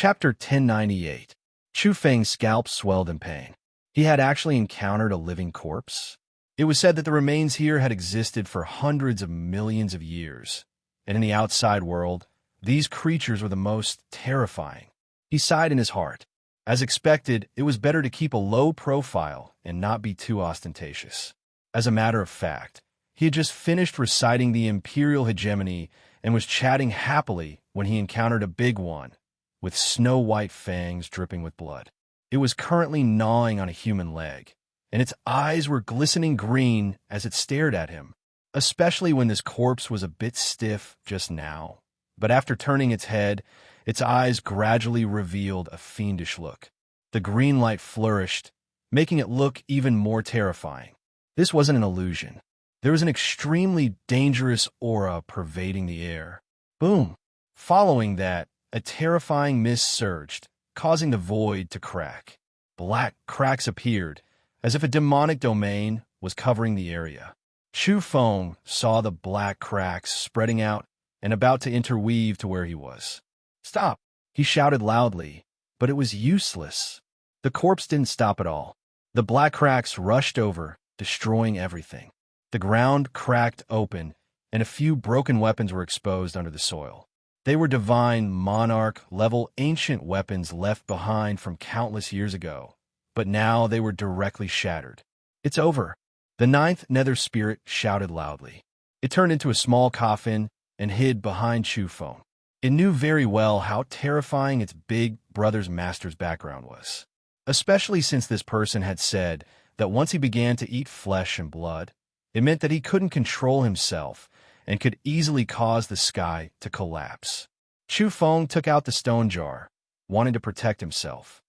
Chapter 1098. Chu Feng's scalp swelled in pain. He had actually encountered a living corpse. It was said that the remains here had existed for hundreds of millions of years, and in the outside world, these creatures were the most terrifying. He sighed in his heart. As expected, it was better to keep a low profile and not be too ostentatious. As a matter of fact, he had just finished reciting the imperial hegemony and was chatting happily when he encountered a big one, with snow-white fangs dripping with blood. It was currently gnawing on a human leg, and its eyes were glistening green as it stared at him, especially when this corpse was a bit stiff just now. But after turning its head, its eyes gradually revealed a fiendish look. The green light flourished, making it look even more terrifying. This wasn't an illusion. There was an extremely dangerous aura pervading the air. Boom! Following that, a terrifying mist surged, causing the void to crack. Black cracks appeared, as if a demonic domain was covering the area. Chu Feng saw the black cracks spreading out and about to interweave to where he was. "Stop!" he shouted loudly, but it was useless. The corpse didn't stop at all. The black cracks rushed over, destroying everything. The ground cracked open, and a few broken weapons were exposed under the soil. They were divine monarch-level ancient weapons left behind from countless years ago, but now they were directly shattered. "It's over," the ninth nether spirit shouted loudly. It turned into a small coffin and hid behind Chu Feng. It knew very well how terrifying its big brother's master's background was, especially since this person had said that once he began to eat flesh and blood, it meant that he couldn't control himself and could easily cause the sky to collapse. Chu Feng took out the stone jar, wanting to protect himself.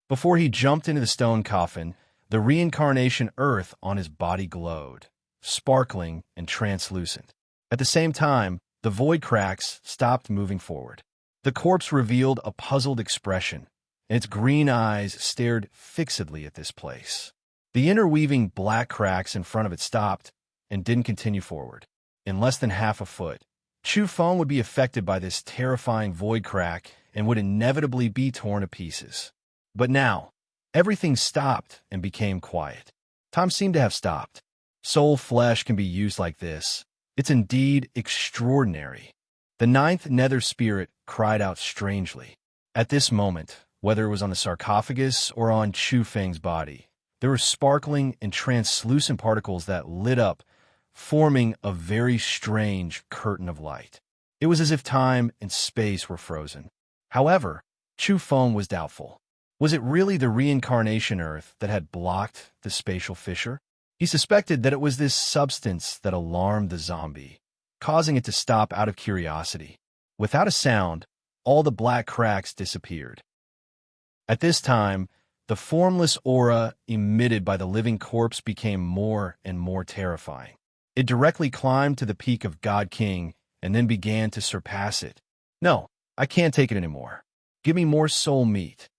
Before he jumped into the stone coffin, the reincarnation earth on his body glowed, sparkling and translucent. At the same time, the void cracks stopped moving forward. The corpse revealed a puzzled expression, and its green eyes stared fixedly at this place. The interweaving black cracks in front of it stopped and didn't continue forward. In less than half a foot, Chu Feng would be affected by this terrifying void crack and would inevitably be torn to pieces. But now, everything stopped and became quiet. Time seemed to have stopped. Soul flesh can be used like this. It's indeed extraordinary. The ninth nether spirit cried out strangely. At this moment, whether it was on the sarcophagus or on Chu Feng's body, there were sparkling and translucent particles that lit up, forming a very strange curtain of light. It was as if time and space were frozen. However, Chu Feng was doubtful. Was it really the reincarnation earth that had blocked the spatial fissure? He suspected that it was this substance that alarmed the zombie, causing it to stop out of curiosity. Without a sound, all the black cracks disappeared. At this time, the formless aura emitted by the living corpse became more and more terrifying. It directly climbed to the peak of God King and then began to surpass it. "No, I can't take it anymore. Give me more soul meat,"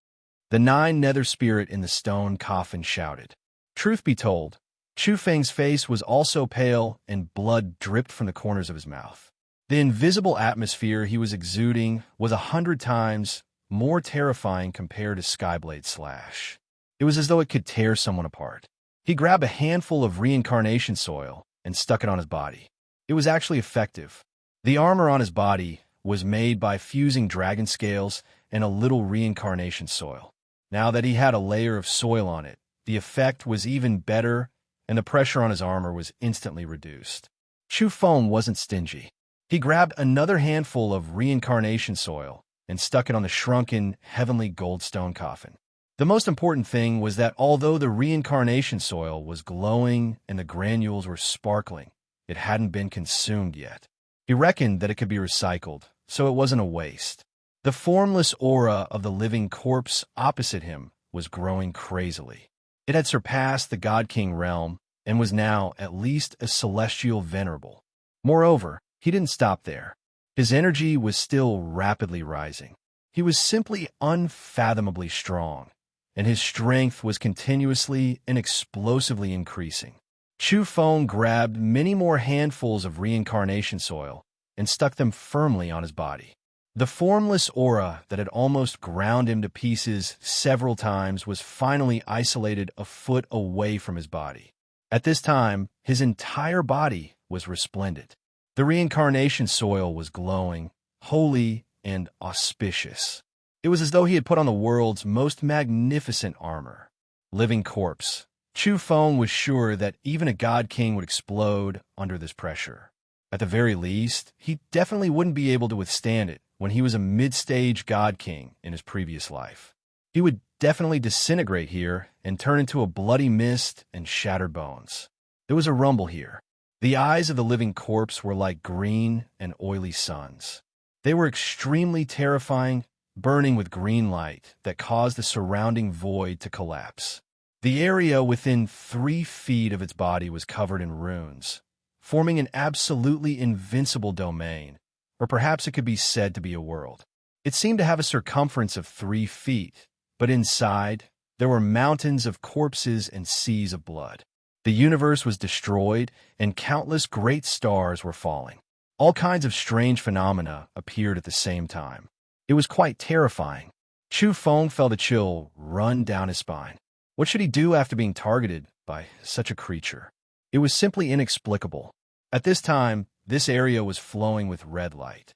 the nine nether spirit in the stone coffin shouted. Truth be told, Chu Feng's face was also pale and blood dripped from the corners of his mouth. The invisible atmosphere he was exuding was 100 times more terrifying compared to Skyblade's slash. It was as though it could tear someone apart. He grabbed a handful of reincarnation soil and stuck it on his body. It was actually effective. The armor on his body was made by fusing dragon scales and a little reincarnation soil. Now that he had a layer of soil on it, the effect was even better, and the pressure on his armor was instantly reduced. Chu Feng wasn't stingy. He grabbed another handful of reincarnation soil and stuck it on the shrunken, heavenly goldstone coffin. The most important thing was that although the reincarnation soil was glowing and the granules were sparkling, it hadn't been consumed yet. He reckoned that it could be recycled, so it wasn't a waste. The formless aura of the living corpse opposite him was growing crazily. It had surpassed the God King realm and was now at least a celestial venerable. Moreover, he didn't stop there. His energy was still rapidly rising. He was simply unfathomably strong, and his strength was continuously and explosively increasing. Chu Feng grabbed many more handfuls of reincarnation soil and stuck them firmly on his body. The formless aura that had almost ground him to pieces several times was finally isolated a foot away from his body. At this time, his entire body was resplendent. The reincarnation soil was glowing, holy and auspicious. It was as though he had put on the world's most magnificent armor. Living corpse. Chu Feng was sure that even a god king would explode under this pressure. At the very least, he definitely wouldn't be able to withstand it when he was a mid-stage god king in his previous life. He would definitely disintegrate here and turn into a bloody mist and shattered bones. There was a rumble here. The eyes of the living corpse were like green and oily suns. They were extremely terrifying, burning with green light that caused the surrounding void to collapse. The area within 3 feet of its body was covered in runes, forming an absolutely invincible domain, or perhaps it could be said to be a world. It seemed to have a circumference of 3 feet, but inside, there were mountains of corpses and seas of blood. The universe was destroyed, and countless great stars were falling. All kinds of strange phenomena appeared at the same time. It was quite terrifying. Chu Feng felt a chill run down his spine. What should he do after being targeted by such a creature? It was simply inexplicable. At this time, this area was flowing with red light.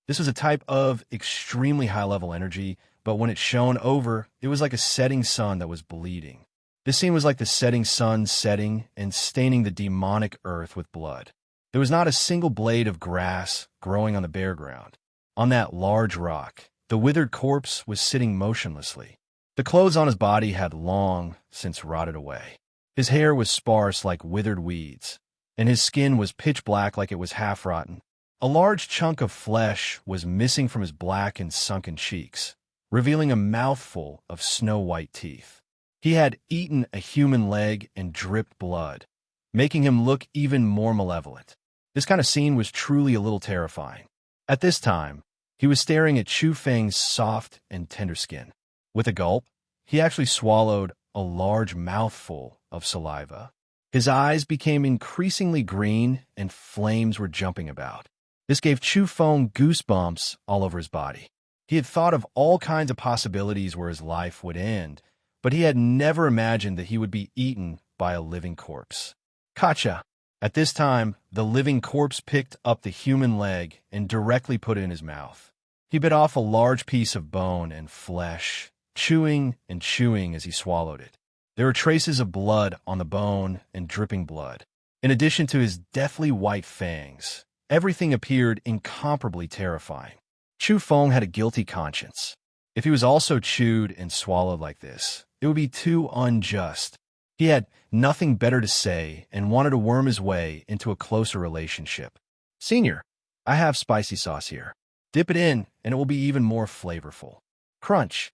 This was a type of extremely high-level energy, but when it shone over, it was like a setting sun that was bleeding. This scene was like the setting sun setting and staining the demonic earth with blood. There was not a single blade of grass growing on the bare ground. On that large rock, the withered corpse was sitting motionlessly. The clothes on his body had long since rotted away. His hair was sparse like withered weeds, and his skin was pitch black like it was half-rotten. A large chunk of flesh was missing from his black and sunken cheeks, revealing a mouthful of snow-white teeth. He had eaten a human leg and dripped blood, making him look even more malevolent. This kind of scene was truly a little terrifying. At this time, he was staring at Chu Feng's soft and tender skin. With a gulp, he actually swallowed a large mouthful of saliva. His eyes became increasingly green and flames were jumping about. This gave Chu Feng goosebumps all over his body. He had thought of all kinds of possibilities where his life would end, but he had never imagined that he would be eaten by a living corpse. Gotcha! At this time, the living corpse picked up the human leg and directly put it in his mouth. He bit off a large piece of bone and flesh, chewing and chewing as he swallowed it. There were traces of blood on the bone and dripping blood. In addition to his deathly white fangs, everything appeared incomparably terrifying. Chu Feng had a guilty conscience. If he was also chewed and swallowed like this, it would be too unjust. He had nothing better to say and wanted to worm his way into a closer relationship. Senior, I have spicy sauce here. Dip it in, and it will be even more flavorful. Crunch.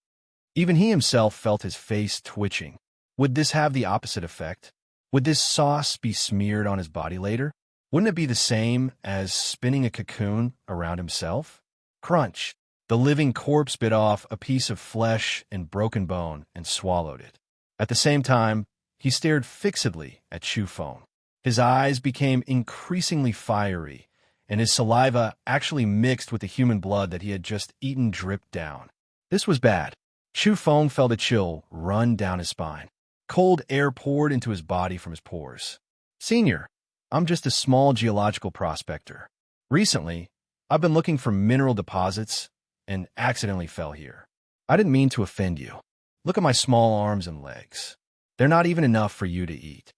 Even he himself felt his face twitching. Would this have the opposite effect? Would this sauce be smeared on his body later? Wouldn't it be the same as spinning a cocoon around himself? Crunch. The living corpse bit off a piece of flesh and broken bone and swallowed it. At the same time, he stared fixedly at Chu Feng. His eyes became increasingly fiery, and his saliva actually mixed with the human blood that he had just eaten dripped down. This was bad. Chu Feng felt a chill run down his spine. Cold air poured into his body from his pores. Senior, I'm just a small geological prospector. Recently, I've been looking for mineral deposits and accidentally fell here. I didn't mean to offend you. Look at my small arms and legs. They're not even enough for you to eat.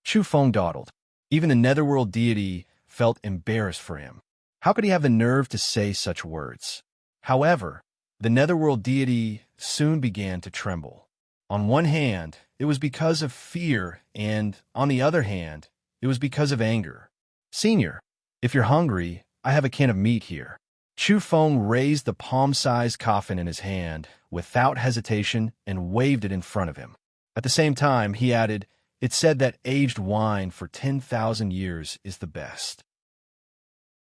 Chu Feng dawdled. Even the netherworld deity felt embarrassed for him. How could he have the nerve to say such words? However, the netherworld deity soon began to tremble. On one hand, it was because of fear, and on the other hand, it was because of anger. Senior, if you're hungry, I have a can of meat here. Chu Feng raised the palm-sized coffin in his hand without hesitation and waved it in front of him. At the same time, he added, "It's said that aged wine for 10,000 years is the best."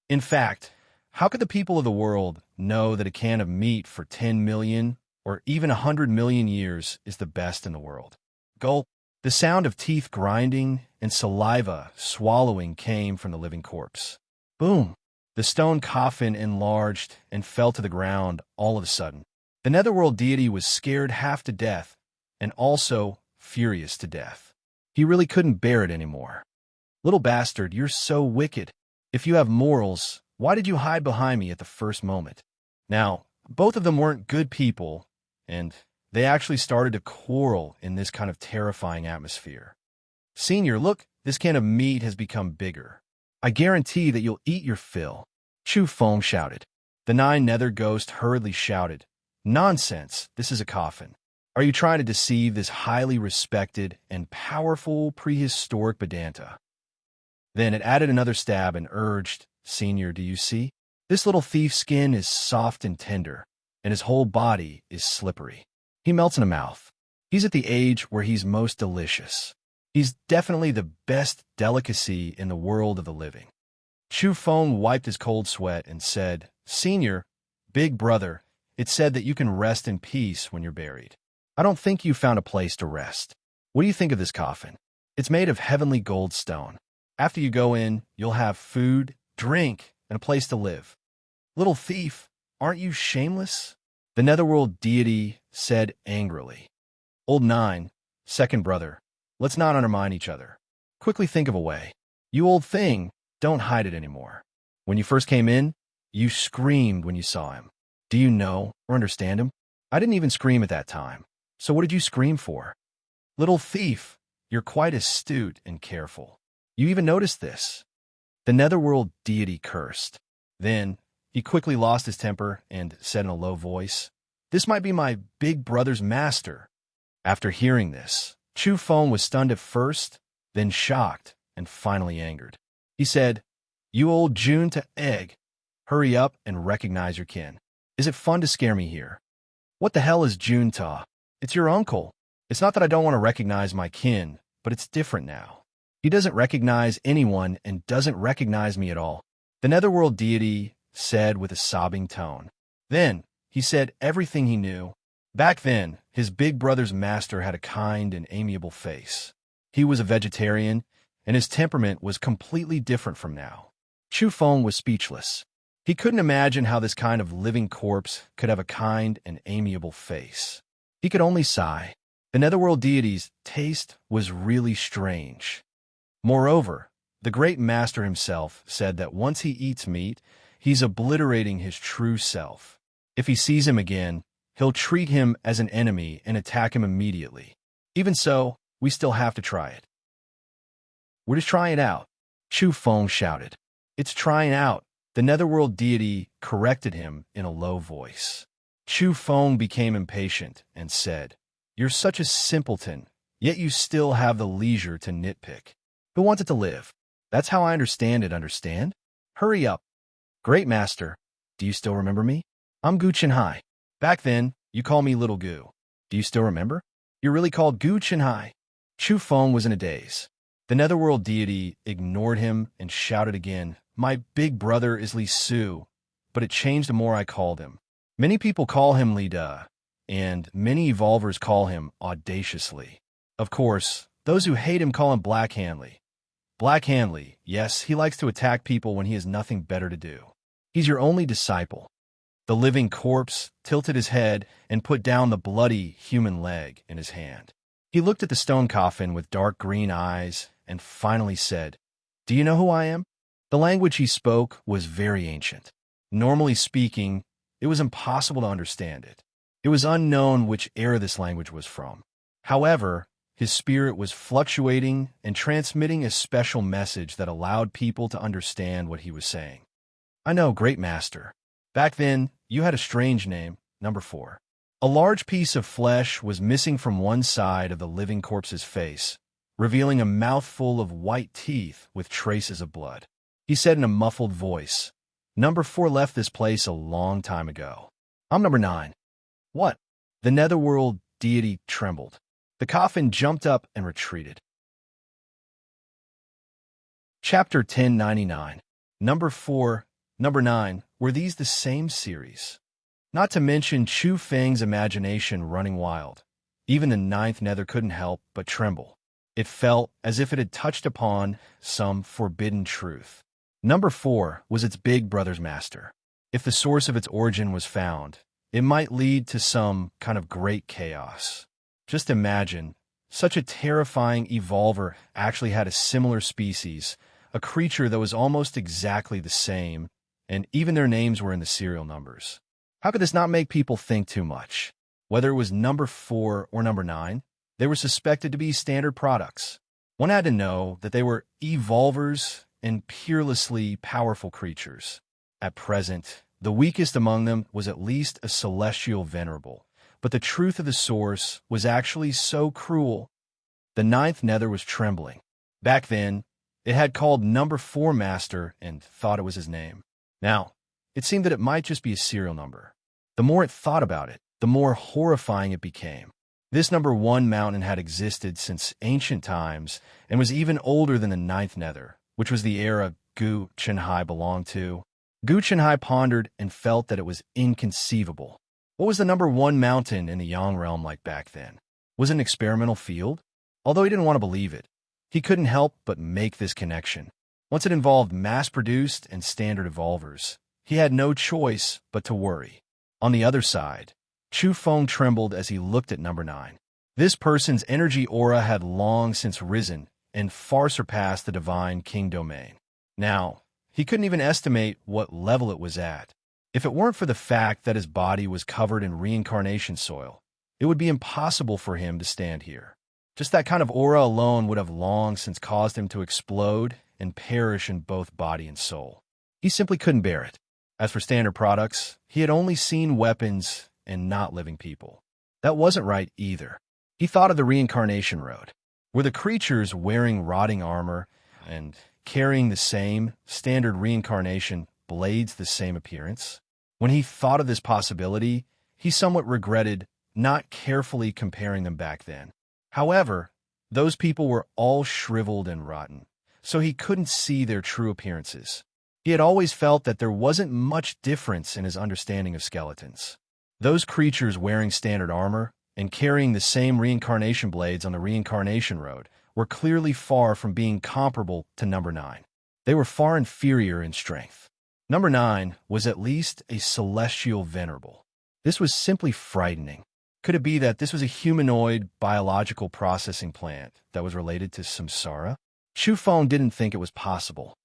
In fact, how could the people of the world know that a can of meat for 10 million or even 100 million years is the best in the world? Gulp. The sound of teeth grinding and saliva swallowing came from the living corpse. Boom. The stone coffin enlarged and fell to the ground all of a sudden. The netherworld deity was scared half to death and also furious to death. He really couldn't bear it anymore. "Little bastard, you're so wicked. If you have morals, why did you hide behind me at the first moment?" Now, both of them weren't good people, and they actually started to quarrel in this kind of terrifying atmosphere. "Senior, look, this can of meat has become bigger. I guarantee that you'll eat your fill," Chu Feng shouted. The nine nether ghosts hurriedly shouted, "Nonsense, this is a coffin. Are you trying to deceive this highly respected and powerful prehistoric Vedanta?" Then it added another stab and urged, "Senior, do you see? This little thief's skin is soft and tender, and his whole body is slippery. He melts in a mouth. He's at the age where he's most delicious. He's definitely the best delicacy in the world of the living." Chu Feng wiped his cold sweat and said, "Senior, big brother, it's said that you can rest in peace when you're buried. I don't think you found a place to rest. What do you think of this coffin? It's made of heavenly gold stone. After you go in, you'll have food, drink, and a place to live." "Little thief, aren't you shameless?" the netherworld deity said angrily. "Old Nine, second brother, let's not undermine each other. Quickly think of a way. You old thing, don't hide it anymore. When you first came in, you screamed when you saw him. Do you know or understand him? I didn't even scream at that time. So what did you scream for?" "Little thief, you're quite astute and careful. You even noticed this." The netherworld deity cursed. Then he quickly lost his temper and said in a low voice, "This might be my big brother's master." After hearing this, Chu Feng was stunned at first, then shocked, and finally angered. He said, "You old June to egg, hurry up and recognize your kin. Is it fun to scare me here?" "What the hell is June Ta? It's your uncle. It's not that I don't want to recognize my kin, but it's different now. He doesn't recognize anyone and doesn't recognize me at all," the netherworld deity said with a sobbing tone. Then he said everything he knew. Back then, his big brother's master had a kind and amiable face. He was a vegetarian, and his temperament was completely different from now. Chu Feng was speechless. He couldn't imagine how this kind of living corpse could have a kind and amiable face. He could only sigh. The netherworld deity's taste was really strange. Moreover, the great master himself said that once he eats meat, he's obliterating his true self. If he sees him again, he'll treat him as an enemy and attack him immediately. Even so, we still have to try it. "We're just trying it out," Chu Feng shouted. "It's trying out," the netherworld deity corrected him in a low voice. Chu Feng became impatient and said, "You're such a simpleton, yet you still have the leisure to nitpick. Who wants it to live? That's how I understand it, understand? Hurry up." "Great master, do you still remember me? I'm Gu Chenhai. Back then, you called me Little Gu. Do you still remember? You're really called Gu Chenhai." Chu Feng was in a daze. The netherworld deity ignored him and shouted again, "My big brother is Li Su, but it changed the more I called him. Many people call him Li Da, and many evolvers call him audaciously. Of course, those who hate him call him Black Hanley. Black Hanley, yes, he likes to attack people when he has nothing better to do. He's your only disciple." The living corpse tilted his head and put down the bloody human leg in his hand. He looked at the stone coffin with dark green eyes and finally said, "Do you know who I am?" The language he spoke was very ancient. Normally speaking, it was impossible to understand it. It was unknown which era this language was from. However, his spirit was fluctuating and transmitting a special message that allowed people to understand what he was saying. "I know, great master. Back then, you had a strange name, Number 4. A large piece of flesh was missing from one side of the living corpse's face, revealing a mouthful of white teeth with traces of blood. He said in a muffled voice, "Number 4 left this place a long time ago. I'm Number 9. "What?" The netherworld deity trembled. The coffin jumped up and retreated. Chapter 1099. Number 4, Number 9, were these the same series? Not to mention Chu Feng's imagination running wild. Even the 9th nether couldn't help but tremble. It felt as if it had touched upon some forbidden truth. Number 4 was its big brother's master. If the source of its origin was found, it might lead to some kind of great chaos. Just imagine, such a terrifying evolver actually had a similar species, a creature that was almost exactly the same, and even their names were in the serial numbers. How could this not make people think too much? Whether it was number 4 or number 9, they were suspected to be standard products. One had to know that they were evolvers and peerlessly powerful creatures. At present, the weakest among them was at least a celestial venerable, but the truth of the source was actually so cruel. The ninth nether was trembling. Back then, it had called number 4 master and thought it was his name. Now, it seemed that it might just be a serial number. The more it thought about it, the more horrifying it became. This number 1 mountain had existed since ancient times and was even older than the ninth nether, which was the era Gu Chenhai belonged to. Gu Chenhai pondered and felt that it was inconceivable. What was the number 1 mountain in the Yang realm like back then? Was it an experimental field? Although he didn't want to believe it, he couldn't help but make this connection. Once it involved mass-produced and standard evolvers, he had no choice but to worry. On the other side, Chu Feng trembled as he looked at number 9. This person's energy aura had long since risen and far surpassed the divine king domain. Now, he couldn't even estimate what level it was at. If it weren't for the fact that his body was covered in reincarnation soil, it would be impossible for him to stand here. Just that kind of aura alone would have long since caused him to explode and perish in both body and soul. He simply couldn't bear it. As for standard products, he had only seen weapons and not living people. That wasn't right either. He thought of the reincarnation road. Were the creatures wearing rotting armor and carrying the same standard reincarnation blades the same appearance? When he thought of this possibility, he somewhat regretted not carefully comparing them back then. However, those people were all shriveled and rotten, so he couldn't see their true appearances. He had always felt that there wasn't much difference in his understanding of skeletons. Those creatures wearing standard armor and carrying the same reincarnation blades on the reincarnation road were clearly far from being comparable to number 9. They were far inferior in strength. Number 9 was at least a celestial venerable. This was simply frightening. Could it be that this was a humanoid biological processing plant that was related to samsara? Chu Feng didn't think it was possible.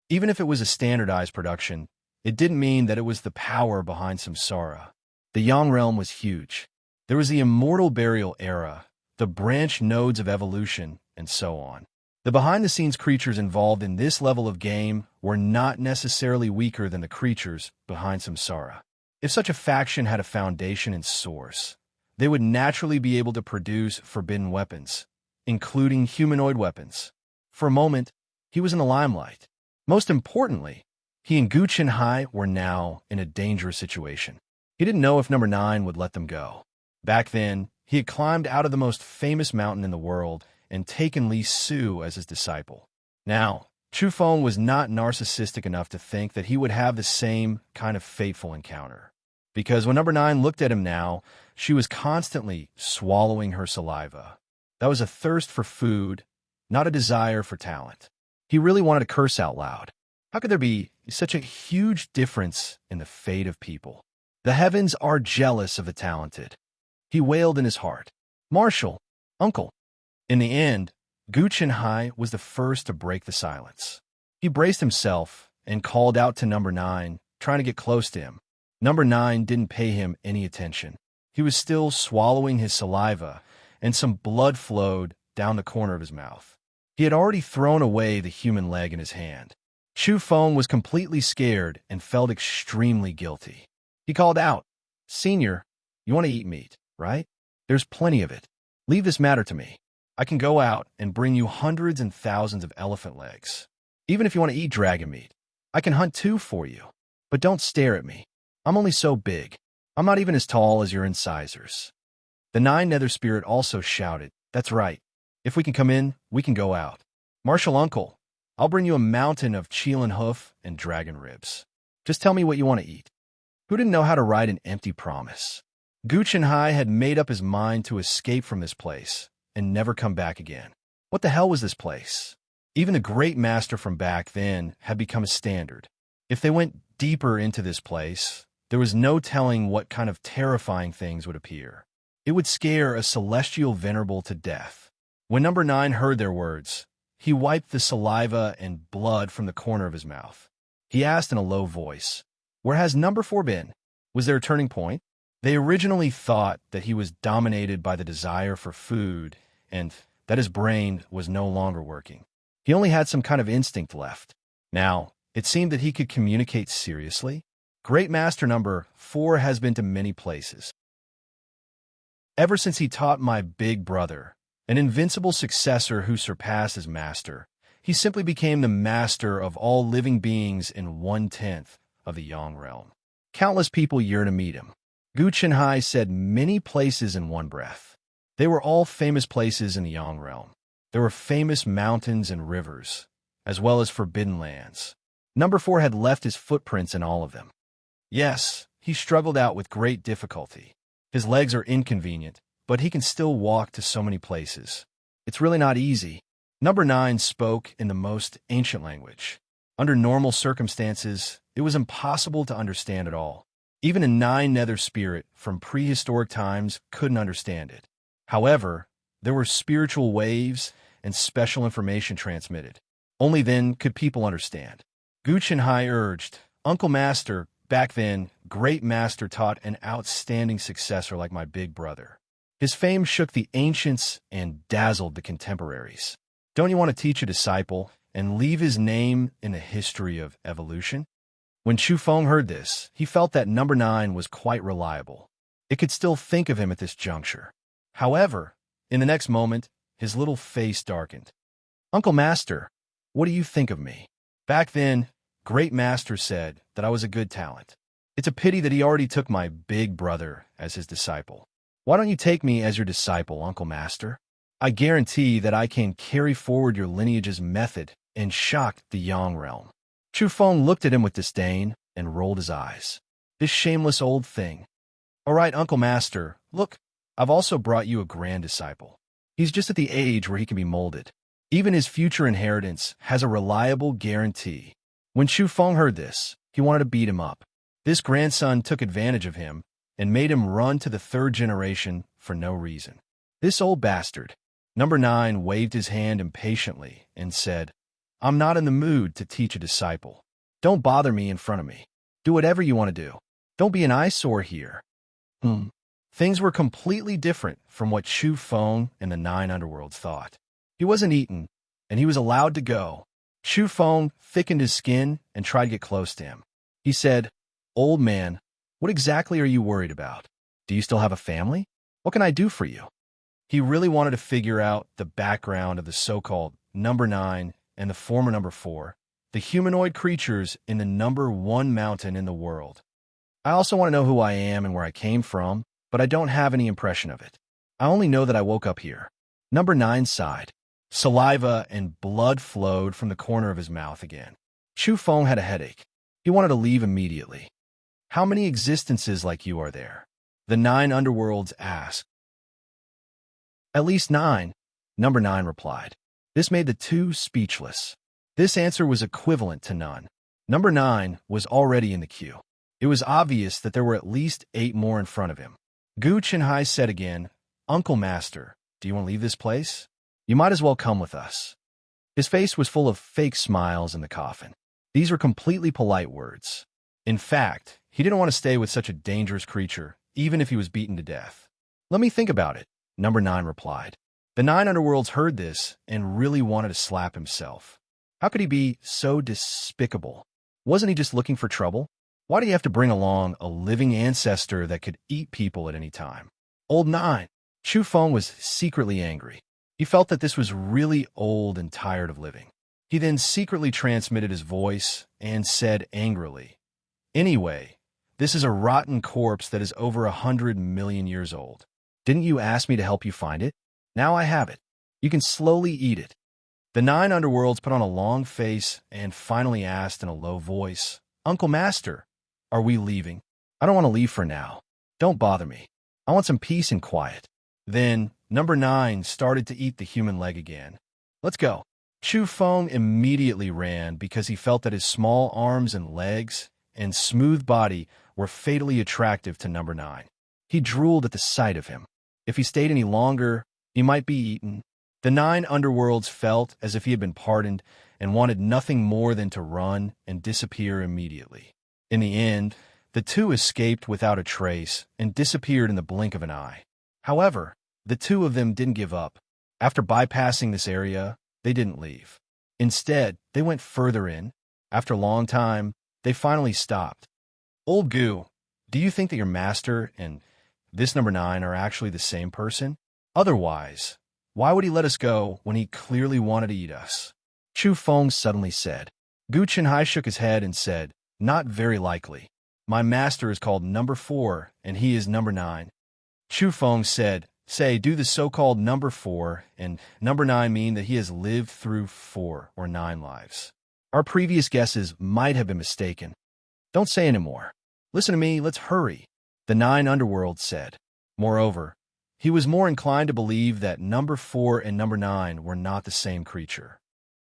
Even if it was a standardized production, it didn't mean that it was the power behind samsara. The Yang realm was huge. There was the immortal burial era, the branch nodes of evolution, and so on. The behind-the-scenes creatures involved in this level of game were not necessarily weaker than the creatures behind samsara. If such a faction had a foundation and source, they would naturally be able to produce forbidden weapons, including humanoid weapons. For a moment, he was in the limelight. Most importantly, he and Gu Chenhai were now in a dangerous situation. He didn't know if number 9 would let them go. Back then, he had climbed out of the most famous mountain in the world and taken Li Su as his disciple. Now, Chu Feng was not narcissistic enough to think that he would have the same kind of fateful encounter. Because when number 9 looked at him now, she was constantly swallowing her saliva. That was a thirst for food, not a desire for talent. He really wanted to curse out loud. How could there be such a huge difference in the fate of people? The heavens are jealous of the talented. He wailed in his heart. Marshal, uncle. In the end, Gu Chenhai was the first to break the silence. He braced himself and called out to number 9, trying to get close to him. Number 9 didn't pay him any attention. He was still swallowing his saliva, and some blood flowed down the corner of his mouth. He had already thrown away the human leg in his hand. Chu Feng was completely scared and felt extremely guilty. He called out, "Senior, you want to eat meat, right? There's plenty of it. Leave this matter to me. I can go out and bring you hundreds and thousands of elephant legs. Even if you want to eat dragon meat, I can hunt too for you. But don't stare at me. I'm only so big. I'm not even as tall as your incisors." The 9 nether spirit also shouted, "That's right. If we can come in, we can go out. Marshal uncle, I'll bring you a mountain of Qilin hoof and dragon ribs. Just tell me what you want to eat." Who didn't know how to write an empty promise? Gu Chenhai had made up his mind to escape from this place and never come back again. What the hell was this place? Even the great master from back then had become a standard. If they went deeper into this place, there was no telling what kind of terrifying things would appear. It would scare a celestial venerable to death. When number 9 heard their words, he wiped the saliva and blood from the corner of his mouth. He asked in a low voice, "Where has number 4 been? Was there a turning point?" They originally thought that he was dominated by the desire for food and that his brain was no longer working. He only had some kind of instinct left. Now, it seemed that he could communicate seriously. Great Master number 4 has been to many places. Ever since he taught my big brother, an invincible successor who surpassed his master, he simply became the master of all living beings in 1/10 of the Yang realm. Countless people yearn to meet him. Gu Chenhai said many places in one breath. They were all famous places in the Yang realm. There were famous mountains and rivers, as well as forbidden lands. Number 4 had left his footprints in all of them. Yes, he struggled out with great difficulty. His legs are inconvenient, but he can still walk to so many places. It's really not easy. Number 9 spoke in the most ancient language. Under normal circumstances, it was impossible to understand it all. Even a 9 nether spirit from prehistoric times couldn't understand it. However, there were spiritual waves and special information transmitted. Only then could people understand. Gu Chenhai urged, "Uncle Master, back then, Great Master taught an outstanding successor like my big brother. His fame shook the ancients and dazzled the contemporaries. Don't you want to teach a disciple and leave his name in the history of evolution?" When Chu Feng heard this, he felt that number 9 was quite reliable. It could still think of him at this juncture. However, in the next moment, his little face darkened. "Uncle Master, what do you think of me?" Back then, Great Master said that I was a good talent. It's a pity that he already took my big brother as his disciple. Why don't you take me as your disciple, Uncle Master? I guarantee that I can carry forward your lineage's method and shock the Yang realm. Chu Feng looked at him with disdain and rolled his eyes. This shameless old thing. All right, Uncle Master, look, I've also brought you a grand disciple. He's just at the age where he can be molded. Even his future inheritance has a reliable guarantee. When Chu Feng heard this, he wanted to beat him up. This grandson took advantage of him and made him run to the 3rd generation for no reason. This old bastard. Number 9 waved his hand impatiently and said, "I'm not in the mood to teach a disciple. Don't bother me in front of me. Do whatever you want to do. Don't be an eyesore here." Things were completely different from what Chu Feng and the 9 underworlds thought. He wasn't eaten, and he was allowed to go. Chu Feng thickened his skin and tried to get close to him. He said, "Old man, what exactly are you worried about? Do you still have a family? What can I do for you?" He really wanted to figure out the background of the so-called number 9 and the former number 4, the humanoid creatures in the number 1 mountain in the world. I also want to know who I am and where I came from, but I don't have any impression of it. I only know that I woke up here. Number 9 sighed. Saliva and blood flowed from the corner of his mouth again. Chu Feng had a headache. He wanted to leave immediately. "How many existences like you are there?" the 9 underworlds asked. "At least 9, number 9 replied. This made the 2 speechless. This answer was equivalent to none. Number 9 was already in the queue. It was obvious that there were at least 8 more in front of him. Gu Chenhai said again, "Uncle Master, do you want to leave this place? You might as well come with us." His face was full of fake smiles in the coffin. These were completely polite words. In fact, he didn't want to stay with such a dangerous creature, even if he was beaten to death. "Let me think about it," number 9 replied. The 9 underworlds heard this and really wanted to slap himself. How could he be so despicable? Wasn't he just looking for trouble? Why do you have to bring along a living ancestor that could eat people at any time? Old 9. Chu Feng was secretly angry. He felt that this was really old and tired of living. He then secretly transmitted his voice and said angrily, "Anyway, this is a rotten corpse that is over 100 million years old. Didn't you ask me to help you find it? Now I have it. You can slowly eat it." The 9 underworlds put on a long face and finally asked in a low voice, "Uncle Master, are we leaving?" "I don't want to leave for now. Don't bother me. I want some peace and quiet." Then number 9 started to eat the human leg again. "Let's go." Chu Feng immediately ran because he felt that his small arms and legs and smooth body were fatally attractive to number 9. He drooled at the sight of him. If he stayed any longer, he might be eaten. The 9 underworlds felt as if he had been pardoned and wanted nothing more than to run and disappear immediately. In the end, the 2 escaped without a trace and disappeared in the blink of an eye. However, the 2 of them didn't give up. After bypassing this area, they didn't leave. Instead, they went further in. After a long time, they finally stopped. Old Goo, do you think that your master and this number 9 are actually the same person? Otherwise, why would he let us go when he clearly wanted to eat us? Chu Feng suddenly said. Gu Chenhai shook his head and said, not very likely. My master is called number 4, and he is number 9. Chu Feng said, say, do the so-called number 4 and number 9 mean that he has lived through 4 or 9 lives? Our previous guesses might have been mistaken. Don't say any more. Listen to me, let's hurry, the 9 underworlds said. Moreover, he was more inclined to believe that number 4 and number 9 were not the same creature.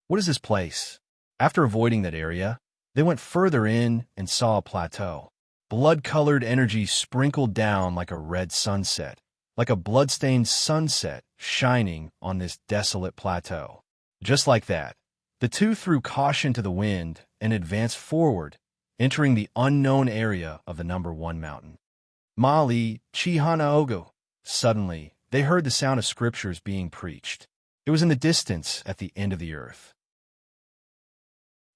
What is this place? After avoiding that area, they went further in and saw a plateau. Blood-colored energy sprinkled down like a red sunset, like a blood-stained sunset shining on this desolate plateau. Just like that, the 2 threw caution to the wind and advanced forward, entering the unknown area of the number 1 mountain. Mali, Chihanaogo. Suddenly, they heard the sound of scriptures being preached. It was in the distance at the end of the earth.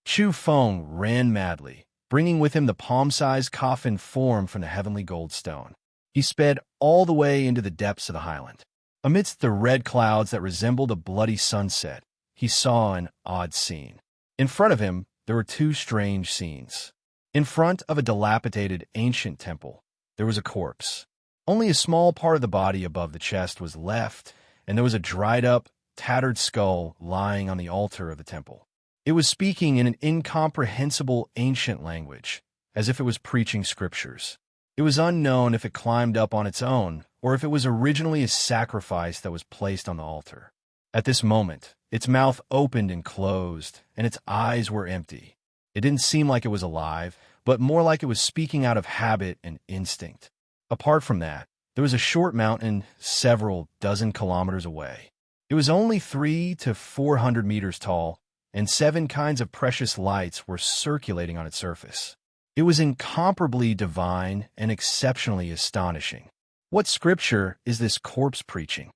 Chu Feng ran madly, bringing with him the palm-sized coffin formed from the heavenly gold stone. He sped all the way into the depths of the highland. Amidst the red clouds that resembled a bloody sunset, he saw an odd scene. In front of him, there were 2 strange scenes. In front of a dilapidated ancient temple, there was a corpse. Only a small part of the body above the chest was left, and there was a dried-up, tattered skull lying on the altar of the temple. It was speaking in an incomprehensible ancient language, as if it was preaching scriptures. It was unknown if it climbed up on its own, or if it was originally a sacrifice that was placed on the altar. At this moment, its mouth opened and closed, and its eyes were empty. It didn't seem like it was alive, but more like it was speaking out of habit and instinct. Apart from that, there was a short mountain several dozen kilometers away. It was only 300 to 400 meters tall, and 7 kinds of precious lights were circulating on its surface. It was incomparably divine and exceptionally astonishing. What scripture is this corpse preaching?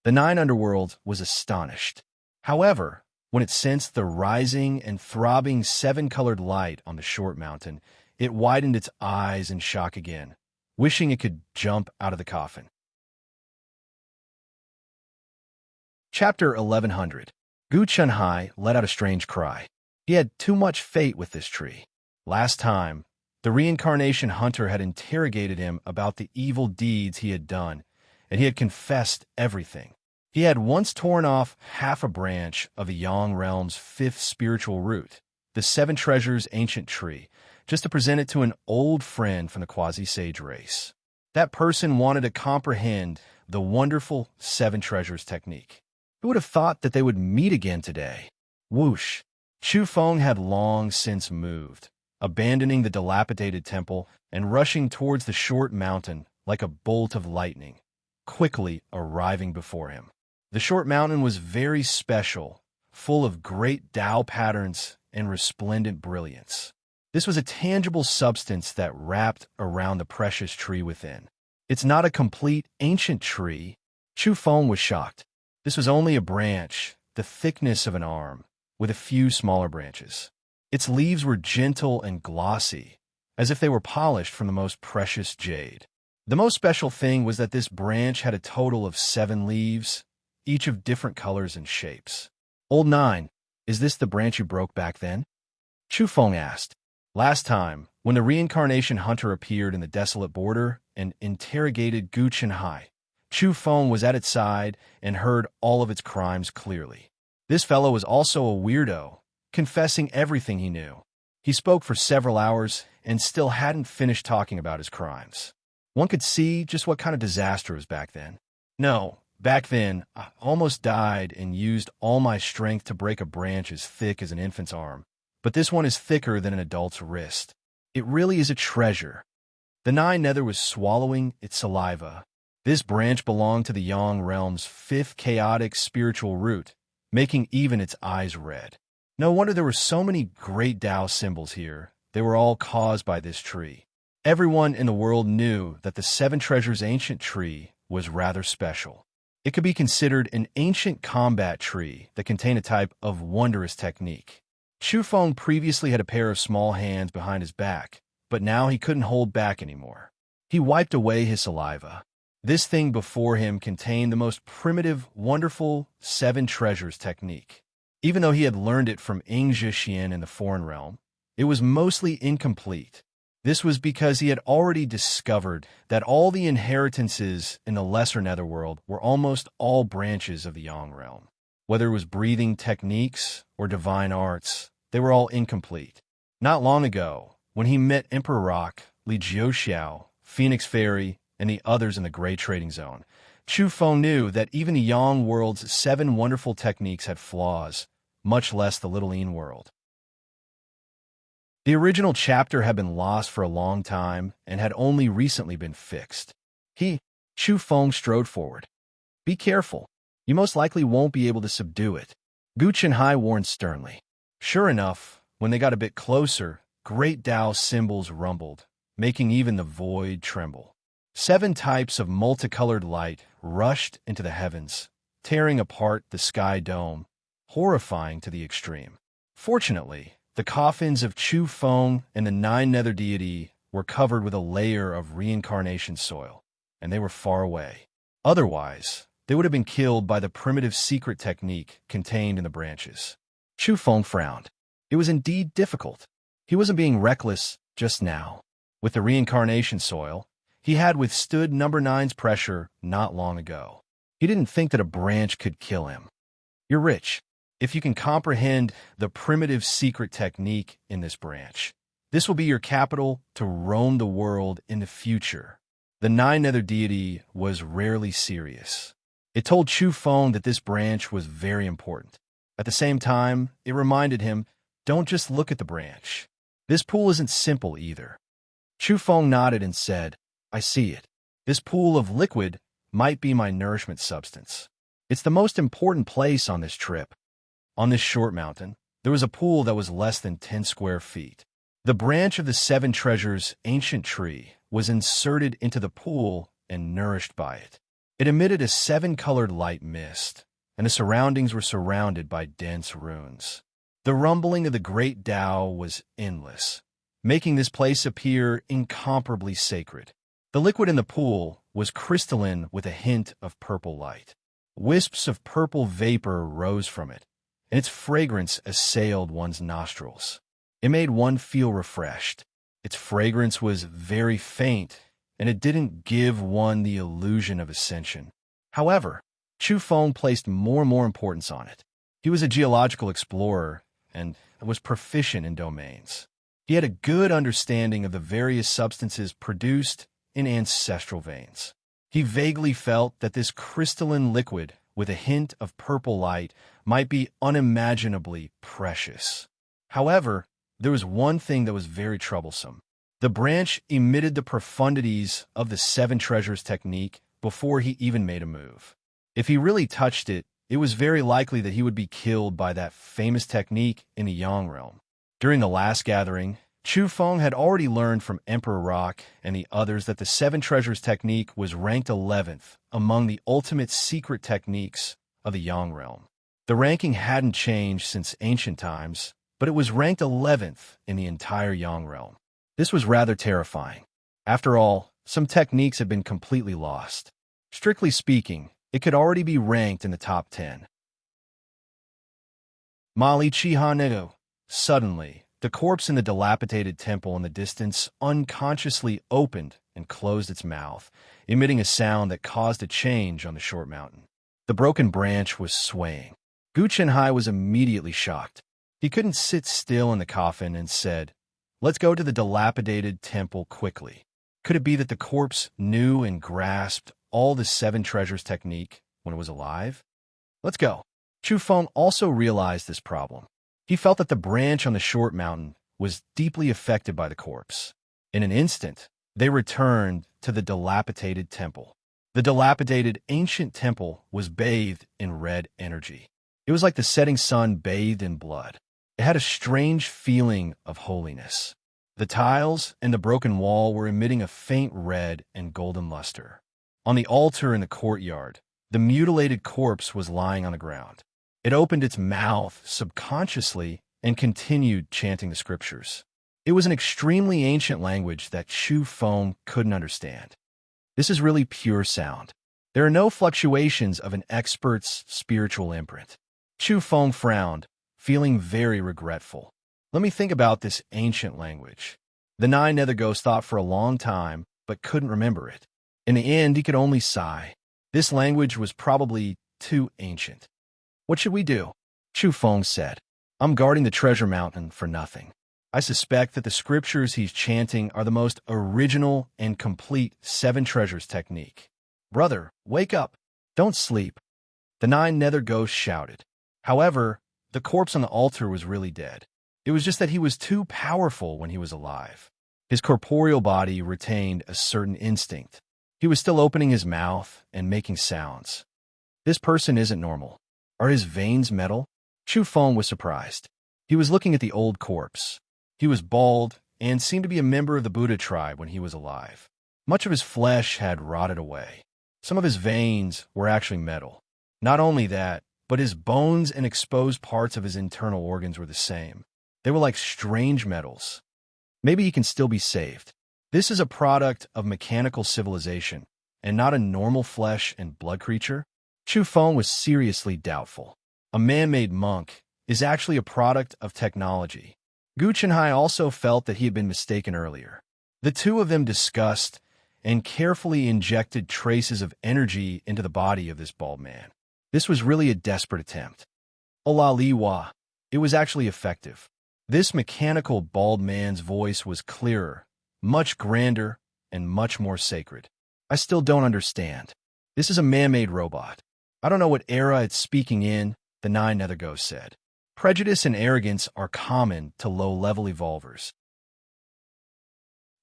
The 9 underworld was astonished. However, when it sensed the rising and throbbing 7-colored light on the short mountain, it widened its eyes in shock again, wishing it could jump out of the coffin. Chapter 1100. Gu Chenhai let out a strange cry. He had too much fate with this tree. Last time, the reincarnation hunter had interrogated him about the evil deeds he had done, and he had confessed everything. He had once torn off half a branch of the Yang realm's 5th spiritual root, the 7 treasures ancient tree, just to present it to an old friend from the quasi-sage race. That person wanted to comprehend the wonderful 7 treasures technique. Who would have thought that they would meet again today? Whoosh! Chu Feng had long since moved, abandoning the dilapidated temple and rushing towards the short mountain like a bolt of lightning, quickly arriving before him. The short mountain was very special, full of great Tao patterns and resplendent brilliance. This was a tangible substance that wrapped around the precious tree within. It's not a complete ancient tree. Chu Feng was shocked. This was only a branch, the thickness of an arm, with a few smaller branches. Its leaves were gentle and glossy, as if they were polished from the most precious jade. The most special thing was that this branch had a total of 7 leaves, each of different colors and shapes. Old 9, is this the branch you broke back then? Chu Feng asked. Last time, when the reincarnation hunter appeared in the desolate border and interrogated Gu Chenhai, Chu Feng was at its side and heard all of its crimes clearly. This fellow was also a weirdo, confessing everything he knew. He spoke for several hours and still hadn't finished talking about his crimes. One could see just what kind of disaster it was back then. No, Back then, I almost died and used all my strength to break a branch as thick as an infant's arm. But this one is thicker than an adult's wrist. It really is a treasure. The Nine Nether was swallowing its saliva. This branch belonged to the Yang realm's fifth chaotic spiritual root, making even its eyes red. No wonder there were so many great Tao symbols here. They were all caused by this tree. Everyone in the world knew that the Seven Treasures ancient tree was rather special. It could be considered an ancient combat tree that contained a type of wondrous technique. Chu Feng previously had a pair of small hands behind his back, but now he couldn't hold back anymore. He wiped away his saliva. This thing before him contained the most primitive, wonderful Seven Treasures technique. Even though he had learned it from Yingzhi Xian in the foreign realm, it was mostly incomplete. This was because he had already discovered that all the inheritances in the lesser netherworld were almost all branches of the Yang realm. Whether it was breathing techniques or divine arts, they were all incomplete. Not long ago, when he met Emperor Rock, Li Jiuxiao, Phoenix Fairy, and the others in the Great Trading Zone, Chu Feng knew that even the Yang world's seven wonderful techniques had flaws, much less the Little Yin world. The original chapter had been lost for a long time and had only recently been fixed. Chu Feng, strode forward. Be careful. You most likely won't be able to subdue it. Gu Chenhai warned sternly. Sure enough, when they got a bit closer, great Tao symbols rumbled, making even the void tremble. 7 types of multicolored light rushed into the heavens, tearing apart the sky dome, horrifying to the extreme. Fortunately, the coffins of Chu Feng and the 9 Nether deity were covered with a layer of reincarnation soil, and they were far away. Otherwise, they would have been killed by the primitive secret technique contained in the branches. Chu Feng frowned. It was indeed difficult. He wasn't being reckless just now. With the reincarnation soil, he had withstood number 9's pressure not long ago. He didn't think that a branch could kill him. You're rich. If you can comprehend the primitive secret technique in this branch, this will be your capital to roam the world in the future. The 9 Nether deity was rarely serious. It told Chu Feng that this branch was very important. At the same time, it reminded him, don't just look at the branch. This pool isn't simple either. Chu Feng nodded and said, I see it. This pool of liquid might be my nourishment substance. It's the most important place on this trip. On this short mountain, there was a pool that was less than 10 square feet. The branch of the 7 Treasures ancient tree was inserted into the pool and nourished by it. It emitted a 7-colored light mist, and the surroundings were surrounded by dense runes. The rumbling of the great Tao was endless, making this place appear incomparably sacred. The liquid in the pool was crystalline with a hint of purple light. Wisps of purple vapor rose from it, and its fragrance assailed one's nostrils. It made one feel refreshed. Its fragrance was very faint, and it didn't give one the illusion of ascension. However, Chu Feng placed more and more importance on it. He was a geological explorer and was proficient in domains. He had a good understanding of the various substances produced in ancestral veins. He vaguely felt that this crystalline liquid with a hint of purple light might be unimaginably precious. However, there was one thing that was very troublesome. The branch emitted the profundities of the 7 Treasures technique before he even made a move. If he really touched it, it was very likely that he would be killed by that famous technique in the Yang realm. During the last gathering, Chu Feng had already learned from Emperor Rock and the others that the 7 Treasures technique was ranked 11th among the ultimate secret techniques of the Yang realm. The ranking hadn't changed since ancient times, but it was ranked 11th in the entire Yang realm. This was rather terrifying. After all, some techniques had been completely lost. Strictly speaking, it could already be ranked in the top 10. Mali Chihaneo. Suddenly, the corpse in the dilapidated temple in the distance unconsciously opened and closed its mouth, emitting a sound that caused a change on the short mountain. The broken branch was swaying. Gu Chenhai was immediately shocked. He couldn't sit still in the coffin and said, Let's go to the dilapidated temple quickly. Could it be that the corpse knew and grasped all the 7 Treasures technique, when it was alive? Let's go. Chu Feng also realized this problem. He felt that the branch on the short mountain was deeply affected by the corpse. In an instant, they returned to the dilapidated temple. The dilapidated ancient temple was bathed in red energy. It was like the setting sun bathed in blood. It had a strange feeling of holiness. The tiles and the broken wall were emitting a faint red and golden luster. On the altar in the courtyard, the mutilated corpse was lying on the ground. It opened its mouth subconsciously and continued chanting the scriptures. It was an extremely ancient language that Chu Feng couldn't understand. This is really pure sound. There are no fluctuations of an expert's spiritual imprint. Chu Feng frowned, feeling very regretful. Let me think about this ancient language. The Nine Nether Ghosts thought for a long time, but couldn't remember it. In the end, he could only sigh. This language was probably too ancient. What should we do? Chu Feng said. I'm guarding the treasure mountain for nothing. I suspect that the scriptures he's chanting are the most original and complete 7 treasures technique. Brother, wake up. Don't sleep. The 9 Nether Ghosts shouted. However, the corpse on the altar was really dead. It was just that he was too powerful when he was alive. His corporeal body retained a certain instinct. He was still opening his mouth and making sounds. This person isn't normal. Are his veins metal? Chu Feng was surprised. He was looking at the old corpse. He was bald and seemed to be a member of the Buddha tribe when he was alive. Much of his flesh had rotted away. Some of his veins were actually metal. Not only that, but his bones and exposed parts of his internal organs were the same. They were like strange metals. Maybe he can still be saved. This is a product of mechanical civilization and not a normal flesh and blood creature. Chu Feng was seriously doubtful. A man-made monk is actually a product of technology. Gu Chenhai also felt that he had been mistaken earlier. The two of them discussed and carefully injected traces of energy into the body of this bald man. This was really a desperate attempt. Ola Liwa, it was actually effective. This mechanical bald man's voice was clearer, much grander, and much more sacred. I still don't understand. This is a man-made robot. I don't know what era it's speaking in, the 9 Nether Ghosts said. Prejudice and arrogance are common to low-level evolvers.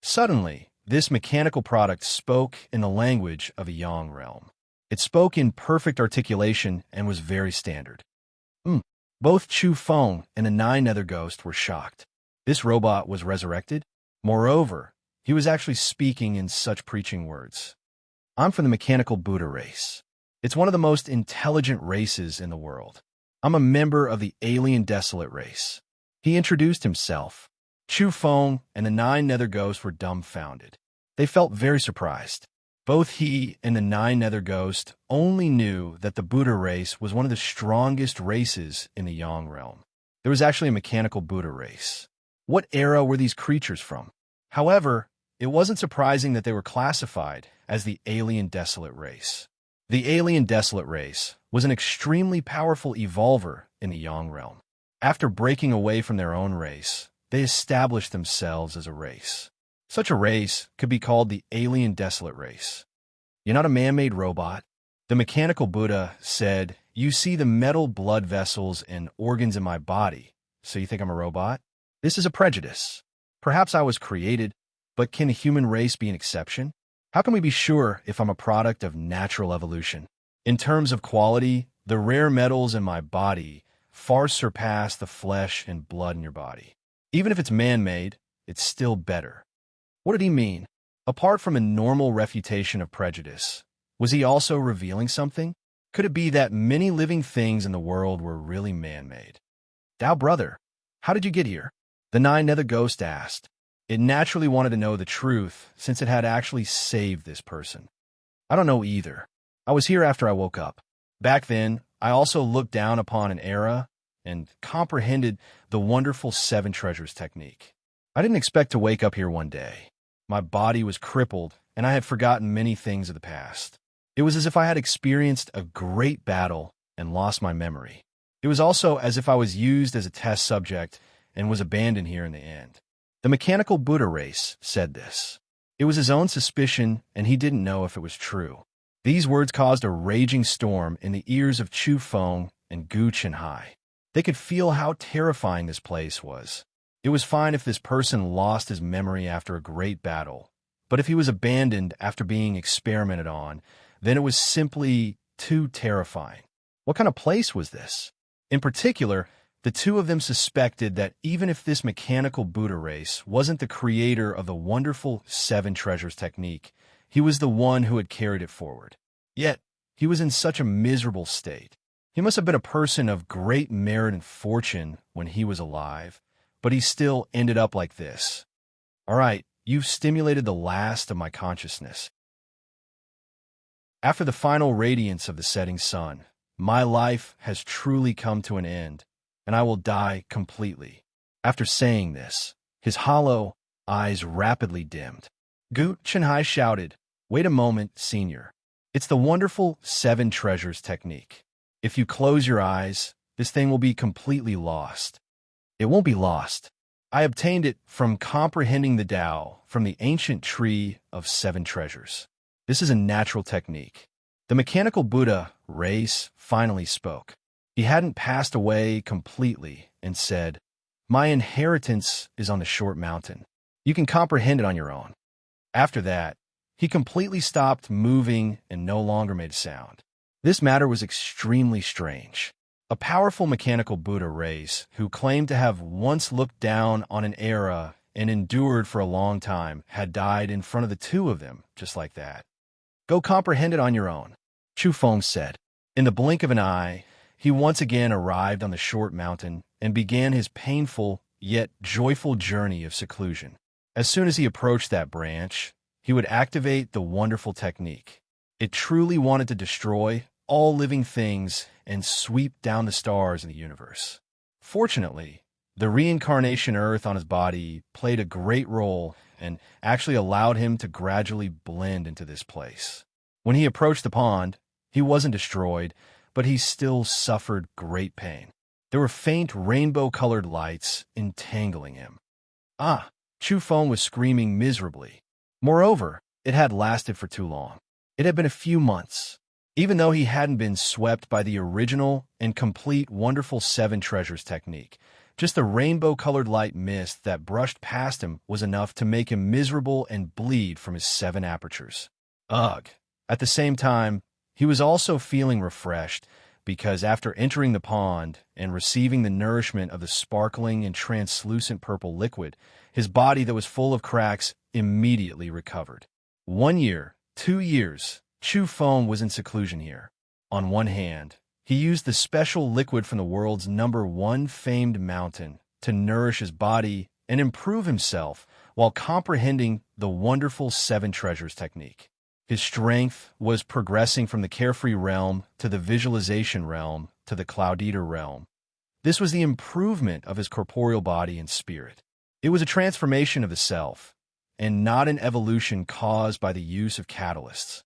Suddenly, this mechanical product spoke in the language of a Yang realm. It spoke in perfect articulation and was very standard. Both Chu Feng and the 9 Nether Ghosts were shocked. This robot was resurrected? Moreover, he was actually speaking in such preaching words. I'm from the mechanical Buddha race. It's one of the most intelligent races in the world. I'm a member of the alien desolate race. He introduced himself. Chu Feng and the 9 Nether Ghosts were dumbfounded. They felt very surprised. Both he and the 9 Nether Ghosts only knew that the Buddha race was one of the strongest races in the Yang realm. There was actually a mechanical Buddha race. What era were these creatures from? However, it wasn't surprising that they were classified as the alien desolate race. The alien desolate race was an extremely powerful evolver in the Yang realm. After breaking away from their own race, they established themselves as a race. Such a race could be called the alien desolate race. You're not a man-made robot. The mechanical Buddha said, you see the metal blood vessels and organs in my body, so you think I'm a robot? This is a prejudice. Perhaps I was created, but can the human race be an exception? How can we be sure if I'm a product of natural evolution? In terms of quality, the rare metals in my body far surpass the flesh and blood in your body. Even if it's man-made, it's still better. What did he mean? Apart from a normal refutation of prejudice, was he also revealing something? Could it be that many living things in the world were really man-made? Dao brother, how did you get here? The 9 Nether Ghosts asked. It naturally wanted to know the truth since it had actually saved this person. I don't know either. I was here after I woke up. Back then, I also looked down upon an era and comprehended the wonderful 7 treasures technique. I didn't expect to wake up here one day. My body was crippled, and I had forgotten many things of the past. It was as if I had experienced a great battle and lost my memory. It was also as if I was used as a test subject and was abandoned here in the end. The mechanical Buddha race said this. It was his own suspicion, and he didn't know if it was true. These words caused a raging storm in the ears of Chu Feng and Gu Chenhai. They could feel how terrifying this place was. It was fine if this person lost his memory after a great battle, but if he was abandoned after being experimented on, then it was simply too terrifying. What kind of place was this? In particular, the two of them suspected that even if this mechanical Buddha race wasn't the creator of the wonderful seven treasures technique, he was the one who had carried it forward. Yet, he was in such a miserable state. He must have been a person of great merit and fortune when he was alive, but he still ended up like this. All right, you've stimulated the last of my consciousness. After the final radiance of the setting sun, my life has truly come to an end, and I will die completely. After saying this, his hollow eyes rapidly dimmed. Gu Chenhai shouted, "Wait a moment, senior. It's the wonderful seven treasures technique. If you close your eyes, this thing will be completely lost." "It won't be lost. I obtained it from comprehending the Tao from the ancient tree of seven treasures. This is a natural technique." The mechanical Buddha race finally spoke. He hadn't passed away completely and said, "My inheritance is on the short mountain. You can comprehend it on your own." After that, he completely stopped moving and no longer made a sound. This matter was extremely strange. A powerful mechanical Buddha race who claimed to have once looked down on an era and endured for a long time had died in front of the two of them, just like that. "Go comprehend it on your own," Chu Feng said. In the blink of an eye, he once again arrived on the short mountain and began his painful yet joyful journey of seclusion. As soon as he approached that branch, he would activate the wonderful technique. It truly wanted to destroy all living things and sweep down the stars in the universe. Fortunately, the reincarnation earth on his body played a great role and actually allowed him to gradually blend into this place. When he approached the pond, he wasn't destroyed, but he still suffered great pain. There were faint rainbow-colored lights entangling him. Ah! Chu Feng was screaming miserably. Moreover, it had lasted for too long. It had been a few months. Even though he hadn't been swept by the original and complete wonderful seven treasures technique, just the rainbow-colored light mist that brushed past him was enough to make him miserable and bleed from his seven apertures. Ugh! At the same time, he was also feeling refreshed because after entering the pond and receiving the nourishment of the sparkling and translucent purple liquid, his body that was full of cracks immediately recovered. 1 year, 2 years, Chu Feng was in seclusion here. On one hand, he used the special liquid from the world's #1 famed mountain to nourish his body and improve himself while comprehending the wonderful seven treasures technique. His strength was progressing from the carefree realm to the visualization realm to the cloud eater realm. This was the improvement of his corporeal body and spirit. It was a transformation of the self, and not an evolution caused by the use of catalysts.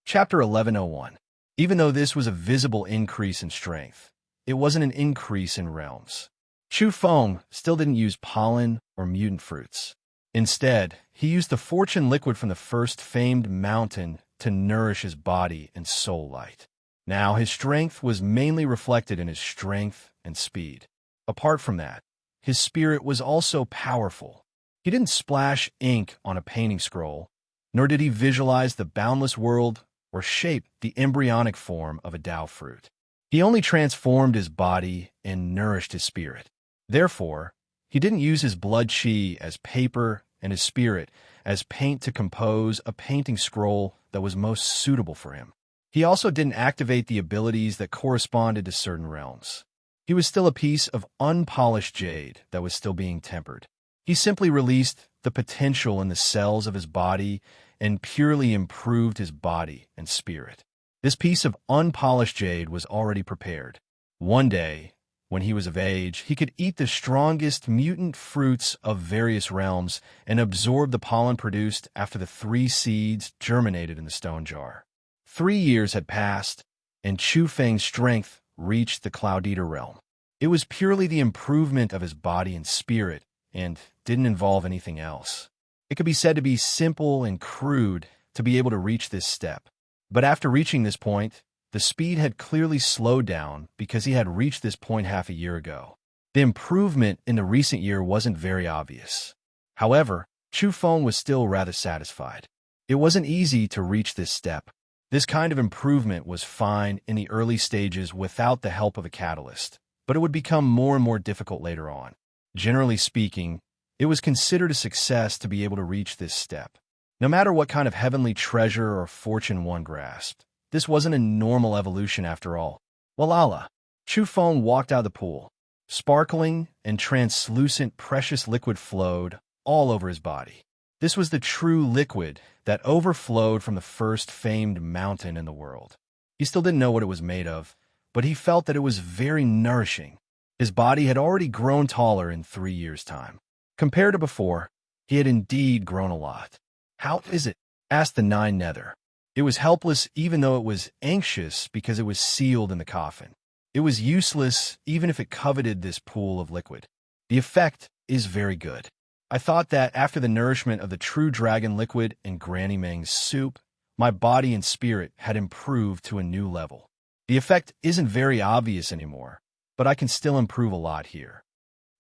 Chapter 1101. Even though this was a visible increase in strength, it wasn't an increase in realms. Chu Feng still didn't use pollen or mutant fruits. Instead, he used the fortune liquid from the first famed mountain to nourish his body and soul light. Now his strength was mainly reflected in his strength and speed. Apart from that, his spirit was also powerful. He didn't splash ink on a painting scroll, nor did he visualize the boundless world or shape the embryonic form of a Tao fruit. He only transformed his body and nourished his spirit. Therefore, he didn't use his blood chi as paper and his spirit as paint to compose a painting scroll that was most suitable for him. He also didn't activate the abilities that corresponded to certain realms. He was still a piece of unpolished jade that was still being tempered. He simply released the potential in the cells of his body and purely improved his body and spirit. This piece of unpolished jade was already prepared. One day, when he was of age, he could eat the strongest mutant fruits of various realms and absorb the pollen produced after the 3 seeds germinated in the stone jar. 3 years had passed, and Chu Feng's strength reached the Cloud Eater realm. It was purely the improvement of his body and spirit, and didn't involve anything else. It could be said to be simple and crude to be able to reach this step. But after reaching this point, the speed had clearly slowed down because he had reached this point half a year ago. The improvement in the recent year wasn't very obvious. However, Chu Feng was still rather satisfied. It wasn't easy to reach this step. This kind of improvement was fine in the early stages without the help of a catalyst, but it would become more and more difficult later on. Generally speaking, it was considered a success to be able to reach this step. No matter what kind of heavenly treasure or fortune one grasped, this wasn't a normal evolution after all. Walala! Chu Feng walked out of the pool. Sparkling and translucent precious liquid flowed all over his body. This was the true liquid that overflowed from the first famed mountain in the world. He still didn't know what it was made of, but he felt that it was very nourishing. His body had already grown taller in 3 years' time. Compared to before, he had indeed grown a lot. "How is it?" asked the Nine Nether. It was helpless even though it was anxious because it was sealed in the coffin. It was useless even if it coveted this pool of liquid. "The effect is very good. I thought that after the nourishment of the true dragon liquid and Granny Meng's soup, my body and spirit had improved to a new level. The effect isn't very obvious anymore, but I can still improve a lot here."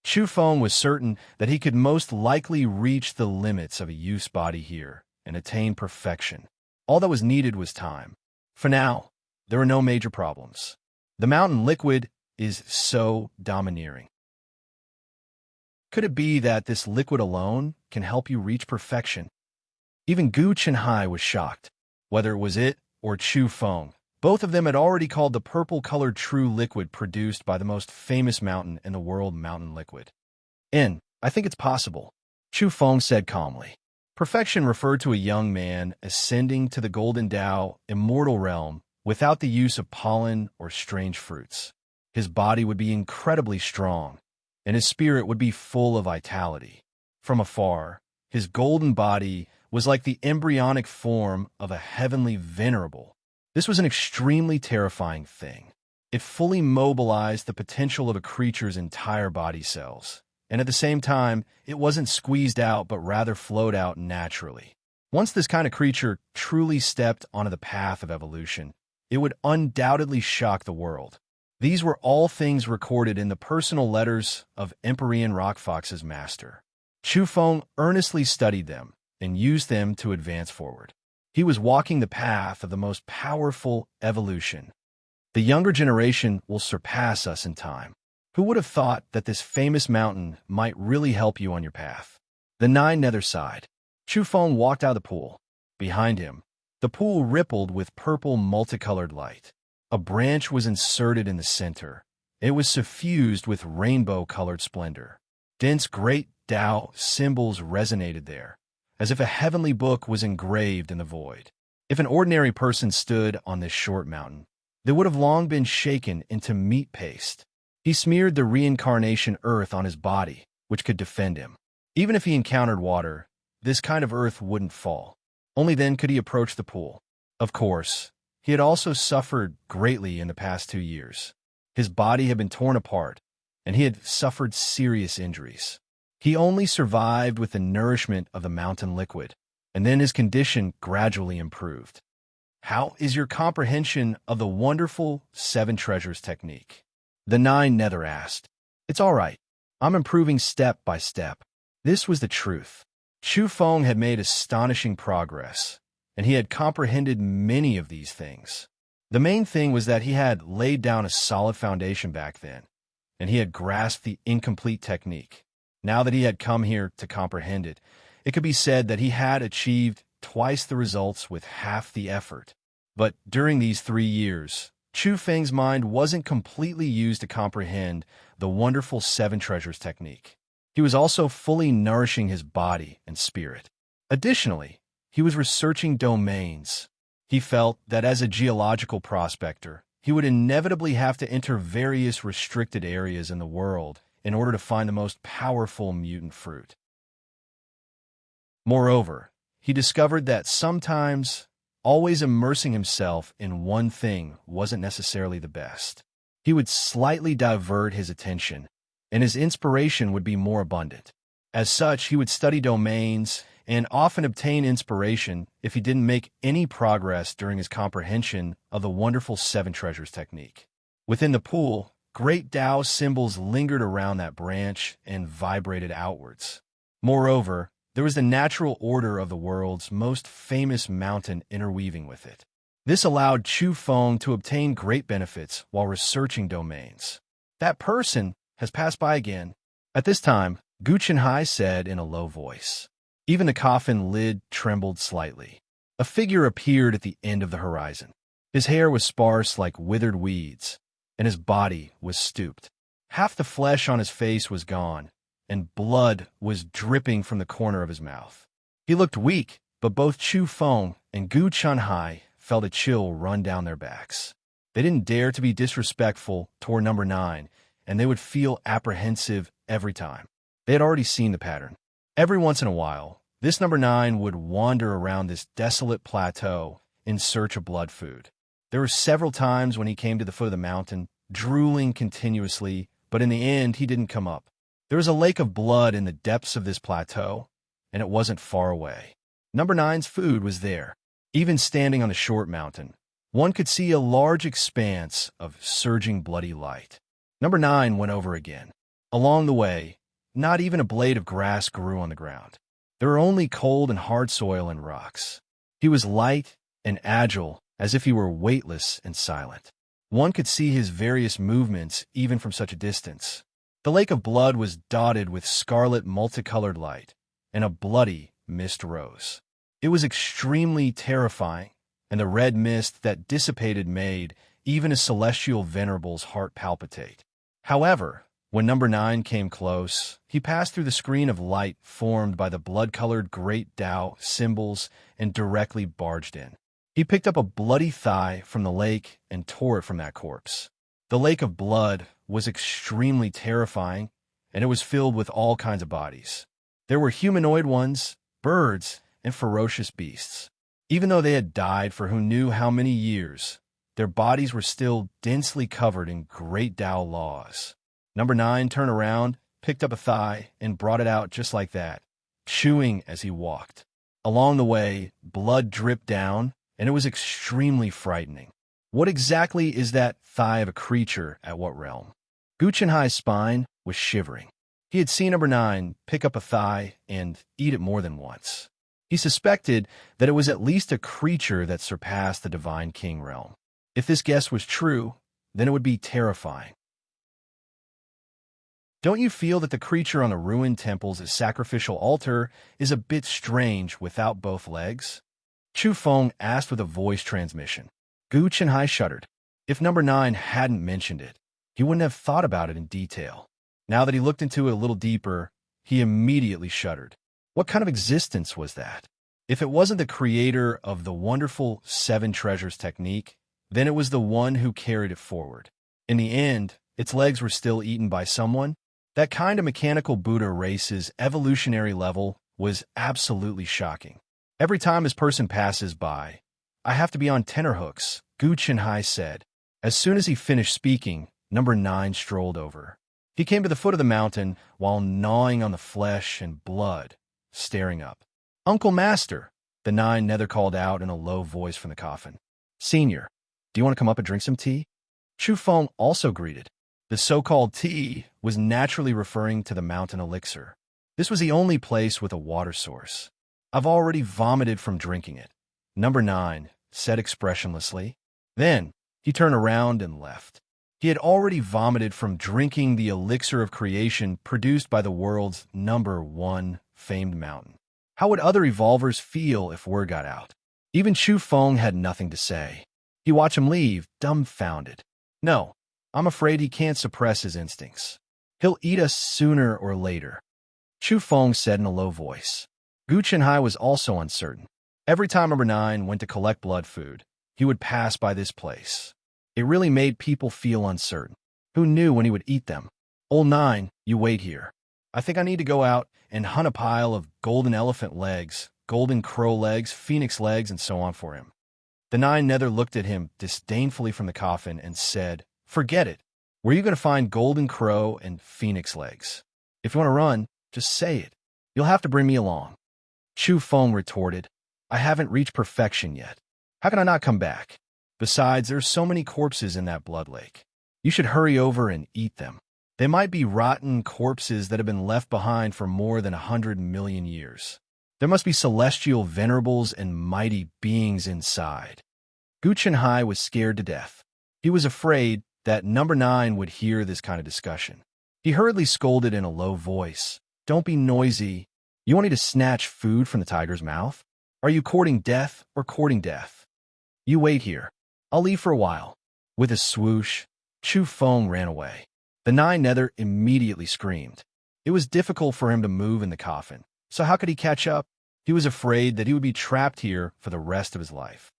Chu Feng was certain that he could most likely reach the limits of a youth's body here and attain perfection. All that was needed was time. For now, there were no major problems. The mountain liquid is so domineering. Could it be that this liquid alone can help you reach perfection? Even Gu Chenhai was shocked. Whether it was it or Chu Feng, both of them had already called the purple-colored true liquid produced by the most famous mountain in the world mountain liquid. I think it's possible," Chu Feng said calmly. Perfection referred to a young man ascending to the golden Tao immortal realm without the use of pollen or strange fruits. His body would be incredibly strong, and his spirit would be full of vitality. From afar, his golden body was like the embryonic form of a heavenly venerable. This was an extremely terrifying thing. It fully mobilized the potential of a creature's entire body cells, and at the same time, it wasn't squeezed out but rather flowed out naturally. Once this kind of creature truly stepped onto the path of evolution, it would undoubtedly shock the world. These were all things recorded in the personal letters of Empyrean Rockfox's master. Chu Feng earnestly studied them and used them to advance forward. He was walking the path of the most powerful evolution. The younger generation will surpass us in time. Who would have thought that this famous mountain might really help you on your path? The Nine Nether sighed. Chu Feng walked out of the pool. Behind him, the pool rippled with purple multicolored light. A branch was inserted in the center. It was suffused with rainbow-colored splendor. Dense great Tao symbols resonated there, as if a heavenly book was engraved in the void. If an ordinary person stood on this short mountain, they would have long been shaken into meat paste. He smeared the reincarnation earth on his body, which could defend him. Even if he encountered water, this kind of earth wouldn't fall. Only then could he approach the pool. Of course, he had also suffered greatly in the past 2 years. His body had been torn apart, and he had suffered serious injuries. He only survived with the nourishment of the mountain liquid, and then his condition gradually improved. "How is your comprehension of the wonderful 7 treasures technique?" the Nine Nether asked. "It's all right. I'm improving step by step." This was the truth. Chu Feng had made astonishing progress, and he had comprehended many of these things. The main thing was that he had laid down a solid foundation back then, and he had grasped the incomplete technique. Now that he had come here to comprehend it, it could be said that he had achieved twice the results with half the effort. But during these 3 years, Chu Feng's mind wasn't completely used to comprehend the wonderful 7 treasures technique. He was also fully nourishing his body and spirit. Additionally, he was researching domains. He felt that as a geological prospector, he would inevitably have to enter various restricted areas in the world in order to find the most powerful mutant fruit. Moreover, he discovered that sometimes always immersing himself in one thing wasn't necessarily the best. He would slightly divert his attention, and his inspiration would be more abundant. As such, he would study domains and often obtain inspiration if he didn't make any progress during his comprehension of the wonderful seven treasures technique. Within the pool, great Tao symbols lingered around that branch and vibrated outwards. Moreover, there was the natural order of the world's most famous mountain interweaving with it. This allowed Chu Feng to obtain great benefits while researching domains. That person has passed by again. At this time, Gu Chenhai said in a low voice. Even the coffin lid trembled slightly. A figure appeared at the end of the horizon. His hair was sparse like withered weeds, and his body was stooped. Half the flesh on his face was gone, and blood was dripping from the corner of his mouth. He looked weak, but both Chu Feng and Gu Chenhai felt a chill run down their backs. They didn't dare to be disrespectful toward number 9, and they would feel apprehensive every time. They had already seen the pattern. Every once in a while, this number 9 would wander around this desolate plateau in search of blood food. There were several times when he came to the foot of the mountain, drooling continuously, but in the end he didn't come up. There was a lake of blood in the depths of this plateau, and it wasn't far away. Number 9's food was there. Even standing on the short mountain, one could see a large expanse of surging bloody light. Number 9 went over again. Along the way, not even a blade of grass grew on the ground. There were only cold and hard soil and rocks. He was light and agile, as if he were weightless and silent. One could see his various movements even from such a distance. The lake of blood was dotted with scarlet multicolored light, and a bloody mist rose. It was extremely terrifying, and the red mist that dissipated made even a celestial venerable's heart palpitate. However, when number 9 came close, he passed through the screen of light formed by the blood-colored great Tao symbols and directly barged in. He picked up a bloody thigh from the lake and tore it from that corpse. The lake of blood was extremely terrifying, and it was filled with all kinds of bodies. There were humanoid ones, birds, and ferocious beasts. Even though they had died for who knew how many years, their bodies were still densely covered in great Tao laws. Number 9 turned around, picked up a thigh, and brought it out just like that, chewing as he walked. Along the way, blood dripped down, and it was extremely frightening. What exactly is that thigh of a creature at what realm? Gu Chenhai's spine was shivering. He had seen number 9 pick up a thigh and eat it more than once. He suspected that it was at least a creature that surpassed the Divine King realm. If this guess was true, then it would be terrifying. Don't you feel that the creature on the ruined temple's sacrificial altar is a bit strange without both legs? Chu Feng asked with a voice transmission. Gu Chenhai shuddered. If number 9 hadn't mentioned it, he wouldn't have thought about it in detail. Now that he looked into it a little deeper, he immediately shuddered. What kind of existence was that? If it wasn't the creator of the wonderful 7 treasures technique, then it was the one who carried it forward. In the end, its legs were still eaten by someone. That kind of mechanical Buddha race's evolutionary level was absolutely shocking. Every time this person passes by, I have to be on tenterhooks, Gu Chenhai said. As soon as he finished speaking, number 9 strolled over. He came to the foot of the mountain while gnawing on the flesh and blood, staring up. Uncle Master, the 9 nether called out in a low voice from the coffin. Senior, do you want to come up and drink some tea? Chu Feng also greeted. The so-called tea was naturally referring to the mountain elixir. This was the only place with a water source. I've already vomited from drinking it, number 9 said expressionlessly. Then he turned around and left. He had already vomited from drinking the elixir of creation produced by the world's number 1 famed mountain. How would other evolvers feel if word got out? Even Chu Feng had nothing to say. He watched him leave, dumbfounded. No, I'm afraid he can't suppress his instincts. He'll eat us sooner or later, Chu Feng said in a low voice. Gu Chenhai was also uncertain. Every time number 9 went to collect blood food, he would pass by this place. It really made people feel uncertain. Who knew when he would eat them? Old 9, you wait here. I think I need to go out and hunt a pile of golden elephant legs, golden crow legs, phoenix legs, and so on for him. The 9 nether looked at him disdainfully from the coffin and said, Forget it. Where are you going to find golden crow and phoenix legs? If you want to run, just say it. You'll have to bring me along. Chu Feng retorted, I haven't reached perfection yet. How can I not come back? Besides, there's so many corpses in that blood lake. You should hurry over and eat them. They might be rotten corpses that have been left behind for more than 100 million years. There must be celestial venerables and mighty beings inside. Gu Chenhai was scared to death. He was afraid that number 9 would hear this kind of discussion. He hurriedly scolded in a low voice, Don't be noisy. You want me to snatch food from the tiger's mouth? Are you courting death or courting death? You wait here. I'll leave for a while. With a swoosh, Chu Feng ran away. The 9 Nether immediately screamed. It was difficult for him to move in the coffin, so how could he catch up? He was afraid that he would be trapped here for the rest of his life.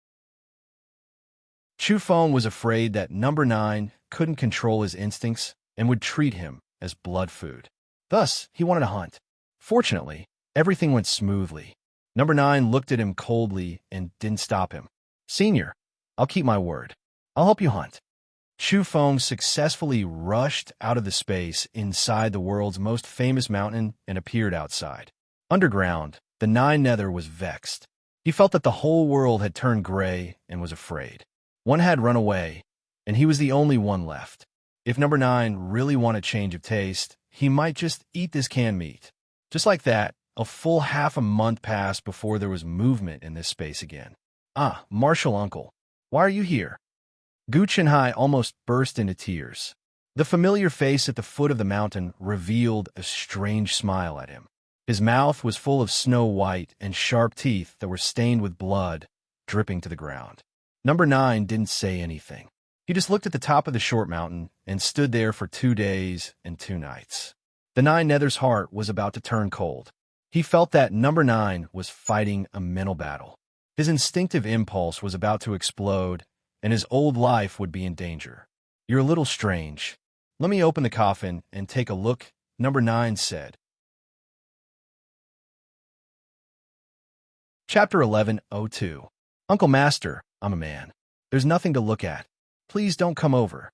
Chu Feng was afraid that number 9 couldn't control his instincts and would treat him as blood food. Thus, he wanted to hunt. Fortunately, everything went smoothly. Number 9 looked at him coldly and didn't stop him. Senior, I'll keep my word. I'll help you hunt. Chu Feng successfully rushed out of the space inside the world's most famous mountain and appeared outside. Underground, the 9 Nether was vexed. He felt that the whole world had turned gray and was afraid. One had run away, and he was the only one left. If number 9 really wanted a change of taste, he might just eat this canned meat. Just like that, a full half a month passed before there was movement in this space again. Ah, Martial Uncle, why are you here? Gu Chenhai almost burst into tears. The familiar face at the foot of the mountain revealed a strange smile at him. His mouth was full of snow white and sharp teeth that were stained with blood, dripping to the ground. Number 9 didn't say anything. He just looked at the top of the short mountain and stood there for 2 days and 2 nights. The 9 Nether's heart was about to turn cold. He felt that number 9 was fighting a mental battle. His instinctive impulse was about to explode, and his old life would be in danger. You're a little strange. Let me open the coffin and take a look, number 9 said. Chapter 11:02. Uncle Master, I'm a man. There's nothing to look at. Please don't come over.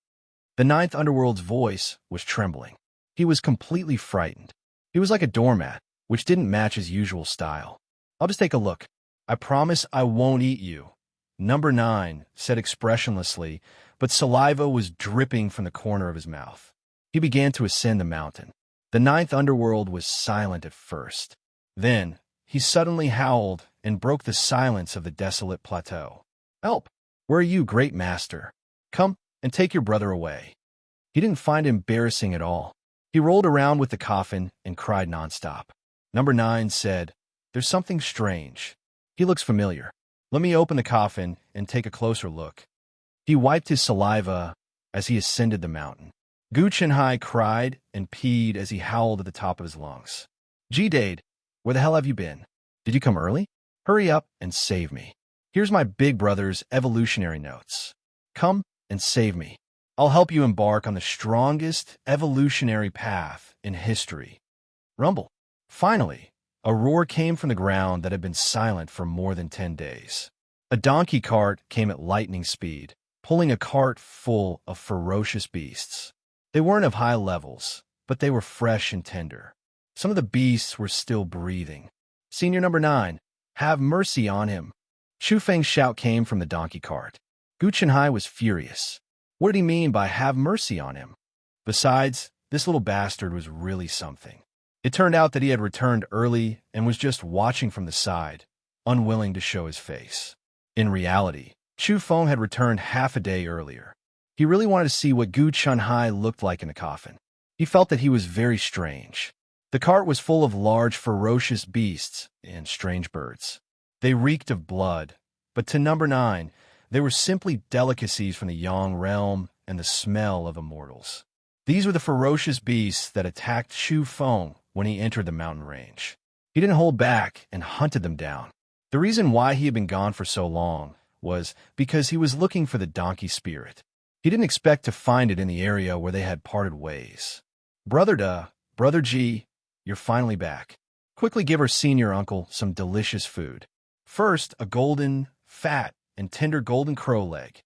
The 9th Underworld's voice was trembling. He was completely frightened. He was like a doormat, which didn't match his usual style. I'll just take a look. I promise I won't eat you. Number 9 said expressionlessly, but saliva was dripping from the corner of his mouth. He began to ascend the mountain. The 9th Underworld was silent at first. Then, he suddenly howled and broke the silence of the desolate plateau. Help! Where are you, great master? Come and take your brother away. He didn't find it embarrassing at all. He rolled around with the coffin and cried nonstop. Number 9 said, There's something strange. He looks familiar. Let me open the coffin and take a closer look. He wiped his saliva as he ascended the mountain. Gu Chenhai cried and peed as he howled at the top of his lungs. G-Dade, where the hell have you been? Did you come early? Hurry up and save me. Here's my big brother's evolutionary notes. Come and save me. I'll help you embark on the strongest evolutionary path in history. Rumble. Finally, a roar came from the ground that had been silent for more than 10 days. A donkey cart came at lightning speed, pulling a cart full of ferocious beasts. They weren't of high levels, but they were fresh and tender. Some of the beasts were still breathing. Senior number 9, have mercy on him. Chu Feng's shout came from the donkey cart. Gu Chenhai was furious. What did he mean by have mercy on him? Besides, this little bastard was really something. It turned out that he had returned early and was just watching from the side, unwilling to show his face. In reality, Chu Feng had returned half a day earlier. He really wanted to see what Gu Chenhai looked like in the coffin. He felt that he was very strange. The cart was full of large, ferocious beasts and strange birds. They reeked of blood, but to number 9, they were simply delicacies from the Yang realm and the smell of immortals. These were the ferocious beasts that attacked Chu Feng when he entered the mountain range. He didn't hold back and hunted them down. The reason why he had been gone for so long was because he was looking for the donkey spirit. He didn't expect to find it in the area where they had parted ways. Brother G, you're finally back. Quickly give our senior uncle some delicious food. First, a golden, fat, and tender golden crow leg.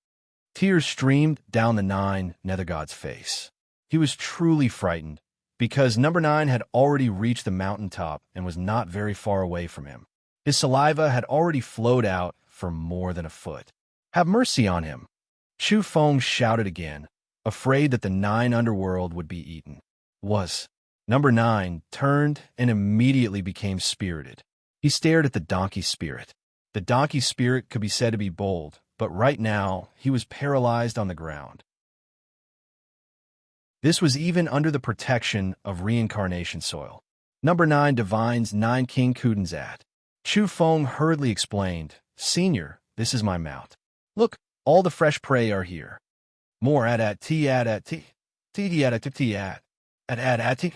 Tears streamed down the 9 Nether God's face. He was truly frightened, because number 9 had already reached the mountaintop and was not very far away from him. His saliva had already flowed out for more than a foot. "Have mercy on him!" Chu Feng shouted again, afraid that the 9 underworld would be eaten. Was. Number 9 turned and immediately became spirited. He stared at the donkey spirit. The donkey spirit could be said to be bold, but right now he was paralyzed on the ground. This was even under the protection of reincarnation soil. Number 9 divines 9 King Kudanzat. Chu Feng hurriedly explained, "Senior, this is my mount. Look, all the fresh prey are here. More at t at t at t.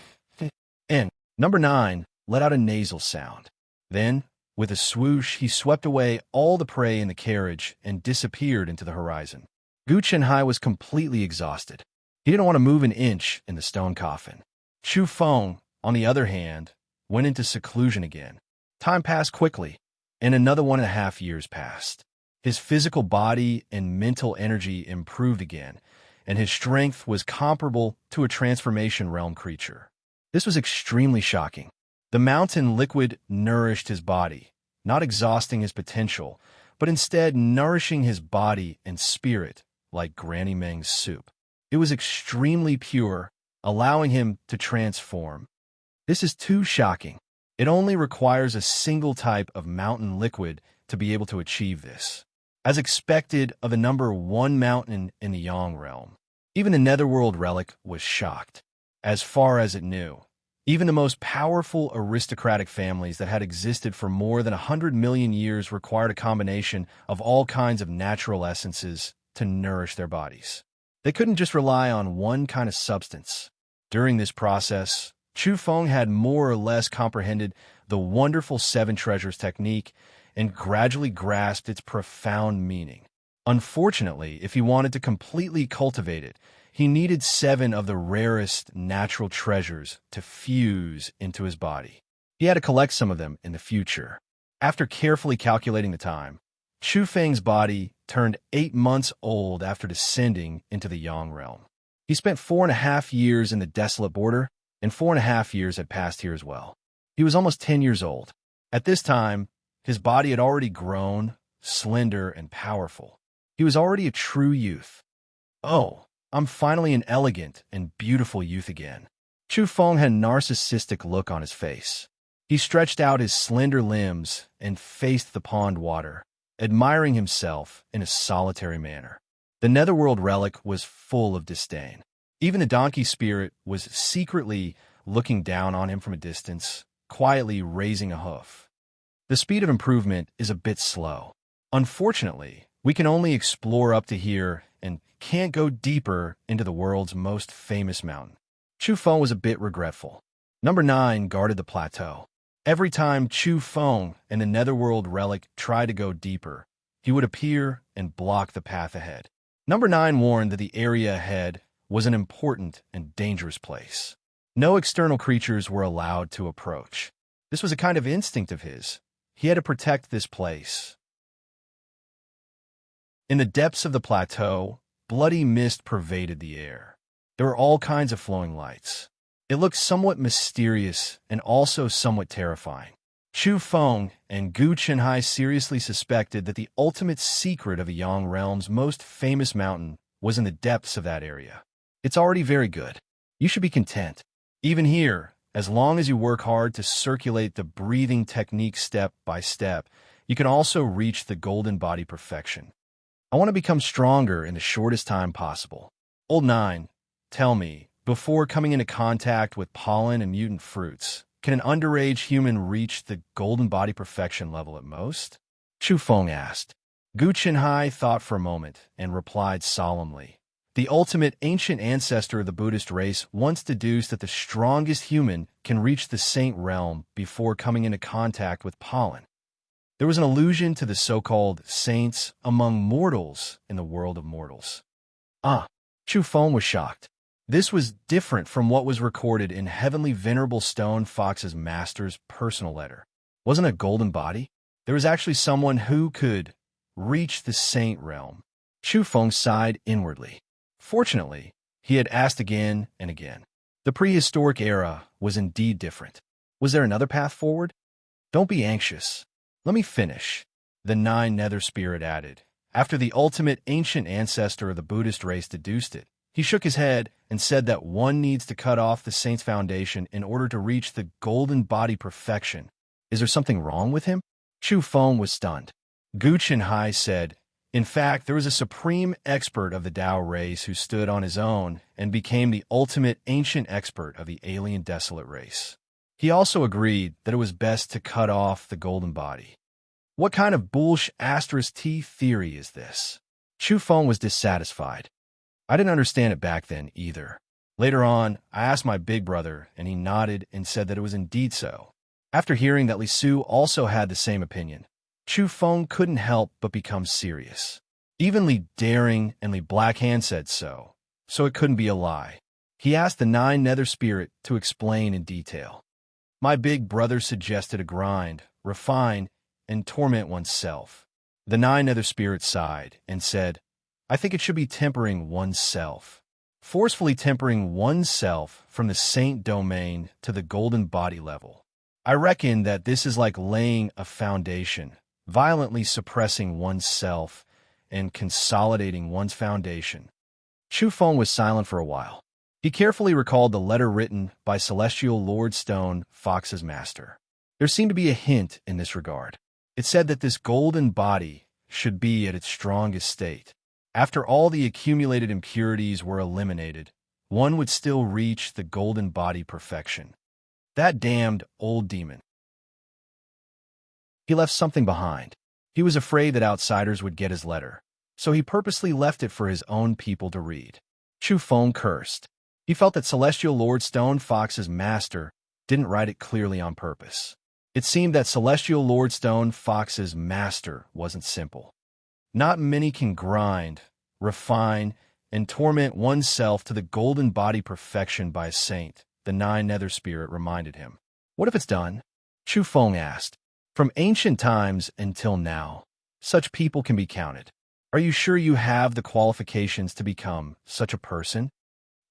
And number 9 let out a nasal sound. Then, with a swoosh, he swept away all the prey in the carriage and disappeared into the horizon. Gu Chenhai was completely exhausted. He didn't want to move an inch in the stone coffin. Chu Feng, on the other hand, went into seclusion again. Time passed quickly, and another 1.5 years passed. His physical body and mental energy improved again, and his strength was comparable to a transformation realm creature. This was extremely shocking. The mountain liquid nourished his body, not exhausting his potential, but instead nourishing his body and spirit like Granny Meng's soup. It was extremely pure, allowing him to transform. This is too shocking. It only requires a single type of mountain liquid to be able to achieve this. As expected of the number 1 mountain in the Yang realm, even the Netherworld relic was shocked. As far as it knew, even the most powerful aristocratic families that had existed for more than 100 million years required a combination of all kinds of natural essences to nourish their bodies. They couldn't just rely on one kind of substance. During this process, Chu Feng had more or less comprehended the wonderful 7 treasures technique and gradually grasped its profound meaning. Unfortunately, if he wanted to completely cultivate it, he needed 7 of the rarest natural treasures to fuse into his body. He had to collect some of them in the future. After carefully calculating the time, Chu Feng's body turned 8 months old after descending into the Yang realm. He spent 4.5 years in the desolate border, and 4.5 years had passed here as well. He was almost 10 years old. At this time, his body had already grown, slender and powerful. He was already a true youth. "Oh, I'm finally an elegant and beautiful youth again." Chu Feng had a narcissistic look on his face. He stretched out his slender limbs and faced the pond water, admiring himself in a solitary manner. The Netherworld relic was full of disdain. Even the donkey spirit was secretly looking down on him from a distance, quietly raising a hoof. The speed of improvement is a bit slow. Unfortunately, we can only explore up to here and can't go deeper into the world's most famous mountain. Chu Feng was a bit regretful. Number 9 guarded the plateau. Every time Chu Feng and the Netherworld relic tried to go deeper, he would appear and block the path ahead. Number 9 warned that the area ahead was an important and dangerous place. No external creatures were allowed to approach. This was a kind of instinct of his. He had to protect this place. In the depths of the plateau, bloody mist pervaded the air. There were all kinds of flowing lights. It looked somewhat mysterious and also somewhat terrifying. Chu Feng and Gu Chenhai seriously suspected that the ultimate secret of the Yang realm's most famous mountain was in the depths of that area. It's already very good. You should be content. Even here, as long as you work hard to circulate the breathing technique step by step, you can also reach the golden body perfection. I want to become stronger in the shortest time possible. Old 9, tell me, before coming into contact with pollen and mutant fruits, can an underage human reach the golden body perfection level at most? Chu Feng asked. Gu Chenhai thought for a moment and replied solemnly. The ultimate ancient ancestor of the Buddhist race once deduced that the strongest human can reach the saint realm before coming into contact with pollen. There was an allusion to the so-called saints among mortals in the world of mortals. Chu Feng was shocked. This was different from what was recorded in Heavenly Venerable Stone Fox's master's personal letter. Wasn't a golden body? There was actually someone who could reach the saint realm. Chu Feng sighed inwardly. Fortunately, he had asked again and again. The prehistoric era was indeed different. Was there another path forward? Don't be anxious. Let me finish, the Nine Nether Spirit added. After the ultimate ancient ancestor of the Buddhist race deduced it, he shook his head and said that one needs to cut off the saint's foundation in order to reach the golden body perfection. Is there something wrong with him? Chu Feng was stunned. Gu Chenhai said, in fact, there was a supreme expert of the Tao race who stood on his own and became the ultimate ancient expert of the alien desolate race. He also agreed that it was best to cut off the golden body. What kind of *T theory is this? Chu Feng was dissatisfied. I didn't understand it back then either. Later on, I asked my big brother, and he nodded and said that it was indeed so. After hearing that Li Su also had the same opinion, Chu Feng couldn't help but become serious. Even Li Daring and Li Blackhand said so it couldn't be a lie. He asked the Nine Nether Spirit to explain in detail. My big brother suggested a grind, refine, and torment oneself. The Nine Nether Spirit sighed and said, I think it should be tempering oneself. Forcefully tempering oneself from the saint domain to the golden body level. I reckon that this is like laying a foundation, violently suppressing oneself and consolidating one's foundation. Chu Feng was silent for a while. He carefully recalled the letter written by Celestial Lord Stone, Fox's master. There seemed to be a hint in this regard. It said that this golden body should be at its strongest state. After all the accumulated impurities were eliminated, one would still reach the golden body perfection. That damned old demon. He left something behind. He was afraid that outsiders would get his letter, so he purposely left it for his own people to read. Chu Feng cursed. He felt that Celestial Lord Stone Fox's master didn't write it clearly on purpose. It seemed that Celestial Lord Stone Fox's master wasn't simple. Not many can grind, refine, and torment oneself to the golden body perfection by a saint, the Nine Nether Spirit reminded him. What if it's done? Chu Feng asked. From ancient times until now, such people can be counted. Are you sure you have the qualifications to become such a person?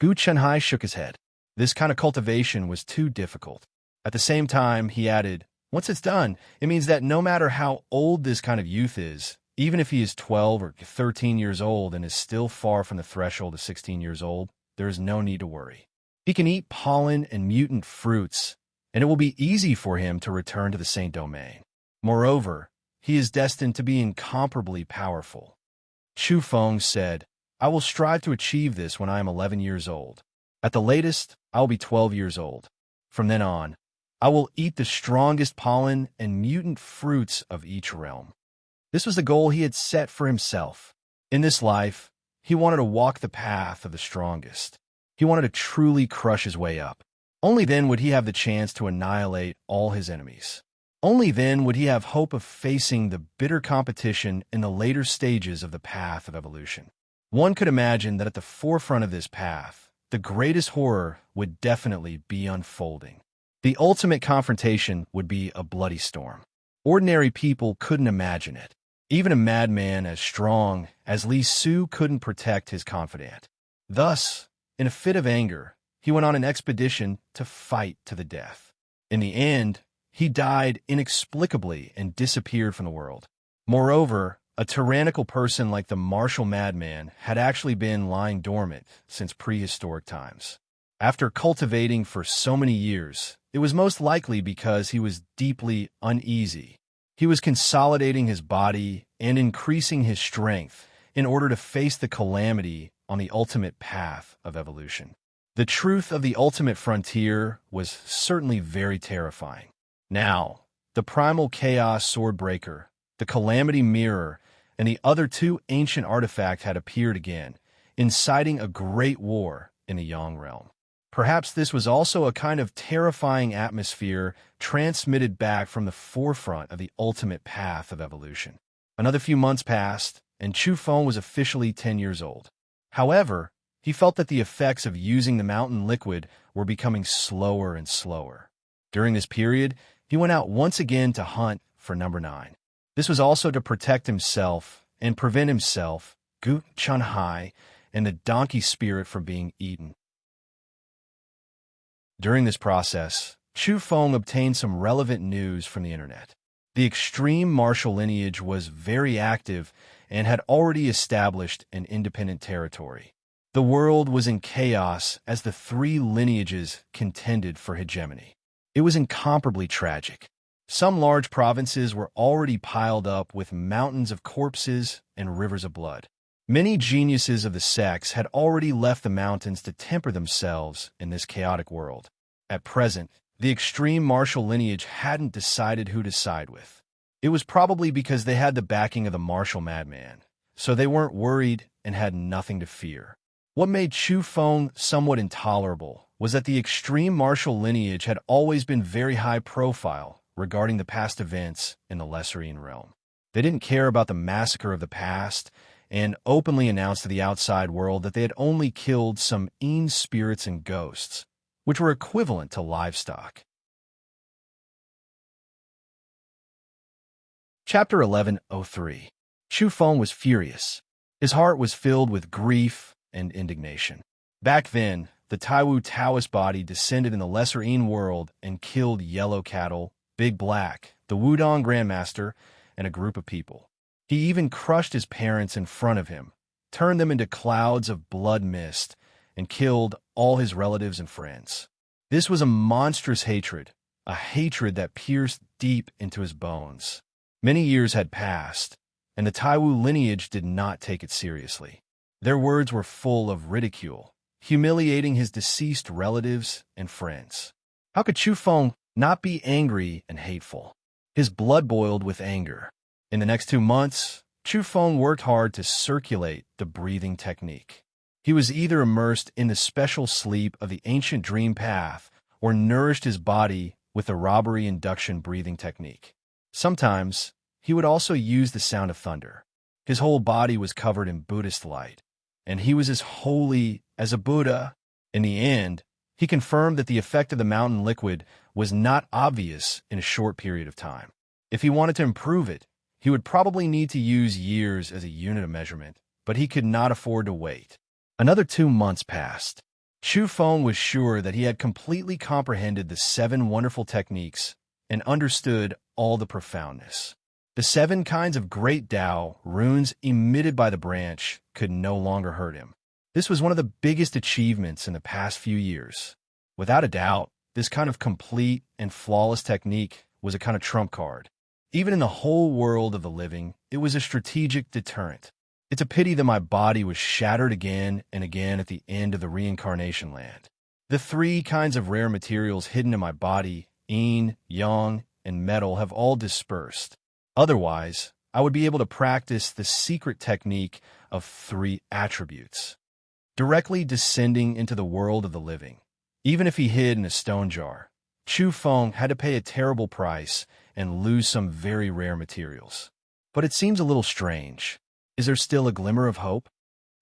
Gu Chenhai shook his head. This kind of cultivation was too difficult. At the same time, he added, once it's done, it means that no matter how old this kind of youth is, even if he is 12 or 13 years old and is still far from the threshold of 16 years old, there is no need to worry. He can eat pollen and mutant fruits, and it will be easy for him to return to the saint domain. Moreover, he is destined to be incomparably powerful. Chu Feng said, I will strive to achieve this when I am 11 years old. At the latest, I will be 12 years old. From then on, I will eat the strongest pollen and mutant fruits of each realm. This was the goal he had set for himself. In this life, he wanted to walk the path of the strongest. He wanted to truly crush his way up. Only then would he have the chance to annihilate all his enemies. Only then would he have hope of facing the bitter competition in the later stages of the path of evolution. One could imagine that at the forefront of this path, the greatest horror would definitely be unfolding. The ultimate confrontation would be a bloody storm. Ordinary people couldn't imagine it. Even a madman as strong as Li Su couldn't protect his confidant. Thus, in a fit of anger, he went on an expedition to fight to the death. In the end, he died inexplicably and disappeared from the world. Moreover, a tyrannical person like the martial madman had actually been lying dormant since prehistoric times. After cultivating for so many years, it was most likely because he was deeply uneasy. He was consolidating his body and increasing his strength in order to face the calamity on the ultimate path of evolution. The truth of the ultimate frontier was certainly very terrifying. Now, the primal chaos swordbreaker, the calamity mirror, and the other two ancient artifacts had appeared again, inciting a great war in the Yang realm. Perhaps this was also a kind of terrifying atmosphere transmitted back from the forefront of the ultimate path of evolution. Another few months passed, and Chu Feng was officially 10 years old. However, he felt that the effects of using the mountain liquid were becoming slower and slower. During this period, he went out once again to hunt for number 9. This was also to protect himself and prevent himself, Gu Chenhai, and the donkey spirit from being eaten. During this process, Chu Feng obtained some relevant news from the internet. The extreme martial lineage was very active and had already established an independent territory. The world was in chaos as the three lineages contended for hegemony. It was incomparably tragic. Some large provinces were already piled up with mountains of corpses and rivers of blood. Many geniuses of the sects had already left the mountains to temper themselves in this chaotic world. At present, the extreme martial lineage hadn't decided who to side with. It was probably because they had the backing of the martial madman, so they weren't worried and had nothing to fear. What made Chu Feng somewhat intolerable was that the extreme martial lineage had always been very high profile regarding the past events in the serene realm. They didn't care about the massacre of the past and openly announced to the outside world that they had only killed some spirits and ghosts, which were equivalent to livestock. Chapter 11:03. Chu Feng was furious. His heart was filled with grief and indignation. Back then, the Taiwu Taoist body descended in the serene world and killed Yellow Cattle, Big Black, the Wudong Grandmaster, and a group of people. He even crushed his parents in front of him, turned them into clouds of blood mist, and killed all his relatives and friends. This was a monstrous hatred, a hatred that pierced deep into his bones. Many years had passed, and the Taiwu lineage did not take it seriously. Their words were full of ridicule, humiliating his deceased relatives and friends. How could Chu Feng not be angry and hateful? His blood boiled with anger. In the next 2 months, Chu Feng worked hard to circulate the breathing technique. He was either immersed in the special sleep of the ancient dream path or nourished his body with the robbery induction breathing technique. Sometimes, he would also use the sound of thunder. His whole body was covered in Buddhist light, and he was as holy as a Buddha. In the end, he confirmed that the effect of the mountain liquid was not obvious in a short period of time. If he wanted to improve it, he would probably need to use years as a unit of measurement, but he could not afford to wait. Another 2 months passed. Chu Feng was sure that he had completely comprehended the 7 wonderful techniques and understood all the profoundness. The 7 kinds of great Tao runes emitted by the branch could no longer hurt him. This was one of the biggest achievements in the past few years. Without a doubt, this kind of complete and flawless technique was a kind of trump card. Even in the whole world of the living, it was a strategic deterrent. It's a pity that my body was shattered again and again at the end of the reincarnation land. The 3 kinds of rare materials hidden in my body, yin, yang, and metal, have all dispersed. Otherwise, I would be able to practice the secret technique of 3 attributes, directly descending into the world of the living. Even if he hid in a stone jar, Chu Feng had to pay a terrible price and lose some very rare materials. But it seems a little strange. Is there still a glimmer of hope?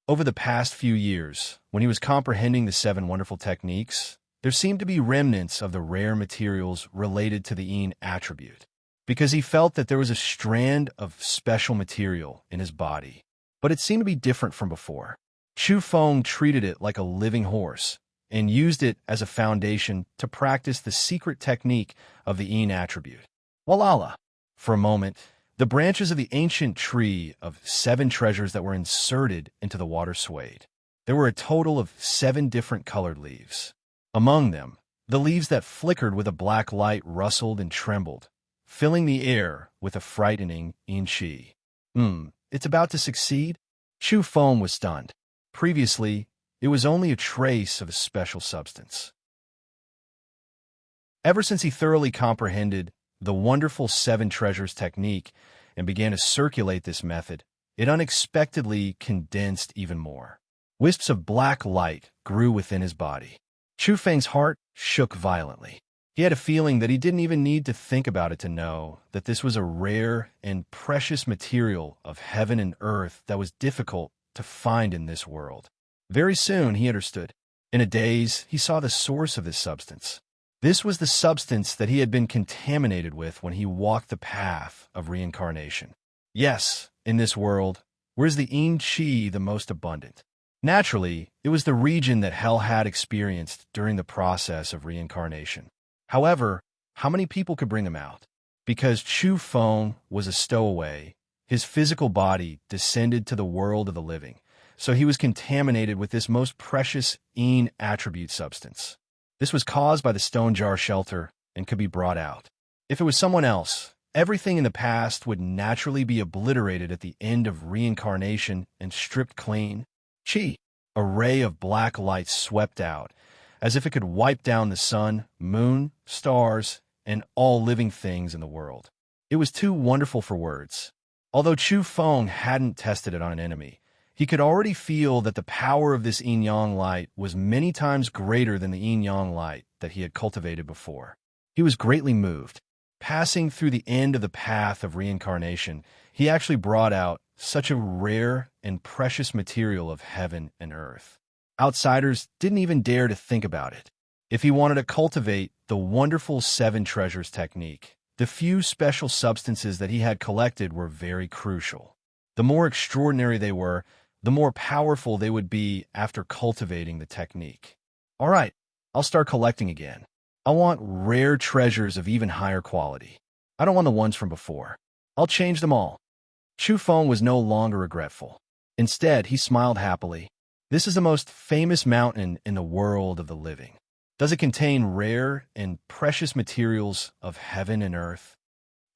Over the past few years, when he was comprehending the 7 wonderful techniques, there seemed to be remnants of the rare materials related to the yin attribute, because he felt that there was a strand of special material in his body. But it seemed to be different from before. Chu Feng treated it like a living horse and used it as a foundation to practice the secret technique of the yin attribute. Walala! For a moment, the branches of the ancient tree of 7 treasures that were inserted into the water swayed. There were a total of 7 different colored leaves. Among them, the leaves that flickered with a black light rustled and trembled, filling the air with a frightening yin qi. It's about to succeed? Chu Feng was stunned. Previously, it was only a trace of a special substance. Ever since he thoroughly comprehended the wonderful 7 treasures technique and began to circulate this method, it unexpectedly condensed even more. Wisps of black light grew within his body. Chu Feng's heart shook violently. He had a feeling that he didn't even need to think about it to know that this was a rare and precious material of heaven and earth that was difficult to find in this world. Very soon, he understood. In a daze, he saw the source of this substance. This was the substance that he had been contaminated with when he walked the path of reincarnation. Yes, in this world, where is the yin qi the most abundant? Naturally, it was the region that hell had experienced during the process of reincarnation. However, how many people could bring them out? Because Chu Feng was a stowaway, his physical body descended to the world of the living, so he was contaminated with this most precious Yin attribute substance. This was caused by the stone jar shelter and could be brought out. If it was someone else, everything in the past would naturally be obliterated at the end of reincarnation and stripped clean. Chi, a ray of black light swept out, as if it could wipe down the sun, moon, stars, and all living things in the world. It was too wonderful for words. Although Chu Feng hadn't tested it on an enemy, he could already feel that the power of this yin-yang light was many times greater than the yin-yang light that he had cultivated before. He was greatly moved. Passing through the end of the path of reincarnation, he actually brought out such a rare and precious material of heaven and earth. Outsiders didn't even dare to think about it. If he wanted to cultivate the wonderful 7 treasures technique, the few special substances that he had collected were very crucial. The more extraordinary they were, the more powerful they would be after cultivating the technique. All right, I'll start collecting again. I want rare treasures of even higher quality. I don't want the ones from before. I'll change them all. Chu Feng was no longer regretful. Instead, he smiled happily. This is the most famous mountain in the world of the living. Does it contain rare and precious materials of heaven and earth?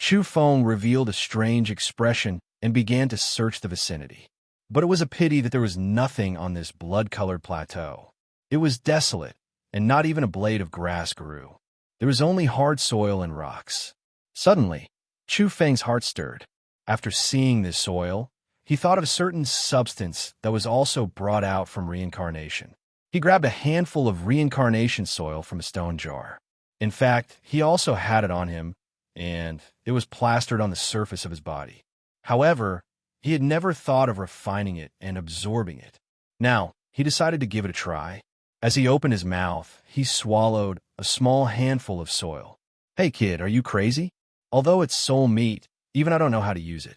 Chu Feng revealed a strange expression and began to search the vicinity. But it was a pity that there was nothing on this blood-colored plateau. It was desolate, and not even a blade of grass grew. There was only hard soil and rocks. Suddenly, Chu Feng's heart stirred. After seeing this soil, he thought of a certain substance that was also brought out from reincarnation. He grabbed a handful of reincarnation soil from a stone jar. In fact, he also had it on him, and it was plastered on the surface of his body. However, he had never thought of refining it and absorbing it. Now, he decided to give it a try. As he opened his mouth, he swallowed a small handful of soil. Hey kid, are you crazy? Although it's soul meat, even I don't know how to use it.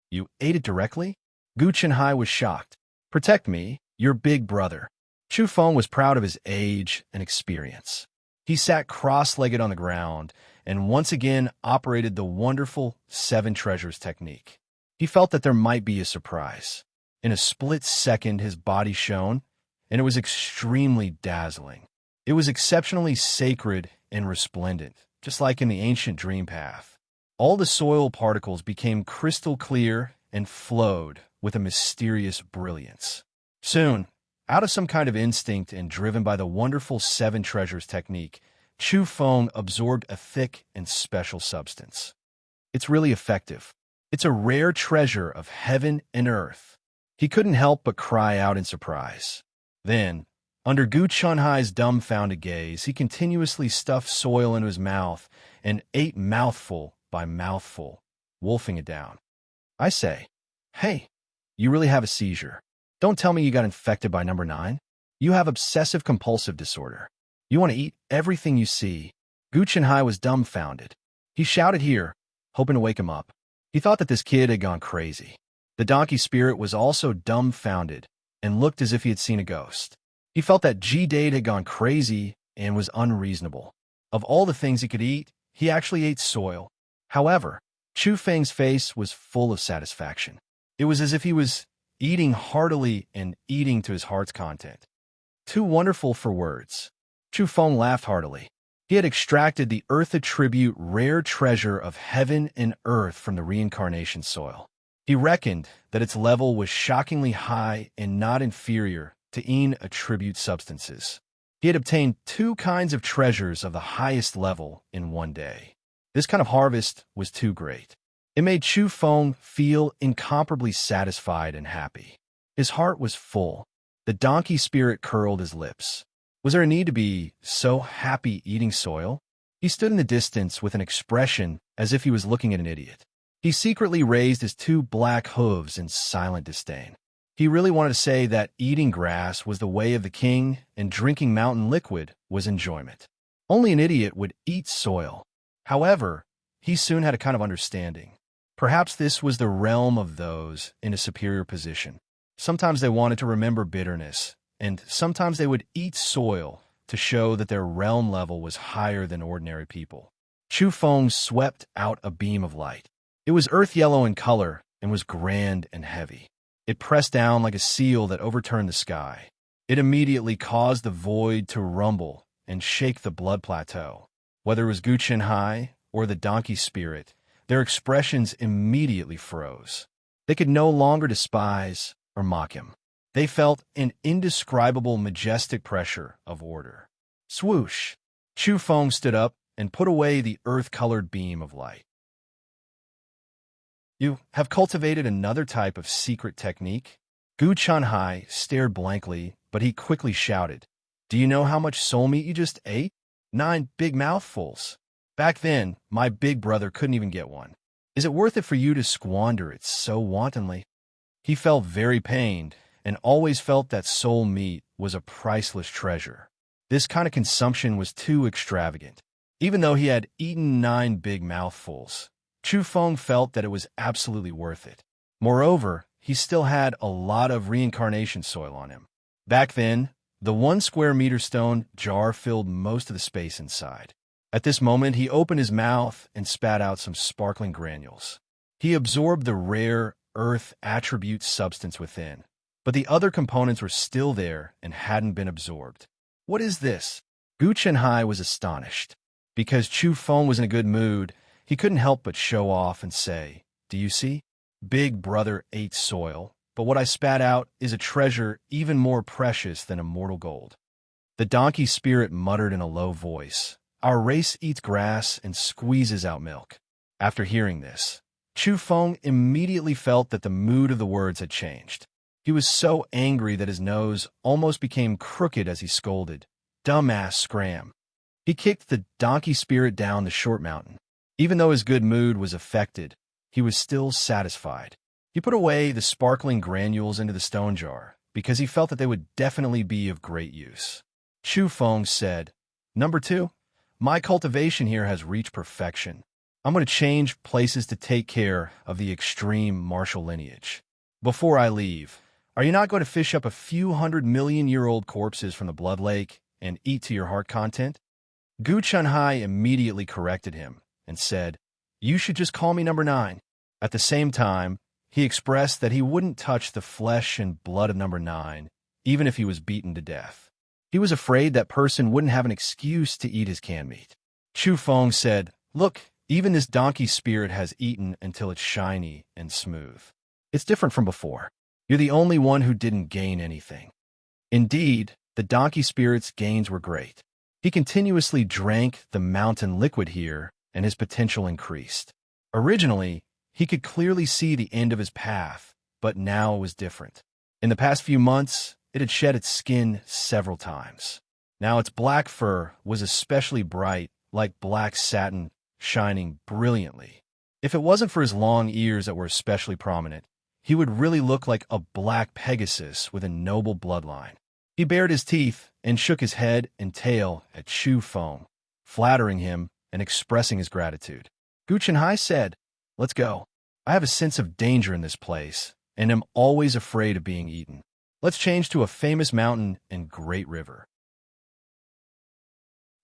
You ate it directly? Gu Chenhai was shocked. Protect me, your big brother. Chu Feng was proud of his age and experience. He sat cross-legged on the ground and once again operated the wonderful 7 treasures technique. He felt that there might be a surprise. In a split second, his body shone, and it was extremely dazzling. It was exceptionally sacred and resplendent, just like in the ancient dream path. All the soil particles became crystal clear and flowed with a mysterious brilliance. Soon, out of some kind of instinct and driven by the wonderful 7 treasures technique, Chu Feng absorbed a thick and special substance. It's really effective. It's a rare treasure of heaven and earth. He couldn't help but cry out in surprise. Then, under Gu Chenhai's dumbfounded gaze, he continuously stuffed soil into his mouth and ate mouthful by mouthful, wolfing it down. I say, hey, you really have a seizure. Don't tell me you got infected by number 9. You have obsessive-compulsive disorder. You want to eat everything you see. Gu Chenhai was dumbfounded. He shouted here, hoping to wake him up. He thought that this kid had gone crazy. The donkey spirit was also dumbfounded and looked as if he had seen a ghost. He felt that G-Dade had gone crazy and was unreasonable. Of all the things he could eat, he actually ate soil. However, Chu Feng's face was full of satisfaction. It was as if he was eating heartily and eating to his heart's content. Too wonderful for words. Chu Feng laughed heartily. He had extracted the earth attribute rare treasure of heaven and earth from the reincarnation soil. He reckoned that its level was shockingly high and not inferior to Yin attribute substances. He had obtained 2 kinds of treasures of the highest level in one day. This kind of harvest was too great. It made Chu Feng feel incomparably satisfied and happy. His heart was full. The donkey spirit curled his lips. Was there a need to be so happy eating soil? He stood in the distance with an expression as if he was looking at an idiot. He secretly raised his 2 black hooves in silent disdain. He really wanted to say that eating grass was the way of the king and drinking mountain liquid was enjoyment. Only an idiot would eat soil. However, he soon had a kind of understanding. Perhaps this was the realm of those in a superior position. Sometimes they wanted to remember bitterness, and sometimes they would eat soil to show that their realm level was higher than ordinary people. Chu Feng swept out a beam of light. It was earth yellow in color and was grand and heavy. It pressed down like a seal that overturned the sky. It immediately caused the void to rumble and shake the blood plateau. Whether it was Gu Chenhai or the donkey spirit, their expressions immediately froze. They could no longer despise or mock him. They felt an indescribable majestic pressure of order. Swoosh! Chu Feng stood up and put away the earth-colored beam of light. You have cultivated another type of secret technique? Gu Chenhai stared blankly, but he quickly shouted, "Do you know how much soul meat you just ate? 9 big mouthfuls. Back then, my big brother couldn't even get one. Is it worth it for you to squander it so wantonly?" He felt very pained and always felt that soul meat was a priceless treasure. This kind of consumption was too extravagant. Even though he had eaten 9 big mouthfuls, Chu Feng felt that it was absolutely worth it. Moreover, he still had a lot of reincarnation soil on him. Back then, the 1 square meter stone jar filled most of the space inside. At this moment, he opened his mouth and spat out some sparkling granules. He absorbed the rare earth attribute substance within, but the other components were still there and hadn't been absorbed. What is this? Gu Chenhai was astonished. Because Chu Feng was in a good mood, he couldn't help but show off and say, "Do you see? Big brother ate soil, but what I spat out is a treasure even more precious than immortal gold." The donkey spirit muttered in a low voice, "Our race eats grass and squeezes out milk." After hearing this, Chu Feng immediately felt that the mood of the words had changed. He was so angry that his nose almost became crooked as he scolded, "Dumbass scram." He kicked the donkey spirit down the short mountain. Even though his good mood was affected, he was still satisfied. He put away the sparkling granules into the stone jar because he felt that they would definitely be of great use. Chu Feng said, "Number 2, my cultivation here has reached perfection. I'm going to change places to take care of the extreme martial lineage. Before I leave, are you not going to fish up a few 100-million-year-old corpses from the blood lake and eat to your heart content?" Gu Chenhai immediately corrected him and said, "You should just call me number 9. At the same time, he expressed that he wouldn't touch the flesh and blood of number 9, even if he was beaten to death. He was afraid that person wouldn't have an excuse to eat his canned meat. Chu Feng said, "Look, even this donkey spirit has eaten until it's shiny and smooth. It's different from before. You're the only one who didn't gain anything." Indeed, the donkey spirit's gains were great. He continuously drank the mountain liquid here, and his potential increased. Originally, he could clearly see the end of his path, but now it was different. In the past few months, it had shed its skin several times. Now its black fur was especially bright, like black satin, shining brilliantly. If it wasn't for his long ears that were especially prominent, he would really look like a black Pegasus with a noble bloodline. He bared his teeth and shook his head and tail at Chu Feng, flattering him and expressing his gratitude. Gu Chenhai said, "Let's go. I have a sense of danger in this place, and am always afraid of being eaten. Let's change to a famous mountain and great river.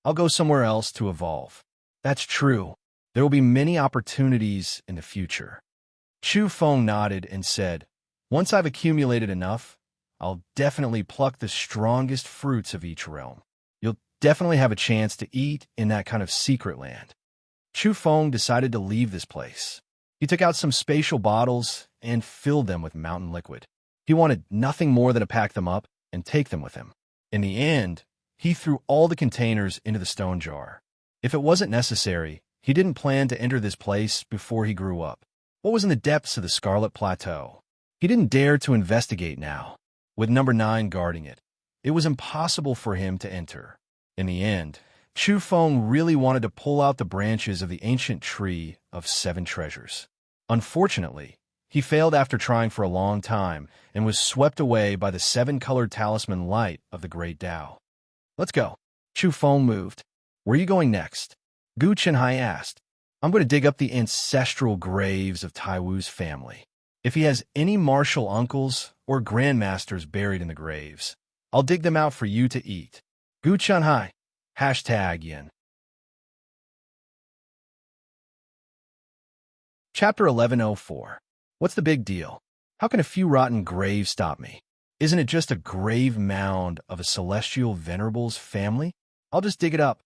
I'll go somewhere else to evolve." "That's true. There will be many opportunities in the future." Chu Feng nodded and said, "Once I've accumulated enough, I'll definitely pluck the strongest fruits of each realm. You'll definitely have a chance to eat in that kind of secret land." Chu Feng decided to leave this place. He took out some spatial bottles and filled them with mountain liquid. He wanted nothing more than to pack them up and take them with him. In the end, he threw all the containers into the stone jar. If it wasn't necessary, he didn't plan to enter this place before he grew up. What was in the depths of the Scarlet Plateau? He didn't dare to investigate now. With number 9 guarding it, it was impossible for him to enter. In the end, Chu Feng really wanted to pull out the branches of the ancient tree of 7 treasures. Unfortunately, he failed after trying for a long time and was swept away by the 7-colored talisman light of the great Tao. "Let's go." Chu Feng moved. "Where are you going next?" Gu Chenhai asked. "I'm going to dig up the ancestral graves of Tai Wu's family. If he has any martial uncles or grandmasters buried in the graves, I'll dig them out for you to eat." Gu Chenhai, #Yin. Chapter 1104. What's the big deal? How can a few rotten graves stop me? Isn't it just a grave mound of a celestial venerable's family? I'll just dig it up.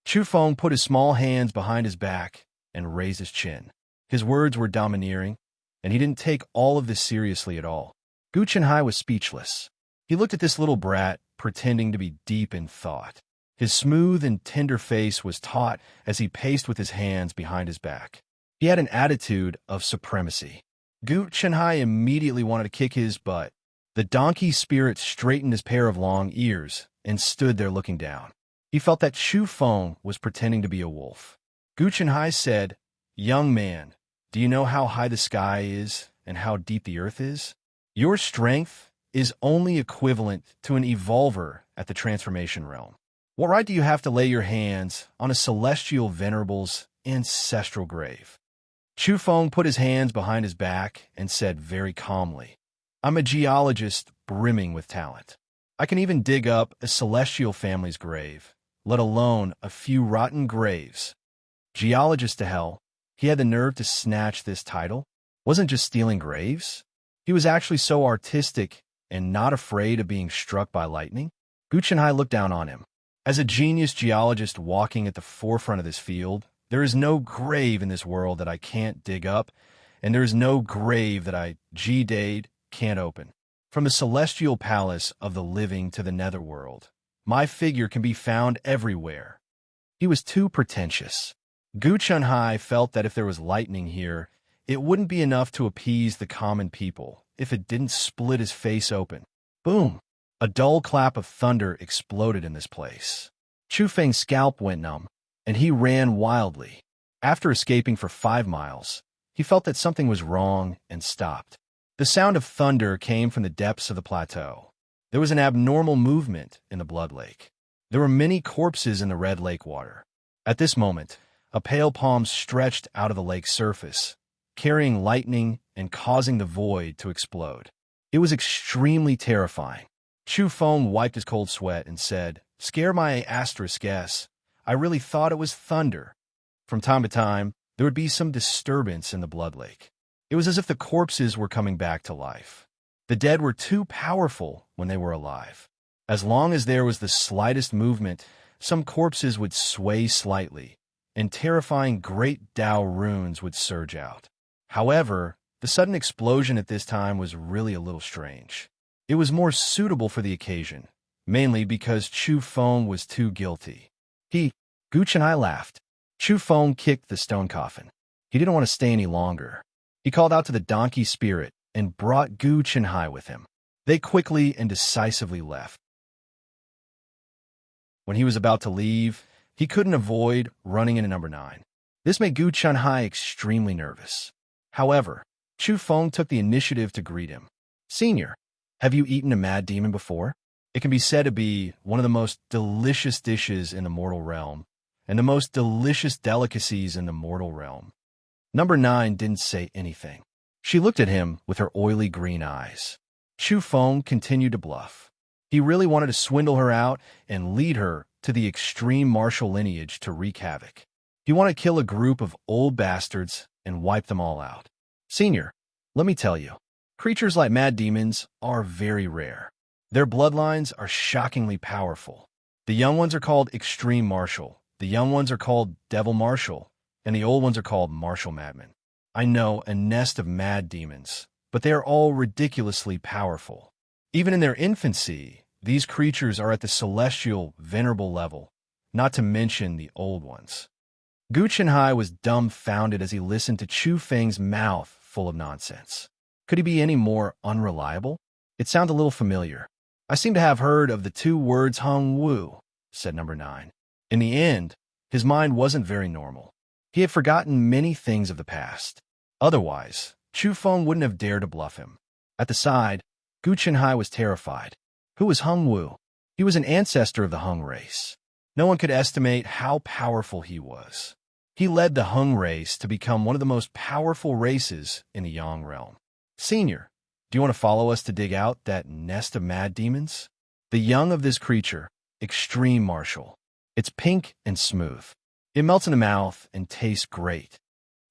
Chu Feng put his small hands behind his back and raised his chin. His words were domineering, and he didn't take all of this seriously at all. Gu Chenhai was speechless. He looked at this little brat, pretending to be deep in thought. His smooth and tender face was taut as he paced with his hands behind his back. He had an attitude of supremacy. Gu Chenhai immediately wanted to kick his butt. The donkey spirit straightened his pair of long ears and stood there looking down. He felt that Chu Feng was pretending to be a wolf. Gu Chenhai said, "Young man, do you know how high the sky is and how deep the earth is? Your strength is only equivalent to an evolver at the transformation realm. What right do you have to lay your hands on a celestial venerable's ancestral grave?" Chu Feng put his hands behind his back and said very calmly, "I'm a geologist brimming with talent. I can even dig up a celestial family's grave, let alone a few rotten graves." Geologist to hell, he had the nerve to snatch this title. Wasn't just stealing graves. He was actually so artistic and not afraid of being struck by lightning. Gu Chenhai looked down on him. As a genius geologist walking at the forefront of this field, there is no grave in this world that I can't dig up, and there is no grave that I, G-Dade, can't open. From the celestial palace of the living to the netherworld, my figure can be found everywhere. He was too pretentious. Gu Chenhai felt that if there was lightning here, it wouldn't be enough to appease the common people if it didn't split his face open. Boom! A dull clap of thunder exploded in this place. Chu Feng's scalp went numb, and he ran wildly. After escaping for 5 miles, he felt that something was wrong and stopped. The sound of thunder came from the depths of the plateau. There was an abnormal movement in the blood lake. There were many corpses in the red lake water. At this moment, a pale palm stretched out of the lake's surface, carrying lightning and causing the void to explode. It was extremely terrifying. Chu Feng wiped his cold sweat and said, "Scare my asterisk guess. I really thought it was thunder." From time to time, there would be some disturbance in the blood lake. It was as if the corpses were coming back to life. The dead were too powerful when they were alive. As long as there was the slightest movement, some corpses would sway slightly, and terrifying great Tao runes would surge out. However, the sudden explosion at this time was really a little strange. It was more suitable for the occasion, mainly because Chu Feng was too guilty. Gu Chenhai laughed. Chu Feng kicked the stone coffin. He didn't want to stay any longer. He called out to the donkey spirit and brought Gu Chenhai with him. They quickly and decisively left. When he was about to leave, he couldn't avoid running into number 9. This made Gu Chenhai extremely nervous. However, Chu Feng took the initiative to greet him. "Senior, have you eaten a mad demon before? It can be said to be one of the most delicious dishes in the mortal realm, and the most delicious delicacies in the mortal realm." Number 9 didn't say anything. She looked at him with her oily green eyes. Chu Feng continued to bluff. He really wanted to swindle her out and lead her to the extreme martial lineage to wreak havoc. He wanted to kill a group of old bastards and wipe them all out. "Senior, let me tell you, creatures like mad demons are very rare. Their bloodlines are shockingly powerful. The young ones are called extreme martial, the young ones are called devil martial, and the old ones are called martial madmen. I know a nest of mad demons, but they are all ridiculously powerful. Even in their infancy, these creatures are at the celestial, venerable level, not to mention the old ones." Gu Chenhai was dumbfounded as he listened to Chu Feng's mouth full of nonsense. Could he be any more unreliable? It sounded a little familiar. "I seem to have heard of the 2 words Hung Wu," said number 9. In the end, his mind wasn't very normal. He had forgotten many things of the past. Otherwise, Chu Feng wouldn't have dared to bluff him. At the side, Gu Chenhai was terrified. Who was Hung Wu? He was an ancestor of the Hung race. No one could estimate how powerful he was. He led the Hung race to become one of the most powerful races in the Yang realm. "Senior, do you want to follow us to dig out that nest of mad demons? The young of this creature, extreme martial. It's pink and smooth. It melts in the mouth and tastes great.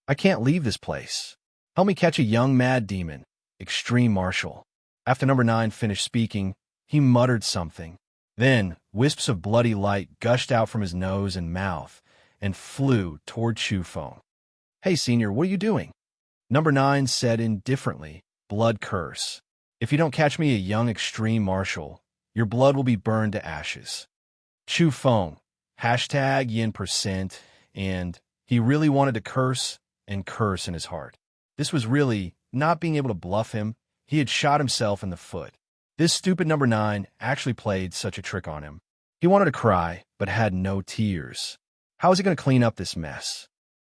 I can't leave this place. Help me catch a young mad demon, extreme martial. After number 9 finished speaking, he muttered something. Then, wisps of bloody light gushed out from his nose and mouth and flew toward Chu Feng. Hey, Senior, what are you doing? Number 9 said indifferently, blood curse. If you don't catch me a young extreme martial, your blood will be burned to ashes. Chu Feng, hashtag yin%, and he really wanted to curse and curse in his heart. This was really not being able to bluff him. He had shot himself in the foot. This stupid number 9 actually played such a trick on him. He wanted to cry, but had no tears. How was he going to clean up this mess?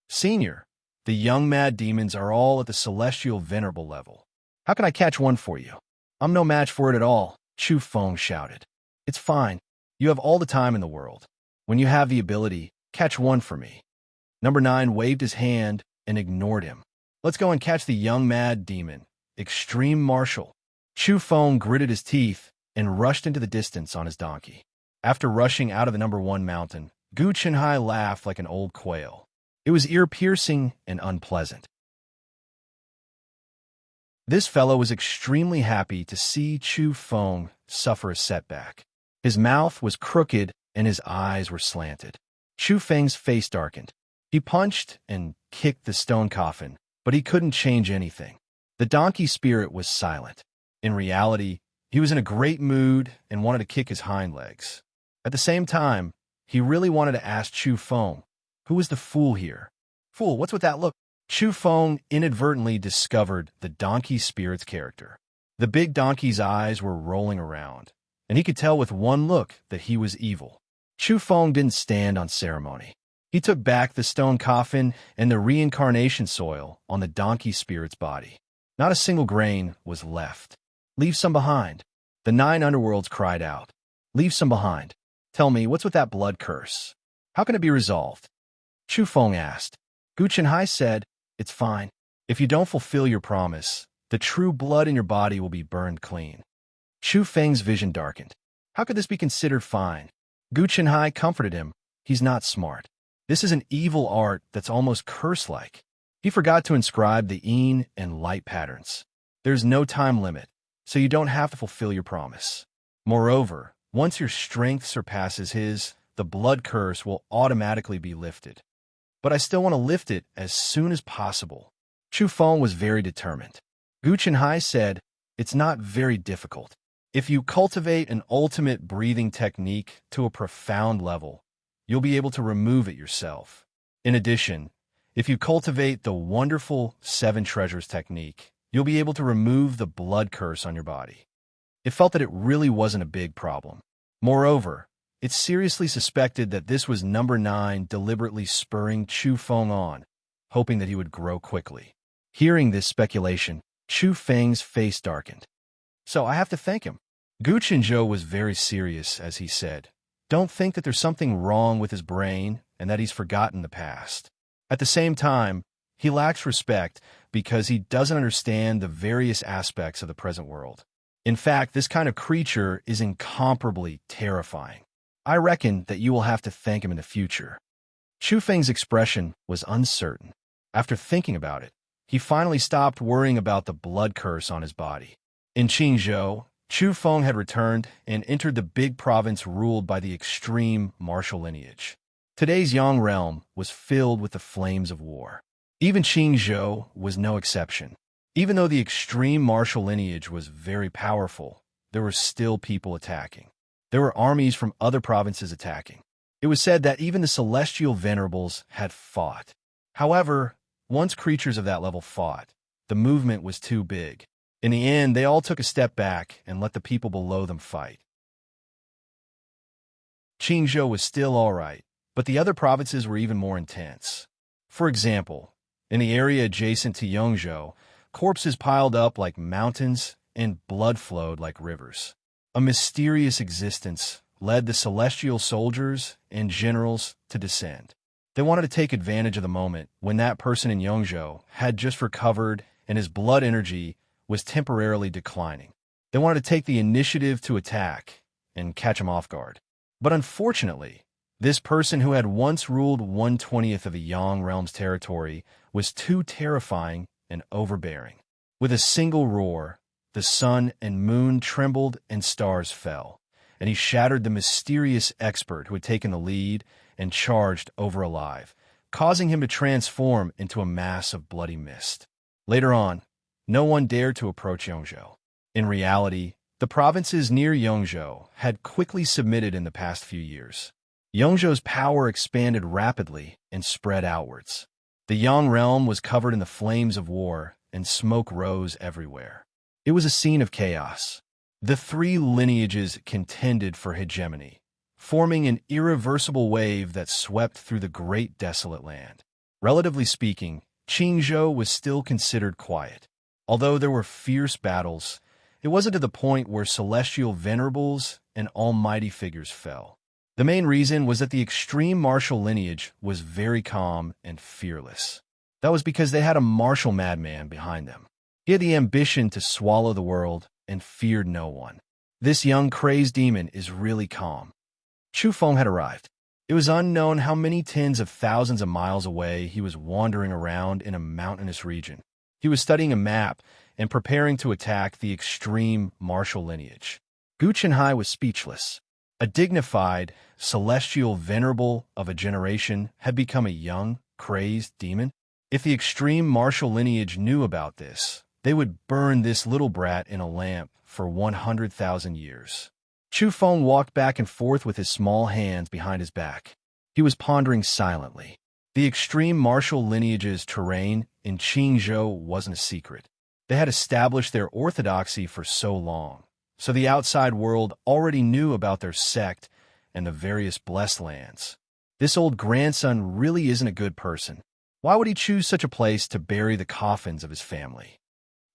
Senior, the young mad demons are all at the celestial venerable level. How can I catch one for you? I'm no match for it at all, Chu Feng shouted. It's fine. You have all the time in the world. When you have the ability, catch one for me. Number 9 waved his hand and ignored him. Let's go and catch the young mad demon, extreme martial. Chu Feng gritted his teeth and rushed into the distance on his donkey. After rushing out of the number 1 mountain, Gu Chenhai laughed like an old quail. It was ear-piercing and unpleasant. This fellow was extremely happy to see Chu Feng suffer a setback. His mouth was crooked and his eyes were slanted. Chu Feng's face darkened. He punched and kicked the stone coffin, but he couldn't change anything. The donkey spirit was silent. In reality, he was in a great mood and wanted to kick his hind legs. At the same time, he really wanted to ask Chu Feng, who was the fool here? Fool, what's with that look? Chu Feng inadvertently discovered the donkey spirit's character. The big donkey's eyes were rolling around, and he could tell with one look that he was evil. Chu Feng didn't stand on ceremony. He took back the stone coffin and the reincarnation soil on the donkey spirit's body. Not a single grain was left. Leave some behind. The 9 underworlds cried out. Leave some behind. Tell me, what's with that blood curse? How can it be resolved? Chu Feng asked. Gu Chenhai said, it's fine. If you don't fulfill your promise, the true blood in your body will be burned clean. Chu Feng's vision darkened. How could this be considered fine? Gu Chenhai comforted him. He's not smart. This is an evil art that's almost curse-like. He forgot to inscribe the yin and light patterns. There's no time limit, so you don't have to fulfill your promise. Moreover, once your strength surpasses his, the blood curse will automatically be lifted. But I still want to lift it as soon as possible. Chu Feng was very determined. Gu Chenhai said, it's not very difficult. If you cultivate an ultimate breathing technique to a profound level, you'll be able to remove it yourself. In addition, if you cultivate the wonderful 7 treasures technique, you'll be able to remove the blood curse on your body. It felt that it really wasn't a big problem. Moreover, it seriously suspected that this was number 9 deliberately spurring Chu Feng on, hoping that he would grow quickly. Hearing this speculation, Chu Feng's face darkened. So I have to thank him. Gu Chenzhou was very serious as he said, don't think that there's something wrong with his brain and that he's forgotten the past. At the same time, he lacks respect because he doesn't understand the various aspects of the present world. In fact, this kind of creature is incomparably terrifying. I reckon that you will have to thank him in the future. Chu Feng's expression was uncertain. After thinking about it, he finally stopped worrying about the blood curse on his body. In Qingzhou, Chu Feng had returned and entered the big province ruled by the extreme martial lineage. Today's Yang realm was filled with the flames of war. Even Qingzhou was no exception. Even though the extreme martial lineage was very powerful, there were still people attacking. There were armies from other provinces attacking. It was said that even the celestial venerables had fought. However, once creatures of that level fought, the movement was too big. In the end, they all took a step back and let the people below them fight. Qingzhou was still all right, but the other provinces were even more intense. For example, in the area adjacent to Yongzhou, corpses piled up like mountains and blood flowed like rivers. A mysterious existence led the celestial soldiers and generals to descend. They wanted to take advantage of the moment when that person in Yongzhou had just recovered and his blood energy was temporarily declining. They wanted to take the initiative to attack and catch him off guard. But unfortunately, this person who had once ruled 1/20th of the Yang realm's territory was too terrifying and overbearing. With a single roar, the sun and moon trembled and stars fell, and he shattered the mysterious expert who had taken the lead and charged over alive, causing him to transform into a mass of bloody mist. Later on, no one dared to approach Yongzhou. In reality, the provinces near Yongzhou had quickly submitted in the past few years. Yongzhou's power expanded rapidly and spread outwards. The Yang realm was covered in the flames of war, and smoke rose everywhere. It was a scene of chaos. The three lineages contended for hegemony, forming an irreversible wave that swept through the great desolate land. Relatively speaking, Qingzhou was still considered quiet. Although there were fierce battles, it wasn't to the point where celestial venerables and almighty figures fell. The main reason was that the extreme martial lineage was very calm and fearless. That was because they had a martial madman behind them. He had the ambition to swallow the world and feared no one. This young crazed demon is really calm. Chu Feng had arrived. It was unknown how many tens of thousands of miles away he was wandering around in a mountainous region. He was studying a map and preparing to attack the extreme martial lineage. Gu Chenhai was speechless. A dignified, celestial venerable of a generation had become a young, crazed demon. If the extreme martial lineage knew about this, they would burn this little brat in a lamp for 100,000 years. Chu Feng walked back and forth with his small hands behind his back. He was pondering silently. The extreme martial lineage's terrain in Qingzhou wasn't a secret. They had established their orthodoxy for so long, so the outside world already knew about their sect and the various blessed lands. This old grandson really isn't a good person. Why would he choose such a place to bury the coffins of his family?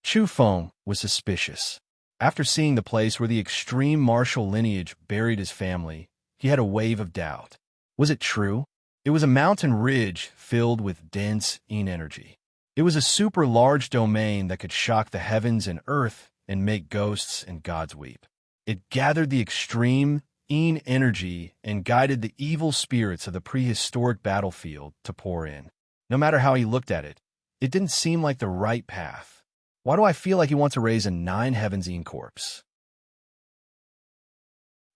Chu Feng was suspicious. After seeing the place where the extreme martial lineage buried his family, he had a wave of doubt. Was it true? It was a mountain ridge filled with dense Yin energy. It was a super large domain that could shock the heavens and earth and make ghosts and gods weep. It gathered the extreme Yin energy and guided the evil spirits of the prehistoric battlefield to pour in. No matter how he looked at it, it didn't seem like the right path. Why do I feel like he wants to raise a nine heavens Yin corpse?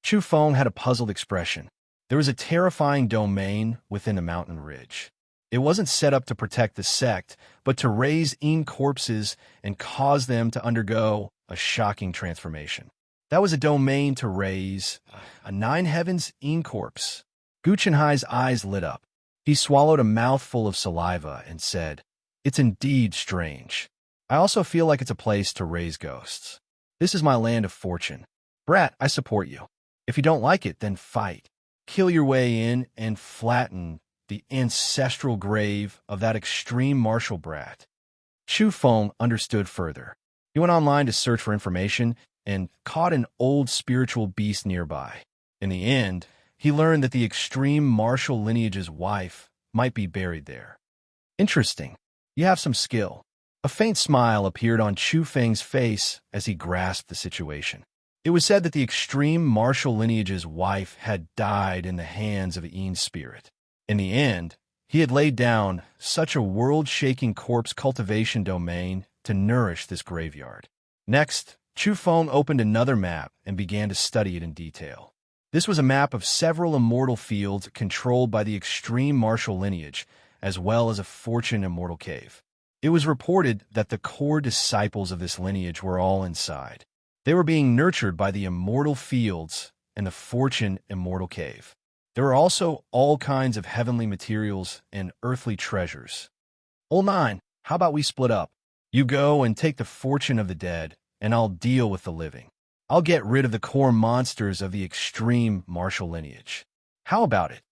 Chu Feng had a puzzled expression. There was a terrifying domain within the mountain ridge. It wasn't set up to protect the sect, but to raise Yin corpses and cause them to undergo a shocking transformation. That was a domain to raise a nine heavens Yin corpse. Gu Chenhai's eyes lit up. He swallowed a mouthful of saliva and said, "It's indeed strange. I also feel like it's a place to raise ghosts. This is my land of fortune. Brat, I support you. If you don't like it, then fight. Kill your way in and flatten the ancestral grave of that extreme martial brat." Chu Feng understood further. He went online to search for information and caught an old spiritual beast nearby. In the end, he learned that the extreme martial lineage's wife might be buried there. Interesting. You have some skill. A faint smile appeared on Chu Feng's face as he grasped the situation. It was said that the extreme martial lineage's wife had died in the hands of a Yin spirit. In the end, he had laid down such a world-shaking corpse cultivation domain to nourish this graveyard. Next, Chu Feng opened another map and began to study it in detail. This was a map of several immortal fields controlled by the extreme martial lineage, as well as a fortune immortal cave. It was reported that the core disciples of this lineage were all inside. They were being nurtured by the immortal fields and the fortune immortal cave. There were also all kinds of heavenly materials and earthly treasures. Old Nine, how about we split up? You go and take the fortune of the dead, and I'll deal with the living. I'll get rid of the core monsters of the extreme martial lineage. How about it?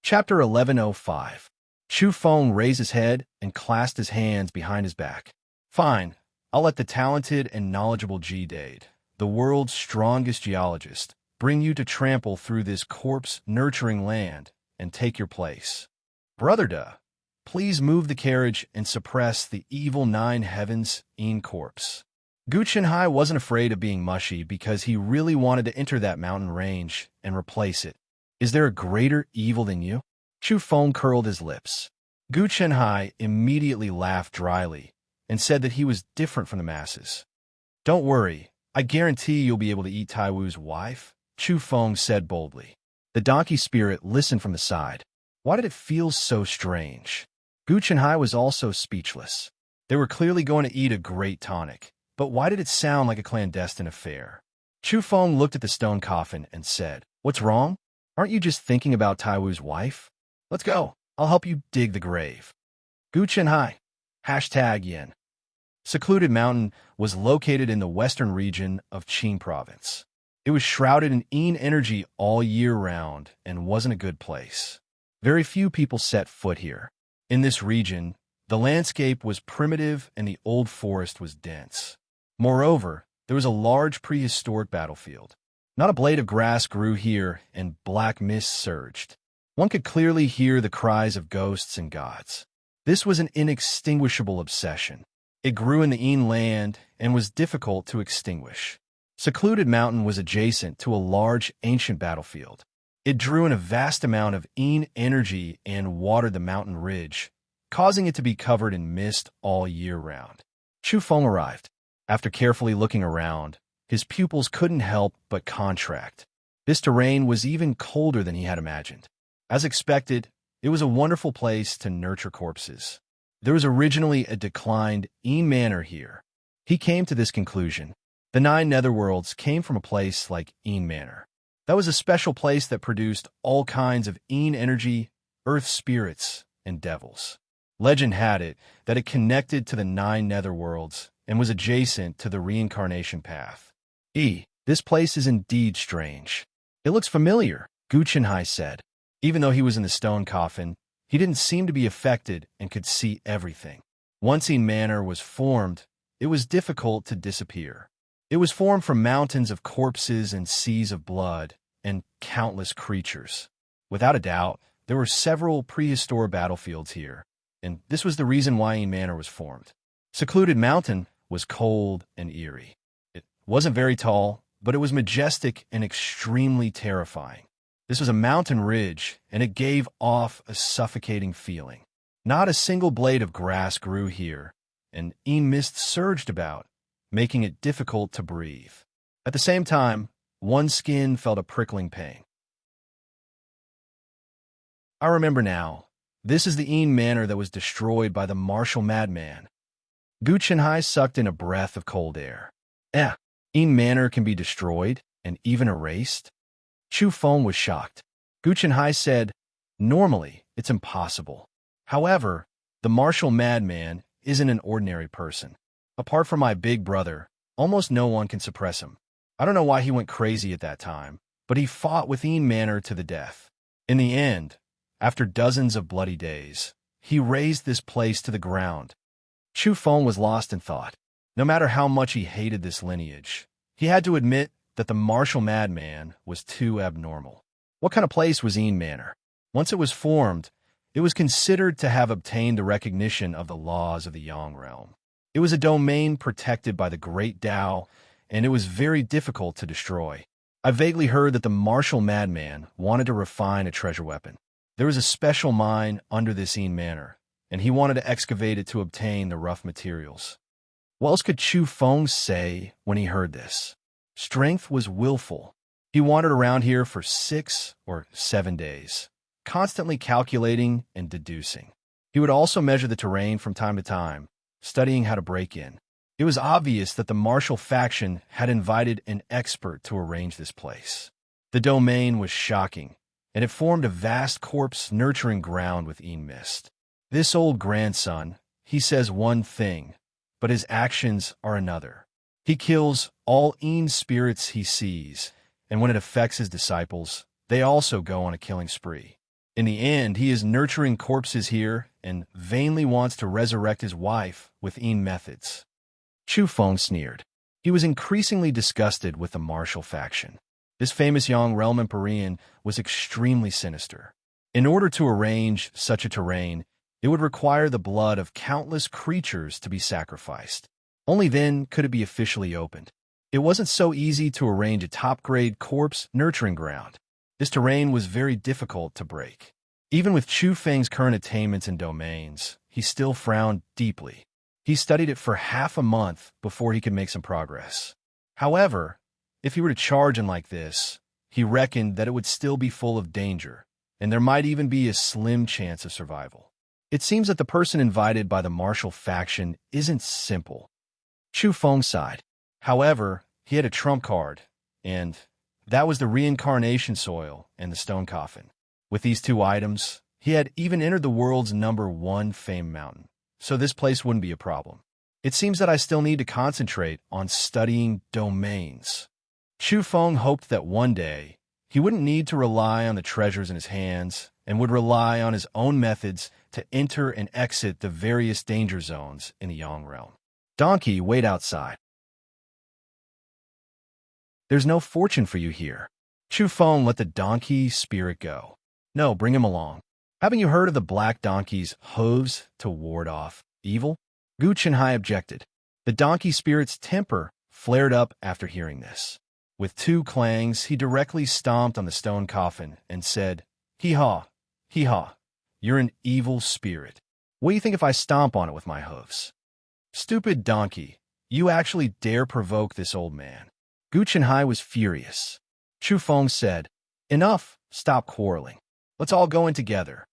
Chapter 1105. Chu Feng raised his head and clasped his hands behind his back. Fine, I'll let the talented and knowledgeable G-Dade, the world's strongest geologist, bring you to trample through this corpse-nurturing land and take your place. Brother Da, please move the carriage and suppress the evil nine heavens Yin corpse. Gu Chenhai wasn't afraid of being mushy because he really wanted to enter that mountain range and replace it. Is there a greater evil than you? Chu Feng curled his lips. Gu Chenhai immediately laughed dryly and said that he was different from the masses. Don't worry, I guarantee you'll be able to eat Tai Wu's wife, Chu Feng said boldly. The donkey spirit listened from the side. Why did it feel so strange? Gu Chenhai was also speechless. They were clearly going to eat a great tonic, but why did it sound like a clandestine affair? Chu Feng looked at the stone coffin and said, What's wrong? Aren't you just thinking about Tai Wu's wife? Let's go. I'll help you dig the grave. Gu Chenhai. #Yen. Secluded Mountain was located in the western region of Qin province. It was shrouded in yin energy all year round and wasn't a good place. Very few people set foot here. In this region, the landscape was primitive and the old forest was dense. Moreover, there was a large prehistoric battlefield. Not a blade of grass grew here, and black mist surged. One could clearly hear the cries of ghosts and gods. This was an inextinguishable obsession. It grew in the Yin land and was difficult to extinguish. Secluded Mountain was adjacent to a large ancient battlefield. It drew in a vast amount of Yin energy and watered the mountain ridge, causing it to be covered in mist all year round. Chu Feng arrived. After carefully looking around, his pupils couldn't help but contract. This terrain was even colder than he had imagined. As expected, it was a wonderful place to nurture corpses. There was originally a declined Yin manor here. He came to this conclusion. The 9 netherworlds came from a place like Yin Manor. That was a special place that produced all kinds of Yin energy, earth spirits, and devils. Legend had it that it connected to the 9 netherworlds and was adjacent to the reincarnation path. This place is indeed strange. It looks familiar, Gu Chenhai said. Even though he was in the stone coffin, he didn't seem to be affected and could see everything. Once Yin Manor was formed, it was difficult to disappear. It was formed from mountains of corpses and seas of blood and countless creatures. Without a doubt, there were several prehistoric battlefields here, and this was the reason why Yin Manor was formed. Secluded Mountain was cold and eerie. It wasn't very tall, but it was majestic and extremely terrifying. This was a mountain ridge, and it gave off a suffocating feeling. Not a single blade of grass grew here, and Yin mist surged about, making it difficult to breathe. At the same time, one's skin felt a prickling pain. I remember now. This is the Yin Manor that was destroyed by the martial madman. Gu Chenhai sucked in a breath of cold air. Yin Manor can be destroyed and even erased? Chu Feng was shocked. Gu Chenhai said, Normally, it's impossible. However, the martial madman isn't an ordinary person. Apart from my big brother, almost no one can suppress him. I don't know why he went crazy at that time, but he fought with Yin Manor to the death. In the end, after dozens of bloody days, he razed this place to the ground. Chu Feng was lost in thought. No matter how much he hated this lineage, he had to admit that the martial madman was too abnormal. What kind of place was Yin Manor? Once it was formed, it was considered to have obtained the recognition of the laws of the Yang realm. It was a domain protected by the Great Tao, and it was very difficult to destroy. I vaguely heard that the martial madman wanted to refine a treasure weapon. There was a special mine under this Yin Manor, and he wanted to excavate it to obtain the rough materials. What else could Chu Feng say when he heard this? Strength was willful. He wandered around here for 6 or 7 days, constantly calculating and deducing. He would also measure the terrain from time to time, studying how to break in. It was obvious that the martial faction had invited an expert to arrange this place. The domain was shocking, and it formed a vast corpse-nurturing ground with Yin mist. This old grandson, he says one thing, but his actions are another. He kills all Yin spirits he sees, and when it affects his disciples, they also go on a killing spree. In the end, he is nurturing corpses here and vainly wants to resurrect his wife with Yin methods. Chu Feng sneered. He was increasingly disgusted with the martial faction. This famous Yang realm Empyrean was extremely sinister. In order to arrange such a terrain, it would require the blood of countless creatures to be sacrificed. Only then could it be officially opened. It wasn't so easy to arrange a top-grade corpse nurturing ground. This terrain was very difficult to break. Even with Chu Feng's current attainments and domains, he still frowned deeply. He studied it for half a month before he could make some progress. However, if he were to charge in like this, he reckoned that it would still be full of danger, and there might even be a slim chance of survival. It seems that the person invited by the martial faction isn't simple. Chu Feng sighed. However, he had a trump card, and that was the reincarnation soil and the stone coffin. With these two items, he had even entered the world's #1 fame mountain, so this place wouldn't be a problem. It seems that I still need to concentrate on studying domains. Chu Feng hoped that one day he wouldn't need to rely on the treasures in his hands and would rely on his own methods to enter and exit the various danger zones in the Yang realm. Donkey, wait outside. There's no fortune for you here. Chu Feng let the donkey spirit go. No, bring him along. Haven't you heard of the black donkey's hooves to ward off evil? Gu Chenhai objected. The donkey spirit's temper flared up after hearing this. With two clangs, he directly stomped on the stone coffin and said, Hee-haw, hee-haw, you're an evil spirit. What do you think if I stomp on it with my hooves? Stupid donkey, you actually dare provoke this old man. Gu Chenhai was furious. Chu Feng said, Enough, stop quarreling. Let's all go in together.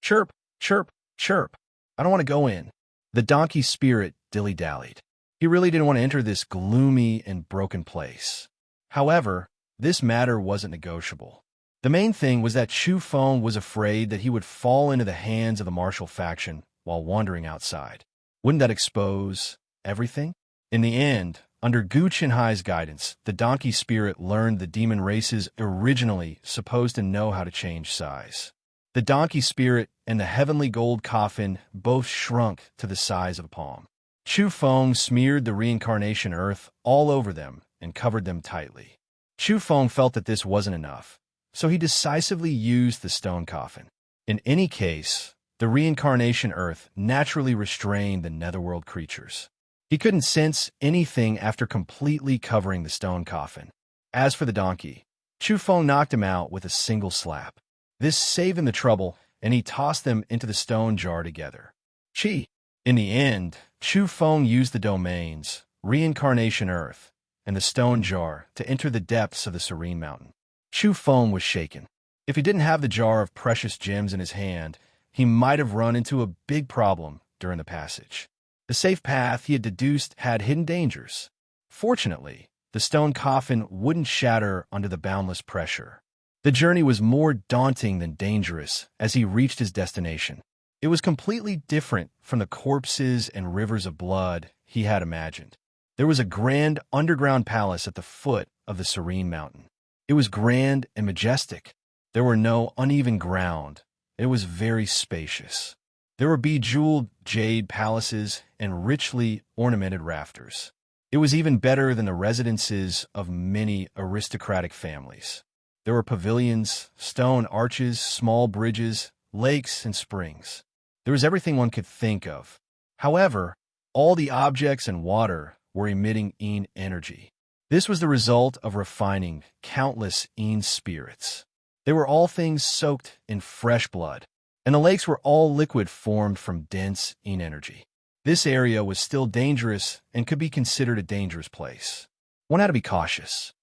Chirp, chirp, chirp. I don't want to go in. The donkey spirit dilly-dallied. He really didn't want to enter this gloomy and broken place. However, this matter wasn't negotiable. The main thing was that Chu Feng was afraid that he would fall into the hands of the martial faction while wandering outside. Wouldn't that expose everything? In the end, under Gu Chenhai's guidance, the donkey spirit learned the demon races originally supposed to know how to change size. The donkey spirit and the heavenly gold coffin both shrunk to the size of a palm. Chu Feng smeared the reincarnation earth all over them and covered them tightly. Chu Feng felt that this wasn't enough, so he decisively used the stone coffin. In any case, the reincarnation earth naturally restrained the netherworld creatures. He couldn't sense anything after completely covering the stone coffin. As for the donkey, Chu Feng knocked him out with a single slap. This saved him the trouble, and he tossed them into the stone jar together. Chi! In the end, Chu Feng used the domains, reincarnation earth, and the stone jar to enter the depths of the serene mountain. Chu Feng was shaken. If he didn't have the jar of precious gems in his hand, he might have run into a big problem during the passage. The safe path he had deduced had hidden dangers. Fortunately, the stone coffin wouldn't shatter under the boundless pressure. The journey was more daunting than dangerous as he reached his destination. It was completely different from the corpses and rivers of blood he had imagined. There was a grand underground palace at the foot of the serene mountain. It was grand and majestic. There were no uneven ground. It was very spacious. There were bejeweled jade palaces and richly ornamented rafters. It was even better than the residences of many aristocratic families. There were pavilions, stone arches, small bridges, lakes, and springs. There was everything one could think of. However, all the objects and water were emitting Yin energy. This was the result of refining countless Yin spirits. They were all things soaked in fresh blood, and the lakes were all liquid formed from dense Yin energy. This area was still dangerous and could be considered a dangerous place. One had to be cautious.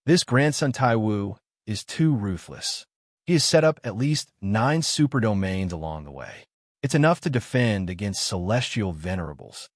This grandson Taiwu is too ruthless. He has set up at least 9 super domains along the way. It's enough to defend against celestial venerables.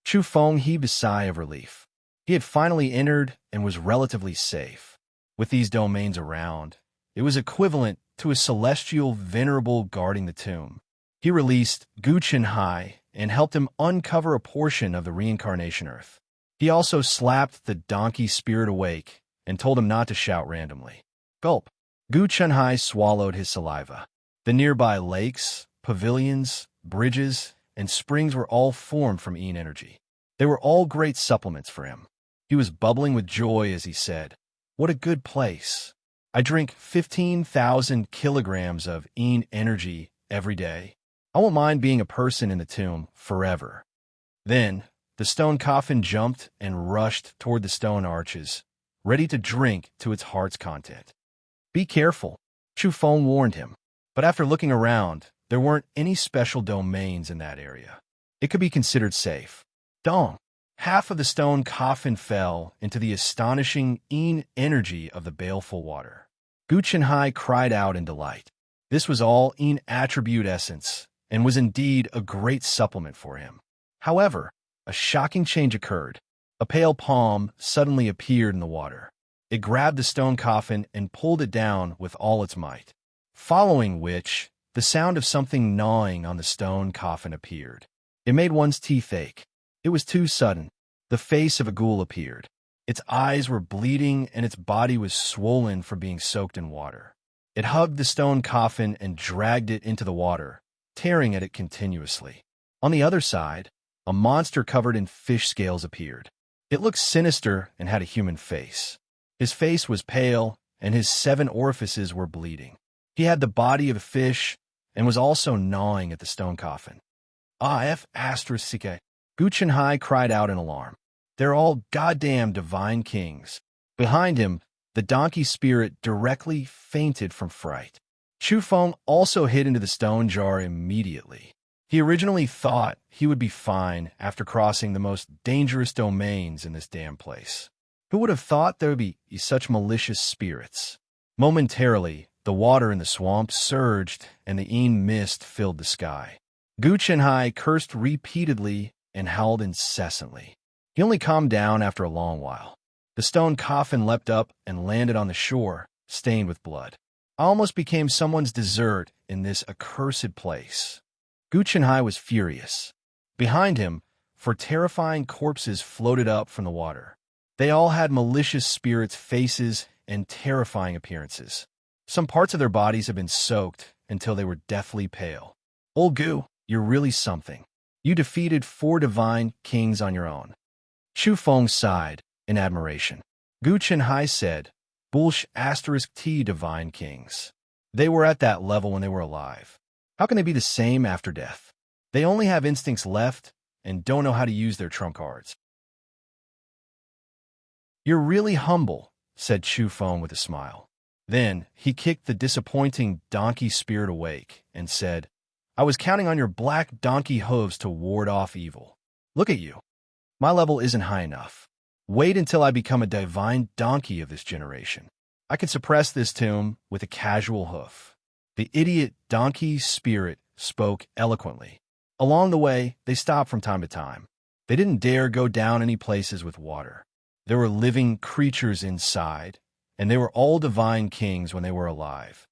Chu Feng heaved a sigh of relief. He had finally entered and was relatively safe. With these domains around, it was equivalent to a celestial venerable guarding the tomb. He released Gu Chenhai and helped him uncover a portion of the reincarnation earth. He also slapped the donkey spirit awake and told him not to shout randomly. Gulp. Gu Chenhai swallowed his saliva. The nearby lakes, pavilions, bridges, and springs were all formed from Yin energy. They were all great supplements for him. He was bubbling with joy as he said, "What a good place. I drink 15,000 kilograms of Yin energy every day. I won't mind being a person in the tomb forever." Then, the stone coffin jumped and rushed toward the stone arches, ready to drink to its heart's content. Be careful, Chu Feng warned him. But after looking around, there weren't any special domains in that area. It could be considered safe. Dong! Half of the stone coffin fell into the astonishing yin energy of the baleful water. Gu Chenhai cried out in delight. This was all yin attribute essence, and was indeed a great supplement for him. However, a shocking change occurred. A pale palm suddenly appeared in the water. It grabbed the stone coffin and pulled it down with all its might. Following which, the sound of something gnawing on the stone coffin appeared. It made one's teeth ache. It was too sudden. The face of a ghoul appeared. Its eyes were bleeding and its body was swollen from being soaked in water. It hugged the stone coffin and dragged it into the water, tearing at it continuously. On the other side, a monster covered in fish scales appeared. It looked sinister and had a human face. His face was pale, and his 7 orifices were bleeding. He had the body of a fish and was also gnawing at the stone coffin. F***. Gu Chenhai cried out in alarm. They're all goddamn divine kings. Behind him, the donkey spirit directly fainted from fright. Chu Feng also hid into the stone jar immediately. He originally thought he would be fine after crossing the most dangerous domains in this damn place. Who would have thought there would be such malicious spirits? Momentarily, the water in the swamp surged and the yin mist filled the sky. Gu Chenhai cursed repeatedly and howled incessantly. He only calmed down after a long while. The stone coffin leapt up and landed on the shore, stained with blood. I almost became someone's dessert in this accursed place. Gu Chenhai was furious. Behind him, 4 terrifying corpses floated up from the water. They all had malicious spirits' faces and terrifying appearances. Some parts of their bodies had been soaked until they were deathly pale. Old Gu, you're really something. You defeated 4 divine kings on your own. Chu Feng sighed in admiration. Gu Chenhai said, Bullsh *T divine kings. They were at that level when they were alive. How can they be the same after death? They only have instincts left and don't know how to use their trump cards. You're really humble, said Chu Feng with a smile. Then he kicked the disappointing donkey spirit awake and said, I was counting on your black donkey hooves to ward off evil. Look at you. My level isn't high enough. Wait until I become a divine donkey of this generation. I can suppress this tomb with a casual hoof. The idiot donkey spirit spoke eloquently. Along the way, they stopped from time to time. They didn't dare go down any places with water. There were living creatures inside, and they were all divine kings when they were alive.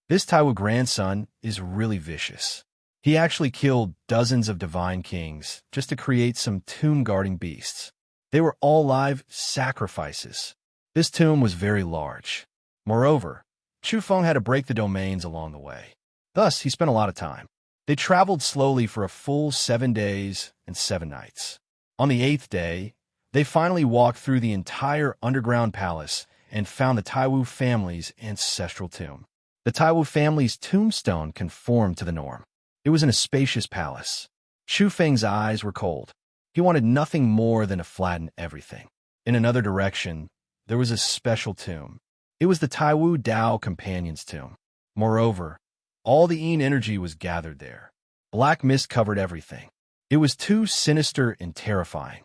This Taiwu grandson is really vicious. He actually killed dozens of divine kings just to create some tomb-guarding beasts. They were all live sacrifices. This tomb was very large. Moreover, Chu Feng had to break the domains along the way. Thus, he spent a lot of time. They traveled slowly for a full 7 days and 7 nights. On the 8th day, they finally walked through the entire underground palace and found the Taiwu family's ancestral tomb. The Taiwu family's tombstone conformed to the norm. It was in a spacious palace. Chu Feng's eyes were cold. He wanted nothing more than to flatten everything. In another direction, there was a special tomb. It was the Taiwu Dao companion's tomb. Moreover, all the yin energy was gathered there. Black mist covered everything. It was too sinister and terrifying.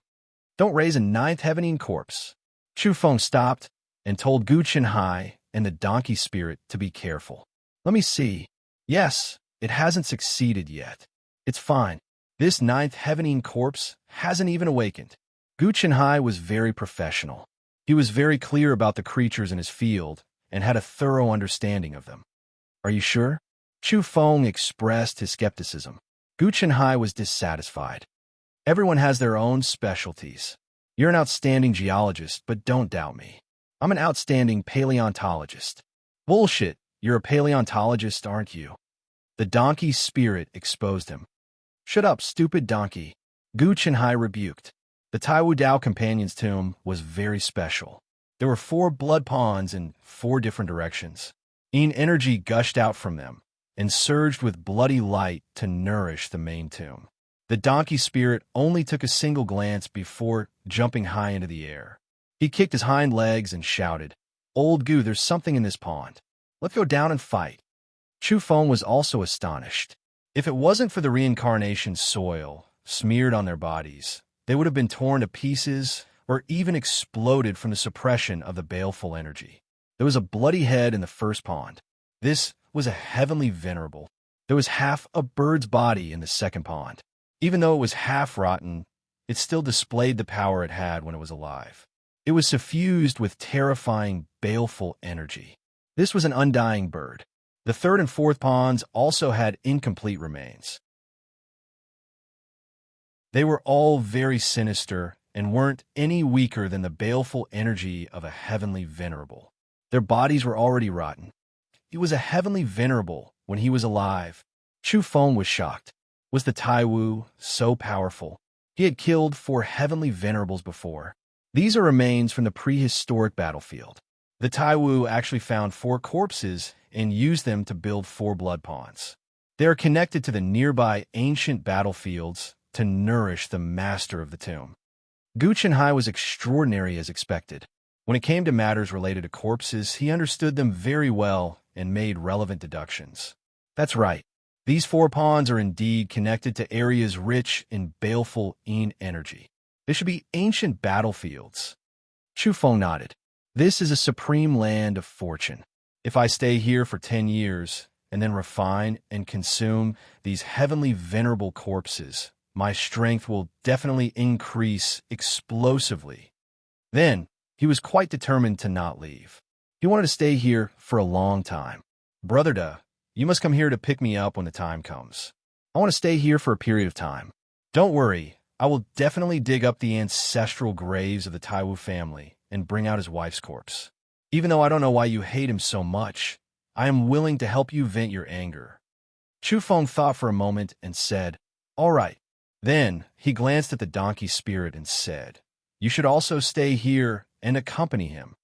Don't raise a 9th heavening corpse. Chu Feng stopped and told Gu Chenhai and the donkey spirit to be careful. Let me see. Yes, it hasn't succeeded yet. It's fine. This 9th heavening corpse hasn't even awakened. Gu Chenhai was very professional. He was very clear about the creatures in his field and had a thorough understanding of them. Are you sure? Chu Feng expressed his skepticism. Gu Chenhai was dissatisfied. Everyone has their own specialties. You're an outstanding geologist, but don't doubt me. I'm an outstanding paleontologist. Bullshit, you're a paleontologist, aren't you? The donkey spirit exposed him. Shut up, stupid donkey. Gu Chenhai rebuked. The Taiwu Dao companion's tomb was very special. There were 4 blood ponds in 4 different directions. Yin energy gushed out from them and surged with bloody light to nourish the main tomb. The donkey spirit only took a single glance before jumping high into the air. He kicked his hind legs and shouted, "Old Goo, there's something in this pond. Let's go down and fight." Chu Feng was also astonished. If it wasn't for the reincarnation soil smeared on their bodies, they would have been torn to pieces or even exploded from the suppression of the baleful energy. There was a bloody head in the first pond. This was a heavenly venerable. There was half a bird's body in the second pond. Even though it was half rotten, it still displayed the power it had when it was alive. It was suffused with terrifying, baleful energy. This was an undying bird. The third and fourth ponds also had incomplete remains. They were all very sinister and weren't any weaker than the baleful energy of a heavenly venerable. Their bodies were already rotten. He was a heavenly venerable when he was alive. Chu Feng was shocked. Was the Taiwu so powerful? He had killed 4 heavenly venerables before. These are remains from the prehistoric battlefield. The Taiwu actually found 4 corpses and used them to build 4 blood ponds. They are connected to the nearby ancient battlefields to nourish the master of the tomb. Gu Chenhai was extraordinary as expected. When it came to matters related to corpses, he understood them very well and made relevant deductions. That's right. These 4 ponds are indeed connected to areas rich in baleful Yin energy. They should be ancient battlefields. Chu Feng nodded. This is a supreme land of fortune. If I stay here for 10 years and then refine and consume these heavenly venerable corpses, my strength will definitely increase explosively. Then, he was quite determined to not leave. He wanted to stay here for a long time. Brother Da, you must come here to pick me up when the time comes. I want to stay here for a period of time. Don't worry, I will definitely dig up the ancestral graves of the Taiwu family and bring out his wife's corpse. Even though I don't know why you hate him so much, I am willing to help you vent your anger. Chu Feng thought for a moment and said, "All right." Then he glanced at the donkey spirit and said, "You should also stay here and accompany him."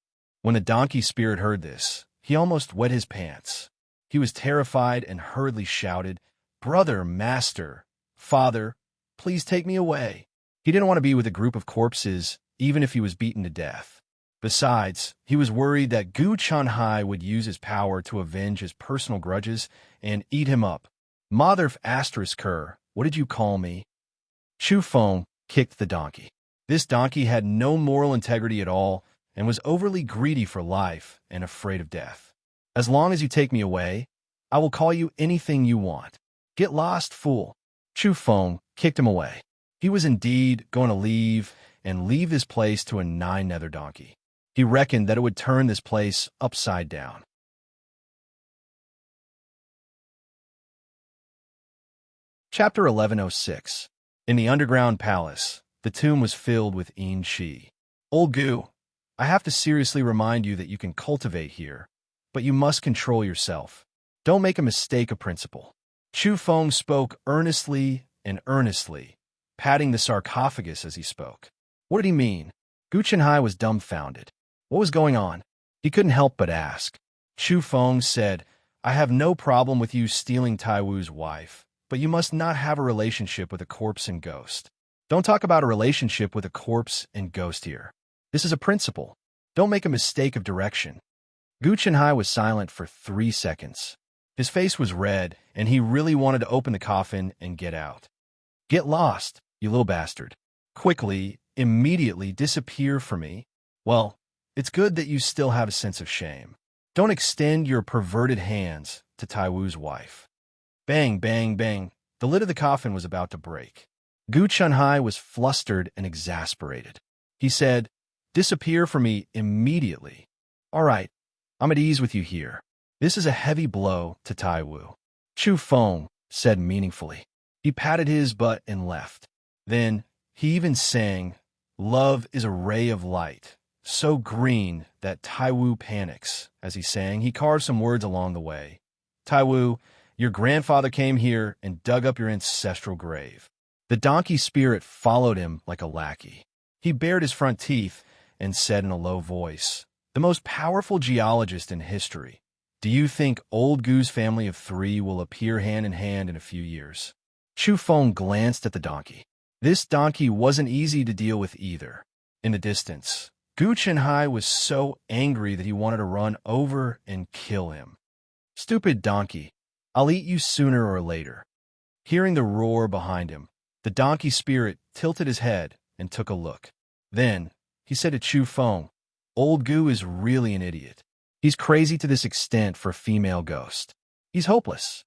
When the donkey spirit heard this, he almost wet his pants. He was terrified and hurriedly shouted, "Brother, master, father, please take me away." He didn't want to be with a group of corpses, even if he was beaten to death. Besides, he was worried that Gu Chenhai would use his power to avenge his personal grudges and eat him up. "Mother asterisk her, what did you call me?" Chu Feng kicked the donkey. This donkey had no moral integrity at all and was overly greedy for life and afraid of death. "As long as you take me away, I will call you anything you want. Get lost, fool." Chu Feng kicked him away. He was indeed going to leave this place to a 9-nether donkey. He reckoned that it would turn this place upside down. Chapter 1106. In the underground palace, the tomb was filled with Yin Qi. "Old Gu, I have to seriously remind you that you can cultivate here, but you must control yourself. Don't make a mistake of principle." Chu Feng spoke earnestly, patting the sarcophagus as he spoke. What did he mean? Gu Chenhai was dumbfounded. What was going on? He couldn't help but ask. Chu Feng said, "I have no problem with you stealing Taiwu's wife, but you must not have a relationship with a corpse and ghost. Don't talk about a relationship with a corpse and ghost here. This is a principle. Don't make a mistake of direction." Gu Chenhai was silent for 3 seconds. His face was red, and he really wanted to open the coffin and get out. "Get lost, you little bastard. Quickly, immediately disappear from me. Well, it's good that you still have a sense of shame. Don't extend your perverted hands to Taiwu's wife." Bang, bang, bang. The lid of the coffin was about to break. Gu Chenhai was flustered and exasperated. He said, "Disappear from me immediately. All right, I'm at ease with you here. This is a heavy blow to Taiwu." Chu Feng said meaningfully. He patted his butt and left. Then he even sang, "Love is a ray of light, so green that Taiwu panics." As he sang, he carved some words along the way. "Taiwu, your grandfather came here and dug up your ancestral grave." The donkey spirit followed him like a lackey. He bared his front teeth and said in a low voice, "The most powerful geologist in history. Do you think old Gu's family of 3 will appear hand in hand in a few years?" Chu Feng glanced at the donkey. This donkey wasn't easy to deal with either. In the distance, Hai was so angry that he wanted to run over and kill him. "Stupid donkey, I'll eat you sooner or later." Hearing the roar behind him, the donkey spirit tilted his head and took a look. Then, he said to Chu Feng, "Old Gu is really an idiot. He's crazy to this extent for a female ghost. He's hopeless."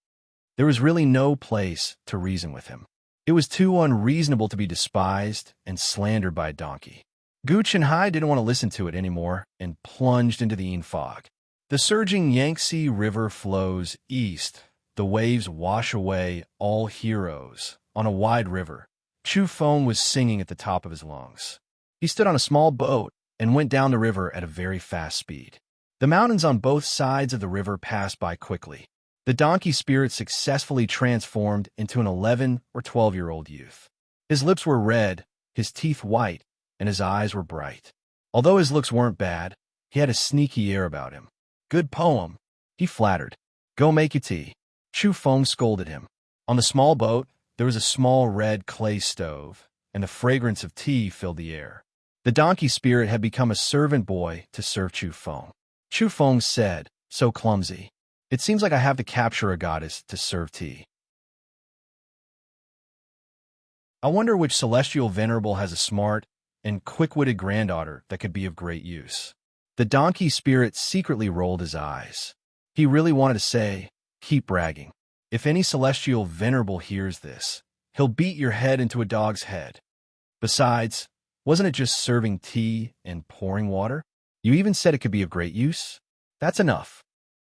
There was really no place to reason with him. It was too unreasonable to be despised and slandered by a donkey. Hai didn't want to listen to it anymore and plunged into the fog. The surging Yangtze River flows east. The waves wash away all heroes. On a wide river, Chu Feng was singing at the top of his lungs. He stood on a small boat and went down the river at a very fast speed. The mountains on both sides of the river passed by quickly. The donkey spirit successfully transformed into an 11 or 12-year-old youth. His lips were red, his teeth white, and his eyes were bright. Although his looks weren't bad, he had a sneaky air about him. "Good poem," he flattered. "Go make your tea." Chu Feng scolded him. On the small boat, there was a small red clay stove, and the fragrance of tea filled the air. The donkey spirit had become a servant boy to serve Chu Feng. Chu Feng said, "So clumsy. It seems like I have to capture a goddess to serve tea. I wonder which celestial venerable has a smart and quick-witted granddaughter that could be of great use." The donkey spirit secretly rolled his eyes. He really wanted to say, "Keep bragging. If any celestial venerable hears this, he'll beat your head into a dog's head. Besides, wasn't it just serving tea and pouring water? You even said it could be of great use. That's enough."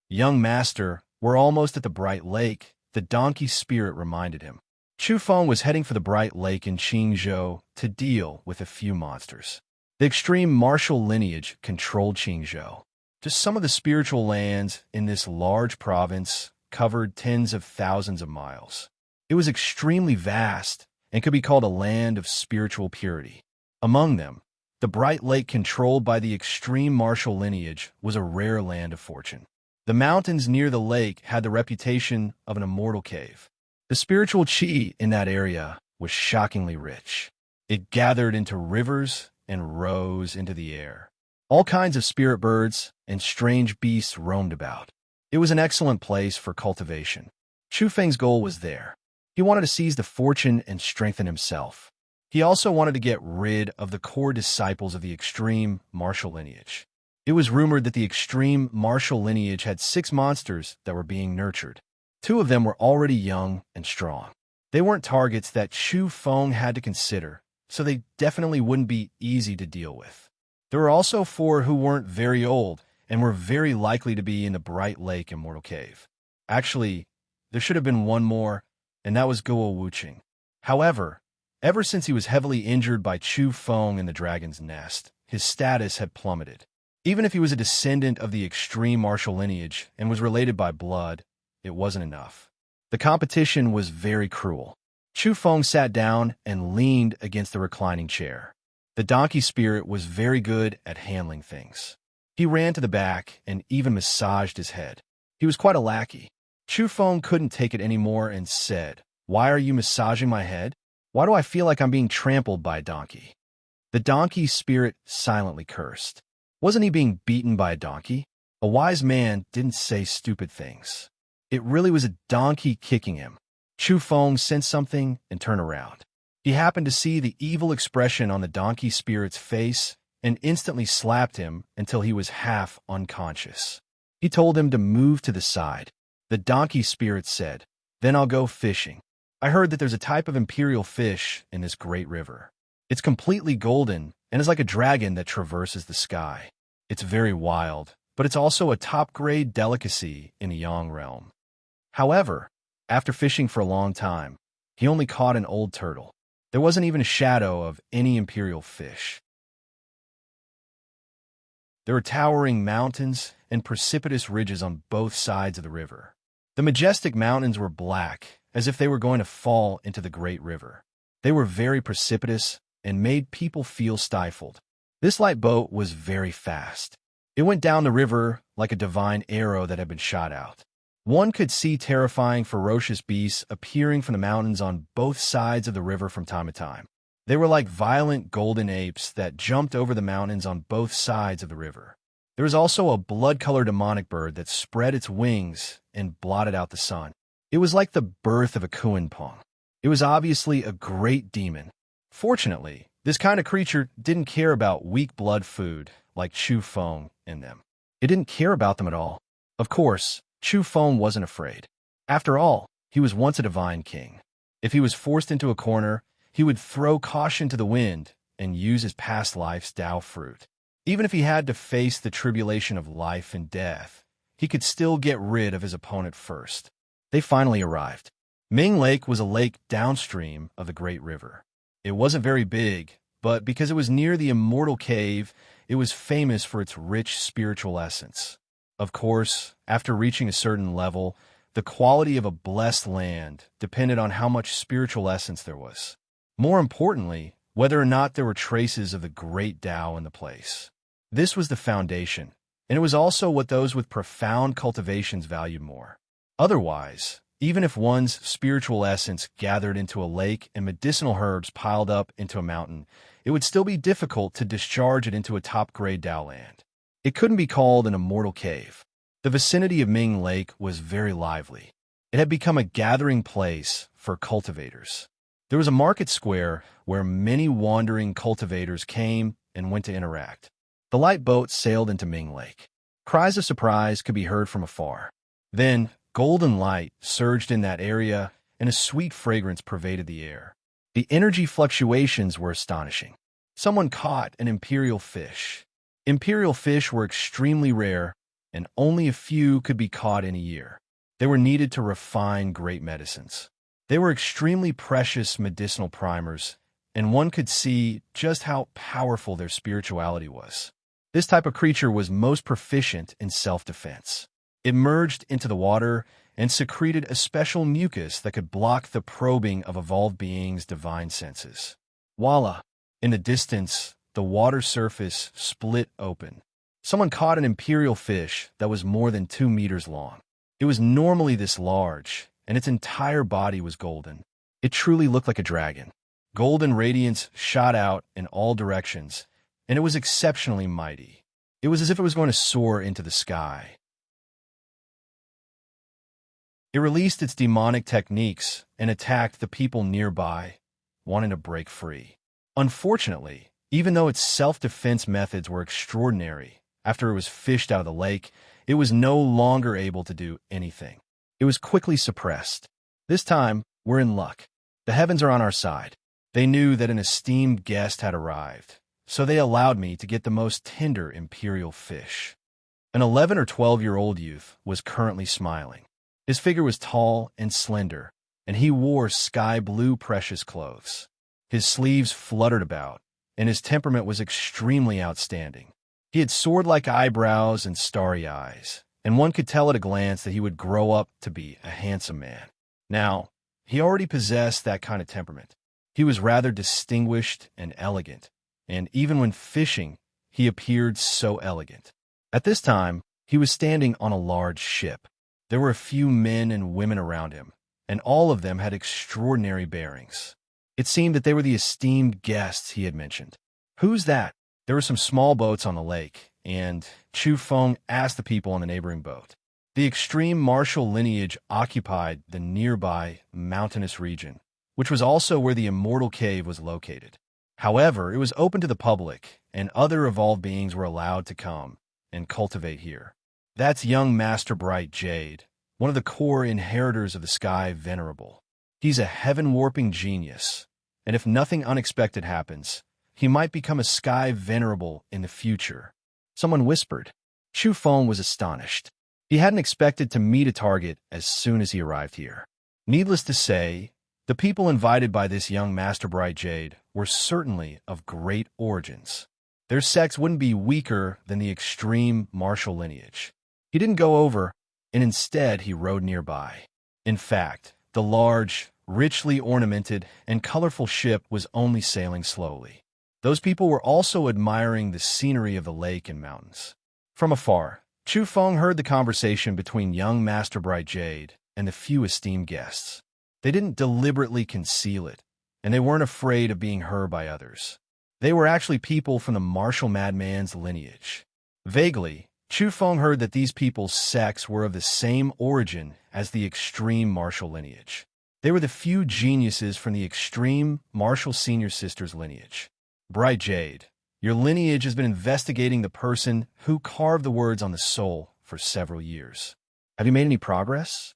"Young master, we're almost at the Bright Lake," the donkey spirit reminded him. Chu Feng was heading for the Bright Lake in Qingzhou to deal with a few monsters. The extreme martial lineage controlled Qingzhou. Just some of the spiritual lands in this large province covered tens of thousands of miles. It was extremely vast and could be called a land of spiritual purity. Among them, the Bright Lake controlled by the extreme martial lineage was a rare land of fortune. The mountains near the lake had the reputation of an immortal cave. The spiritual qi in that area was shockingly rich. It gathered into rivers and rose into the air. All kinds of spirit birds and strange beasts roamed about. It was an excellent place for cultivation. Chu Feng's goal was there. He wanted to seize the fortune and strengthen himself. He also wanted to get rid of the core disciples of the extreme martial lineage. It was rumored that the extreme martial lineage had 6 monsters that were being nurtured. 2 of them were already young and strong. They weren't targets that Chu Feng had to consider, so they definitely wouldn't be easy to deal with. There were also 4 who weren't very old and were very likely to be in the Bright Lake Immortal Cave. Actually, there should have been one more, and that was Guo Wuqing. However, ever since he was heavily injured by Chu Feng in the Dragon's Nest, his status had plummeted. Even if he was a descendant of the extreme martial lineage and was related by blood, it wasn't enough. The competition was very cruel. Chu Feng sat down and leaned against the reclining chair. The donkey spirit was very good at handling things. He ran to the back and even massaged his head. He was quite a lackey. Chu Feng couldn't take it anymore and said, "Why are you massaging my head? Why do I feel like I'm being trampled by a donkey?" The donkey spirit silently cursed. Wasn't he being beaten by a donkey? A wise man didn't say stupid things. It really was a donkey kicking him. Chu Feng sensed something and turned around. He happened to see the evil expression on the donkey spirit's face and instantly slapped him until he was half unconscious. He told him to move to the side. The donkey spirit said, "Then I'll go fishing. I heard that there's a type of imperial fish in this great river. It's completely golden and is like a dragon that traverses the sky. It's very wild, but it's also a top-grade delicacy in the Yang realm." However, after fishing for a long time, he only caught an old turtle. There wasn't even a shadow of any imperial fish. There were towering mountains and precipitous ridges on both sides of the river. The majestic mountains were black, as if they were going to fall into the great river. They were very precipitous and made people feel stifled. This light boat was very fast. It went down the river like a divine arrow that had been shot out. One could see terrifying, ferocious beasts appearing from the mountains on both sides of the river from time to time. They were like violent golden apes that jumped over the mountains on both sides of the river. There was also a blood-colored demonic bird that spread its wings and blotted out the sun. It was like the birth of a Kuanpong. It was obviously a great demon. Fortunately, this kind of creature didn't care about weak blood food like Chu Feng and them. It didn't care about them at all. Of course, Chu Feng wasn't afraid. After all, he was once a divine king. If he was forced into a corner, he would throw caution to the wind and use his past life's Tao fruit. Even if he had to face the tribulation of life and death, he could still get rid of his opponent first. They finally arrived. Ming Lake was a lake downstream of the Great River. It wasn't very big, but because it was near the Immortal Cave, it was famous for its rich spiritual essence. Of course, after reaching a certain level, the quality of a blessed land depended on how much spiritual essence there was. More importantly, whether or not there were traces of the great Tao in the place. This was the foundation, and it was also what those with profound cultivations valued more. Otherwise, even if one's spiritual essence gathered into a lake and medicinal herbs piled up into a mountain, it would still be difficult to discharge it into a top-grade Tao land. It couldn't be called an immortal cave. The vicinity of Ming Lake was very lively. It had become a gathering place for cultivators. There was a market square where many wandering cultivators came and went to interact. The light boat sailed into Ming Lake. Cries of surprise could be heard from afar. Then, golden light surged in that area, and a sweet fragrance pervaded the air. The energy fluctuations were astonishing. Someone caught an imperial fish. Imperial fish were extremely rare, and only a few could be caught in a year. They were needed to refine great medicines. They were extremely precious medicinal primers, and one could see just how powerful their spirituality was. This type of creature was most proficient in self-defense. It merged into the water and secreted a special mucus that could block the probing of evolved beings' divine senses. Voila! In the distance, the water surface split open. Someone caught an imperial fish that was more than 2 meters long. It was normally this large, and its entire body was golden. It truly looked like a dragon. Golden radiance shot out in all directions, and it was exceptionally mighty. It was as if it was going to soar into the sky. It released its demonic techniques and attacked the people nearby, wanting to break free. Unfortunately, even though its self-defense methods were extraordinary, after it was fished out of the lake, it was no longer able to do anything. It was quickly suppressed. This time, we're in luck. The heavens are on our side. They knew that an esteemed guest had arrived, so they allowed me to get the most tender imperial fish. An 11 or 12-year-old youth was currently smiling. His figure was tall and slender, and he wore sky-blue precious clothes. His sleeves fluttered about, and his temperament was extremely outstanding. He had sword-like eyebrows and starry eyes, and one could tell at a glance that he would grow up to be a handsome man. Now, he already possessed that kind of temperament. He was rather distinguished and elegant, and even when fishing, he appeared so elegant. At this time, he was standing on a large ship. There were a few men and women around him, and all of them had extraordinary bearings. It seemed that they were the esteemed guests he had mentioned. "Who's that?" There were some small boats on the lake, and Chu Feng asked the people on the neighboring boat. The extreme martial lineage occupied the nearby mountainous region, which was also where the Immortal Cave was located. However, it was open to the public, and other evolved beings were allowed to come and cultivate here. That's young Master Bright Jade, one of the core inheritors of the Sky Venerable. He's a heaven-warping genius, and if nothing unexpected happens, he might become a Sky Venerable in the future. Someone whispered. Chu Feng was astonished. He hadn't expected to meet a target as soon as he arrived here. Needless to say, the people invited by this young Master Bright Jade were certainly of great origins. Their sex wouldn't be weaker than the extreme martial lineage. He didn't go over, and instead he rode nearby. In fact, the large, richly ornamented, and colorful ship was only sailing slowly. Those people were also admiring the scenery of the lake and mountains. From afar, Chu Feng heard the conversation between young Master Bright Jade and the few esteemed guests. They didn't deliberately conceal it. and they weren't afraid of being heard by others. They were actually people from the martial madman's lineage. Vaguely, Chu Feng heard that these people's sects were of the same origin as the extreme martial lineage. They were the few geniuses from the extreme martial senior sisters lineage. Bright Jade, your lineage has been investigating the person who carved the words on the soul for several years. Have you made any progress?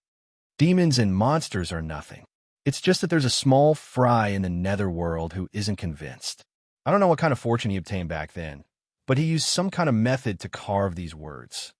Demons and monsters are nothing. It's just that there's a small fry in the netherworld who isn't convinced. I don't know what kind of fortune he obtained back then, but he used some kind of method to carve these words.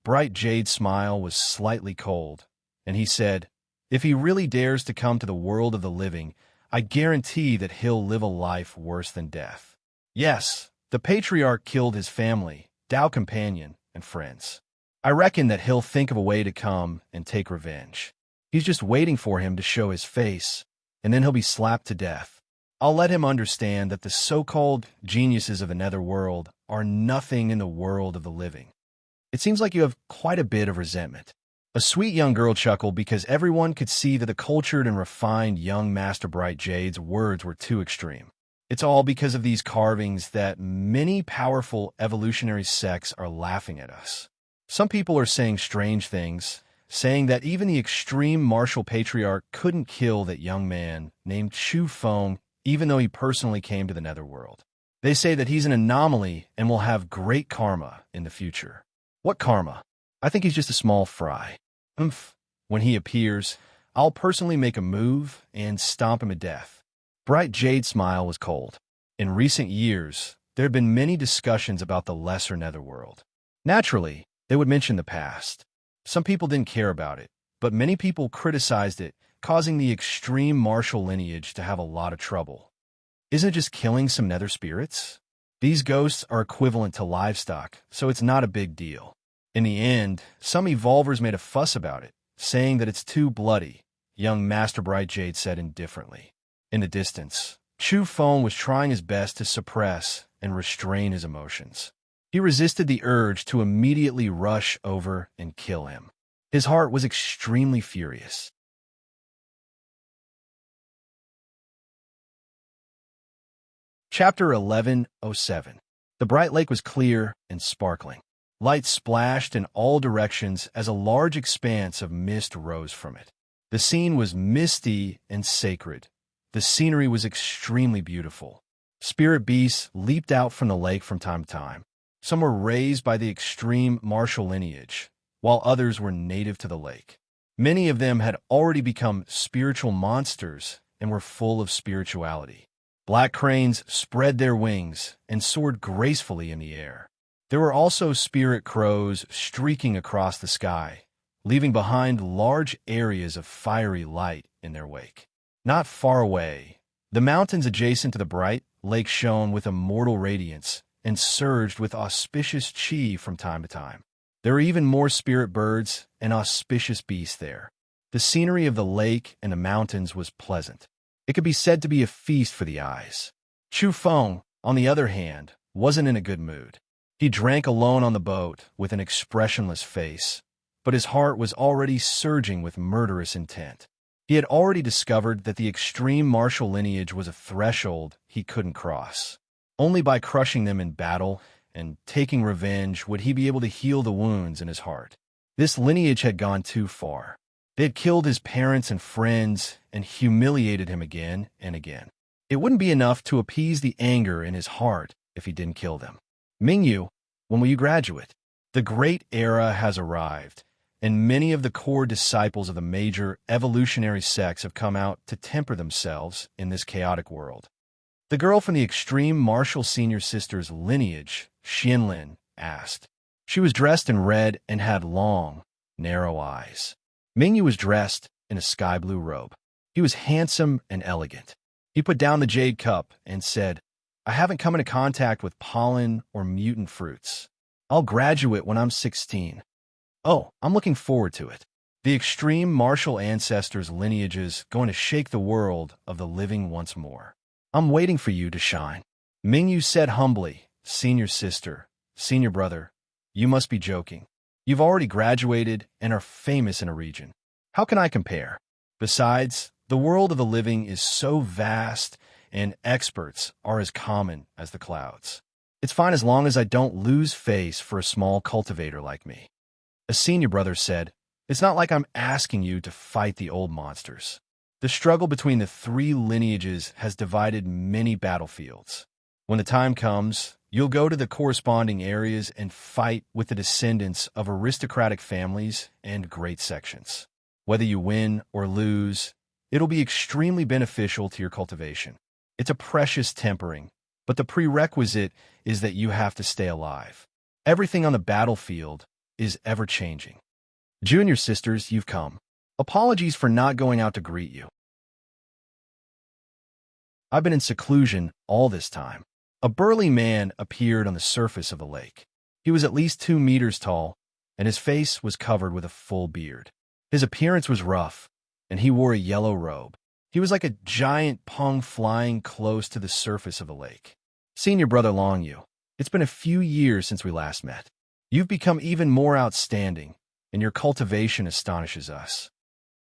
Bright Jade's smile was slightly cold, and he said, "If he really dares to come to the world of the living, I guarantee that he'll live a life worse than death. Yes, the patriarch killed his family, Tao companion, and friends. I reckon that he'll think of a way to come and take revenge. He's just waiting for him to show his face, and then he'll be slapped to death. I'll let him understand that the so-called geniuses of the netherworld are nothing in the world of the living." It seems like you have quite a bit of resentment. A sweet young girl chuckled because everyone could see that the cultured and refined young Master Bright Jade's words were too extreme. It's all because of these carvings that many powerful evolutionary sects are laughing at us. Some people are saying strange things, saying that even the extreme martial patriarch couldn't kill that young man named Chu Feng, even though he personally came to the netherworld. They say that he's an anomaly and will have great karma in the future. What karma? I think he's just a small fry. When he appears, I'll personally make a move and stomp him to death. Bright Jade's smile was cold. In recent years, there have been many discussions about the lesser netherworld. Naturally, they would mention the past. Some people didn't care about it, but many people criticized it, causing the extreme martial lineage to have a lot of trouble. Isn't it just killing some nether spirits? These ghosts are equivalent to livestock, so it's not a big deal. In the end, some evolvers made a fuss about it, saying that it's too bloody, young Master Bright Jade said indifferently. In the distance, Chu Feng was trying his best to suppress and restrain his emotions. He resisted the urge to immediately rush over and kill him. His heart was extremely furious. Chapter 11:07. The bright lake was clear and sparkling. Light splashed in all directions as a large expanse of mist rose from it. The scene was misty and sacred. The scenery was extremely beautiful. Spirit beasts leaped out from the lake from time to time. Some were raised by the extreme martial lineage, while others were native to the lake. Many of them had already become spiritual monsters and were full of spirituality. Black cranes spread their wings and soared gracefully in the air. There were also spirit crows streaking across the sky, leaving behind large areas of fiery light in their wake. Not far away, the mountains adjacent to the bright lake shone with immortal radiance and surged with auspicious chi from time to time. There were even more spirit birds and auspicious beasts there. The scenery of the lake and the mountains was pleasant. It could be said to be a feast for the eyes. Chu Feng, on the other hand, wasn't in a good mood. He drank alone on the boat with an expressionless face, but his heart was already surging with murderous intent. He had already discovered that the extreme martial lineage was a threshold he couldn't cross. Only by crushing them in battle and taking revenge would he be able to heal the wounds in his heart. This lineage had gone too far. They had killed his parents and friends and humiliated him again and again. It wouldn't be enough to appease the anger in his heart if he didn't kill them. Mingyu, when will you graduate? The great era has arrived, and many of the core disciples of the major evolutionary sects have come out to temper themselves in this chaotic world. The girl from the extreme martial senior sister's lineage, Xianlin, asked. She was dressed in red and had long, narrow eyes. Mingyu was dressed in a sky blue robe. He was handsome and elegant. He put down the jade cup and said, "I haven't come into contact with pollen or mutant fruits. I'll graduate when I'm 16. Oh, I'm looking forward to it. The extreme martial ancestors' lineages going to shake the world of the living once more. I'm waiting for you to shine." Mingyu said humbly, "Senior sister, senior brother, you must be joking. You've already graduated and are famous in a region. How can I compare? Besides, The world of the living is so vast, and experts are as common as the clouds. It's fine as long as I don't lose face for a small cultivator like me. A senior brother said, "It's not like I'm asking you to fight the old monsters. The struggle between the three lineages has divided many battlefields. When the time comes, you'll go to the corresponding areas and fight with the descendants of aristocratic families and great sections. Whether you win or lose, it'll be extremely beneficial to your cultivation. It's a precious tempering, but the prerequisite is that you have to stay alive. Everything on the battlefield is ever-changing. Junior sisters, you've come. Apologies for not going out to greet you. I've been in seclusion all this time." A burly man appeared on the surface of the lake. He was at least 2 meters tall, and his face was covered with a full beard. His appearance was rough, and he wore a yellow robe. He was like a giant pung flying close to the surface of the lake. "Senior brother Longyu, it's been a few years since we last met. You've become even more outstanding, and your cultivation astonishes us."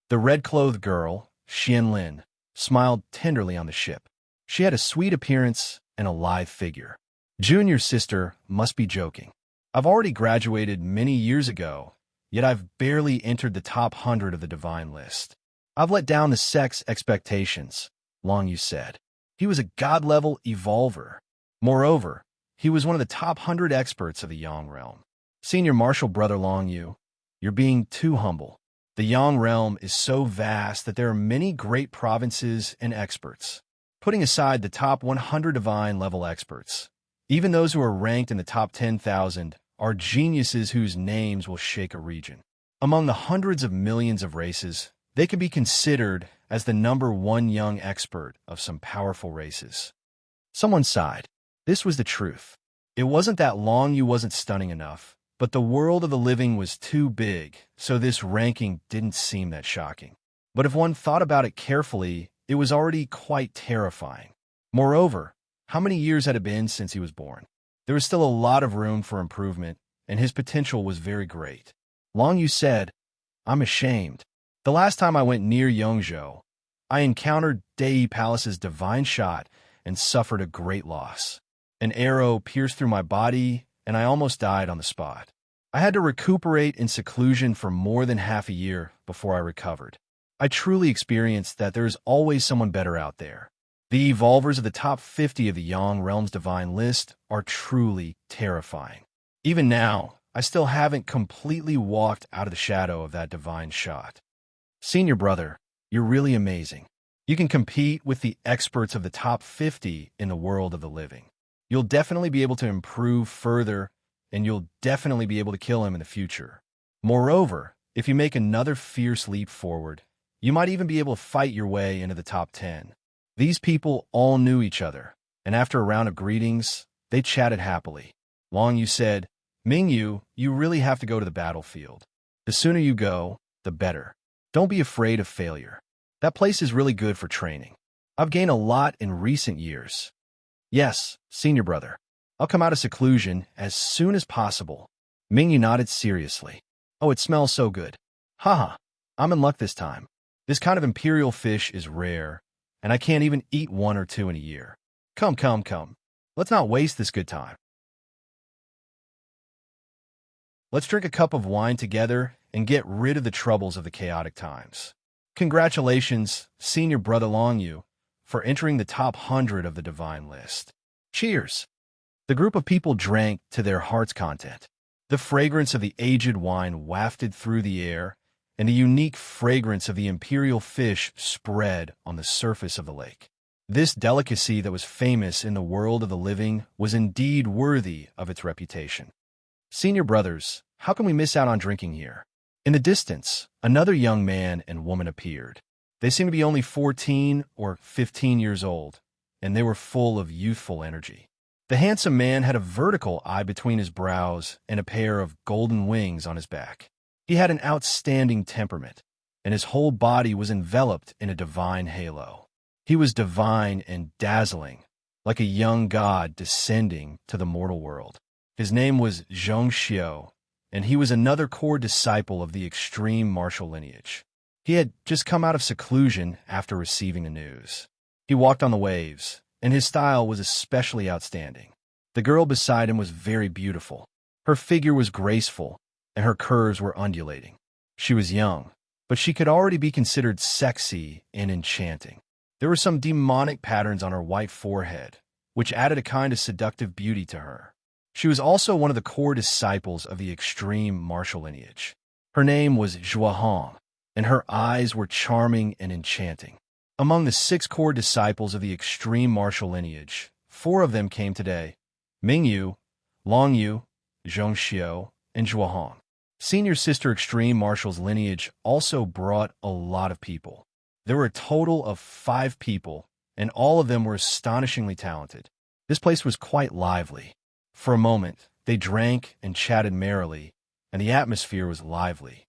The red-clothed girl, Xianlin, smiled tenderly on the ship. She had a sweet appearance and a lithe figure. "Junior sister must be joking. I've already graduated many years ago, yet I've barely entered the top 100 of the divine list. I've let down the sex expectations," Longyu said. He was a god-level evolver. Moreover, he was one of the top 100 experts of the Yang realm. "Senior martial brother Longyu, you're being too humble. The Yang realm is so vast that there are many great provinces and experts. Putting aside the top 100 divine-level experts, even those who are ranked in the top 10,000 are geniuses whose names will shake a region. Among the hundreds of millions of races, they can be considered as the #1 young expert of some powerful races." Someone sighed. This was the truth. It wasn't that Longyu wasn't stunning enough, but the world of the living was too big, so this ranking didn't seem that shocking. But if one thought about it carefully, it was already quite terrifying. Moreover, how many years had it been since he was born? There was still a lot of room for improvement, and his potential was very great. Longyu said, "I'm ashamed. The last time I went near Yongzhou, I encountered Dei Palace's divine shot and suffered a great loss. An arrow pierced through my body, and I almost died on the spot. I had to recuperate in seclusion for more than half a year before I recovered. I truly experienced that there is always someone better out there. The evolvers of the top 50 of the Yang Realm's divine list are truly terrifying. Even now, I still haven't completely walked out of the shadow of that divine shot. Senior brother, you're really amazing. You can compete with the experts of the top 50 in the world of the living. You'll definitely be able to improve further, and you'll definitely be able to kill him in the future. Moreover, if you make another fierce leap forward, you might even be able to fight your way into the top 10. These people all knew each other, and after a round of greetings, they chatted happily. Longyu said, "Mingyu, you really have to go to the battlefield. The sooner you go, the better. Don't be afraid of failure. That place is really good for training. I've gained a lot in recent years." "Yes, senior brother. I'll come out of seclusion as soon as possible." Mingyu nodded seriously. "Oh, it smells so good. Haha, I'm in luck this time. This kind of imperial fish is rare, and I can't even eat 1 or 2 in a year. Come. Let's not waste this good time. Let's drink a cup of wine together and get rid of the troubles of the chaotic times. Congratulations, senior brother Longyu, for entering the top 100 of the divine list. Cheers!" The group of people drank to their heart's content. The fragrance of the aged wine wafted through the air, and the unique fragrance of the imperial fish spread on the surface of the lake. This delicacy that was famous in the world of the living was indeed worthy of its reputation. "Senior brothers, how can we miss out on drinking here?" In the distance, another young man and woman appeared. They seemed to be only 14 or 15 years old, and they were full of youthful energy. The handsome man had a vertical eye between his brows and a pair of golden wings on his back. He had an outstanding temperament, and his whole body was enveloped in a divine halo. He was divine and dazzling, like a young god descending to the mortal world. His name was Zhong Xiao, and he was another core disciple of the extreme martial lineage. He had just come out of seclusion after receiving the news. He walked on the waves, and his style was especially outstanding. The girl beside him was very beautiful. Her figure was graceful, and her curves were undulating. She was young, but she could already be considered sexy and enchanting. There were some demonic patterns on her white forehead, which added a kind of seductive beauty to her. She was also one of the core disciples of the extreme martial lineage. Her name was Zhuahong, and her eyes were charming and enchanting. Among the 6 core disciples of the extreme martial lineage, 4 of them came today: Mingyu, Longyu, Zhongxiu, and Zhuahong. Senior Sister Extreme Martial's lineage also brought a lot of people. There were a total of 5 people, and all of them were astonishingly talented. This place was quite lively. For a moment, they drank and chatted merrily, and the atmosphere was lively.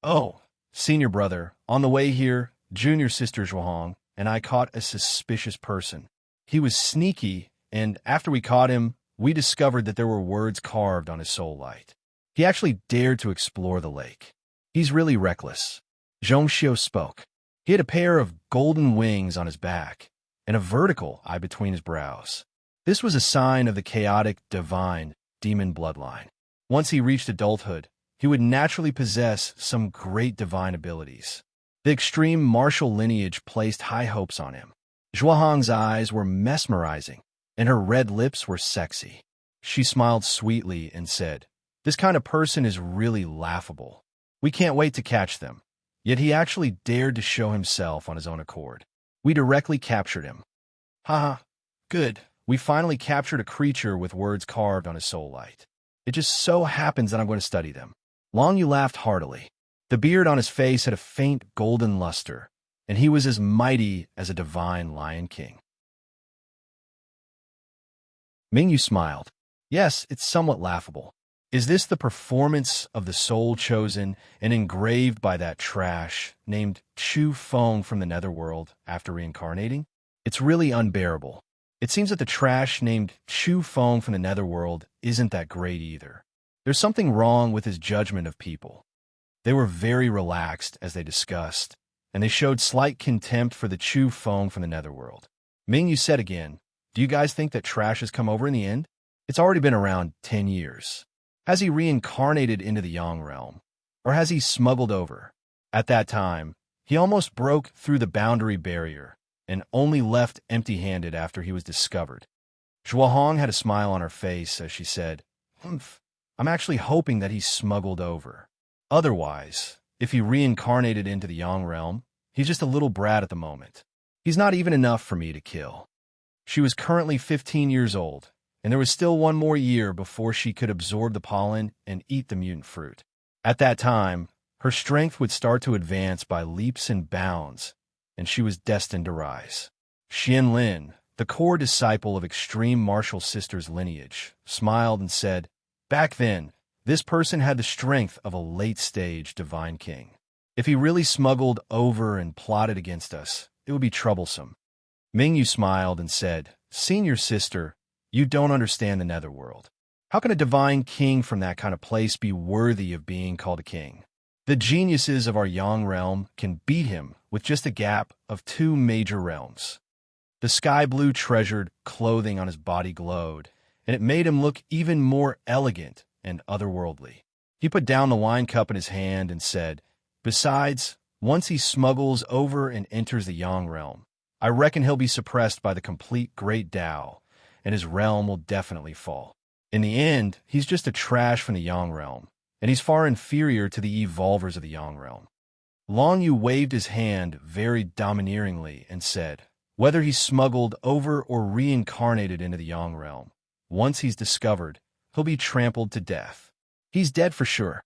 "Oh, senior brother, on the way here, Junior Sister Zhuahong and I caught a suspicious person. He was sneaky, and after we caught him, we discovered that there were words carved on his soul light. He actually dared to explore the lake. He's really reckless." Zhongxiu spoke. He had a pair of golden wings on his back and a vertical eye between his brows. This was a sign of the chaotic, divine, demon bloodline. Once he reached adulthood, he would naturally possess some great divine abilities. The extreme martial lineage placed high hopes on him. Zhuahong's eyes were mesmerizing, and her red lips were sexy. She smiled sweetly and said, "This kind of person is really laughable. We can't wait to catch them." Yet he actually dared to show himself on his own accord. We directly captured him. Haha, good. We finally captured a creature with words carved on his soul light. It just so happens that I'm going to study them. Longyu laughed heartily. The beard on his face had a faint golden luster, and he was as mighty as a divine lion king. Mingyu smiled. Yes, it's somewhat laughable. Is this the performance of the soul chosen and engraved by that trash named Chu Feng from the netherworld after reincarnating? It's really unbearable. It seems that the trash named Chu Feng from the netherworld isn't that great either. There's something wrong with his judgment of people. They were very relaxed as they discussed, and they showed slight contempt for the Chu Feng from the netherworld. Mingyu said again, "Do you guys think that trash has come over in the end? It's already been around 10 years. Has he reincarnated into the Yang realm? Or has he smuggled over? At that time, he almost broke through the boundary barrier and only left empty-handed after he was discovered." Zhuahong had a smile on her face as she said, "Humph, I'm actually hoping that he smuggled over. Otherwise, if he reincarnated into the Yang realm, he's just a little brat at the moment. He's not even enough for me to kill." She was currently 15 years old, and there was still one more year before she could absorb the pollen and eat the mutant fruit. At that time, her strength would start to advance by leaps and bounds, and she was destined to rise. Xian Lin, the core disciple of Extreme Martial Sisters lineage, smiled and said, "Back then, this person had the strength of a late-stage divine king. If he really smuggled over and plotted against us, it would be troublesome." Mingyu smiled and said, "Senior sister, you don't understand the netherworld. How can a divine king from that kind of place be worthy of being called a king? The geniuses of our Yang realm can beat him with just a gap of 2 major realms." The sky-blue treasured clothing on his body glowed, and it made him look even more elegant and otherworldly. He put down the wine cup in his hand and said, "Besides, once he smuggles over and enters the Yang realm, I reckon he'll be suppressed by the complete Great Tao, and his realm will definitely fall. In the end, he's just a trash from the Yang realm, and he's far inferior to the evolvers of the Yang realm." Longyu waved his hand very domineeringly and said, "Whether he's smuggled over or reincarnated into the Yang realm, once he's discovered, he'll be trampled to death. He's dead for sure."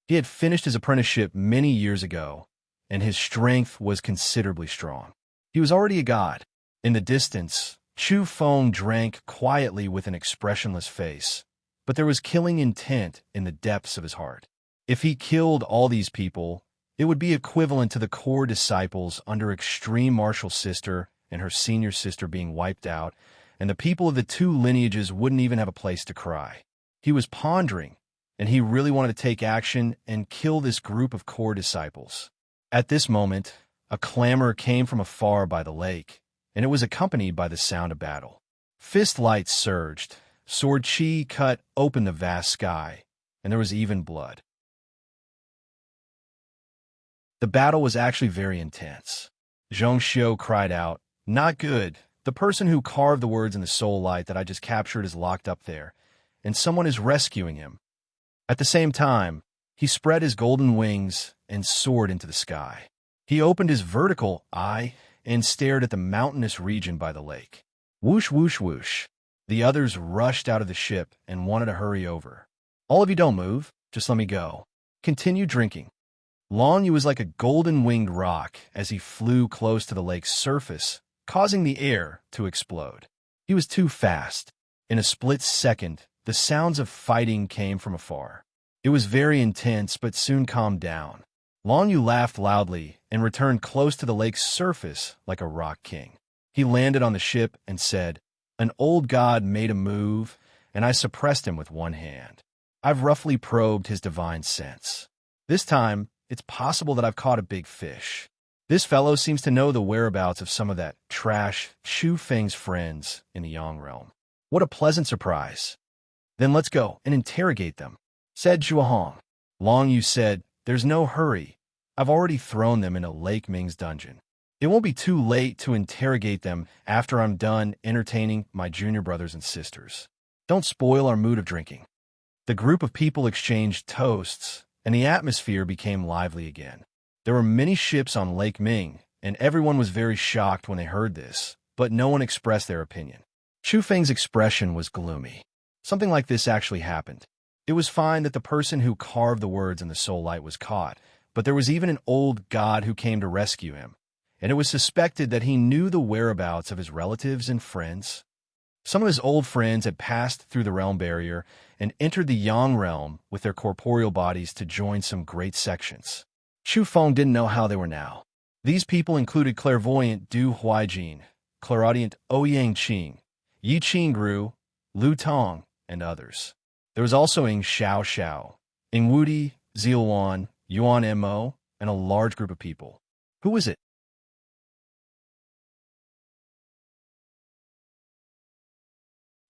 He had finished his apprenticeship many years ago, and his strength was considerably strong. He was already a god. In the distance, Chu Feng drank quietly with an expressionless face, but there was killing intent in the depths of his heart. If he killed all these people, it would be equivalent to the core disciples under Extreme Martial Sister and her senior sister being wiped out, and the people of the 2 lineages wouldn't even have a place to cry. He was pondering, and he really wanted to take action and kill this group of core disciples. At this moment, a clamor came from afar by the lake, and it was accompanied by the sound of battle. Fist lights surged, sword chi cut open the vast sky, and there was even blood. The battle was actually very intense. Zhong Xiu cried out, "Not good. The person who carved the words in the soul light that I just captured is locked up there, and someone is rescuing him." At the same time, he spread his golden wings and soared into the sky. He opened his vertical eye and stared at the mountainous region by the lake. Whoosh, whoosh, whoosh. The others rushed out of the ship and wanted to hurry over. "All of you don't move. Just let me go. Continue drinking." Long Yu was like a golden-winged rock as he flew close to the lake's surface, causing the air to explode. He was too fast. In a split second, the sounds of fighting came from afar. It was very intense, but soon calmed down. Long Yu laughed loudly and returned close to the lake's surface like a rock king. He landed on the ship and said, "An old god made a move, and I suppressed him with one hand. I've roughly probed his divine sense. This time, it's possible that I've caught a big fish. This fellow seems to know the whereabouts of some of that trash Chu Feng's friends in the Yang realm. What a pleasant surprise. Then let's go and interrogate them," said Zhuahong. Long Yu said, "There's no hurry. I've already thrown them into Lake Ming's dungeon. It won't be too late to interrogate them after I'm done entertaining my junior brothers and sisters. Don't spoil our mood of drinking." The group of people exchanged toasts, and the atmosphere became lively again. There were many ships on Lake Ming, and everyone was very shocked when they heard this, but no one expressed their opinion. Chu Feng's expression was gloomy. Something like this actually happened. It was fine that the person who carved the words in the soul light was caught, but there was even an old god who came to rescue him, and it was suspected that he knew the whereabouts of his relatives and friends. Some of his old friends had passed through the realm barrier and entered the Yang realm with their corporeal bodies to join some great sections. Chu Feng didn't know how they were now. These people included clairvoyant Du Huaijin, clairaudient Ouyang Qing, Yi Qingru, Lu Tong, and others. There was also Ing Xiao Xiao, Ing Wudi, Ziluan, Yuan Mo, and a large group of people. Who was it?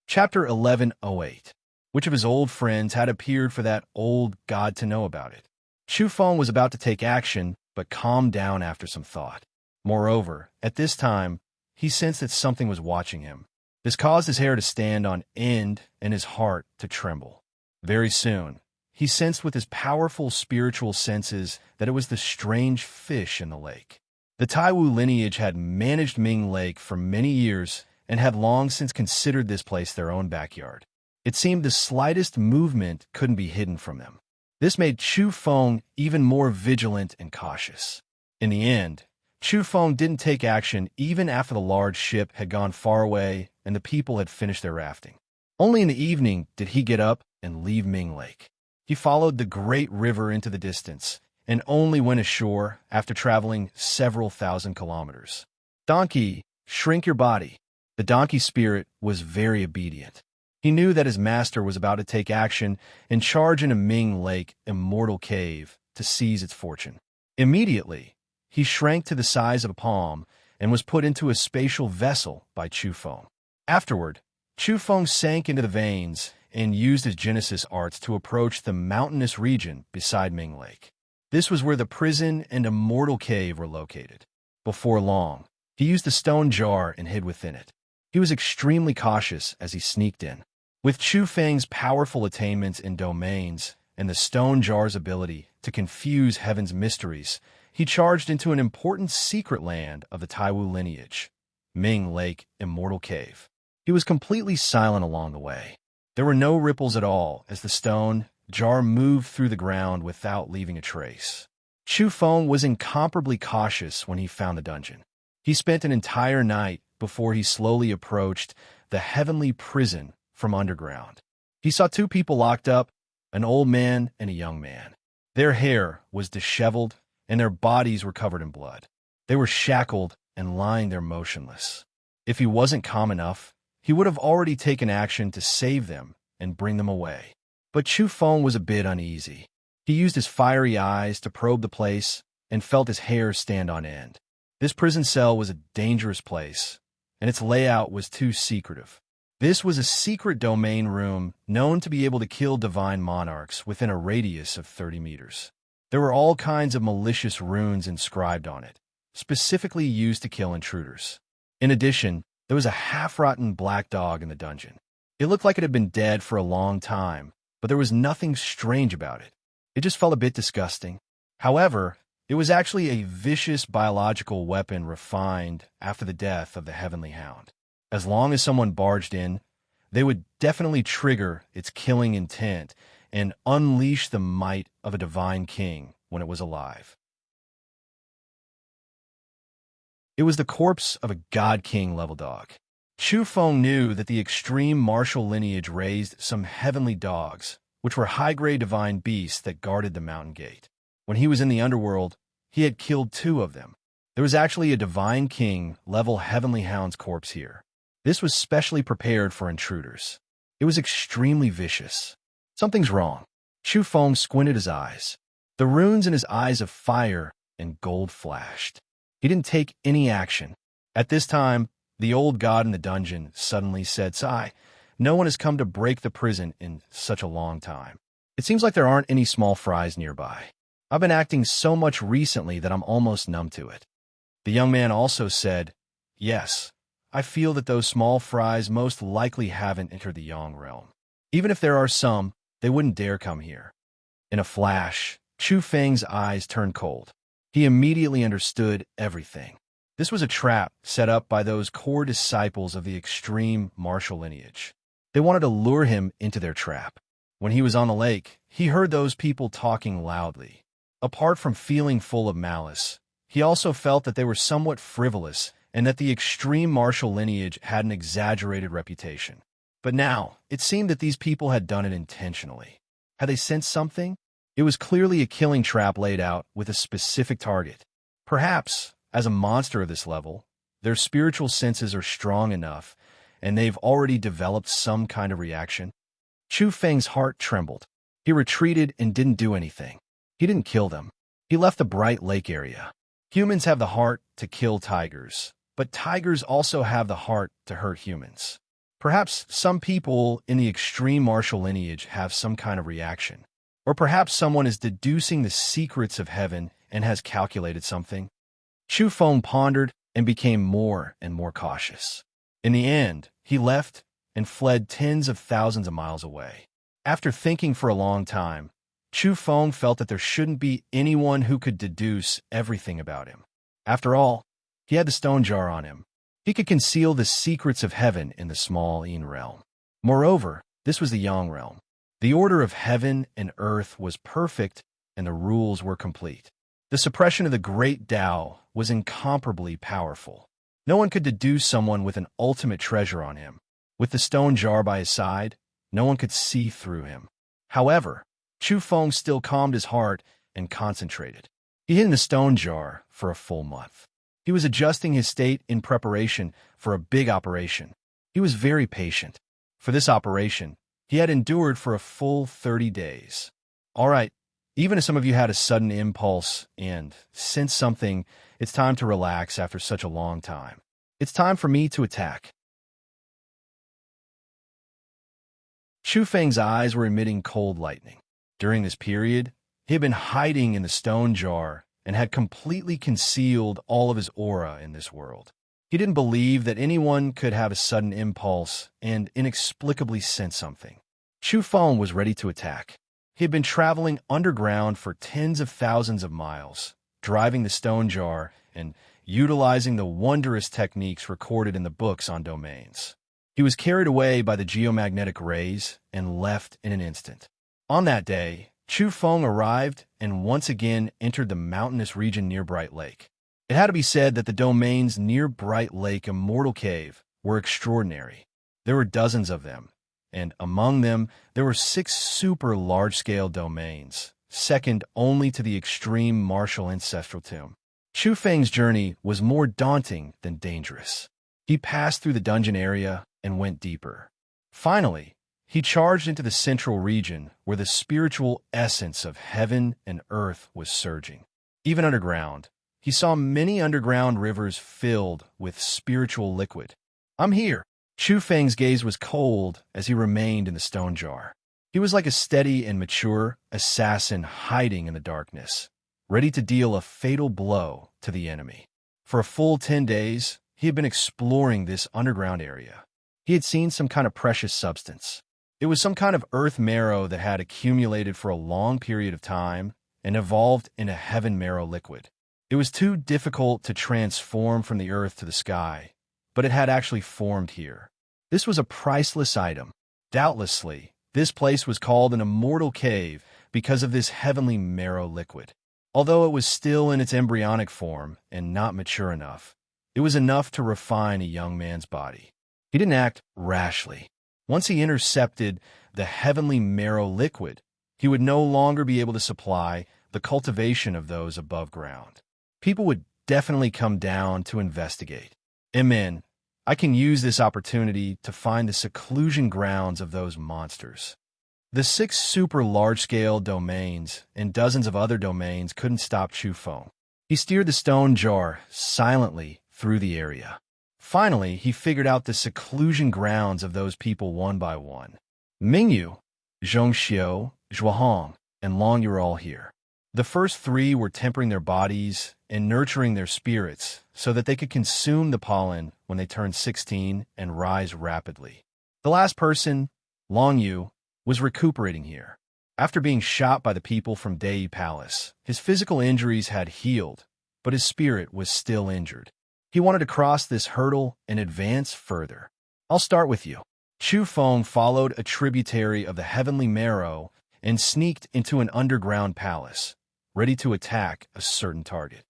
Chapter 1108. Which of his old friends had appeared for that old god to know about it? Chu Feng was about to take action, but calmed down after some thought. Moreover, at this time, he sensed that something was watching him. This caused his hair to stand on end and his heart to tremble. Very soon, he sensed with his powerful spiritual senses that it was the strange fish in the lake. The Taiwu lineage had managed Ming Lake for many years and had long since considered this place their own backyard. It seemed the slightest movement couldn't be hidden from them. This made Chu Feng even more vigilant and cautious. In the end, Chu Feng didn't take action even after the large ship had gone far away and the people had finished their rafting. Only in the evening did he get up and leave Ming Lake. He followed the great river into the distance and only went ashore after traveling several thousand kilometers. "Donkey, shrink your body." The donkey spirit was very obedient. He knew that his master was about to take action and charge into Ming Lake immortal cave to seize its fortune. Immediately, he shrank to the size of a palm and was put into a spatial vessel by Chu Feng. Afterward, Chu Feng sank into the veins and used his Genesis arts to approach the mountainous region beside Ming Lake. This was where the prison and immortal cave were located. Before long, he used the stone jar and hid within it. He was extremely cautious as he sneaked in. With Chu Feng's powerful attainments in domains and the stone jar's ability to confuse heaven's mysteries, he charged into an important secret land of the Taiwu lineage, Ming Lake Immortal Cave. He was completely silent along the way. There were no ripples at all as the stone jar moved through the ground without leaving a trace. Chu Feng was incomparably cautious when he found the dungeon. He spent an entire night before he slowly approached the heavenly prison from underground. He saw two people locked up, an old man and a young man. Their hair was disheveled and their bodies were covered in blood. They were shackled and lying there motionless. If he wasn't calm enough, he would have already taken action to save them and bring them away. But Chu Feng was a bit uneasy. He used his fiery eyes to probe the place, and felt his hair stand on end. This prison cell was a dangerous place, and its layout was too secretive. This was a secret domain room known to be able to kill divine monarchs within a radius of 30 meters. There were all kinds of malicious runes inscribed on it, specifically used to kill intruders. In addition, there was a half-rotten black dog in the dungeon. It looked like it had been dead for a long time, but there was nothing strange about it. It just felt a bit disgusting. However, it was actually a vicious biological weapon refined after the death of the Heavenly Hound. As long as someone barged in, they would definitely trigger its killing intent and unleash the might of a divine king when it was alive. It was the corpse of a god king level dog. Chu Feng knew that the extreme martial lineage raised some heavenly dogs, which were high-grade divine beasts that guarded the mountain gate. When he was in the underworld, he had killed 2 of them. There was actually a divine king level heavenly hound's corpse here. This was specially prepared for intruders. It was extremely vicious. Something's wrong. Chu Feng squinted his eyes. The runes in his eyes of fire and gold flashed. He didn't take any action. At this time, the old god in the dungeon suddenly said, "Sigh, no one has come to break the prison in such a long time. It seems like there aren't any small fries nearby. I've been acting so much recently that I'm almost numb to it." The young man also said, "Yes, I feel that those small fries most likely haven't entered the Yang realm. Even if there are some, they wouldn't dare come here." In a flash, Chu Feng's eyes turned cold. He immediately understood everything. This was a trap set up by those core disciples of the extreme martial lineage. They wanted to lure him into their trap. When he was on the lake, he heard those people talking loudly. Apart from feeling full of malice, he also felt that they were somewhat frivolous and that the extreme martial lineage had an exaggerated reputation. But now, it seemed that these people had done it intentionally. Had they sensed something? It was clearly a killing trap laid out with a specific target. Perhaps, as a monster of this level, their spiritual senses are strong enough, and they've already developed some kind of reaction. Chu Feng's heart trembled. He retreated and didn't do anything. He didn't kill them. He left the bright lake area. Humans have the heart to kill tigers, but tigers also have the heart to hurt humans. Perhaps some people in the extreme martial lineage have some kind of reaction. Or perhaps someone is deducing the secrets of heaven and has calculated something. Chu Feng pondered and became more and more cautious. In the end, he left and fled tens of thousands of miles away. After thinking for a long time, Chu Feng felt that there shouldn't be anyone who could deduce everything about him. After all, he had the stone jar on him. He could conceal the secrets of heaven in the small Yin realm. Moreover, this was the Yang realm. The order of heaven and earth was perfect, and the rules were complete. The suppression of the great Tao was incomparably powerful. No one could deduce someone with an ultimate treasure on him. With the stone jar by his side, no one could see through him. However, Chu Feng still calmed his heart and concentrated. He hid in the stone jar for a full month. He was adjusting his state in preparation for a big operation. He was very patient. For this operation, he had endured for a full 30 days. All right, even if some of you had a sudden impulse and sensed something, it's time to relax after such a long time. It's time for me to attack. Chu Feng's eyes were emitting cold lightning. During this period, he had been hiding in the stone jar and had completely concealed all of his aura in this world. He didn't believe that anyone could have a sudden impulse and inexplicably sense something. Chu Feng was ready to attack. He had been traveling underground for tens of thousands of miles, driving the stone jar and utilizing the wondrous techniques recorded in the books on domains. He was carried away by the geomagnetic rays and left in an instant. On that day, Chu Feng arrived and once again entered the mountainous region near Bright Lake. It had to be said that the domains near Bright Lake Immortal Cave were extraordinary. There were dozens of them, and among them there were 6 super large-scale domains, second only to the extreme martial ancestral tomb. Chu Feng's journey was more daunting than dangerous. He passed through the dungeon area and went deeper. Finally, he charged into the central region where the spiritual essence of heaven and earth was surging. Even underground, he saw many underground rivers filled with spiritual liquid. I'm here. Chu Feng's gaze was cold as he remained in the stone jar. He was like a steady and mature assassin hiding in the darkness, ready to deal a fatal blow to the enemy. For a full 10 days, he had been exploring this underground area. He had seen some kind of precious substance. It was some kind of earth marrow that had accumulated for a long period of time and evolved in a heaven marrow liquid. It was too difficult to transform from the earth to the sky, but it had actually formed here. This was a priceless item. Doubtlessly, this place was called an immortal cave because of this heavenly marrow liquid. Although it was still in its embryonic form and not mature enough, it was enough to refine a young man's body. He didn't act rashly. Once he intercepted the heavenly marrow liquid, he would no longer be able to supply the cultivation of those above ground. People would definitely come down to investigate. Amen. I can use this opportunity to find the seclusion grounds of those monsters. The 6 super large-scale domains and dozens of other domains couldn't stop Chu Feng. He steered the stone jar silently through the area. Finally, he figured out the seclusion grounds of those people one by one. Mingyu, Zhongxiu, Zhuahong, and Long were all here. The first 3 were tempering their bodies and nurturing their spirits so that they could consume the pollen when they turned 16 and rise rapidly. The last person, Long Yu, was recuperating here. After being shot by the people from Dei Palace, his physical injuries had healed, but his spirit was still injured. He wanted to cross this hurdle and advance further. I'll start with you. Chu Feng followed a tributary of the heavenly marrow and sneaked into an underground palace, ready to attack a certain target.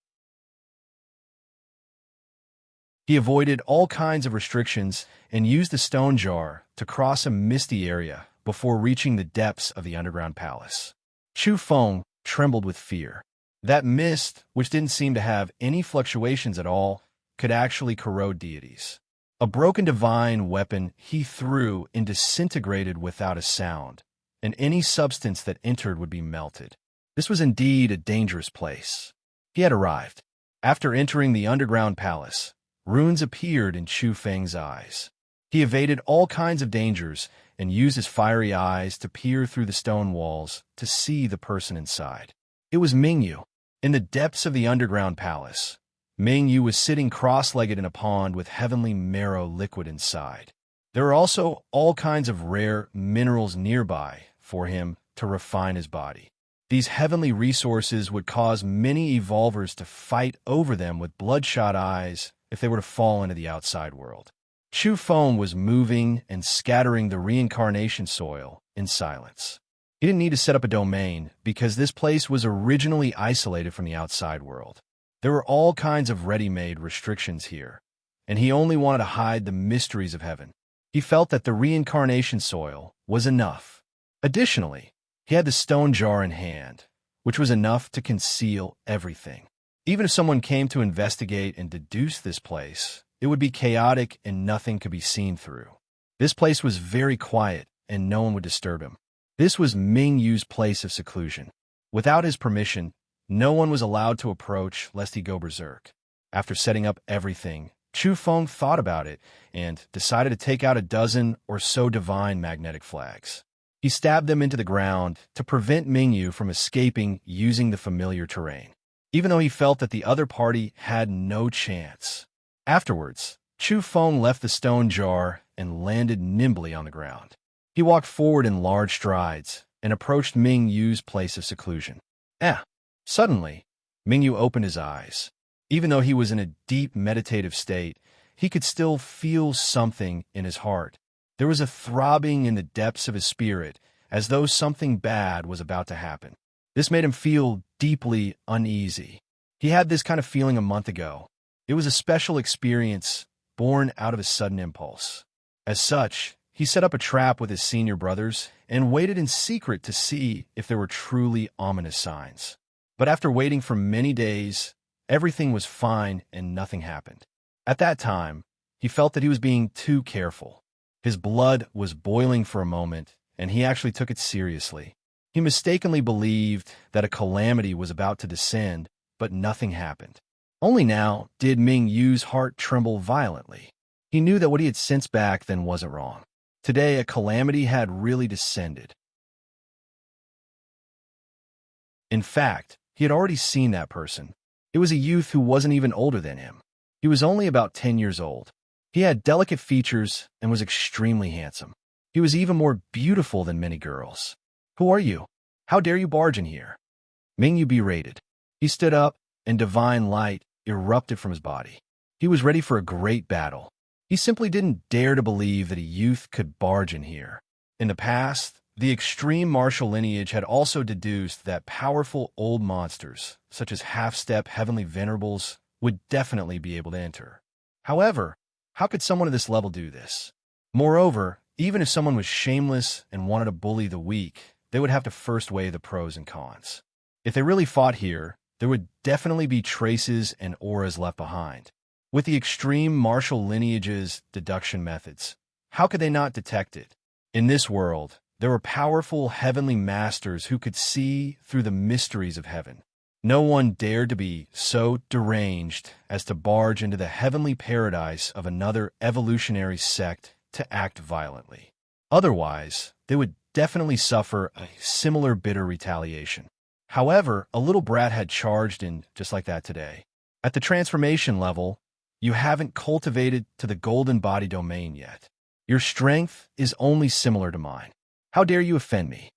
He avoided all kinds of restrictions and used the stone jar to cross a misty area before reaching the depths of the underground palace. Chu Feng trembled with fear. That mist, which didn't seem to have any fluctuations at all, could actually corrode deities. A broken divine weapon he threw and disintegrated without a sound, and any substance that entered would be melted. This was indeed a dangerous place. He had arrived. After entering the underground palace, runes appeared in Chu Feng's eyes. He evaded all kinds of dangers and used his fiery eyes to peer through the stone walls to see the person inside. It was Mingyu. In the depths of the underground palace, Mingyu was sitting cross-legged in a pond with heavenly marrow liquid inside. There were also all kinds of rare minerals nearby for him to refine his body. These heavenly resources would cause many evolvers to fight over them with bloodshot eyes if they were to fall into the outside world. Chu Feng was moving and scattering the reincarnation soil in silence. He didn't need to set up a domain because this place was originally isolated from the outside world. There were all kinds of ready-made restrictions here, and he only wanted to hide the mysteries of heaven. He felt that the reincarnation soil was enough. Additionally, he had the stone jar in hand, which was enough to conceal everything. Even if someone came to investigate and deduce this place, it would be chaotic and nothing could be seen through. This place was very quiet and no one would disturb him. This was Ming Yu's place of seclusion. Without his permission, no one was allowed to approach lest he go berserk. After setting up everything, Chu Feng thought about it and decided to take out a dozen or so divine magnetic flags. He stabbed them into the ground to prevent Mingyu from escaping using the familiar terrain, even though he felt that the other party had no chance. Afterwards, Chu Feng left the stone jar and landed nimbly on the ground. He walked forward in large strides and approached Mingyu's place of seclusion. Suddenly, Mingyu opened his eyes. Even though he was in a deep meditative state, he could still feel something in his heart. There was a throbbing in the depths of his spirit, as though something bad was about to happen. This made him feel deeply uneasy. He had this kind of feeling a month ago. It was a special experience born out of a sudden impulse. As such, he set up a trap with his senior brothers and waited in secret to see if there were truly ominous signs. But after waiting for many days, everything was fine and nothing happened. At that time, he felt that he was being too careful. His blood was boiling for a moment, and he actually took it seriously. He mistakenly believed that a calamity was about to descend but nothing happened. Only now did Ming Yu's heart tremble violently. He knew that what he had sensed back then wasn't wrong. Today, a calamity had really descended. In fact, he had already seen that person. It was a youth who wasn't even older than him. He was only about 10 years old. He had delicate features and was extremely handsome. He was even more beautiful than many girls. "Who are you? How dare you barge in here?" Ming Yu berated. He stood up, and divine light erupted from his body. He was ready for a great battle. He simply didn't dare to believe that a youth could barge in here. In the past, the extreme martial lineage had also deduced that powerful old monsters, such as half-step heavenly venerables, would definitely be able to enter. However, how could someone of this level do this? Moreover, even if someone was shameless and wanted to bully the weak, they would have to first weigh the pros and cons. If they really fought here, there would definitely be traces and auras left behind. With the extreme martial lineage's deduction methods, how could they not detect it? In this world, there were powerful heavenly masters who could see through the mysteries of heaven. No one dared to be so deranged as to barge into the heavenly paradise of another evolutionary sect to act violently. Otherwise, they would definitely suffer a similar bitter retaliation. However, a little brat had charged in just like that today. At the transformation level, you haven't cultivated to the golden body domain yet. Your strength is only similar to mine. How dare you offend me?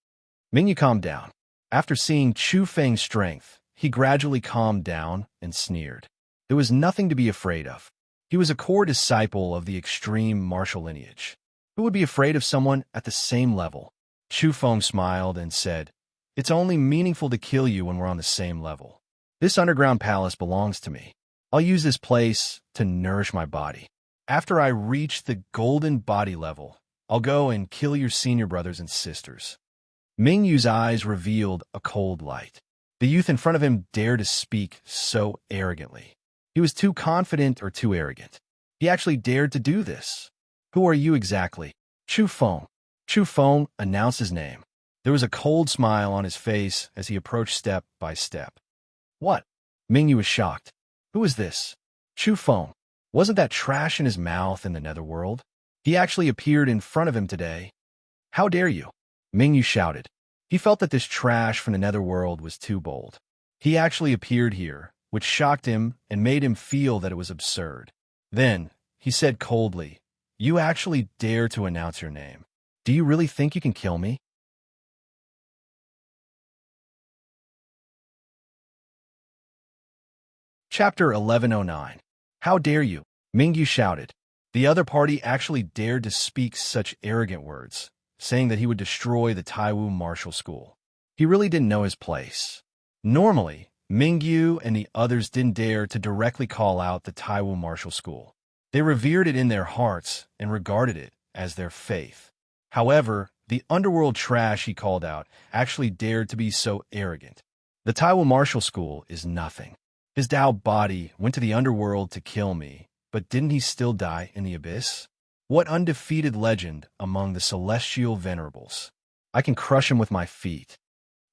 Ming Yu calmed down. After seeing Chu Feng's strength, he gradually calmed down and sneered. There was nothing to be afraid of. He was a core disciple of the extreme martial lineage. Who would be afraid of someone at the same level? Chu Feng smiled and said, "It's only meaningful to kill you when we're on the same level. This underground palace belongs to me. I'll use this place to nourish my body. After I reach the golden body level, I'll go and kill your senior brothers and sisters." Ming Yu's eyes revealed a cold light. The youth in front of him dared to speak so arrogantly. He was too confident or too arrogant. He actually dared to do this. "Who are you exactly?" "Chu Feng." Chu Feng announced his name. There was a cold smile on his face as he approached step by step. "What?" Ming Yu was shocked. "Who is this?" "Chu Feng." Wasn't that trash in his mouth in the netherworld? He actually appeared in front of him today. "How dare you?" Ming Yu shouted. He felt that this trash from the netherworld was too bold. He actually appeared here, which shocked him and made him feel that it was absurd. Then, he said coldly, "You actually dare to announce your name. Do you really think you can kill me?" Chapter 1109. How dare you? Ming Yu shouted. The other party actually dared to speak such arrogant words, saying that he would destroy the Taiwu Martial School. He really didn't know his place. Normally, Ming Yu and the others didn't dare to directly call out the Taiwu Martial School. They revered it in their hearts and regarded it as their faith. However, the underworld trash he called out actually dared to be so arrogant. The Taiwu Martial School is nothing. His Dao body went to the underworld to kill me, but didn't he still die in the abyss? What undefeated legend among the celestial venerables? I can crush him with my feet.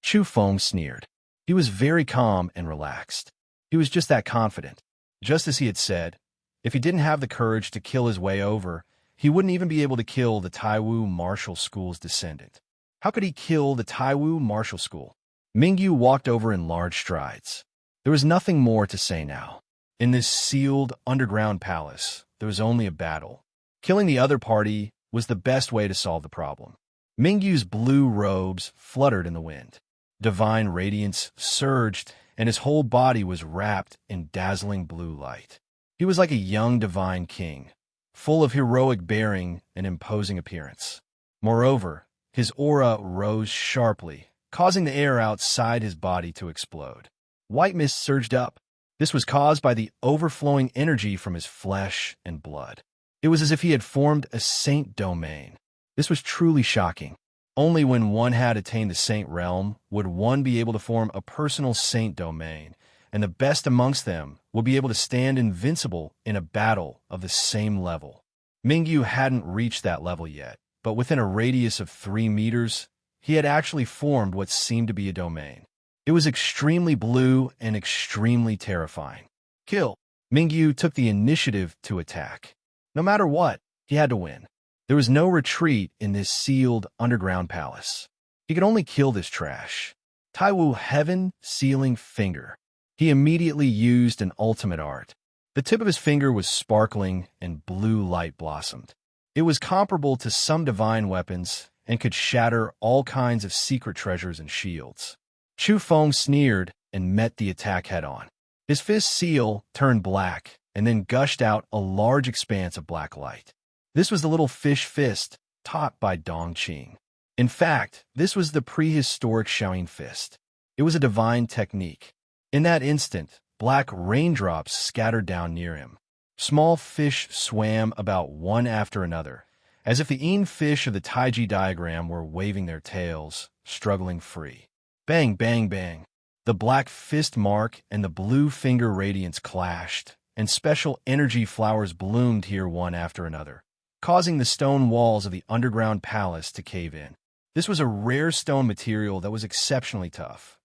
Chu Feng sneered. He was very calm and relaxed. He was just that confident. Just as he had said, if he didn't have the courage to kill his way over, he wouldn't even be able to kill the Taiwu Martial School's descendant. How could he kill the Taiwu Martial School? Ming Yu walked over in large strides. There was nothing more to say now. In this sealed underground palace, there was only a battle. Killing the other party was the best way to solve the problem. Ming Yu's blue robes fluttered in the wind. Divine radiance surged, and his whole body was wrapped in dazzling blue light. He was like a young divine king, full of heroic bearing and imposing appearance. Moreover, his aura rose sharply, causing the air outside his body to explode. White mist surged up. This was caused by the overflowing energy from his flesh and blood. It was as if he had formed a saint domain. This was truly shocking. Only when one had attained the saint realm would one be able to form a personal saint domain, and the best amongst them would be able to stand invincible in a battle of the same level. Ming Yu hadn't reached that level yet, but within a radius of 3 meters, he had actually formed what seemed to be a domain. It was extremely blue and extremely terrifying. Kill. Mingyu took the initiative to attack. No matter what, he had to win. There was no retreat in this sealed underground palace. He could only kill this trash. Taiwu Heaven Sealing Finger. He immediately used an ultimate art. The tip of his finger was sparkling and blue light blossomed. It was comparable to some divine weapons and could shatter all kinds of secret treasures and shields. Chu Feng sneered and met the attack head-on. His fist seal turned black and then gushed out a large expanse of black light. This was the little fish fist taught by Dong Qing. In fact, this was the prehistoric Shaolin fist. It was a divine technique. In that instant, black raindrops scattered down near him. Small fish swam about one after another, as if the Yin fish of the Taiji diagram were waving their tails, struggling free. Bang, bang, bang. The black fist mark and the blue finger radiance clashed, and special energy flowers bloomed here one after another, causing the stone walls of the underground palace to cave in. This was a rare stone material that was exceptionally tough.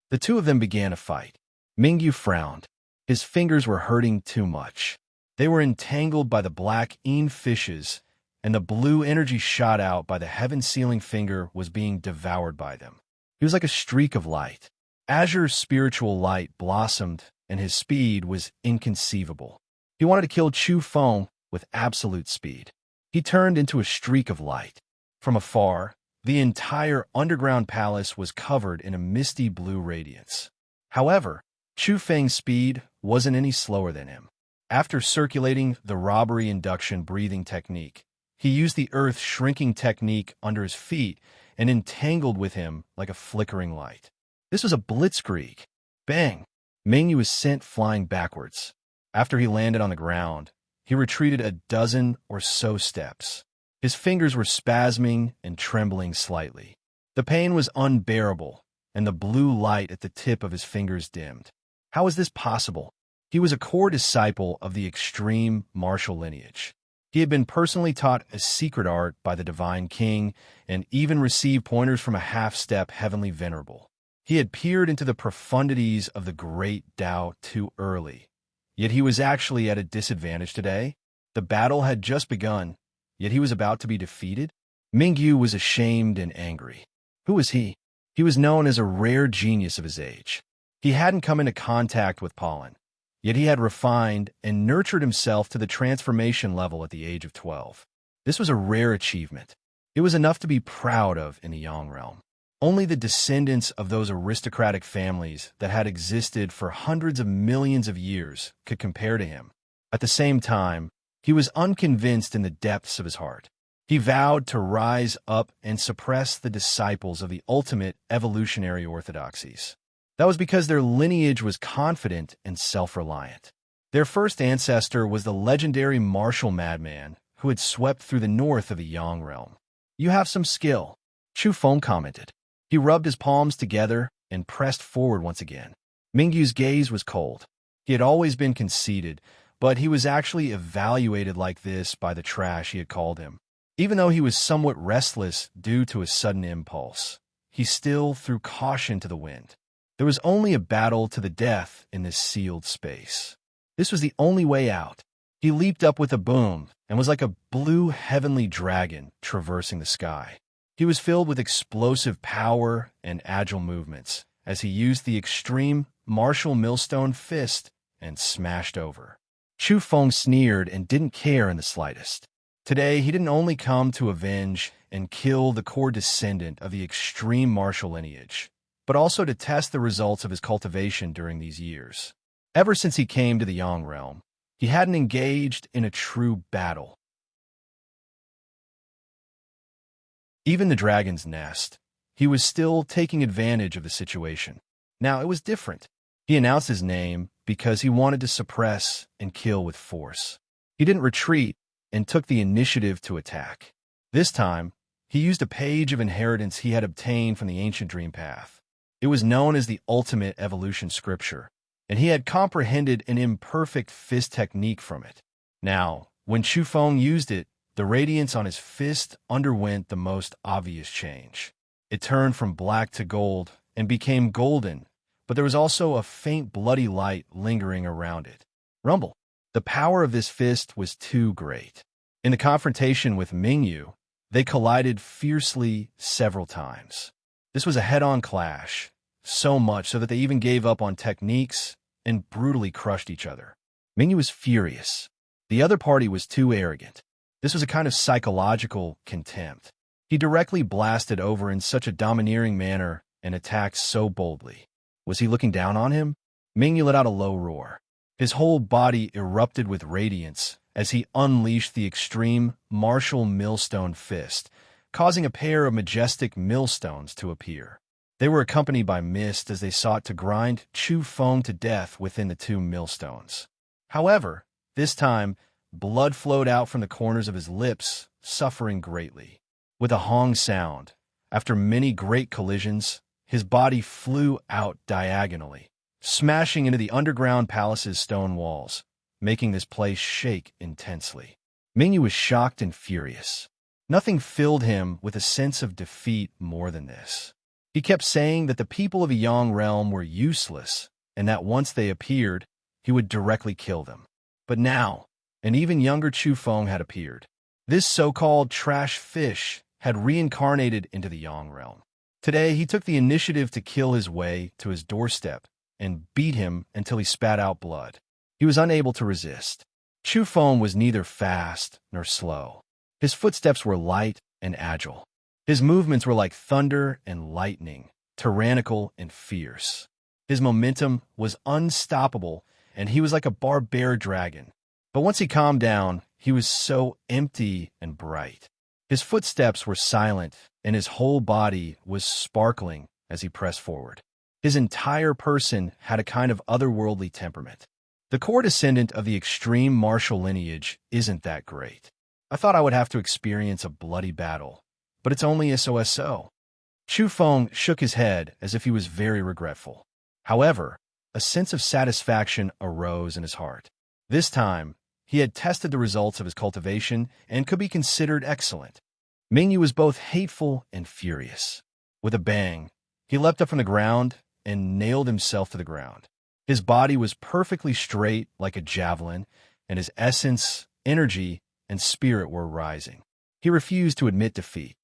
The two of them began a fight. Mingyu frowned. His fingers were hurting too much. They were entangled by the black Yin fishes, and the blue energy shot out by the heaven-sealing finger was being devoured by them. He was like a streak of light. Azure's spiritual light blossomed, and his speed was inconceivable. He wanted to kill Chu Feng with absolute speed. He turned into a streak of light. From afar, the entire underground palace was covered in a misty blue radiance. However, Chu Feng's speed wasn't any slower than him. After circulating the robbery induction breathing technique, he used the earth shrinking technique under his feet and entangled with him like a flickering light. This was a blitzkrieg. Bang! Mingyu was sent flying backwards. After he landed on the ground, he retreated a dozen or so steps. His fingers were spasming and trembling slightly. The pain was unbearable, and the blue light at the tip of his fingers dimmed. How was this possible? He was a core disciple of the extreme martial lineage. He had been personally taught a secret art by the Divine King and even received pointers from a half-step heavenly venerable. He had peered into the profundities of the great Tao too early. Yet he was actually at a disadvantage today. The battle had just begun, yet he was about to be defeated. Mingyu was ashamed and angry. Who was he? He was known as a rare genius of his age. He hadn't come into contact with pollen, yet he had refined and nurtured himself to the transformation level at the age of 12. This was a rare achievement. It was enough to be proud of in the Yang realm. Only the descendants of those aristocratic families that had existed for hundreds of millions of years could compare to him. At the same time, he was unconvinced in the depths of his heart. He vowed to rise up and suppress the disciples of the ultimate evolutionary orthodoxies. That was because their lineage was confident and self-reliant. Their first ancestor was the legendary martial madman who had swept through the north of the Yang realm. "You have some skill," Chu Feng commented. He rubbed his palms together and pressed forward once again. Mingyu's gaze was cold. He had always been conceited, but he was actually evaluated like this by the trash he had called him. Even though he was somewhat restless due to his sudden impulse, he still threw caution to the wind. There was only a battle to the death in this sealed space. This was the only way out. He leaped up with a boom and was like a blue heavenly dragon traversing the sky. He was filled with explosive power and agile movements as he used the extreme martial millstone fist and smashed over. Chu Feng sneered and didn't care in the slightest. Today, he didn't only come to avenge and kill the core descendant of the extreme martial lineage, but also to test the results of his cultivation during these years. Ever since he came to the Yang realm, he hadn't engaged in a true battle. Even the dragon's nest, he was still taking advantage of the situation. Now it was different. He announced his name because he wanted to suppress and kill with force. He didn't retreat and took the initiative to attack. This time, he used a page of inheritance he had obtained from the ancient dream path. It was known as the ultimate evolution scripture, and he had comprehended an imperfect fist technique from it. Now, when Chu Feng used it, the radiance on his fist underwent the most obvious change. It turned from black to gold and became golden, but there was also a faint bloody light lingering around it. Rumble. The power of this fist was too great. In the confrontation with Mingyu, they collided fiercely several times. This was a head-on clash, so much so that they even gave up on techniques and brutally crushed each other. Mingyu was furious. The other party was too arrogant. This was a kind of psychological contempt. He directly blasted over in such a domineering manner and attacked so boldly. Was he looking down on him? Mingyu let out a low roar. His whole body erupted with radiance as he unleashed the extreme martial millstone fist, causing a pair of majestic millstones to appear. They were accompanied by mist as they sought to grind Chu Feng to death within the two millstones. However, this time, blood flowed out from the corners of his lips, suffering greatly. With a hong sound, after many great collisions, his body flew out diagonally, smashing into the underground palace's stone walls, making this place shake intensely. Mingyu was shocked and furious. Nothing filled him with a sense of defeat more than this. He kept saying that the people of the Yang realm were useless, and that once they appeared, he would directly kill them. But now, an even younger Chu Feng had appeared. This so-called trash fish had reincarnated into the Yang realm. Today, he took the initiative to kill his way to his doorstep and beat him until he spat out blood. He was unable to resist. Chu Feng was neither fast nor slow. His footsteps were light and agile. His movements were like thunder and lightning, tyrannical and fierce. His momentum was unstoppable, and he was like a barbaric dragon. But once he calmed down, he was so empty and bright. His footsteps were silent, and his whole body was sparkling as he pressed forward. His entire person had a kind of otherworldly temperament. The core descendant of the extreme martial lineage isn't that great. I thought I would have to experience a bloody battle, but it's only so. Chu Feng shook his head as if he was very regretful. However, a sense of satisfaction arose in his heart. This time, he had tested the results of his cultivation and could be considered excellent. Mingyu was both hateful and furious. With a bang, he leapt up from the ground and nailed himself to the ground. His body was perfectly straight like a javelin, and his essence, energy, and spirit were rising. He refused to admit defeat.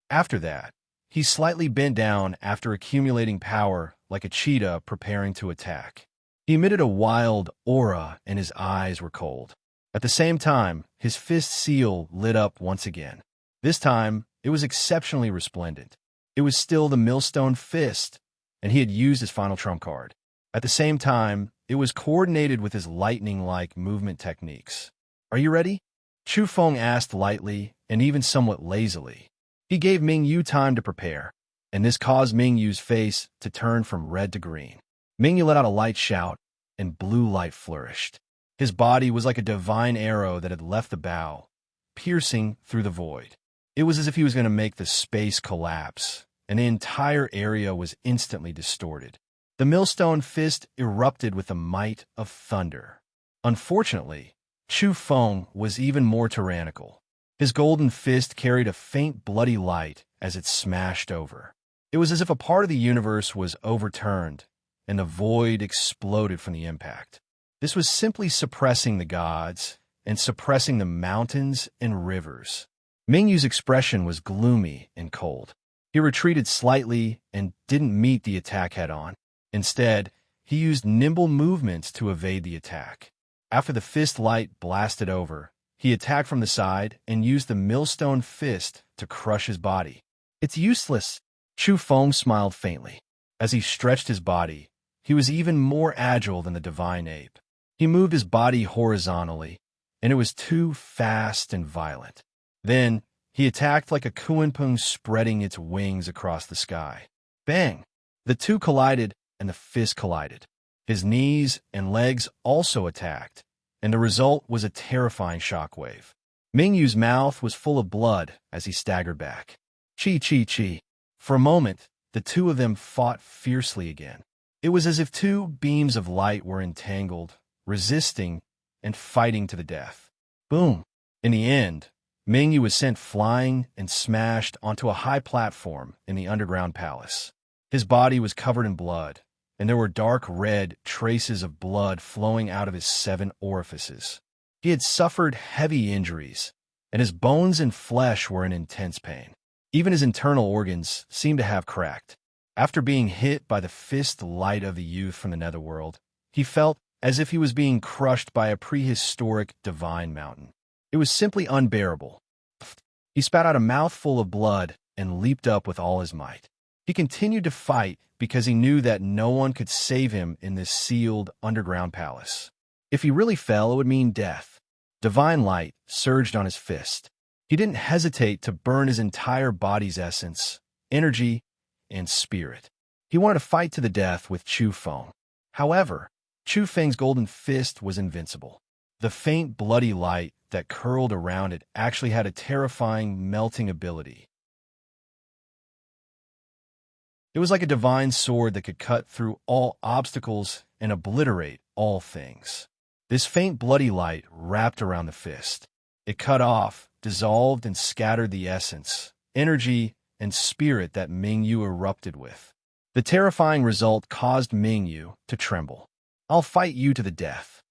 After that, he slightly bent down after accumulating power like a cheetah preparing to attack. He emitted a wild aura and his eyes were cold. At the same time, his fist seal lit up once again. This time, it was exceptionally resplendent. It was still the millstone fist, and he had used his final trump card. At the same time, it was coordinated with his lightning-like movement techniques. "Are you ready?" Chu Feng asked lightly and even somewhat lazily. He gave Mingyu time to prepare, and this caused Mingyu's face to turn from red to green. Mingyu let out a light shout, and blue light flourished. His body was like a divine arrow that had left the bow, piercing through the void. It was as if he was going to make the space collapse, and the entire area was instantly distorted. The millstone fist erupted with the might of thunder. Unfortunately, Chu Feng was even more tyrannical. His golden fist carried a faint bloody light as it smashed over. It was as if a part of the universe was overturned, and the void exploded from the impact. This was simply suppressing the gods and suppressing the mountains and rivers. Mingyu's expression was gloomy and cold. He retreated slightly and didn't meet the attack head-on. Instead, he used nimble movements to evade the attack. After the fist light blasted over, he attacked from the side and used the millstone fist to crush his body. "It's useless." Chu Feng smiled faintly. As he stretched his body, he was even more agile than the divine ape. He moved his body horizontally, and it was too fast and violent. Then, he attacked like a kunpeng spreading its wings across the sky. Bang! The two collided, and the fist collided. His knees and legs also attacked, and the result was a terrifying shockwave. Mingyu's mouth was full of blood as he staggered back. Chi, chi, chi. For a moment, the two of them fought fiercely again. It was as if two beams of light were entangled, resisting, and fighting to the death. Boom! In the end, Mingyu was sent flying and smashed onto a high platform in the underground palace. His body was covered in blood, and there were dark red traces of blood flowing out of his 7 orifices. He had suffered heavy injuries, and his bones and flesh were in intense pain. Even his internal organs seemed to have cracked. After being hit by the fist light of the youth from the netherworld, he felt as if he was being crushed by a prehistoric divine mountain. It was simply unbearable. He spat out a mouthful of blood and leaped up with all his might. He continued to fight because he knew that no one could save him in this sealed underground palace. If he really fell, it would mean death. Divine light surged on his fist. He didn't hesitate to burn his entire body's essence, energy, and spirit. He wanted to fight to the death with Chu Feng. However, Chu Feng's golden fist was invincible. The faint bloody light that curled around it actually had a terrifying melting ability. It was like a divine sword that could cut through all obstacles and obliterate all things. This faint bloody light wrapped around the fist. It cut off, dissolved, and scattered the essence, energy, and spirit that Mingyu erupted with. The terrifying result caused Mingyu to tremble. "I'll fight you to the death,"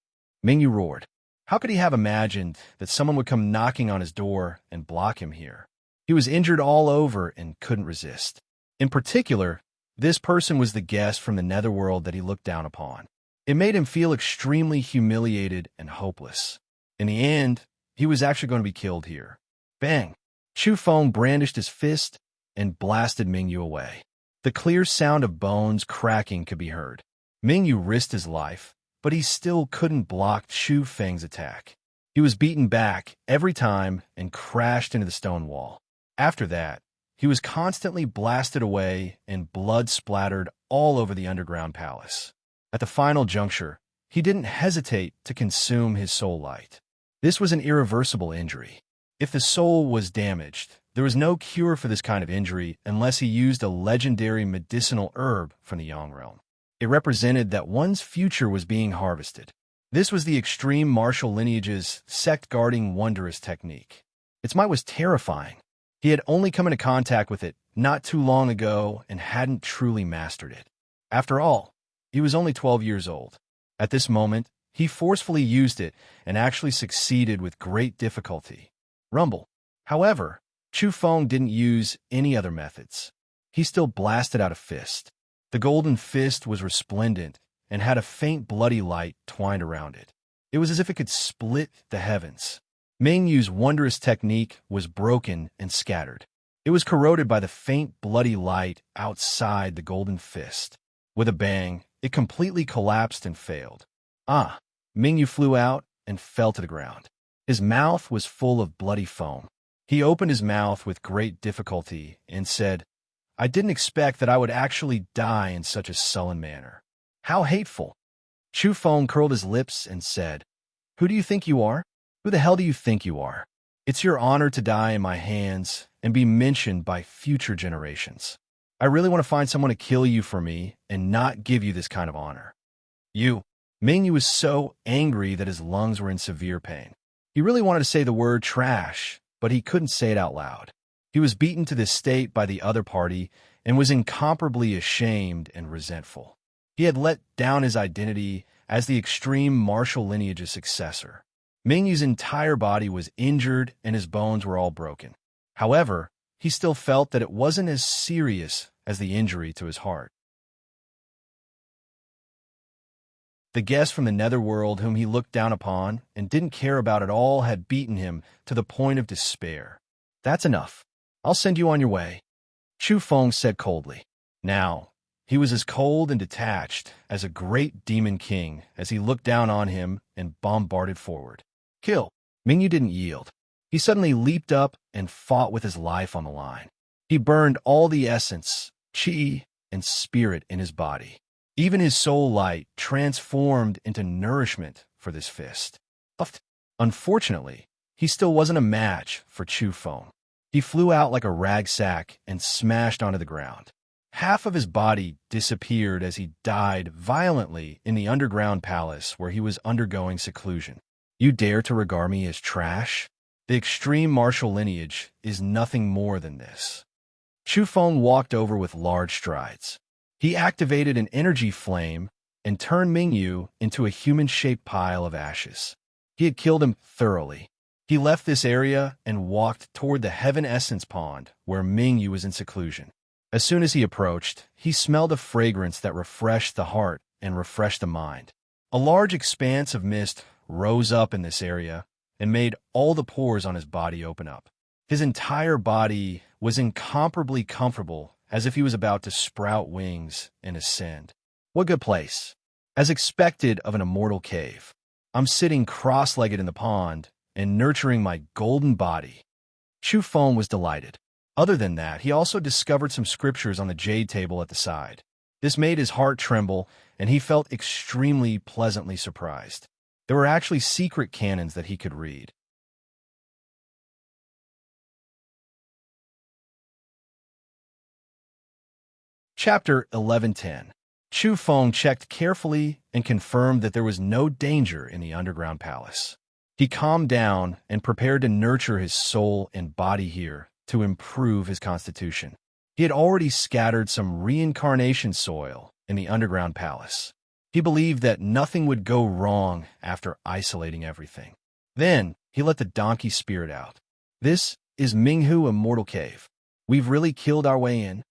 Mingyu roared. How could he have imagined that someone would come knocking on his door and block him here? He was injured all over and couldn't resist. In particular, this person was the guest from the netherworld that he looked down upon. It made him feel extremely humiliated and hopeless. In the end, he was actually going to be killed here. Bang! Chu Feng brandished his fist and blasted Mingyu away. The clear sound of bones cracking could be heard. Mingyu risked his life, but he still couldn't block Chu Feng's attack. He was beaten back every time and crashed into the stone wall. After that, he was constantly blasted away and blood splattered all over the underground palace. At the final juncture, he didn't hesitate to consume his soul light. This was an irreversible injury. If the soul was damaged, there was no cure for this kind of injury unless he used a legendary medicinal herb from the Yang realm. It represented that one's future was being harvested. This was the extreme martial lineage's sect-guarding wondrous technique. Its might was terrifying. He had only come into contact with it not too long ago and hadn't truly mastered it. After all, he was only 12 years old. At this moment, he forcefully used it and actually succeeded with great difficulty. Rumble. However, Chu Feng didn't use any other methods. He still blasted out a fist. The golden fist was resplendent and had a faint bloody light twined around it. It was as if it could split the heavens. Mingyu's wondrous technique was broken and scattered. It was corroded by the faint bloody light outside the golden fist. With a bang, it completely collapsed and failed. Mingyu flew out and fell to the ground. His mouth was full of bloody foam. He opened his mouth with great difficulty and said, "I didn't expect that I would actually die in such a sullen manner. How hateful." Chu Feng curled his lips and said, "Who do you think you are? Who the hell do you think you are? It's your honor to die in my hands and be mentioned by future generations. I really want to find someone to kill you for me and not give you this kind of honor." Mingyu was so angry that his lungs were in severe pain. He really wanted to say the word trash, but he couldn't say it out loud. He was beaten to this state by the other party and was incomparably ashamed and resentful. He had let down his identity as the extreme martial lineage's successor. Mingyu's entire body was injured and his bones were all broken. However, he still felt that it wasn't as serious as the injury to his heart. The guest from the netherworld whom he looked down upon and didn't care about at all had beaten him to the point of despair. "That's enough. I'll send you on your way," Chu Feng said coldly. Now, he was as cold and detached as a great demon king as he looked down on him and bombarded forward. Kill. Mingyu didn't yield. He suddenly leaped up and fought with his life on the line. He burned all the essence, chi, and spirit in his body. Even his soul light transformed into nourishment for this fist. Unfortunately, he still wasn't a match for Chu Feng. He flew out like a rag sack and smashed onto the ground. Half of his body disappeared as he died violently in the underground palace where he was undergoing seclusion. "You dare to regard me as trash?" The extreme martial lineage is nothing more than this. Chu Feng walked over with large strides. He activated an energy flame and turned Mingyu into a human-shaped pile of ashes. He had killed him thoroughly. He left this area and walked toward the Heaven Essence Pond, where Mingyu was in seclusion. As soon as he approached, he smelled a fragrance that refreshed the heart and refreshed the mind. A large expanse of mist rose up in this area and made all the pores on his body open up. His entire body was incomparably comfortable, as if he was about to sprout wings and ascend. What good place! As expected of an immortal cave, I'm sitting cross-legged in the pond and nurturing my golden body. Chu Feng was delighted. Other than that, he also discovered some scriptures on the jade table at the side. This made his heart tremble, and he felt extremely pleasantly surprised. There were actually secret canons that he could read. Chapter 11:10. Chu Feng checked carefully and confirmed that there was no danger in the underground palace. He calmed down and prepared to nurture his soul and body here to improve his constitution. He had already scattered some reincarnation soil in the underground palace. He believed that nothing would go wrong after isolating everything. Then he let the donkey spirit out. This is Minghu Immortal Cave. We've really killed our way in.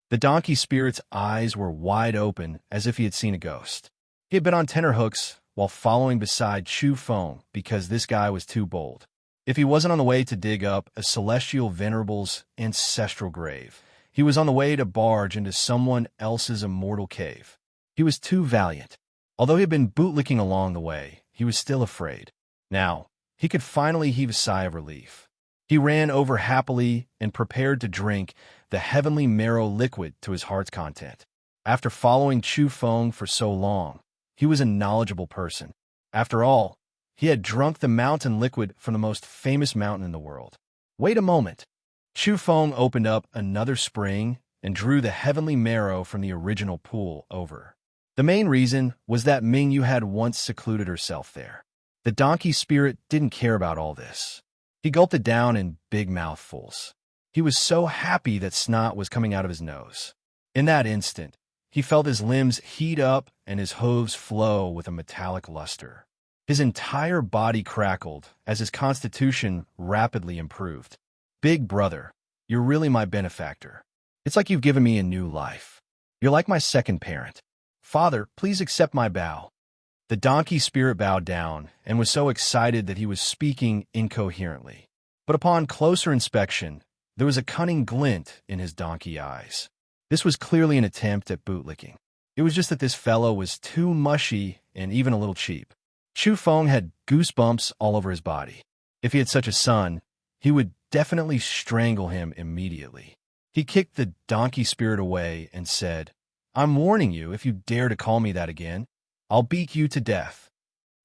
The donkey spirit's eyes were wide open as if he had seen a ghost. He had been on tenterhooks while following beside Chu Feng because this guy was too bold. If he wasn't on the way to dig up a celestial venerable's ancestral grave, he was on the way to barge into someone else's immortal cave. He was too valiant. Although he had been bootlicking along the way, he was still afraid. Now, he could finally heave a sigh of relief. He ran over happily and prepared to drink the heavenly marrow liquid to his heart's content. After following Chu Feng for so long, he was a knowledgeable person. After all, he had drunk the mountain liquid from the most famous mountain in the world. Wait a moment. Chu Feng opened up another spring and drew the heavenly marrow from the original pool over. The main reason was that Mingyu had once secluded herself there. The donkey spirit didn't care about all this. He gulped it down in big mouthfuls. He was so happy that snot was coming out of his nose. In that instant, he felt his limbs heat up and his hooves flow with a metallic luster. His entire body crackled as his constitution rapidly improved. Big brother, you're really my benefactor. It's like you've given me a new life. You're like my second parent. Father, please accept my bow. The donkey spirit bowed down and was so excited that he was speaking incoherently. But upon closer inspection, there was a cunning glint in his donkey eyes. This was clearly an attempt at bootlicking. It was just that this fellow was too mushy and even a little cheap. Chu Feng had goosebumps all over his body. If he had such a son, he would definitely strangle him immediately. He kicked the donkey spirit away and said, I'm warning you, if you dare to call me that again, I'll beat you to death.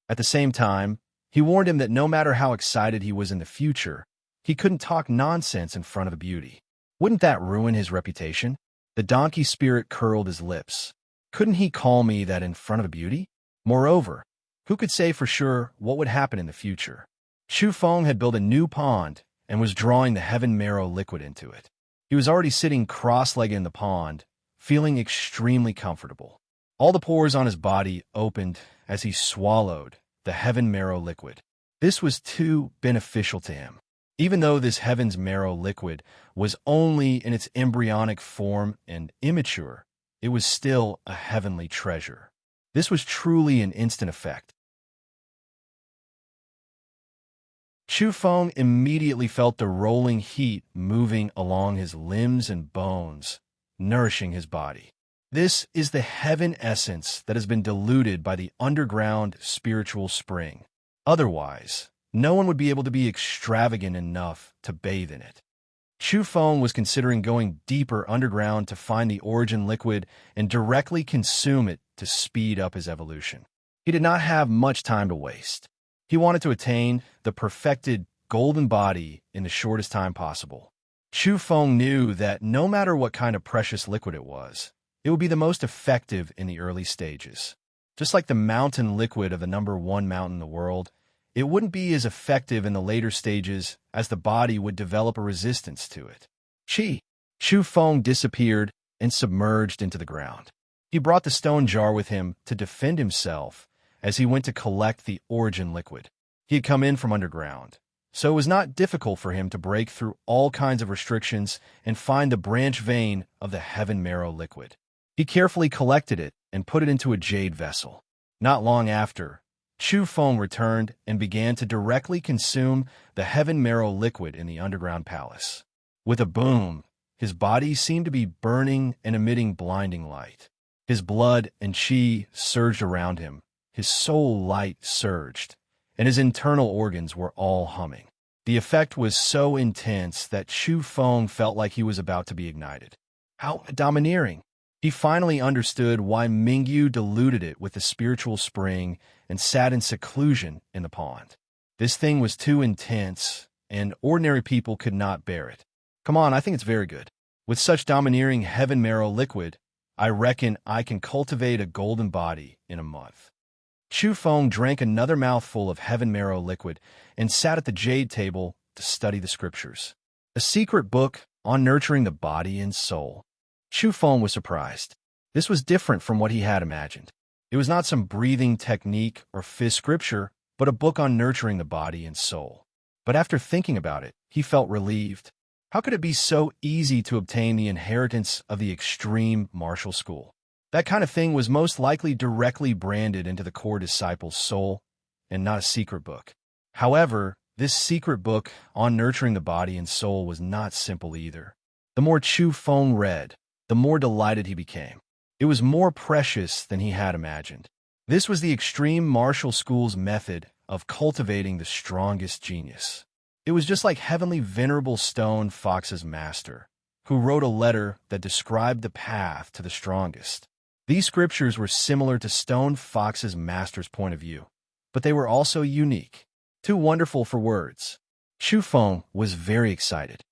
At the same time, he warned him that no matter how excited he was in the future, he couldn't talk nonsense in front of a beauty. Wouldn't that ruin his reputation? The donkey spirit curled his lips. Couldn't he call me that in front of a beauty? Moreover, who could say for sure what would happen in the future? Chu Feng had built a new pond and was drawing the heaven marrow liquid into it. He was already sitting cross-legged in the pond, feeling extremely comfortable. All the pores on his body opened as he swallowed the heaven marrow liquid. This was too beneficial to him. Even though this heaven's marrow liquid was only in its embryonic form and immature, it was still a heavenly treasure. This was truly an instant effect. Chu Feng immediately felt the rolling heat moving along his limbs and bones, nourishing his body. This is the heaven essence that has been diluted by the underground spiritual spring. Otherwise, no one would be able to be extravagant enough to bathe in it. Chu Feng was considering going deeper underground to find the origin liquid and directly consume it to speed up his evolution. He did not have much time to waste. He wanted to attain the perfected golden body in the shortest time possible. Chu Feng knew that no matter what kind of precious liquid it was, it would be the most effective in the early stages. Just like the mountain liquid of the #1 mountain in the world, it wouldn't be as effective in the later stages as the body would develop a resistance to it. Chu Feng disappeared and submerged into the ground. He brought the stone jar with him to defend himself as he went to collect the origin liquid. He had come in from underground, so it was not difficult for him to break through all kinds of restrictions and find the branch vein of the heaven marrow liquid. He carefully collected it and put it into a jade vessel. Not long after, Chu Feng returned and began to directly consume the heaven marrow liquid in the underground palace. With a boom, his body seemed to be burning and emitting blinding light. His blood and qi surged around him, his soul light surged, and his internal organs were all humming. The effect was so intense that Chu Feng felt like he was about to be ignited. How domineering! He finally understood why Mingyu diluted it with the spiritual spring and sat in seclusion in the pond. This thing was too intense, and ordinary people could not bear it. Come on, I think it's very good. With such domineering heaven marrow liquid, I reckon I can cultivate a golden body in a month. Chu Feng drank another mouthful of heaven marrow liquid and sat at the jade table to study the scriptures. A secret book on nurturing the body and soul. Chu Feng was surprised. This was different from what he had imagined. It was not some breathing technique or fifth scripture, but a book on nurturing the body and soul. But after thinking about it, he felt relieved. How could it be so easy to obtain the inheritance of the extreme martial school? That kind of thing was most likely directly branded into the core disciple's soul, and not a secret book. However, this secret book on nurturing the body and soul was not simple either. The more Chu Feng read, the more delighted he became. It was more precious than he had imagined. This was the extreme martial school's method of cultivating the strongest genius. It was just like Heavenly Venerable Stone Fox's master, who wrote a letter that described the path to the strongest. These scriptures were similar to Stone Fox's master's point of view, but they were also unique. Too wonderful for words. Chu Feng was very excited.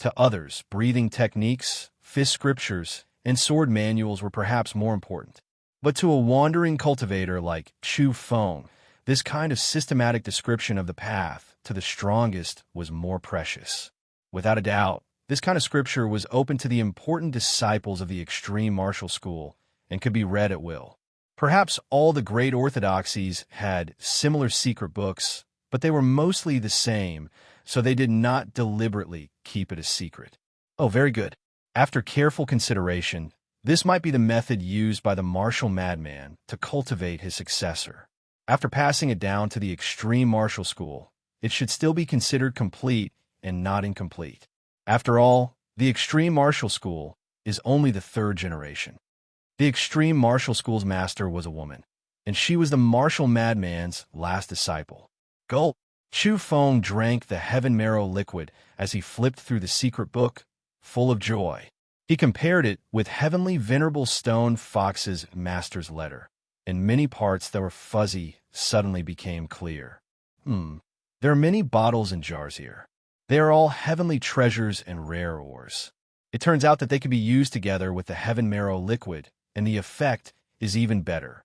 To others, breathing techniques, fifth scriptures, and sword manuals were perhaps more important. But to a wandering cultivator like Chu Feng, this kind of systematic description of the path to the strongest was more precious. Without a doubt, this kind of scripture was open to the important disciples of the extreme martial school and could be read at will. Perhaps all the great orthodoxies had similar secret books, but they were mostly the same, so they did not deliberately keep it a secret. Oh, very good. After careful consideration, this might be the method used by the martial madman to cultivate his successor. After passing it down to the extreme martial school, it should still be considered complete and not incomplete. After all, the extreme martial school is only the third generation. The extreme martial school's master was a woman, and she was the martial madman's last disciple. Gulp! Chu Feng drank the heaven marrow liquid as he flipped through the secret book, full of joy. He compared it with Heavenly Venerable Stone Fox's master's letter, and many parts that were fuzzy suddenly became clear. There are many bottles and jars here. They are all heavenly treasures and rare ores. It turns out that they can be used together with the heaven marrow liquid, and the effect is even better.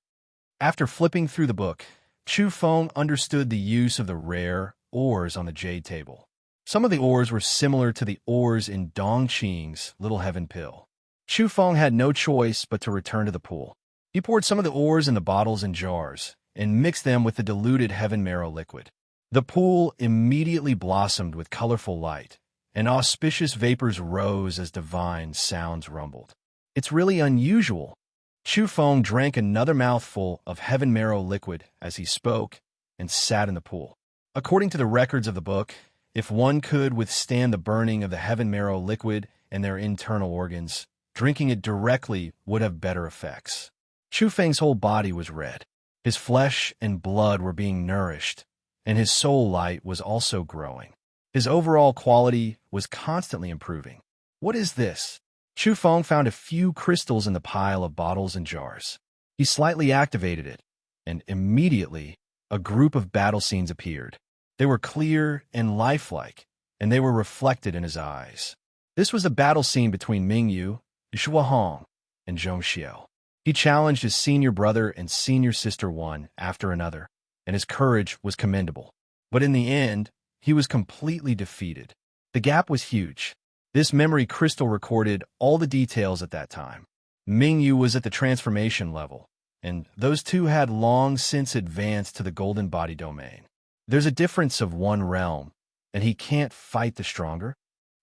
After flipping through the book, Chu Feng understood the use of the rare ores on the jade table. Some of the ores were similar to the ores in Dong Qing's Little Heaven Pill. Chu Feng had no choice but to return to the pool. He poured some of the ores in the bottles and jars and mixed them with the diluted heaven marrow liquid. The pool immediately blossomed with colorful light, and auspicious vapors rose as divine sounds rumbled. It's really unusual. Chu Feng drank another mouthful of heaven marrow liquid as he spoke and sat in the pool. According to the records of the book, if one could withstand the burning of the heaven marrow liquid and their internal organs, drinking it directly would have better effects. Chu Feng's whole body was red. His flesh and blood were being nourished, and his soul light was also growing. His overall quality was constantly improving. What is this? Chu Feng found a few crystals in the pile of bottles and jars. He slightly activated it, and immediately a group of battle scenes appeared. They were clear and lifelike, and they were reflected in his eyes. This was a battle scene between Mingyu, Shuahong, and Zhong Xiao. He challenged his senior brother and senior sister one after another, and his courage was commendable. But in the end, he was completely defeated. The gap was huge. This memory crystal recorded all the details at that time. Mingyu was at the transformation level, and those two had long since advanced to the golden body domain. There's a difference of one realm, and he can't fight the stronger.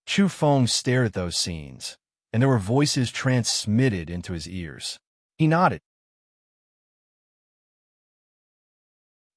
Chu Feng stared at those scenes, and there were voices transmitted into his ears. He nodded.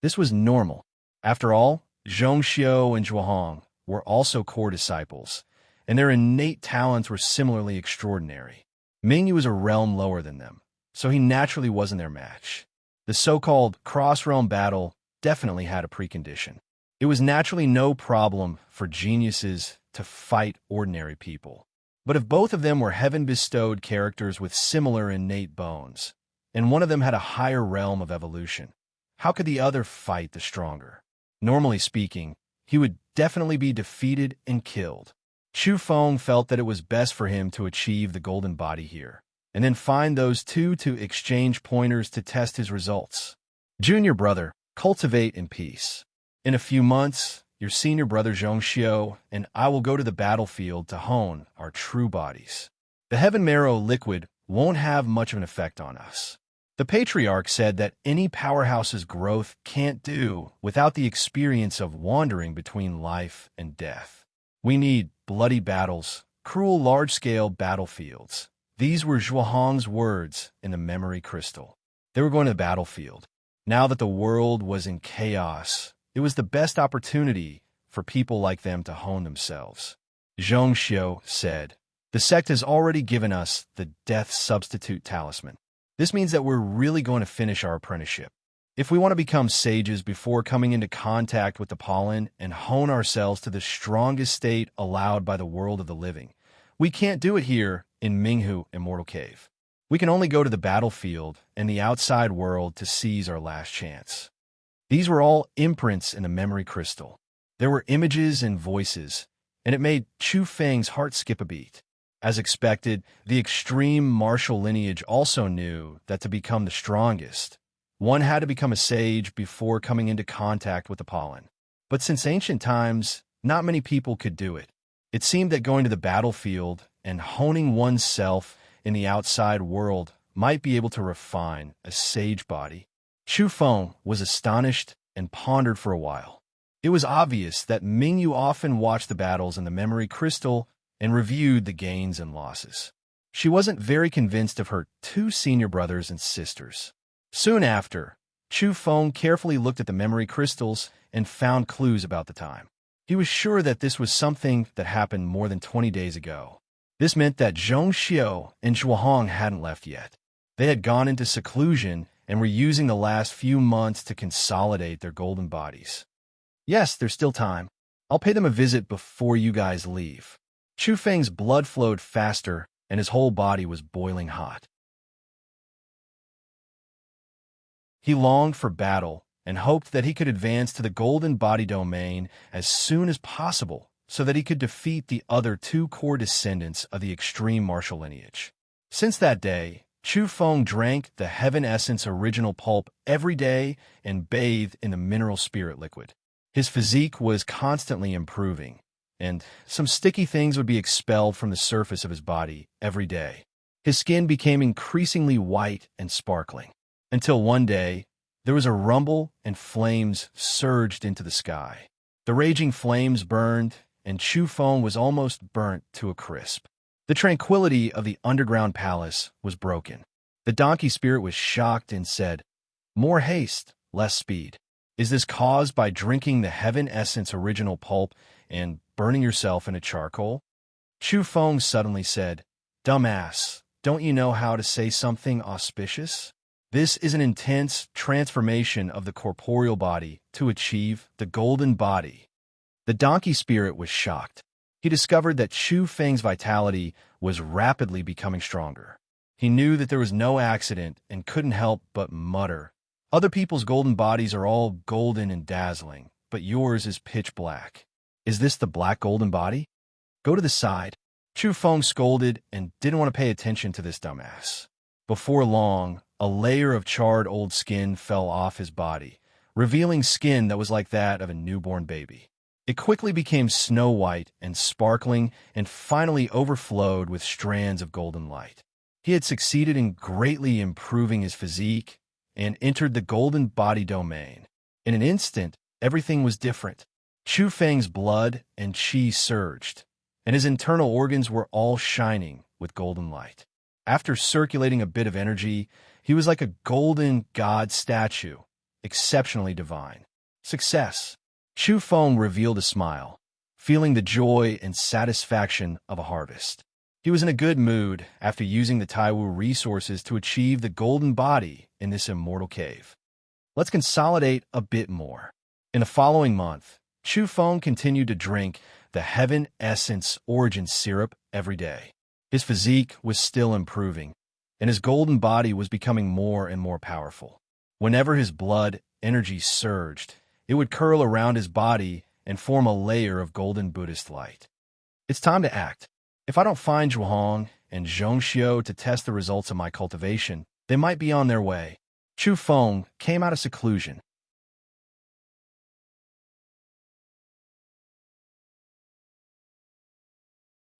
This was normal. After all, Zhongxiu and Zhuohong were also core disciples, and their innate talents were similarly extraordinary. Mingyu was a realm lower than them, so he naturally wasn't their match. The so-called cross-realm battle definitely had a precondition. It was naturally no problem for geniuses to fight ordinary people. But if both of them were heaven-bestowed characters with similar innate bones, and one of them had a higher realm of evolution, how could the other fight the stronger? Normally speaking, he would definitely be defeated and killed. Chu Feng felt that it was best for him to achieve the golden body here, and then find those two to exchange pointers to test his results. Junior brother, cultivate in peace. In a few months, your senior brother Zhongxiu and I will go to the battlefield to hone our true bodies. The heaven marrow liquid won't have much of an effect on us. The patriarch said that any powerhouse's growth can't do without the experience of wandering between life and death. We need bloody battles, cruel large-scale battlefields. These were Zhuohong's words in the memory crystal. They were going to the battlefield. Now that the world was in chaos, it was the best opportunity for people like them to hone themselves. Zhongxiu said, "The sect has already given us the death substitute talisman. This means that we're really going to finish our apprenticeship. If we want to become sages before coming into contact with the pollen and hone ourselves to the strongest state allowed by the world of the living, we can't do it here in Minghu Immortal Cave. We can only go to the battlefield and the outside world to seize our last chance." These were all imprints in the memory crystal. There were images and voices, and it made Chu Feng's heart skip a beat. As expected, the extreme martial lineage also knew that to become the strongest, one had to become a sage before coming into contact with the pollen. But since ancient times, not many people could do it. It seemed that going to the battlefield and honing oneself in the outside world might be able to refine a sage body. Chu Feng was astonished and pondered for a while. It was obvious that Mingyu often watched the battles in the memory crystal and reviewed the gains and losses. She wasn't very convinced of her two senior brothers and sisters. Soon after, Chu Feng carefully looked at the memory crystals and found clues about the time. He was sure that this was something that happened more than 20 days ago. This meant that Zhongxiu and Zhuohong hadn't left yet. They had gone into seclusion and were using the last few months to consolidate their golden bodies. Yes, there's still time. I'll pay them a visit before you guys leave. Chu Feng's blood flowed faster, and his whole body was boiling hot. He longed for battle and hoped that he could advance to the golden body domain as soon as possible so that he could defeat the other two core descendants of the extreme martial lineage. Since that day, Chu Feng drank the Heaven Essence original pulp every day and bathed in the mineral spirit liquid. His physique was constantly improving, and some sticky things would be expelled from the surface of his body every day. His skin became increasingly white and sparkling, until one day, there was a rumble and flames surged into the sky. The raging flames burned, and Chu Feng was almost burnt to a crisp. The tranquility of the underground palace was broken. The donkey spirit was shocked and said, "More haste, less speed. Is this caused by drinking the Heaven Essence original pulp and burning yourself in a charcoal?" Chu Feng suddenly said, "Dumbass, don't you know how to say something auspicious? This is an intense transformation of the corporeal body to achieve the golden body." The donkey spirit was shocked. He discovered that Chu Feng's vitality was rapidly becoming stronger. He knew that there was no accident and couldn't help but mutter, "Other people's golden bodies are all golden and dazzling, but yours is pitch black. Is this the black golden body? Go to the side." Chu Feng scolded and didn't want to pay attention to this dumbass. Before long, a layer of charred old skin fell off his body, revealing skin that was like that of a newborn baby. It quickly became snow white and sparkling and finally overflowed with strands of golden light. He had succeeded in greatly improving his physique and entered the golden body domain. In an instant, everything was different. Chu Feng's blood and qi surged, and his internal organs were all shining with golden light. After circulating a bit of energy, he was like a golden god statue, exceptionally divine. Success. Chu Feng revealed a smile, feeling the joy and satisfaction of a harvest. He was in a good mood after using the Taiwu resources to achieve the golden body in this immortal cave. Let's consolidate a bit more. In the following month, Chu Feng continued to drink the Heaven Essence Origin Syrup every day. His physique was still improving, and his golden body was becoming more and more powerful. Whenever his blood energy surged, it would curl around his body and form a layer of golden Buddhist light. It's time to act. If I don't find Zhuang and Zhongxiu to test the results of my cultivation, they might be on their way. Chu Feng came out of seclusion.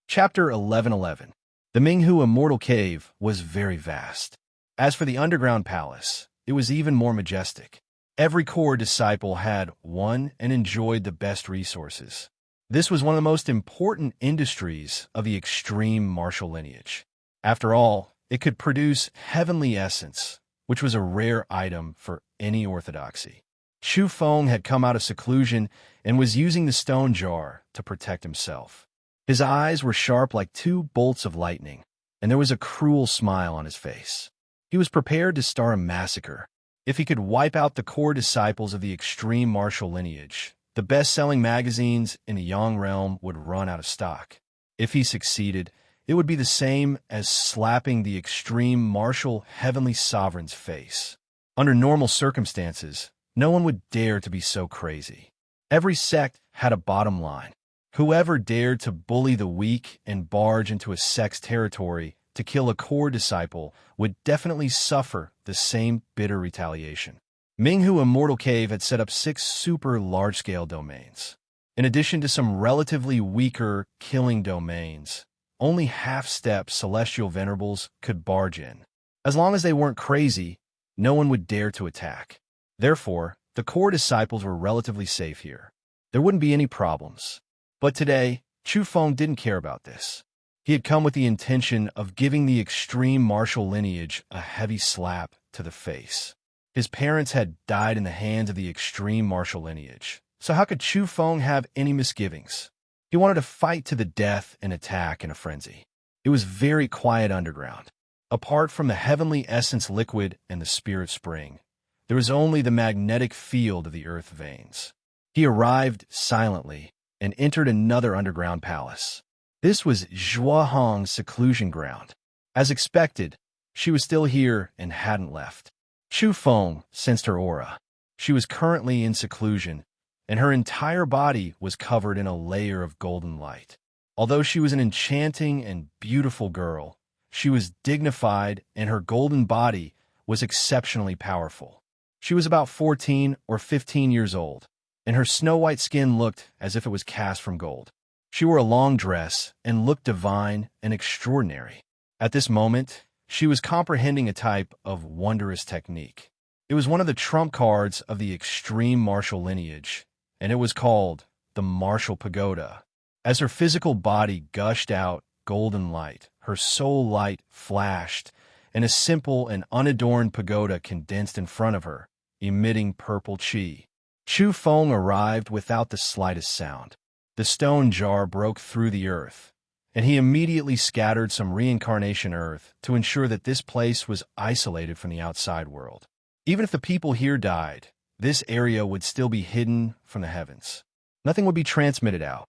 Chapter 11:11. The Minghu Immortal Cave was very vast. As for the underground palace, it was even more majestic. Every core disciple had one and enjoyed the best resources. This was one of the most important industries of the extreme martial lineage. After all, it could produce heavenly essence, which was a rare item for any orthodoxy. Chu Feng had come out of seclusion and was using the stone jar to protect himself. His eyes were sharp like two bolts of lightning, and there was a cruel smile on his face. He was prepared to start a massacre. If he could wipe out the core disciples of the extreme martial lineage, the best-selling magazines in the Yang realm would run out of stock. If he succeeded, it would be the same as slapping the extreme martial heavenly sovereign's face. Under normal circumstances, no one would dare to be so crazy. Every sect had a bottom line. Whoever dared to bully the weak and barge into a sect's territory to kill a core disciple would definitely suffer the same bitter retaliation. Minghu Immortal Cave had set up 6 super large-scale domains. In addition to some relatively weaker killing domains, only half-step celestial venerables could barge in. As long as they weren't crazy, no one would dare to attack. Therefore, the core disciples were relatively safe here. There wouldn't be any problems. But today, Chu Feng didn't care about this. He had come with the intention of giving the extreme martial lineage a heavy slap to the face. His parents had died in the hands of the extreme martial lineage, so how could Chu Feng have any misgivings? He wanted to fight to the death and attack in a frenzy. It was very quiet underground. Apart from the heavenly essence liquid and the spirit spring, there was only the magnetic field of the earth veins. He arrived silently and entered another underground palace. This was Zhuang's seclusion ground. As expected, she was still here and hadn't left. Chu Feng sensed her aura. She was currently in seclusion, and her entire body was covered in a layer of golden light. Although she was an enchanting and beautiful girl, she was dignified and her golden body was exceptionally powerful. She was about 14 or 15 years old, and her snow-white skin looked as if it was cast from gold. She wore a long dress and looked divine and extraordinary. At this moment, she was comprehending a type of wondrous technique. It was one of the trump cards of the extreme martial lineage, and it was called the Martial Pagoda. As her physical body gushed out golden light, her soul light flashed, and a simple and unadorned pagoda condensed in front of her, emitting purple qi. Chu Feng arrived without the slightest sound. The stone jar broke through the earth, and he immediately scattered some reincarnation earth to ensure that this place was isolated from the outside world. Even if the people here died, this area would still be hidden from the heavens. Nothing would be transmitted out.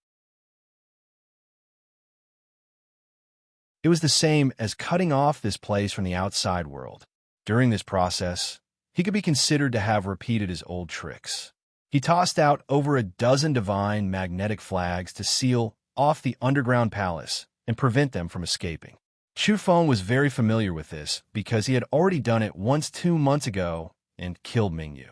It was the same as cutting off this place from the outside world. During this process, he could be considered to have repeated his old tricks. He tossed out over a dozen divine magnetic flags to seal off the underground palace and prevent them from escaping. Chu Feng was very familiar with this because he had already done it once 2 months ago and killed Mingyu.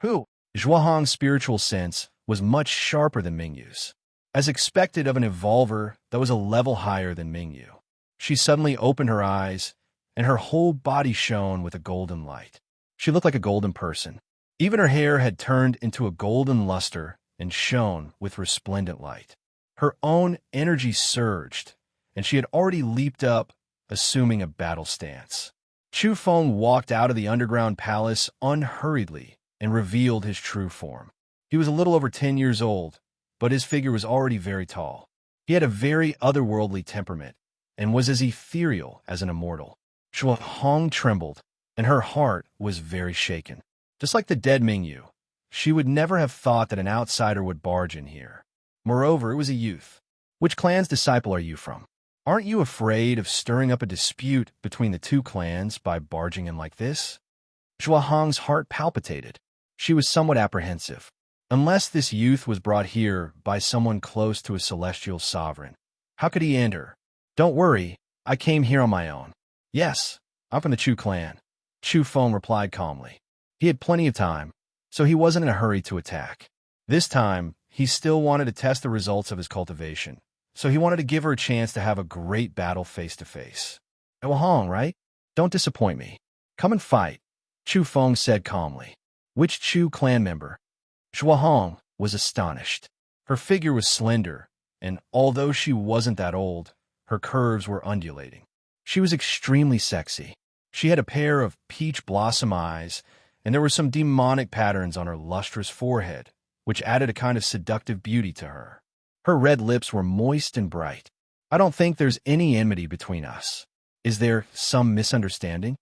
Who? Zhuahong's spiritual sense was much sharper than Mingyu's. As expected of an evolver that was a level higher than Mingyu, she suddenly opened her eyes, and her whole body shone with a golden light. She looked like a golden person. Even her hair had turned into a golden luster and shone with resplendent light. Her own energy surged, and she had already leaped up, assuming a battle stance. Chu Feng walked out of the underground palace unhurriedly and revealed his true form. He was a little over 10 years old, but his figure was already very tall. He had a very otherworldly temperament and was as ethereal as an immortal. Zhuahong trembled, and her heart was very shaken. Just like the dead Mingyu, she would never have thought that an outsider would barge in here. Moreover, it was a youth. Which clan's disciple are you from? Aren't you afraid of stirring up a dispute between the two clans by barging in like this? Zhuahong's heart palpitated. She was somewhat apprehensive. Unless this youth was brought here by someone close to a celestial sovereign, how could he enter? Don't worry, I came here on my own. Yes, I'm from the Chu clan, Chu Feng replied calmly. He had plenty of time, so he wasn't in a hurry to attack. This time, he still wanted to test the results of his cultivation, so he wanted to give her a chance to have a great battle face-to-face. Zhuahong, right? Don't disappoint me. Come and fight, Chu Feng said calmly. Which Chu clan member? Zhuahong was astonished. Her figure was slender, and although she wasn't that old, her curves were undulating. She was extremely sexy. She had a pair of peach blossom eyes, and there were some demonic patterns on her lustrous forehead, which added a kind of seductive beauty to her. Her red lips were moist and bright. I don't think there's any enmity between us. Is there some misunderstanding?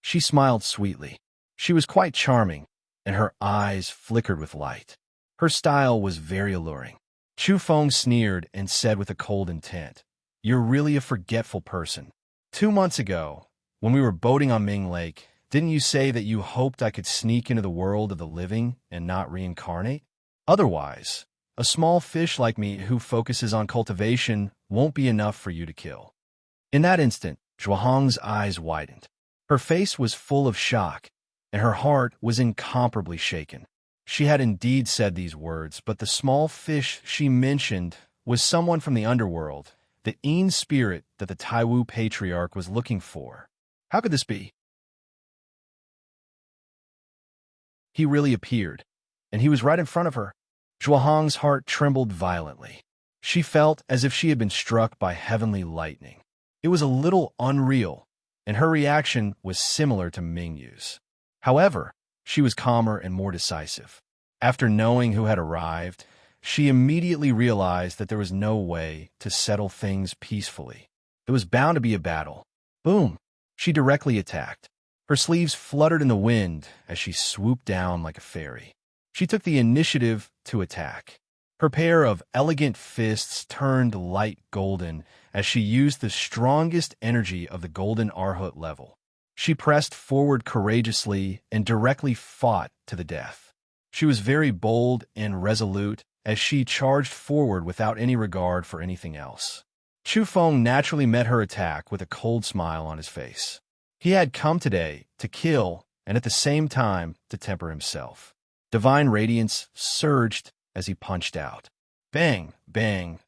She smiled sweetly. She was quite charming, and her eyes flickered with light. Her style was very alluring. Chu Feng sneered and said with a cold intent, You're really a forgetful person. 2 months ago, when we were boating on Ming Lake, didn't you say that you hoped I could sneak into the world of the living and not reincarnate? Otherwise, a small fish like me who focuses on cultivation won't be enough for you to kill. In that instant, Zhuahong's eyes widened. Her face was full of shock, and her heart was incomparably shaken. She had indeed said these words, but the small fish she mentioned was someone from the underworld, the Een spirit that the Taiwu patriarch was looking for. How could this be? He really appeared, and he was right in front of her. Zhuahong's heart trembled violently. She felt as if she had been struck by heavenly lightning. It was a little unreal, and her reaction was similar to Mingyu's. However, she was calmer and more decisive. After knowing who had arrived, she immediately realized that there was no way to settle things peacefully. It was bound to be a battle. Boom! She directly attacked. Her sleeves fluttered in the wind as she swooped down like a fairy. She took the initiative to attack. Her pair of elegant fists turned light golden as she used the strongest energy of the golden Arhut level. She pressed forward courageously and directly fought to the death. She was very bold and resolute as she charged forward without any regard for anything else. Chu Feng naturally met her attack with a cold smile on his face. He had come today to kill and at the same time to temper himself. Divine radiance surged as he punched out. Bang, bang.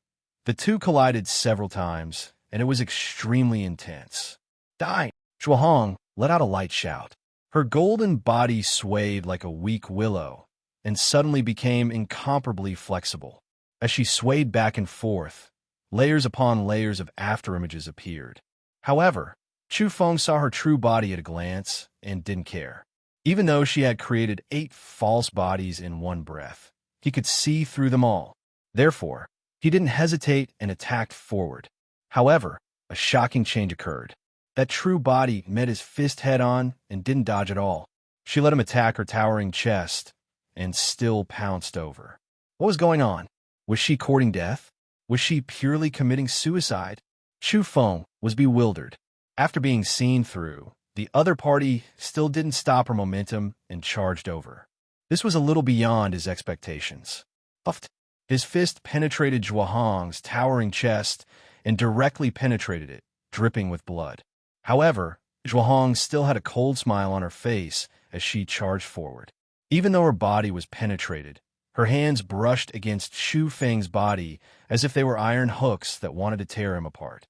The two collided several times, and it was extremely intense. Die! Zhuahong let out a light shout. Her golden body swayed like a weak willow and suddenly became incomparably flexible. As she swayed back and forth, layers upon layers of afterimages appeared. However, Chu Feng saw her true body at a glance and didn't care. Even though she had created 8 false bodies in one breath, he could see through them all. Therefore, he didn't hesitate and attacked forward. However, a shocking change occurred. That true body met his fist head-on and didn't dodge at all. She let him attack her towering chest and still pounced over. What was going on? Was she courting death? Was she purely committing suicide? Chu Feng was bewildered. After being seen through, the other party still didn't stop her momentum and charged over. This was a little beyond his expectations. Puffed. His fist penetrated Zhuahong's towering chest and directly penetrated it, dripping with blood. However, Zhuang still had a cold smile on her face as she charged forward. Even though her body was penetrated, her hands brushed against Chu Feng's body as if they were iron hooks that wanted to tear him apart.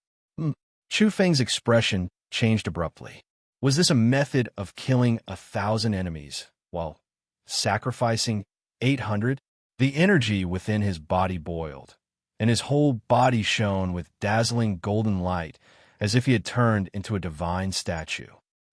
Chu Feng's expression changed abruptly. Was this a method of killing 1,000 enemies while sacrificing 800? The energy within his body boiled, and his whole body shone with dazzling golden light as if he had turned into a divine statue.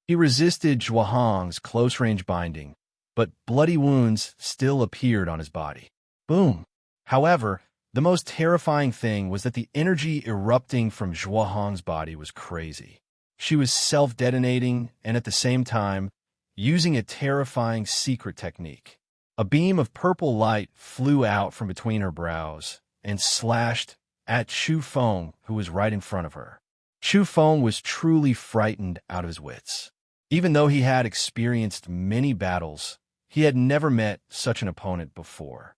He resisted Zhuang's close-range binding, but bloody wounds still appeared on his body. Boom! However, the most terrifying thing was that the energy erupting from Zhuang's body was crazy. She was self-detonating and at the same time using a terrifying secret technique. A beam of purple light flew out from between her brows and slashed at Chu Feng, who was right in front of her. Chu Feng was truly frightened out of his wits. Even though he had experienced many battles, he had never met such an opponent before.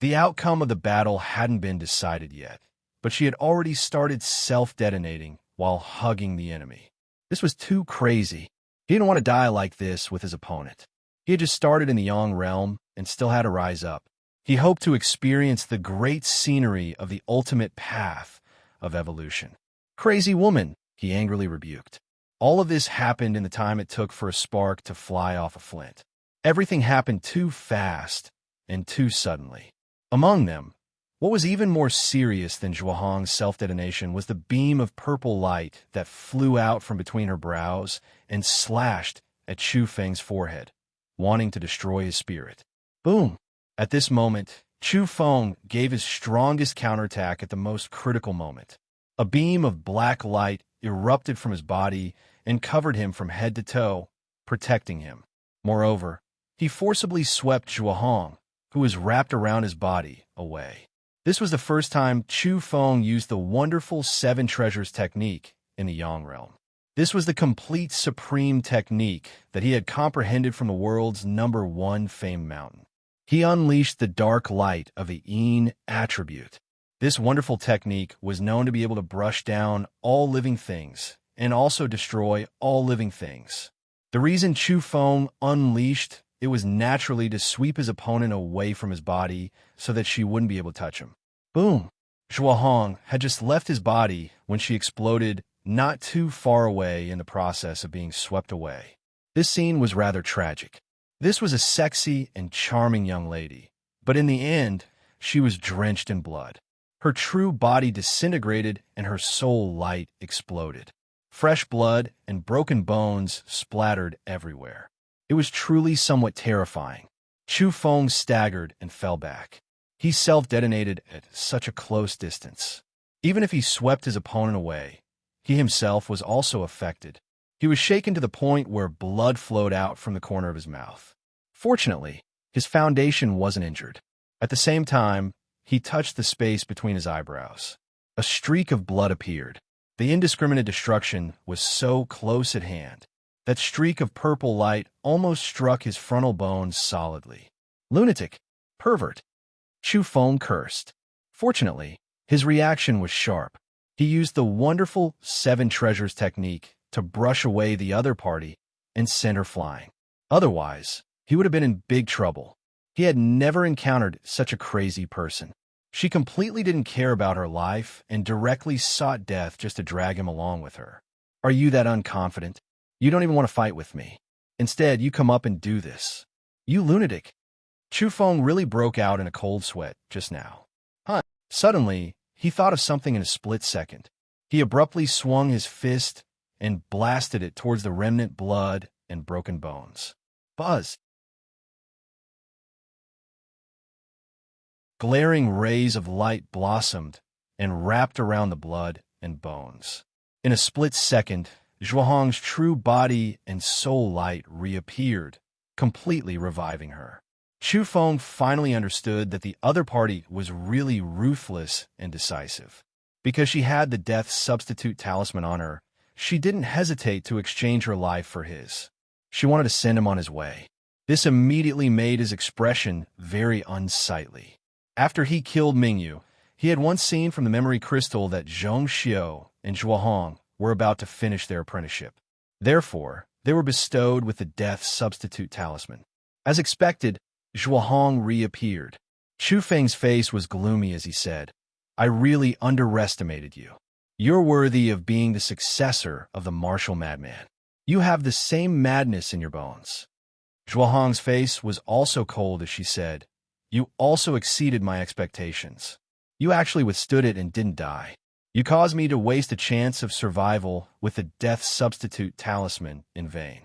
The outcome of the battle hadn't been decided yet, but she had already started self-detonating while hugging the enemy. This was too crazy. He didn't want to die like this with his opponent. He had just started in the Yang realm and still had to rise up. He hoped to experience the great scenery of the ultimate path of evolution. Crazy woman, he angrily rebuked. All of this happened in the time it took for a spark to fly off a flint. Everything happened too fast and too suddenly. Among them, what was even more serious than Zhuang's self-detonation was the beam of purple light that flew out from between her brows and slashed at Chu Feng's forehead, wanting to destroy his spirit. Boom! At this moment, Chu Feng gave his strongest counterattack at the most critical moment. A beam of black light erupted from his body and covered him from head to toe, protecting him. Moreover, he forcibly swept Zhuang, who was wrapped around his body, away. This was the first time Chu Feng used the wonderful Seven Treasures technique in the Yang realm. This was the complete supreme technique that he had comprehended from the world's #1 famed mountain. He unleashed the dark light of the Yin attribute. This wonderful technique was known to be able to brush down all living things and also destroy all living things. The reason Chu Feng unleashed it was naturally to sweep his opponent away from his body so that she wouldn't be able to touch him. Boom! Zhuang had just left his body when she exploded not too far away in the process of being swept away. This scene was rather tragic. This was a sexy and charming young lady, but in the end, she was drenched in blood. Her true body disintegrated and her soul light exploded. Fresh blood and broken bones splattered everywhere. It was truly somewhat terrifying. Chu Feng staggered and fell back. He self-detonated at such a close distance. Even if he swept his opponent away, he himself was also affected. He was shaken to the point where blood flowed out from the corner of his mouth. Fortunately, his foundation wasn't injured. At the same time, he touched the space between his eyebrows. A streak of blood appeared. The indiscriminate destruction was so close at hand. That streak of purple light almost struck his frontal bones solidly. Lunatic! Pervert! Chu Feng cursed. Fortunately, his reaction was sharp. He used the wonderful Seven Treasures technique to brush away the other party and send her flying. Otherwise, he would have been in big trouble. He had never encountered such a crazy person. She completely didn't care about her life and directly sought death just to drag him along with her. Are you that unconfident? You don't even want to fight with me. Instead, you come up and do this. You lunatic. Chu Feng really broke out in a cold sweat just now. Suddenly, he thought of something in a split second. He abruptly swung his fist and blasted it towards the remnant blood and broken bones. Buzz! Glaring rays of light blossomed and wrapped around the blood and bones. In a split second, Zhuang's true body and soul light reappeared, completely reviving her. Chu Feng finally understood that the other party was really ruthless and decisive. Because she had the death substitute talisman on her, she didn't hesitate to exchange her life for his. She wanted to send him on his way. This immediately made his expression very unsightly. After he killed Mingyu, He had once seen from the memory crystal that Zhong Xiao and Zhuohong were about to finish their apprenticeship. Therefore, they were bestowed with the death substitute talisman. As expected, Zhuohong reappeared. Chu Feng's face was gloomy as he said, "I really underestimated you. You're worthy of being the successor of the martial madman. You have the same madness in your bones." Zhuohong's face was also cold as she said, "You also exceeded my expectations. You actually withstood it and didn't die. You caused me to waste a chance of survival with the death substitute talisman in vain."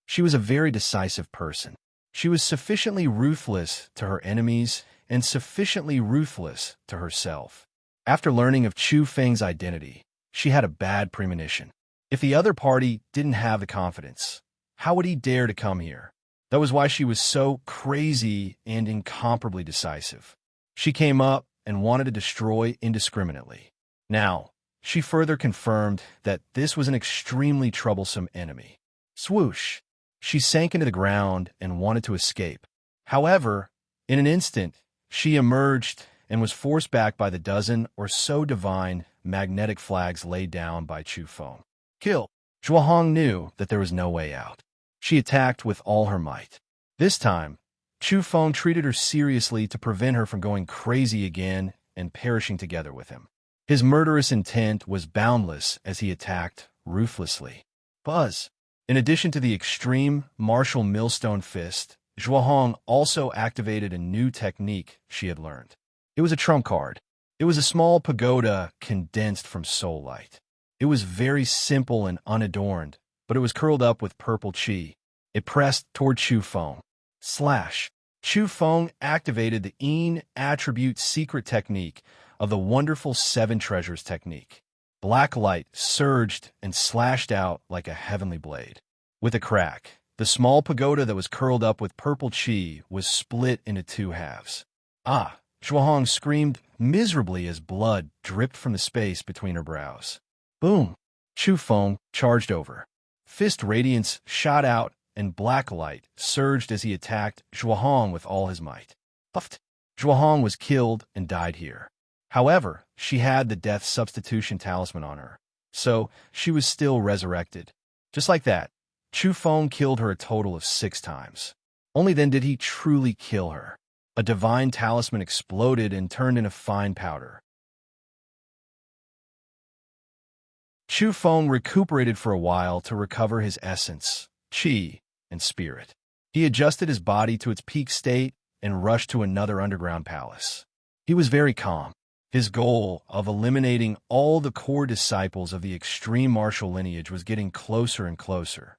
She was a very decisive person. She was sufficiently ruthless to her enemies and sufficiently ruthless to herself. After learning of Chu Feng's identity, she had a bad premonition. If the other party didn't have the confidence, how would he dare to come here? That was why she was so crazy and incomparably decisive. She came up and wanted to destroy indiscriminately. Now, she further confirmed that this was an extremely troublesome enemy. Swoosh! She sank into the ground and wanted to escape. However, in an instant, she emerged and was forced back by the dozen or so divine magnetic flags laid down by Chu Feng. Kill! Zhuohong knew that there was no way out. She attacked with all her might. This time, Chu Feng treated her seriously to prevent her from going crazy again and perishing together with him. His murderous intent was boundless as he attacked ruthlessly. Buzz! In addition to the extreme martial millstone fist, Zhuohong also activated a new technique she had learned. It was a trump card. It was a small pagoda condensed from soul light. It was very simple and unadorned, but it was curled up with purple chi. It pressed toward Chu Feng. Slash! Chu Feng activated the Yin attribute secret technique of the wonderful Seven Treasures technique. Black light surged and slashed out like a heavenly blade. With a crack, the small pagoda that was curled up with purple chi was split into two halves. Ah! Zhuohong screamed miserably as blood dripped from the space between her brows. Boom! Chu Feng charged over. Fist radiance shot out and black light surged as he attacked Zhuohong with all his might. Puffed! Zhuohong was killed and died here. However, she had the death substitution talisman on her, so she was still resurrected. Just like that, Chu Feng killed her a total of 6 times. Only then did he truly kill her. A divine talisman exploded and turned into fine powder. Chu Feng recuperated for a while to recover his essence, chi, and spirit. He adjusted his body to its peak state and rushed to another underground palace. He was very calm. His goal of eliminating all the core disciples of the extreme martial lineage was getting closer and closer.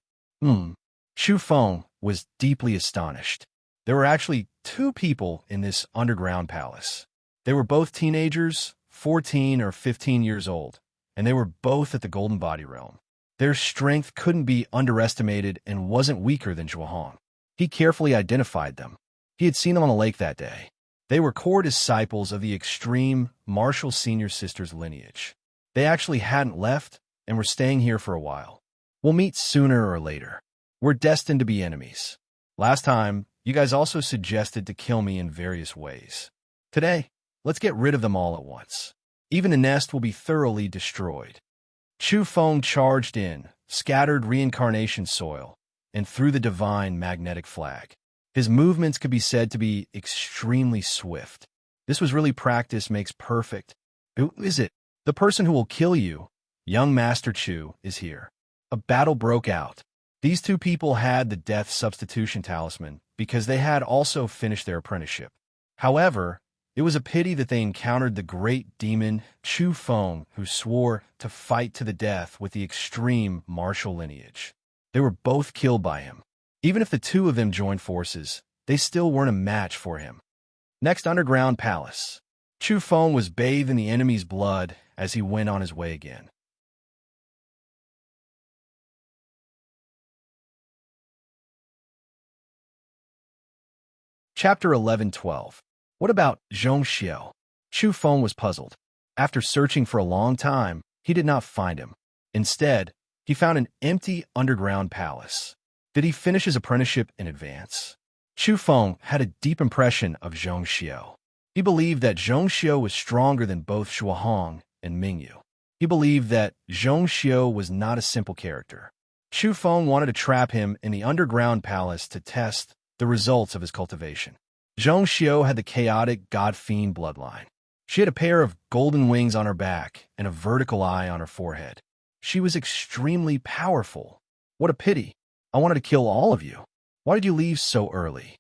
Chu Feng was deeply astonished. There were actually 2 people in this underground palace. They were both teenagers, 14 or 15 years old, and they were both at the Golden Body Realm. Their strength couldn't be underestimated and wasn't weaker than Zhuohong. He carefully identified them. He had seen them on the lake that day. They were core disciples of the extreme martial senior sisters lineage. They actually hadn't left and were staying here for a while. We'll meet sooner or later. We're destined to be enemies. Last time, you guys also suggested to kill me in various ways. Today, let's get rid of them all at once. Even the nest will be thoroughly destroyed. Chu Feng charged in, scattered reincarnation soil, and threw the divine magnetic flag. His movements could be said to be extremely swift. This was really practice makes perfect. Who is it? The person who will kill you, young Master Chu, is here. A battle broke out. These 2 people had the death substitution talisman because they had also finished their apprenticeship. However, it was a pity that they encountered the great demon Chu Feng, who swore to fight to the death with the extreme martial lineage. They were both killed by him. Even if the 2 of them joined forces, they still weren't a match for him. Next underground palace. Chu Feng was bathed in the enemy's blood as he went on his way again. Chapter 11:12. What about Zhong Xiao? Chu Feng was puzzled. After searching for a long time, he did not find him. Instead, he found an empty underground palace. Did he finish his apprenticeship in advance? Chu Feng had a deep impression of Zhong Xiao. He believed that Zhongxiu was stronger than both Shuahong and Mingyu. He believed that Zhongxiu was not a simple character. Chu Feng wanted to trap him in the underground palace to test the results of his cultivation. Zhongxiu had the chaotic god-fiend bloodline. She had a pair of golden wings on her back and a vertical eye on her forehead. She was extremely powerful. What a pity. I wanted to kill all of you. Why did you leave so early?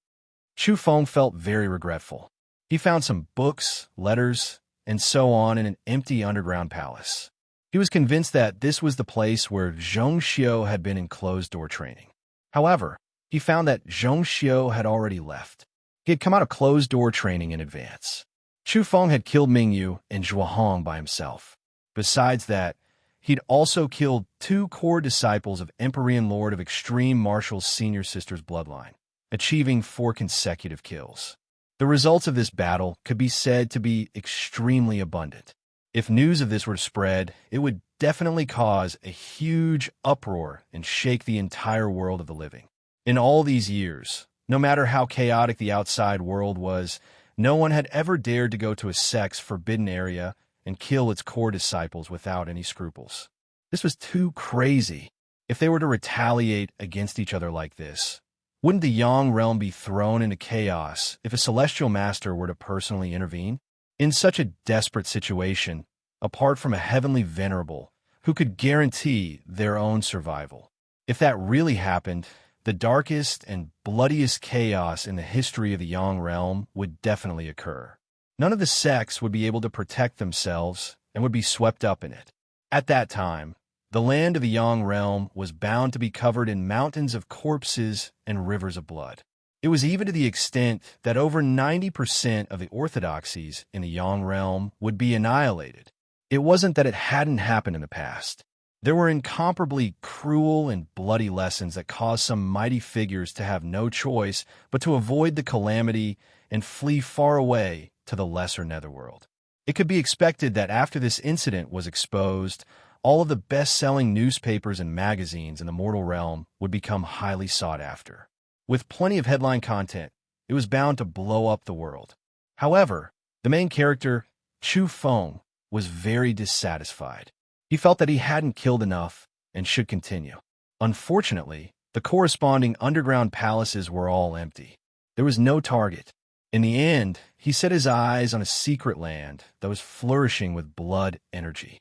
Chu Feng felt very regretful. He found some books, letters, and so on in an empty underground palace. He was convinced that this was the place where Zhongxiu had been in closed-door training. However, he found that Zhongxiu had already left. He had come out of closed-door training in advance. Chu Feng had killed Mingyu and Zhuahong by himself. Besides that, he'd also killed 2 core disciples of Empyrean Lord of Extreme Martial's senior sister's bloodline, achieving 4 consecutive kills. The results of this battle could be said to be extremely abundant. If news of this were to spread, it would definitely cause a huge uproar and shake the entire world of the living. In all these years, no matter how chaotic the outside world was, no one had ever dared to go to a sect's forbidden area and kill its core disciples without any scruples. This was too crazy. If they were to retaliate against each other like this, wouldn't the Yang realm be thrown into chaos if a celestial master were to personally intervene? In such a desperate situation, apart from a heavenly venerable who could guarantee their own survival, if that really happened, the darkest and bloodiest chaos in the history of the Yang realm would definitely occur. None of the sects would be able to protect themselves and would be swept up in it. At that time, the land of the Yang realm was bound to be covered in mountains of corpses and rivers of blood. It was even to the extent that over 90% of the orthodoxies in the Yang realm would be annihilated. It wasn't that it hadn't happened in the past. There were incomparably cruel and bloody lessons that caused some mighty figures to have no choice but to avoid the calamity and flee far away to the lesser netherworld. It could be expected that after this incident was exposed, all of the best-selling newspapers and magazines in the mortal realm would become highly sought after. With plenty of headline content, it was bound to blow up the world. However, the main character, Chu Feng, was very dissatisfied. He felt that he hadn't killed enough and should continue. Unfortunately, the corresponding underground palaces were all empty. There was no target. In the end, he set his eyes on a secret land that was flourishing with blood energy.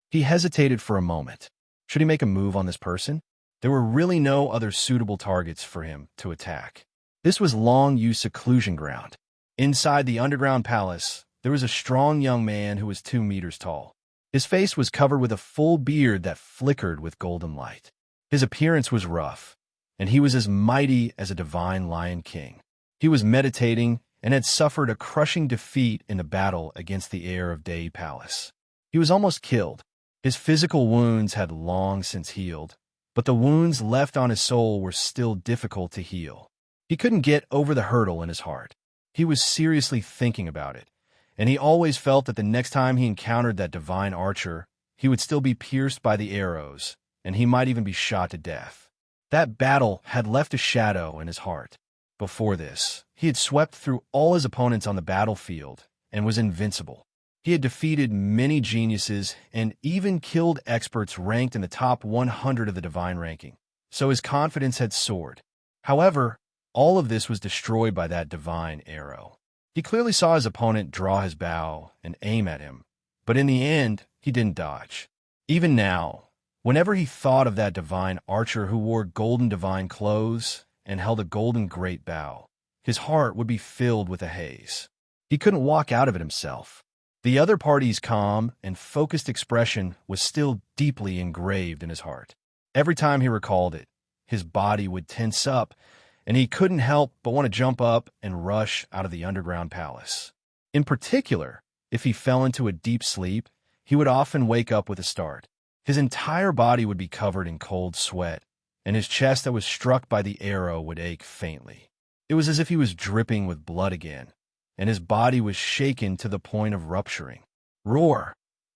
He hesitated for a moment. Should he make a move on this person? There were really no other suitable targets for him to attack. This was Long Yu's seclusion ground. Inside the underground palace, there was a strong young man who was 2 meters tall. His face was covered with a full beard that flickered with golden light. His appearance was rough, and he was as mighty as a divine lion king. He was meditating and had suffered a crushing defeat in the battle against the heir of Dei Palace. He was almost killed. His physical wounds had long since healed, but the wounds left on his soul were still difficult to heal. He couldn't get over the hurdle in his heart. He was seriously thinking about it, and he always felt that the next time he encountered that divine archer, he would still be pierced by the arrows, and he might even be shot to death. That battle had left a shadow in his heart. Before this, he had swept through all his opponents on the battlefield and was invincible. He had defeated many geniuses and even killed experts ranked in the top 100 of the divine ranking, so his confidence had soared. However, all of this was destroyed by that divine arrow. He clearly saw his opponent draw his bow and aim at him, but in the end, he didn't dodge. Even now, whenever he thought of that divine archer who wore golden divine clothes and held a golden great bow, his heart would be filled with a haze. He couldn't walk out of it himself. The other party's calm and focused expression was still deeply engraved in his heart. Every time he recalled it, his body would tense up, and he couldn't help but want to jump up and rush out of the underground palace. In particular, if he fell into a deep sleep, he would often wake up with a start. His entire body would be covered in cold sweat, and his chest that was struck by the arrow would ache faintly. It was as if he was dripping with blood again, and his body was shaken to the point of rupturing. Roar!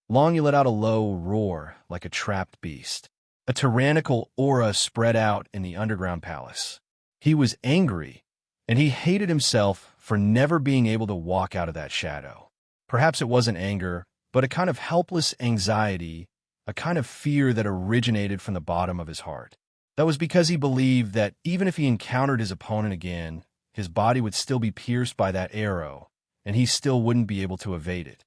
Long Yu let out a low roar like a trapped beast. A tyrannical aura spread out in the underground palace. He was angry, and he hated himself for never being able to walk out of that shadow. Perhaps it wasn't anger, but a kind of helpless anxiety, a kind of fear that originated from the bottom of his heart. That was because he believed that even if he encountered his opponent again, his body would still be pierced by that arrow, and he still wouldn't be able to evade it.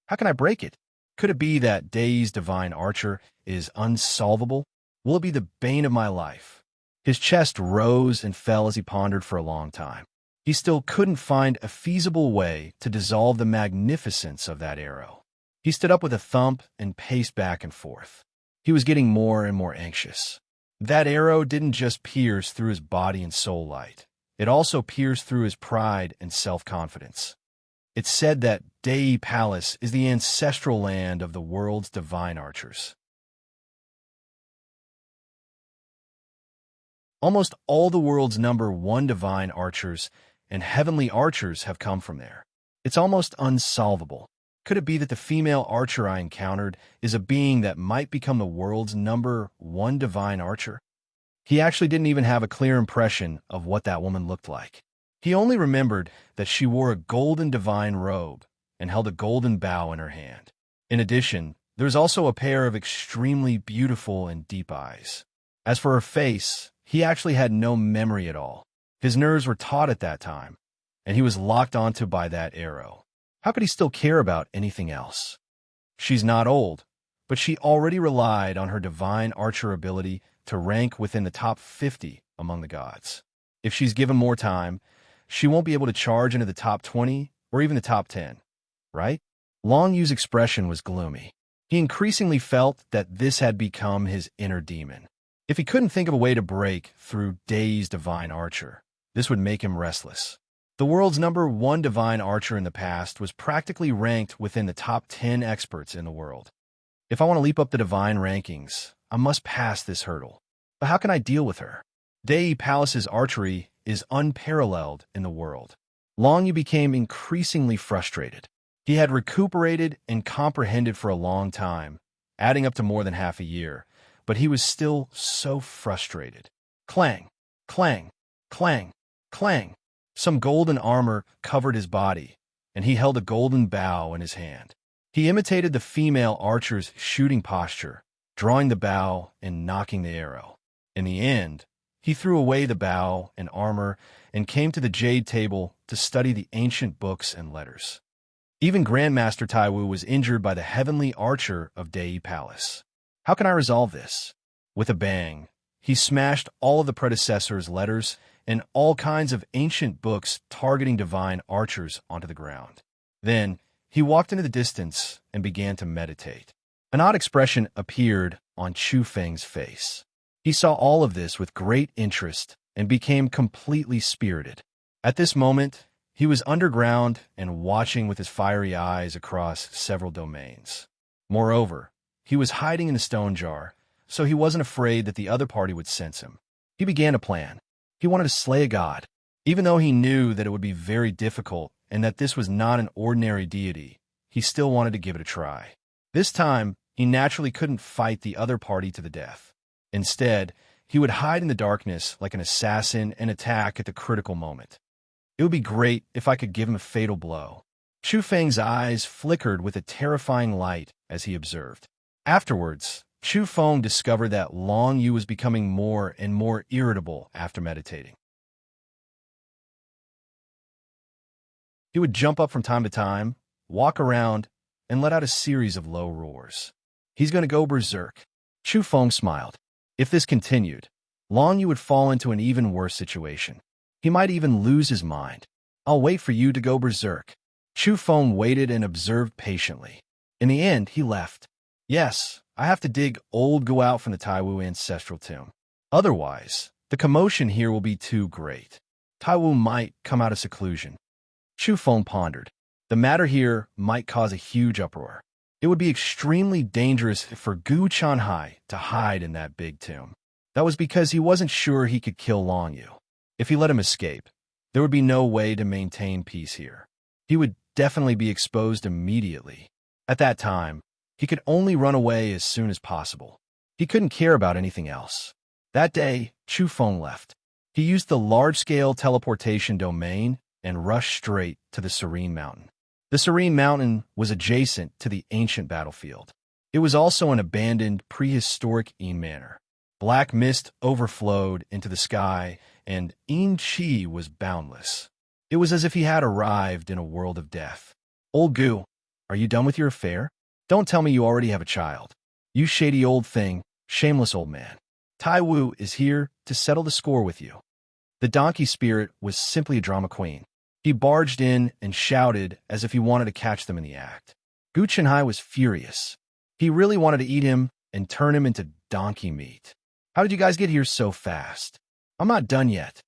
How can I break it? Could it be that Day's divine archer is unsolvable? Will it be the bane of my life? His chest rose and fell as he pondered for a long time. He still couldn't find a feasible way to dissolve the magnificence of that arrow. He stood up with a thump and paced back and forth. He was getting more and more anxious. That arrow didn't just pierce through his body and soul light. It also pierced through his pride and self-confidence. It's said that Dei Palace is the ancestral land of the world's divine archers. Almost all the world's #1 divine archers and heavenly archers have come from there. It's almost unsolvable. Could it be that the female archer I encountered is a being that might become the world's #1 divine archer? He actually didn't even have a clear impression of what that woman looked like. He only remembered that she wore a golden divine robe and held a golden bow in her hand. In addition, there was also a pair of extremely beautiful and deep eyes. As for her face, he actually had no memory at all. His nerves were taut at that time, and he was locked onto by that arrow. How could he still care about anything else? She's not old, but she already relied on her divine archer ability to rank within the top 50 among the gods. If she's given more time, she won't be able to charge into the top 20 or even the top 10, right? Long Yu's expression was gloomy. He increasingly felt that this had become his inner demon. If he couldn't think of a way to break through Day's divine archer, this would make him restless. The world's #1 divine archer in the past was practically ranked within the top 10 experts in the world. If I want to leap up the divine rankings, I must pass this hurdle. But how can I deal with her? Dei Palace's archery is unparalleled in the world. Long Yu became increasingly frustrated. He had recuperated and comprehended for a long time, adding up to more than half a year, but he was still so frustrated. Clang, clang, clang, clang. Some golden armor covered his body, and he held a golden bow in his hand. He imitated the female archer's shooting posture, drawing the bow and knocking the arrow. In the end, he threw away the bow and armor and came to the jade table to study the ancient books and letters. Even Grandmaster Taiwu was injured by the heavenly archer of Dei Palace. How can I resolve this? With a bang, he smashed all of the predecessors' letters and all kinds of ancient books targeting divine archers onto the ground. Then, he walked into the distance and began to meditate. An odd expression appeared on Chu Feng's face. He saw all of this with great interest and became completely spirited. At this moment, he was underground and watching with his fiery eyes across several domains. Moreover, he was hiding in a stone jar, so he wasn't afraid that the other party would sense him. He began a plan. He wanted to slay a god, even though he knew that it would be very difficult and that this was not an ordinary deity. He still wanted to give it a try. This time, he naturally couldn't fight the other party to the death. Instead, he would hide in the darkness like an assassin and attack at the critical moment. It would be great if I could give him a fatal blow. Chu Feng's eyes flickered with a terrifying light as he observed. Afterwards, Chu Feng discovered that Long Yu was becoming more and more irritable after meditating. He would jump up from time to time, walk around, and let out a series of low roars. He's going to go berserk. Chu Feng smiled. If this continued, Long Yu would fall into an even worse situation. He might even lose his mind. I'll wait for you to go berserk. Chu Feng waited and observed patiently. In the end, he left. Yes, I have to dig old Go out from the Taiwu ancestral tomb. Otherwise, the commotion here will be too great. Taiwu might come out of seclusion. Chu Feng pondered. The matter here might cause a huge uproar. It would be extremely dangerous for Gu Chanhai to hide in that big tomb. That was because he wasn't sure he could kill Long Yu. If he let him escape, there would be no way to maintain peace here. He would definitely be exposed immediately. At that time, he could only run away as soon as possible. He couldn't care about anything else. That day, Chu Feng left. He used the large-scale teleportation domain and rushed straight to the Serene Mountain. The Serene Mountain was adjacent to the ancient battlefield. It was also an abandoned prehistoric manor. Black mist overflowed into the sky, and Chi was boundless. It was as if he had arrived in a world of death. Old Goo, are you done with your affair? Don't tell me you already have a child. You shady old thing, shameless old man. Tai Wu is here to settle the score with you. The donkey spirit was simply a drama queen. He barged in and shouted as if he wanted to catch them in the act. Gu Chenhai was furious. He really wanted to eat him and turn him into donkey meat. How did you guys get here so fast? I'm not done yet.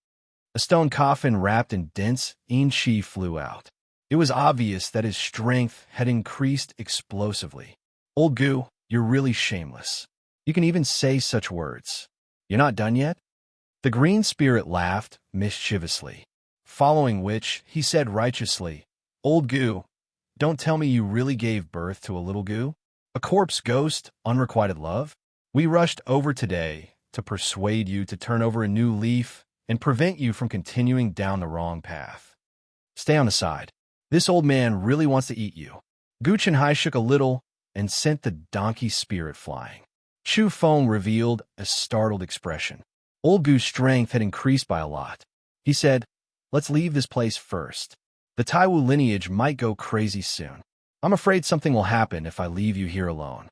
A stone coffin wrapped in dense Chi flew out. It was obvious that his strength had increased explosively. Old Goo, you're really shameless. You can even say such words. You're not done yet? The green spirit laughed mischievously, following which he said righteously, Old Goo, don't tell me you really gave birth to a little Goo? A corpse ghost, unrequited love? We rushed over today to persuade you to turn over a new leaf and prevent you from continuing down the wrong path. Stay on the side. This old man really wants to eat you. Gu Chenhai shook a little and sent the donkey spirit flying. Chu Feng revealed a startled expression. Old Gu's strength had increased by a lot. He said, let's leave this place first. The Taiwu lineage might go crazy soon. I'm afraid something will happen if I leave you here alone.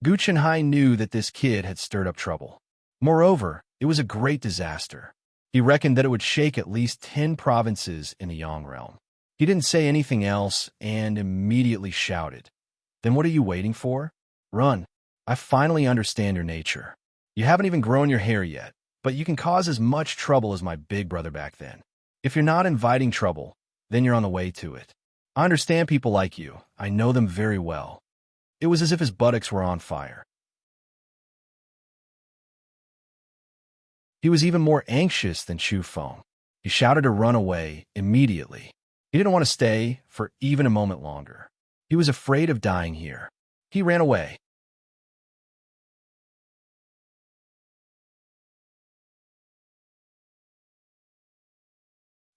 Gu Chenhai knew that this kid had stirred up trouble. Moreover, it was a great disaster. He reckoned that it would shake at least 10 provinces in the Yang realm. He didn't say anything else and immediately shouted, Then what are you waiting for? Run. I finally understand your nature. You haven't even grown your hair yet, but you can cause as much trouble as my big brother back then. If you're not inviting trouble, then you're on the way to it. I understand people like you. I know them very well. It was as if his buttocks were on fire. He was even more anxious than Chu Feng. He shouted to run away immediately. He didn't want to stay for even a moment longer. He was afraid of dying here. He ran away.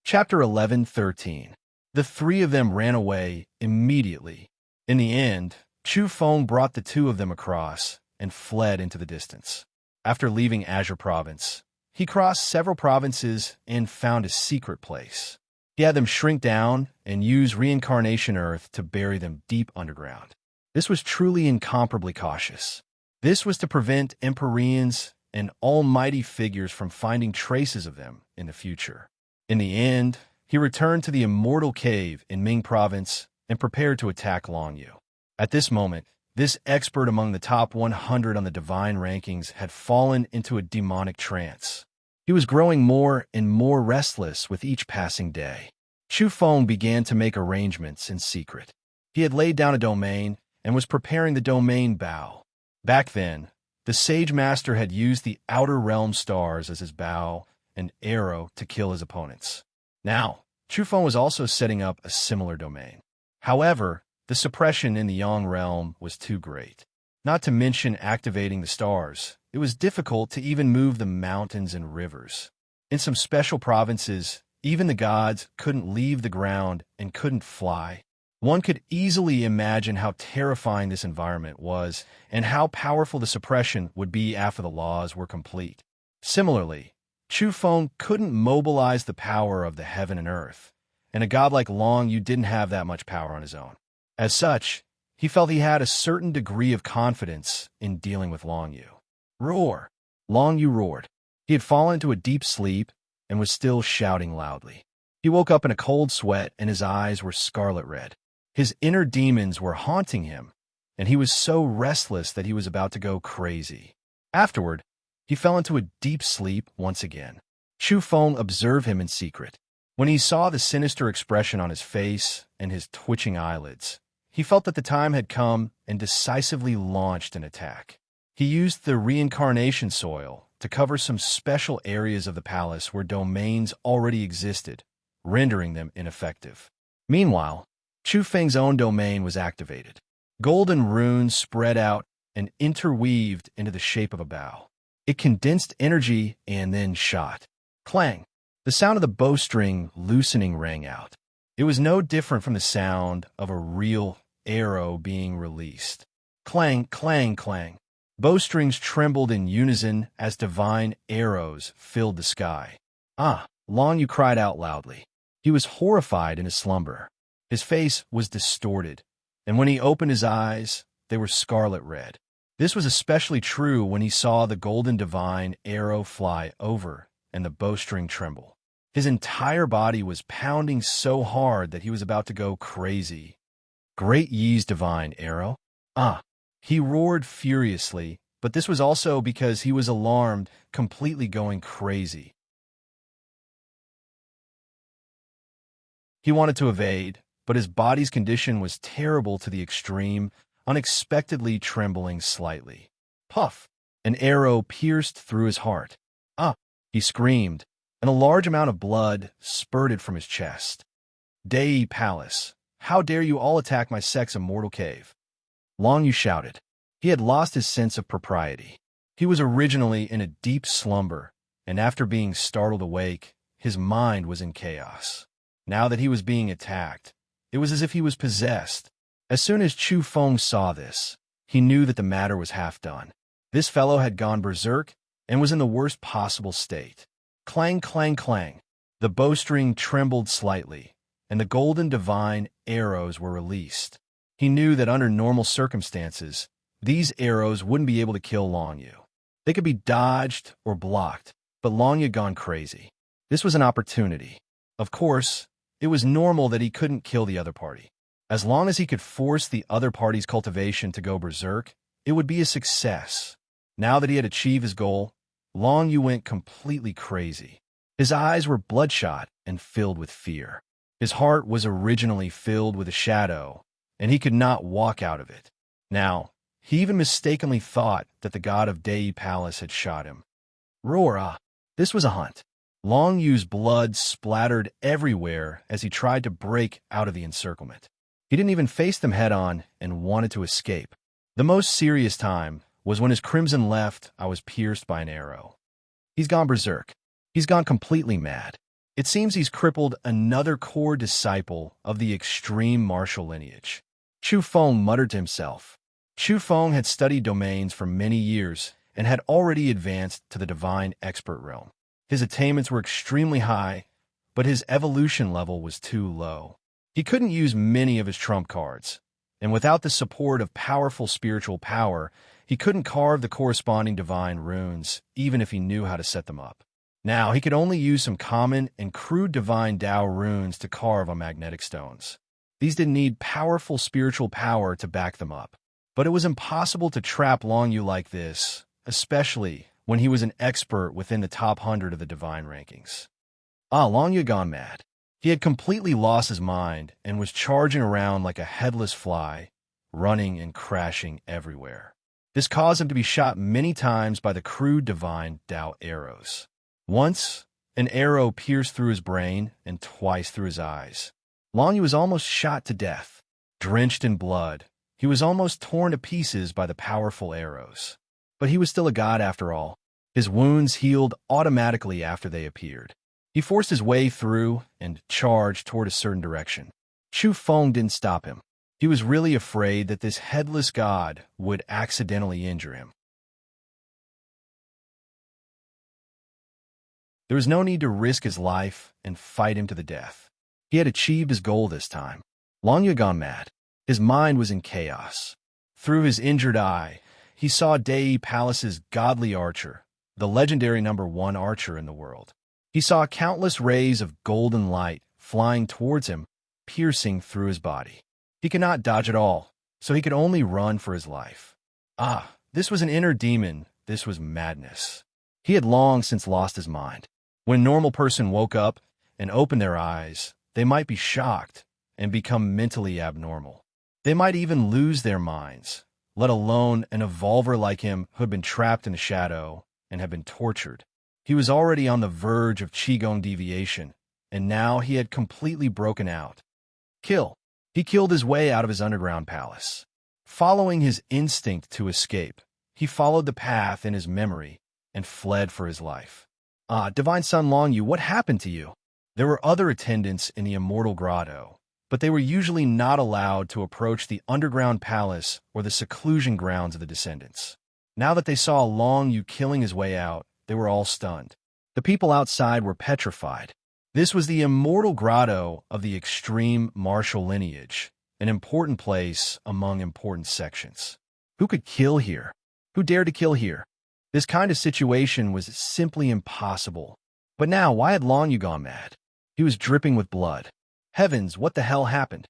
Chapter 11:13. The three of them ran away immediately. In the end, Chu Feng brought the two of them across and fled into the distance. After leaving Azure Province, he crossed several provinces and found a secret place. He had them shrink down and use reincarnation earth to bury them deep underground. This was truly incomparably cautious. This was to prevent Empyreans and almighty figures from finding traces of them in the future. In the end, he returned to the Immortal Cave in Ming Province and prepared to attack Longyu. At this moment, this expert among the top 100 on the divine rankings had fallen into a demonic trance. He was growing more and more restless with each passing day. Chu Feng began to make arrangements in secret. He had laid down a domain and was preparing the domain bow. Back then, the Sage Master had used the Outer Realm stars as his bow and arrow to kill his opponents. Now, Chu Feng was also setting up a similar domain. However, the suppression in the Yang realm was too great. Not to mention activating the stars, it was difficult to even move the mountains and rivers. In some special provinces, even the gods couldn't leave the ground and couldn't fly. One could easily imagine how terrifying this environment was and how powerful the suppression would be after the laws were complete. Similarly, Chu Feng couldn't mobilize the power of the heaven and earth, and a god like Long Yu didn't have that much power on his own. As such, he felt he had a certain degree of confidence in dealing with Long Yu. Roar! Long Yu roared. He had fallen into a deep sleep and was still shouting loudly. He woke up in a cold sweat and his eyes were scarlet red. His inner demons were haunting him, and he was so restless that he was about to go crazy. Afterward, he fell into a deep sleep once again. Chu Feng observed him in secret. When he saw the sinister expression on his face and his twitching eyelids, he felt that the time had come and decisively launched an attack. He used the reincarnation soil to cover some special areas of the palace where domains already existed, rendering them ineffective. Meanwhile, Chu Feng's own domain was activated. Golden runes spread out and interweaved into the shape of a bow. It condensed energy and then shot. Clang! The sound of the bowstring loosening rang out. It was no different from the sound of a real arrow being released. Clang, clang, clang. Bowstrings trembled in unison as divine arrows filled the sky. Ah! Long Yu cried out loudly. He was horrified in his slumber. His face was distorted, and when he opened his eyes, they were scarlet red. This was especially true when he saw the golden divine arrow fly over and the bowstring tremble. His entire body was pounding so hard that he was about to go crazy. Great Yi's divine arrow? Ah! He roared furiously, but this was also because he was alarmed, completely going crazy. He wanted to evade, but his body's condition was terrible to the extreme, unexpectedly trembling slightly. Puff! An arrow pierced through his heart. Ah! He screamed, and a large amount of blood spurted from his chest. Dei Palace, how dare you all attack my sex immortal cave? Long Yu shouted. He had lost his sense of propriety. He was originally in a deep slumber, and after being startled awake, his mind was in chaos. Now that he was being attacked, it was as if he was possessed. As soon as Chu Feng saw this, he knew that the matter was half done. This fellow had gone berserk and was in the worst possible state. Clang, clang, clang. The bowstring trembled slightly, and the golden divine arrows were released. He knew that under normal circumstances, these arrows wouldn't be able to kill Long Yu. They could be dodged or blocked, but Long Yu had gone crazy. This was an opportunity. Of course, it was normal that he couldn't kill the other party. As long as he could force the other party's cultivation to go berserk, it would be a success. Now that he had achieved his goal, Long Yu went completely crazy. His eyes were bloodshot and filled with fear. His heart was originally filled with a shadow, and he could not walk out of it. Now, he even mistakenly thought that the god of Dei Palace had shot him. Roar! This was a hunt. Long Yu's blood splattered everywhere as he tried to break out of the encirclement. He didn't even face them head-on and wanted to escape. The most serious time was when his crimson left I was pierced by an arrow. He's gone berserk. He's gone completely mad. It seems he's crippled another core disciple of the extreme martial lineage. Chu Feng muttered to himself. Chu Feng had studied domains for many years and had already advanced to the divine expert realm. His attainments were extremely high, but his evolution level was too low. He couldn't use many of his trump cards, and without the support of powerful spiritual power, he couldn't carve the corresponding divine runes, even if he knew how to set them up. Now, he could only use some common and crude divine Tao runes to carve on magnetic stones. These didn't need powerful spiritual power to back them up. But it was impossible to trap Long Yu like this, especially when he was an expert within the top 100 of the divine rankings. Long Yu had gone mad. He had completely lost his mind and was charging around like a headless fly, running and crashing everywhere. This caused him to be shot many times by the crude divine Tao arrows. Once, an arrow pierced through his brain and twice through his eyes. Long Yu was almost shot to death. Drenched in blood, he was almost torn to pieces by the powerful arrows. But he was still a god after all. His wounds healed automatically after they appeared. He forced his way through and charged toward a certain direction. Chu Feng didn't stop him. He was really afraid that this headless god would accidentally injure him. There was no need to risk his life and fight him to the death. He had achieved his goal this time. Long Yu had gone mad. His mind was in chaos. Through his injured eye, he saw Dei Palace's godly archer, the legendary #1 archer in the world. He saw countless rays of golden light flying towards him, piercing through his body. He could not dodge at all, so he could only run for his life. This was an inner demon. This was madness. He had long since lost his mind. When a normal person woke up and opened their eyes, they might be shocked and become mentally abnormal. They might even lose their minds, let alone an evolver like him who had been trapped in a shadow and had been tortured. He was already on the verge of Qigong deviation, and now he had completely broken out. Kill. He killed his way out of his underground palace. Following his instinct to escape, he followed the path in his memory and fled for his life. Ah, Divine Son Long Yu, what happened to you? There were other attendants in the Immortal Grotto, but they were usually not allowed to approach the underground palace or the seclusion grounds of the descendants. Now that they saw Long Yu killing his way out, they were all stunned. The people outside were petrified. This was the Immortal Grotto of the extreme martial lineage, an important place among important sections. Who could kill here? Who dared to kill here? This kind of situation was simply impossible. But now, why had Long Yu gone mad? He was dripping with blood. Heavens, what the hell happened?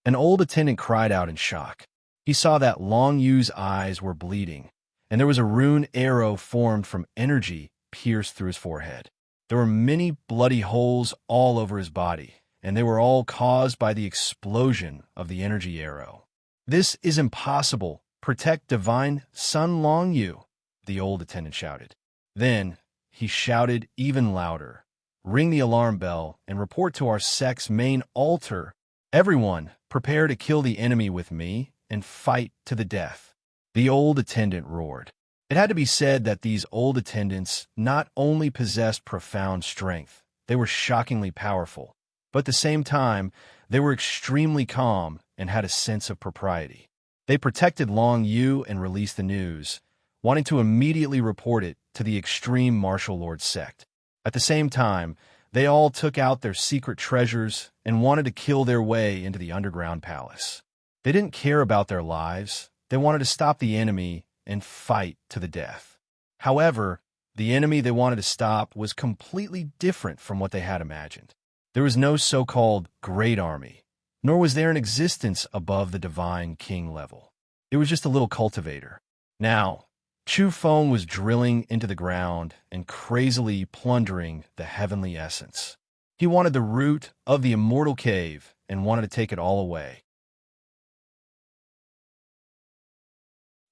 An old attendant cried out in shock. He saw that Long Yu's eyes were bleeding, and there was a rune arrow formed from energy pierced through his forehead. There were many bloody holes all over his body, and they were all caused by the explosion of the energy arrow. This is impossible. Protect Divine Son Long Yu, the old attendant shouted. Then he shouted even louder. Ring the alarm bell and report to our sect's main altar. Everyone, prepare to kill the enemy with me and fight to the death. The old attendant roared. It had to be said that these old attendants not only possessed profound strength, they were shockingly powerful, but at the same time, they were extremely calm and had a sense of propriety. They protected Long Yu and released the news, wanting to immediately report it to the extreme martial lord sect. At the same time, they all took out their secret treasures and wanted to kill their way into the underground palace. They didn't care about their lives. They wanted to stop the enemy and fight to the death. However, the enemy they wanted to stop was completely different from what they had imagined. There was no so-called great army, nor was there an existence above the divine king level. It was just a little cultivator. Now, Chu Feng was drilling into the ground and crazily plundering the heavenly essence. He wanted the root of the immortal cave and wanted to take it all away.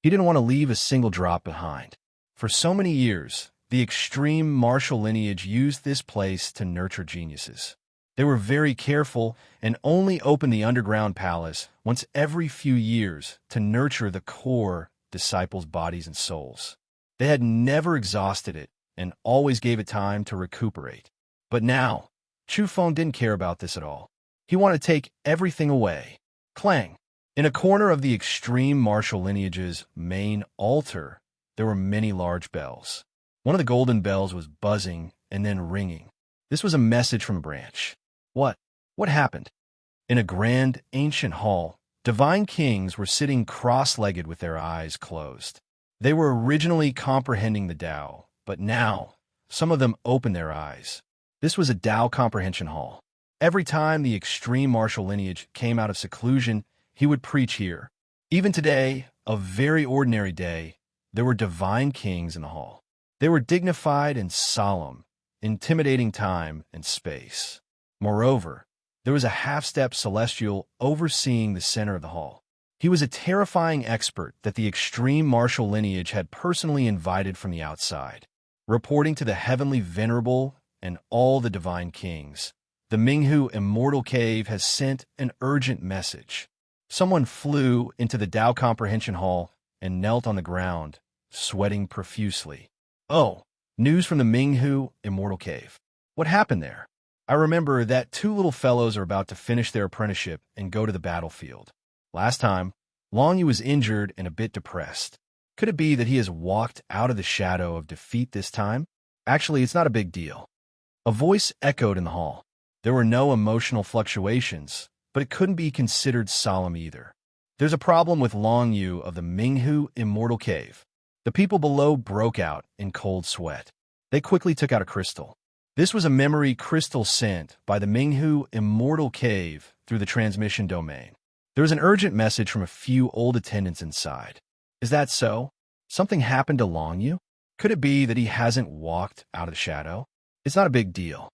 He didn't want to leave a single drop behind. For so many years, the extreme martial lineage used this place to nurture geniuses. They were very careful and only opened the underground palace once every few years to nurture the core disciples' bodies and souls. They had never exhausted it and always gave it time to recuperate. But now, Chu Feng didn't care about this at all. He wanted to take everything away. Clang! In a corner of the extreme martial lineage's main altar, there were many large bells. One of the golden bells was buzzing and then ringing. This was a message from a branch. What happened? In a grand, ancient hall, divine kings were sitting cross-legged with their eyes closed. They were originally comprehending the Tao, but now, some of them opened their eyes. This was a Tao comprehension hall. Every time the extreme martial lineage came out of seclusion, he would preach here. Even today, a very ordinary day, there were divine kings in the hall. They were dignified and solemn, intimidating time and space. Moreover, there was a half-step celestial overseeing the center of the hall. He was a terrifying expert that the extreme martial lineage had personally invited from the outside. Reporting to the heavenly venerable and all the divine kings, the Minghu Immortal Cave has sent an urgent message. Someone flew into the Tao Comprehension Hall and knelt on the ground, sweating profusely. Oh, news from the Minghu Immortal Cave. What happened there? I remember that two little fellows are about to finish their apprenticeship and go to the battlefield. Last time, Long Yu was injured and a bit depressed. Could it be that he has walked out of the shadow of defeat this time? Actually, it's not a big deal. A voice echoed in the hall. There were no emotional fluctuations, but it couldn't be considered solemn either. There's a problem with Long Yu of the Minghu Immortal Cave. The people below broke out in cold sweat. They quickly took out a crystal. This was a memory crystal sent by the Minghu Immortal Cave through the transmission domain. There was an urgent message from a few old attendants inside. Is that so? Something happened to Long Yu? Could it be that he hasn't walked out of the shadow? It's not a big deal.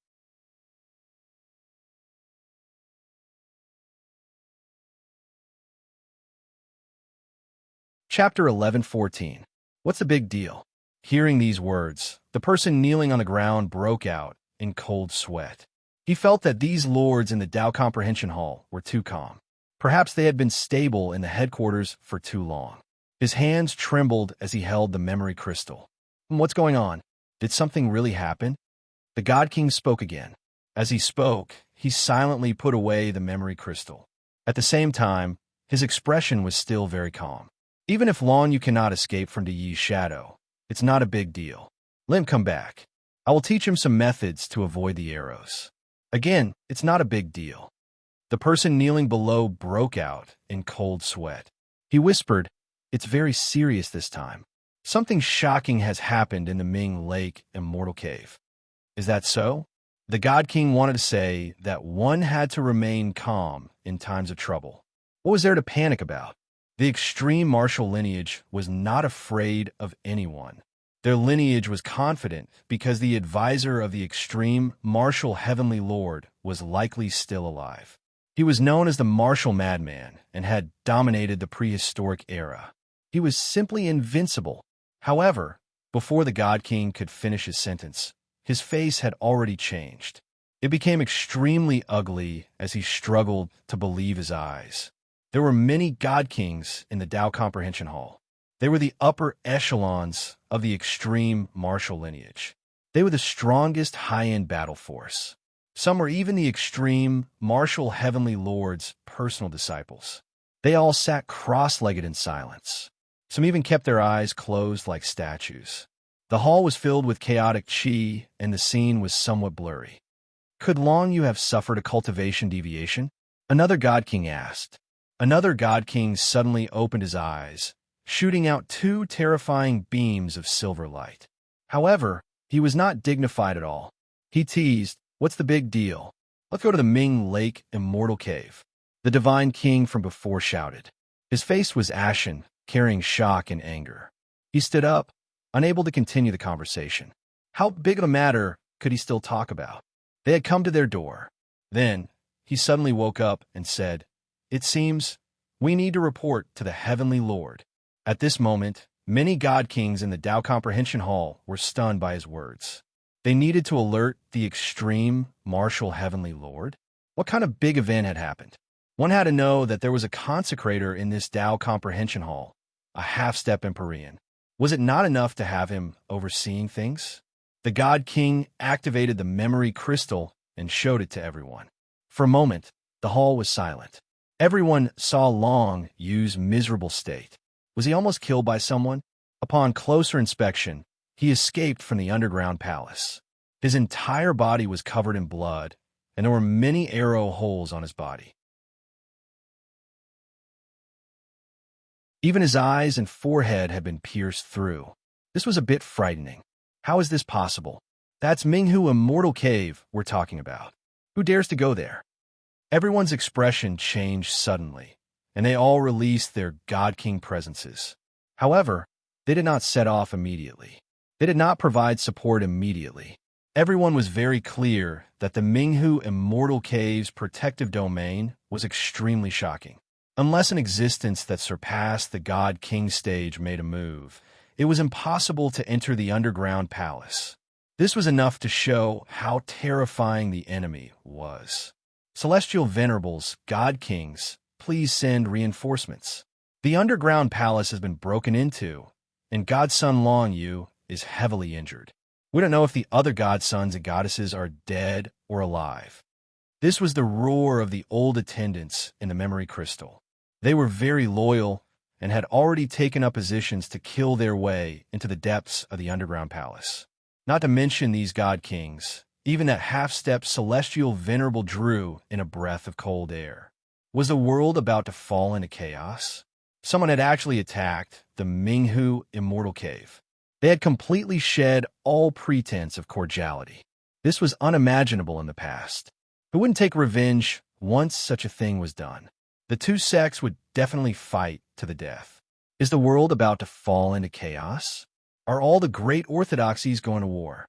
Chapter 11:14. What's the big deal? Hearing these words, the person kneeling on the ground broke out in cold sweat. He felt that these lords in the Tao Comprehension Hall were too calm. Perhaps they had been stable in the headquarters for too long. His hands trembled as he held the memory crystal. What's going on? Did something really happen? The God King spoke again. As he spoke, he silently put away the memory crystal. At the same time, his expression was still very calm. Even if long you cannot escape from Yi's shadow, it's not a big deal. Let him come back. I will teach him some methods to avoid the arrows. Again, it's not a big deal. The person kneeling below broke out in cold sweat. He whispered, "It's very serious this time. Something shocking has happened in the Ming Lake Immortal Cave." Is that so? The God King wanted to say that one had to remain calm in times of trouble. What was there to panic about? The extreme martial lineage was not afraid of anyone. Their lineage was confident because the advisor of the extreme martial heavenly lord was likely still alive. He was known as the martial madman and had dominated the prehistoric era. He was simply invincible. However, before the God King could finish his sentence, his face had already changed. It became extremely ugly as he struggled to believe his eyes. There were many God Kings in the Tao Comprehension Hall. They were the upper echelons of the extreme martial lineage. They were the strongest high-end battle force. Some were even the extreme martial heavenly lord's personal disciples. They all sat cross-legged in silence. Some even kept their eyes closed like statues. The hall was filled with chaotic qi, and the scene was somewhat blurry. Could Long Yu have suffered a cultivation deviation? Another God King asked. Another God King suddenly opened his eyes, shooting out two terrifying beams of silver light. However, he was not dignified at all. He teased, "What's the big deal? Let's go to the Ming Lake Immortal Cave." The Divine King from before shouted. His face was ashen, carrying shock and anger. He stood up, unable to continue the conversation. How big of a matter could he still talk about? They had come to their door. Then, he suddenly woke up and said, "It seems we need to report to the Heavenly Lord." At this moment, many God Kings in the Tao Comprehension Hall were stunned by his words. They needed to alert the extreme martial Heavenly Lord? What kind of big event had happened? One had to know that there was a consecrator in this Tao Comprehension Hall, a half-step Empyrean. Was it not enough to have him overseeing things? The God King activated the memory crystal and showed it to everyone. For a moment, the hall was silent. Everyone saw Long Yu's miserable state. Was he almost killed by someone? Upon closer inspection, he escaped from the underground palace. His entire body was covered in blood, and there were many arrow holes on his body. Even his eyes and forehead had been pierced through. This was a bit frightening. How is this possible? That's Minghu Immortal Cave we're talking about. Who dares to go there? Everyone's expression changed suddenly, and they all released their God King presences. However, they did not set off immediately. They did not provide support immediately. Everyone was very clear that the Minghu Immortal Cave's protective domain was extremely shocking. Unless an existence that surpassed the God King stage made a move, it was impossible to enter the underground palace. This was enough to show how terrifying the enemy was. Celestial Venerables, God Kings, please send reinforcements. The underground palace has been broken into, and Godson Long Yu is heavily injured. We don't know if the other godsons and goddesses are dead or alive. This was the roar of the old attendants in the memory crystal. They were very loyal and had already taken up positions to kill their way into the depths of the underground palace. Not to mention these God Kings, even that half-step celestial venerable drew in a breath of cold air. Was the world about to fall into chaos? Someone had actually attacked the Minghu Immortal Cave. They had completely shed all pretense of cordiality. This was unimaginable in the past. Who wouldn't take revenge once such a thing was done? The two sects would definitely fight to the death. Is the world about to fall into chaos? Are all the great orthodoxies going to war?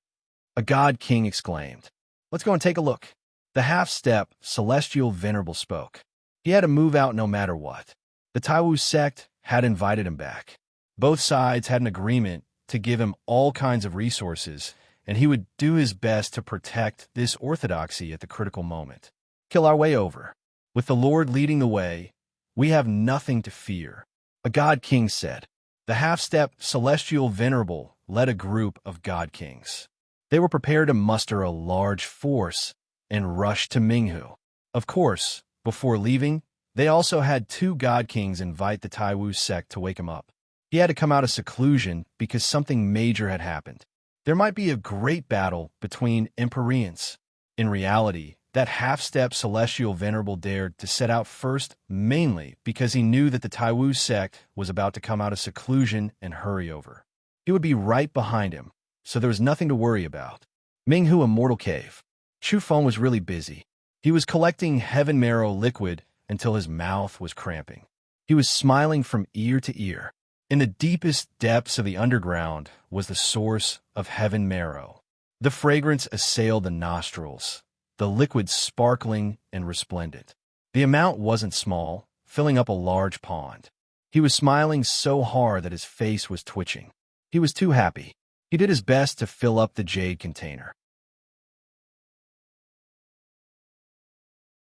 A God King exclaimed. Let's go and take a look. The half-step celestial venerable spoke. He had to move out no matter what. The Taiwu sect had invited him back. Both sides had an agreement to give him all kinds of resources, and he would do his best to protect this orthodoxy at the critical moment. Kill our way over. With the Lord leading the way, we have nothing to fear. A God King said. The half-step celestial venerable led a group of god kings. They were prepared to muster a large force and rush to Minghu. Of course, before leaving, they also had two god kings invite the Taiwu sect to wake him up. He had to come out of seclusion because something major had happened. There might be a great battle between Empyreans. In reality, that half-step celestial venerable dared to set out first mainly because he knew that the Taiwu sect was about to come out of seclusion and hurry over. He would be right behind him, so there was nothing to worry about. Minghu Immortal Cave. Chu Feng was really busy. He was collecting heaven marrow liquid until his mouth was cramping. He was smiling from ear to ear. In the deepest depths of the underground was the source of heaven marrow. The fragrance assailed the nostrils, the liquid sparkling and resplendent. The amount wasn't small, filling up a large pond. He was smiling so hard that his face was twitching. He was too happy. He did his best to fill up the jade container.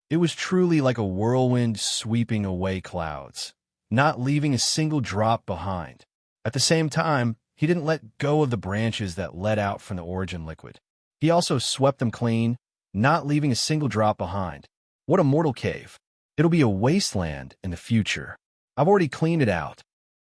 It was truly like a whirlwind sweeping away clouds, not leaving a single drop behind. At the same time, he didn't let go of the branches that led out from the origin liquid. He also swept them clean, not leaving a single drop behind. What a mortal cave. It'll be a wasteland in the future. I've already cleaned it out.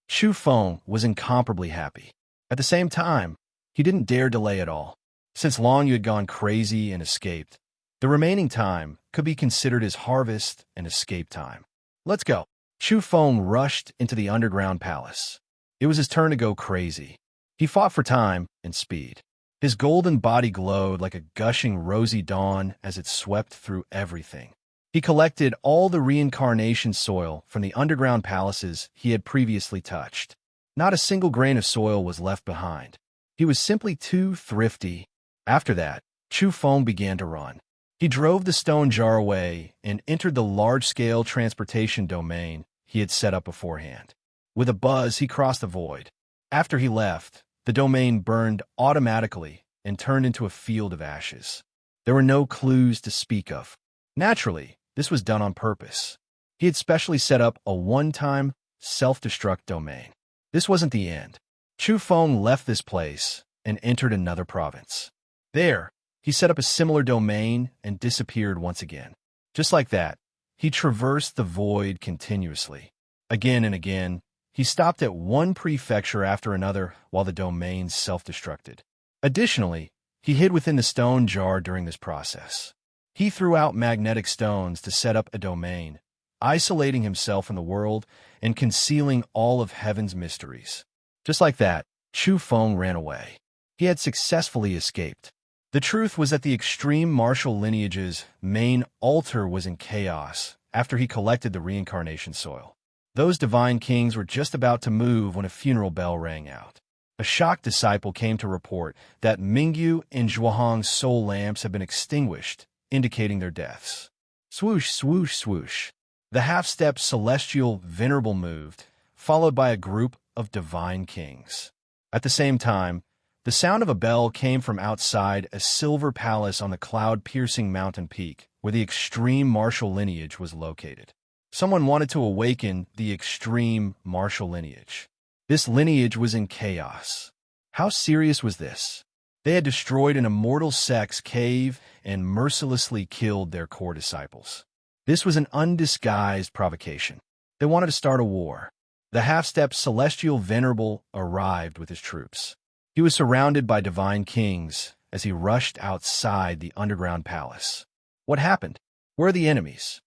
Chu Feng was incomparably happy. At the same time, he didn't dare delay at all. Since Long Yu had gone crazy and escaped, the remaining time could be considered his harvest and escape time. Let's go. Chu Feng rushed into the underground palace. It was his turn to go crazy. He fought for time and speed. His golden body glowed like a gushing rosy dawn as it swept through everything. He collected all the reincarnation soil from the underground palaces he had previously touched. Not a single grain of soil was left behind. He was simply too thrifty. After that, Chu Feng began to run. He drove the stone jar away and entered the large-scale transportation domain he had set up beforehand. With a buzz, he crossed the void. After he left, the domain burned automatically and turned into a field of ashes. There were no clues to speak of. Naturally, this was done on purpose. He had specially set up a one-time self-destruct domain. This wasn't the end. Chu Feng left this place and entered another province. There, he set up a similar domain and disappeared once again. Just like that, he traversed the void continuously. Again and again, he stopped at one prefecture after another while the domain self-destructed. Additionally, he hid within the stone jar during this process. He threw out magnetic stones to set up a domain, isolating himself from the world and concealing all of heaven's mysteries. Just like that, Chu Feng ran away. He had successfully escaped. The truth was that the extreme martial lineage's main altar was in chaos after he collected the reincarnation soil. Those divine kings were just about to move when a funeral bell rang out. A shocked disciple came to report that Mingyu and Zhuohong's soul lamps had been extinguished, indicating their deaths. Swoosh, swoosh, swoosh. The half-step celestial venerable moved, followed by a group of divine kings. At the same time, the sound of a bell came from outside a silver palace on the cloud-piercing mountain peak where the extreme martial lineage was located. Someone wanted to awaken the extreme martial lineage. This lineage was in chaos. How serious was this? They had destroyed an immortal sect's cave and mercilessly killed their core disciples. This was an undisguised provocation. They wanted to start a war. The half-step celestial venerable arrived with his troops. He was surrounded by divine kings as he rushed outside the underground palace. What happened? Where are the enemies?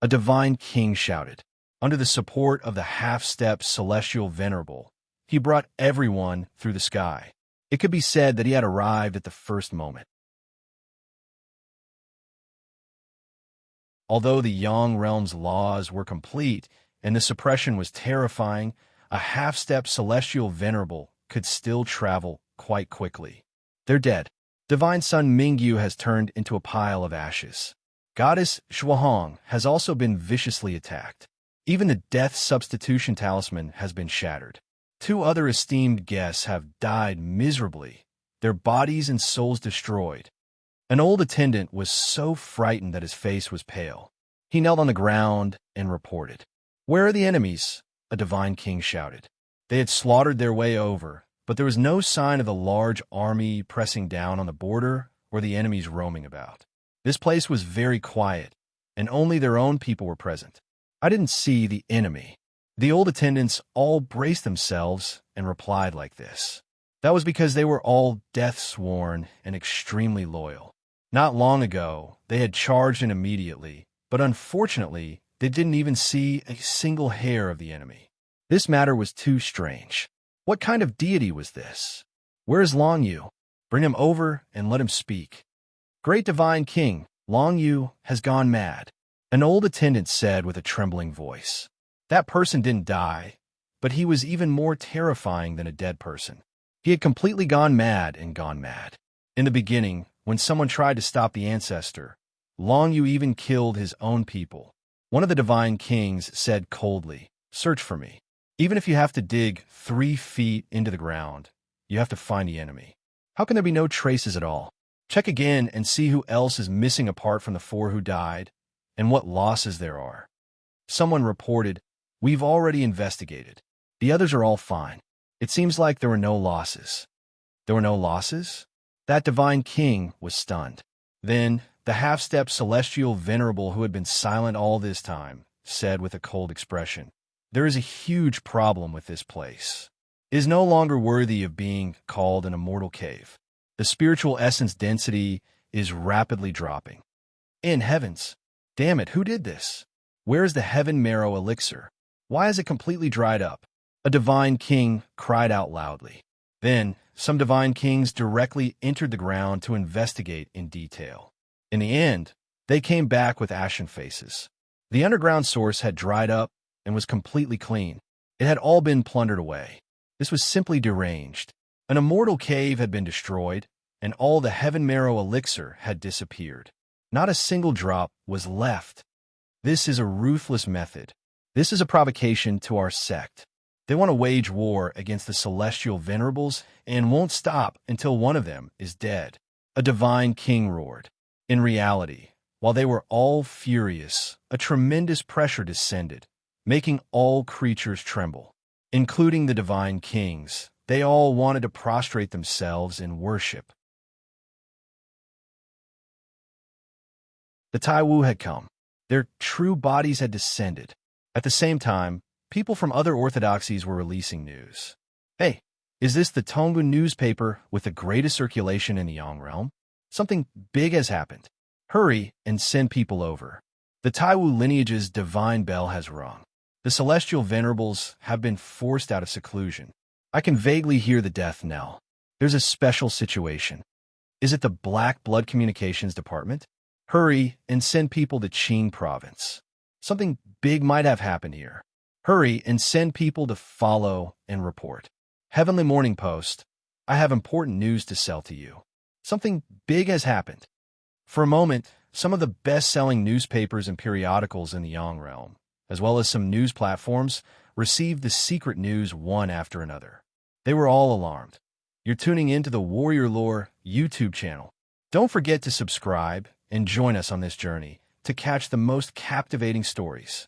A divine king shouted. Under the support of the half-step celestial venerable, he brought everyone through the sky. It could be said that he had arrived at the first moment. Although the Yang realm's laws were complete and the suppression was terrifying, a half-step celestial venerable could still travel quite quickly. They're dead. Divine Son Mingyu has turned into a pile of ashes. Goddess Zhuohong has also been viciously attacked. Even the death substitution talisman has been shattered. Two other esteemed guests have died miserably, their bodies and souls destroyed. An old attendant was so frightened that his face was pale. He knelt on the ground and reported. "Where are the enemies?" a divine king shouted. They had slaughtered their way over, but there was no sign of the large army pressing down on the border or the enemies roaming about. This place was very quiet, and only their own people were present. I didn't see the enemy. The old attendants all braced themselves and replied like this. That was because they were all death-sworn and extremely loyal. Not long ago, they had charged in immediately, but unfortunately, they didn't even see a single hair of the enemy. This matter was too strange. What kind of deity was this? Where is Long Yu? Bring him over and let him speak. Great divine king, Long Yu has gone mad, an old attendant said with a trembling voice. That person didn't die, but he was even more terrifying than a dead person. He had completely gone mad and gone mad. In the beginning, when someone tried to stop the ancestor, Long Yu even killed his own people. One of the divine kings said coldly, "Search for me. Even if you have to dig 3 feet into the ground, you have to find the enemy. How can there be no traces at all? Check again and see who else is missing apart from the 4 who died, and what losses there are." Someone reported, "We've already investigated. The others are all fine. It seems like there were no losses." There were no losses? That divine king was stunned. Then, the half-step celestial venerable who had been silent all this time said with a cold expression, "There is a huge problem with this place. It is no longer worthy of being called an immortal cave. The spiritual essence density is rapidly dropping. In heavens, damn it, who did this? Where is the heaven marrow elixir? Why is it completely dried up?" A divine king cried out loudly. Then, some divine kings directly entered the ground to investigate in detail. In the end, they came back with ashen faces. The underground source had dried up and was completely clean. It had all been plundered away. This was simply deranged. An immortal cave had been destroyed, and all the heaven marrow elixir had disappeared. Not a single drop was left. This is a ruthless method. This is a provocation to our sect. They want to wage war against the celestial venerables and won't stop until one of them is dead. A divine king roared. In reality, while they were all furious, a tremendous pressure descended, making all creatures tremble, including the divine kings. They all wanted to prostrate themselves in worship. The Taiwu had come. Their true bodies had descended. At the same time, people from other orthodoxies were releasing news. Hey, is this the Tonggu newspaper with the greatest circulation in the Yang realm? Something big has happened. Hurry and send people over. The Taiwu lineage's divine bell has rung. The celestial venerables have been forced out of seclusion. I can vaguely hear the death knell. There's a special situation. Is it the Black Blood Communications Department? Hurry and send people to Qin province. Something big might have happened here. Hurry and send people to follow and report. Heavenly Morning Post, I have important news to sell to you. Something big has happened. For a moment, some of the best-selling newspapers and periodicals in the Yang realm, as well as some news platforms, received the secret news one after another. They were all alarmed. You're tuning into the Warrior Lore YouTube channel. Don't forget to subscribe and join us on this journey to catch the most captivating stories.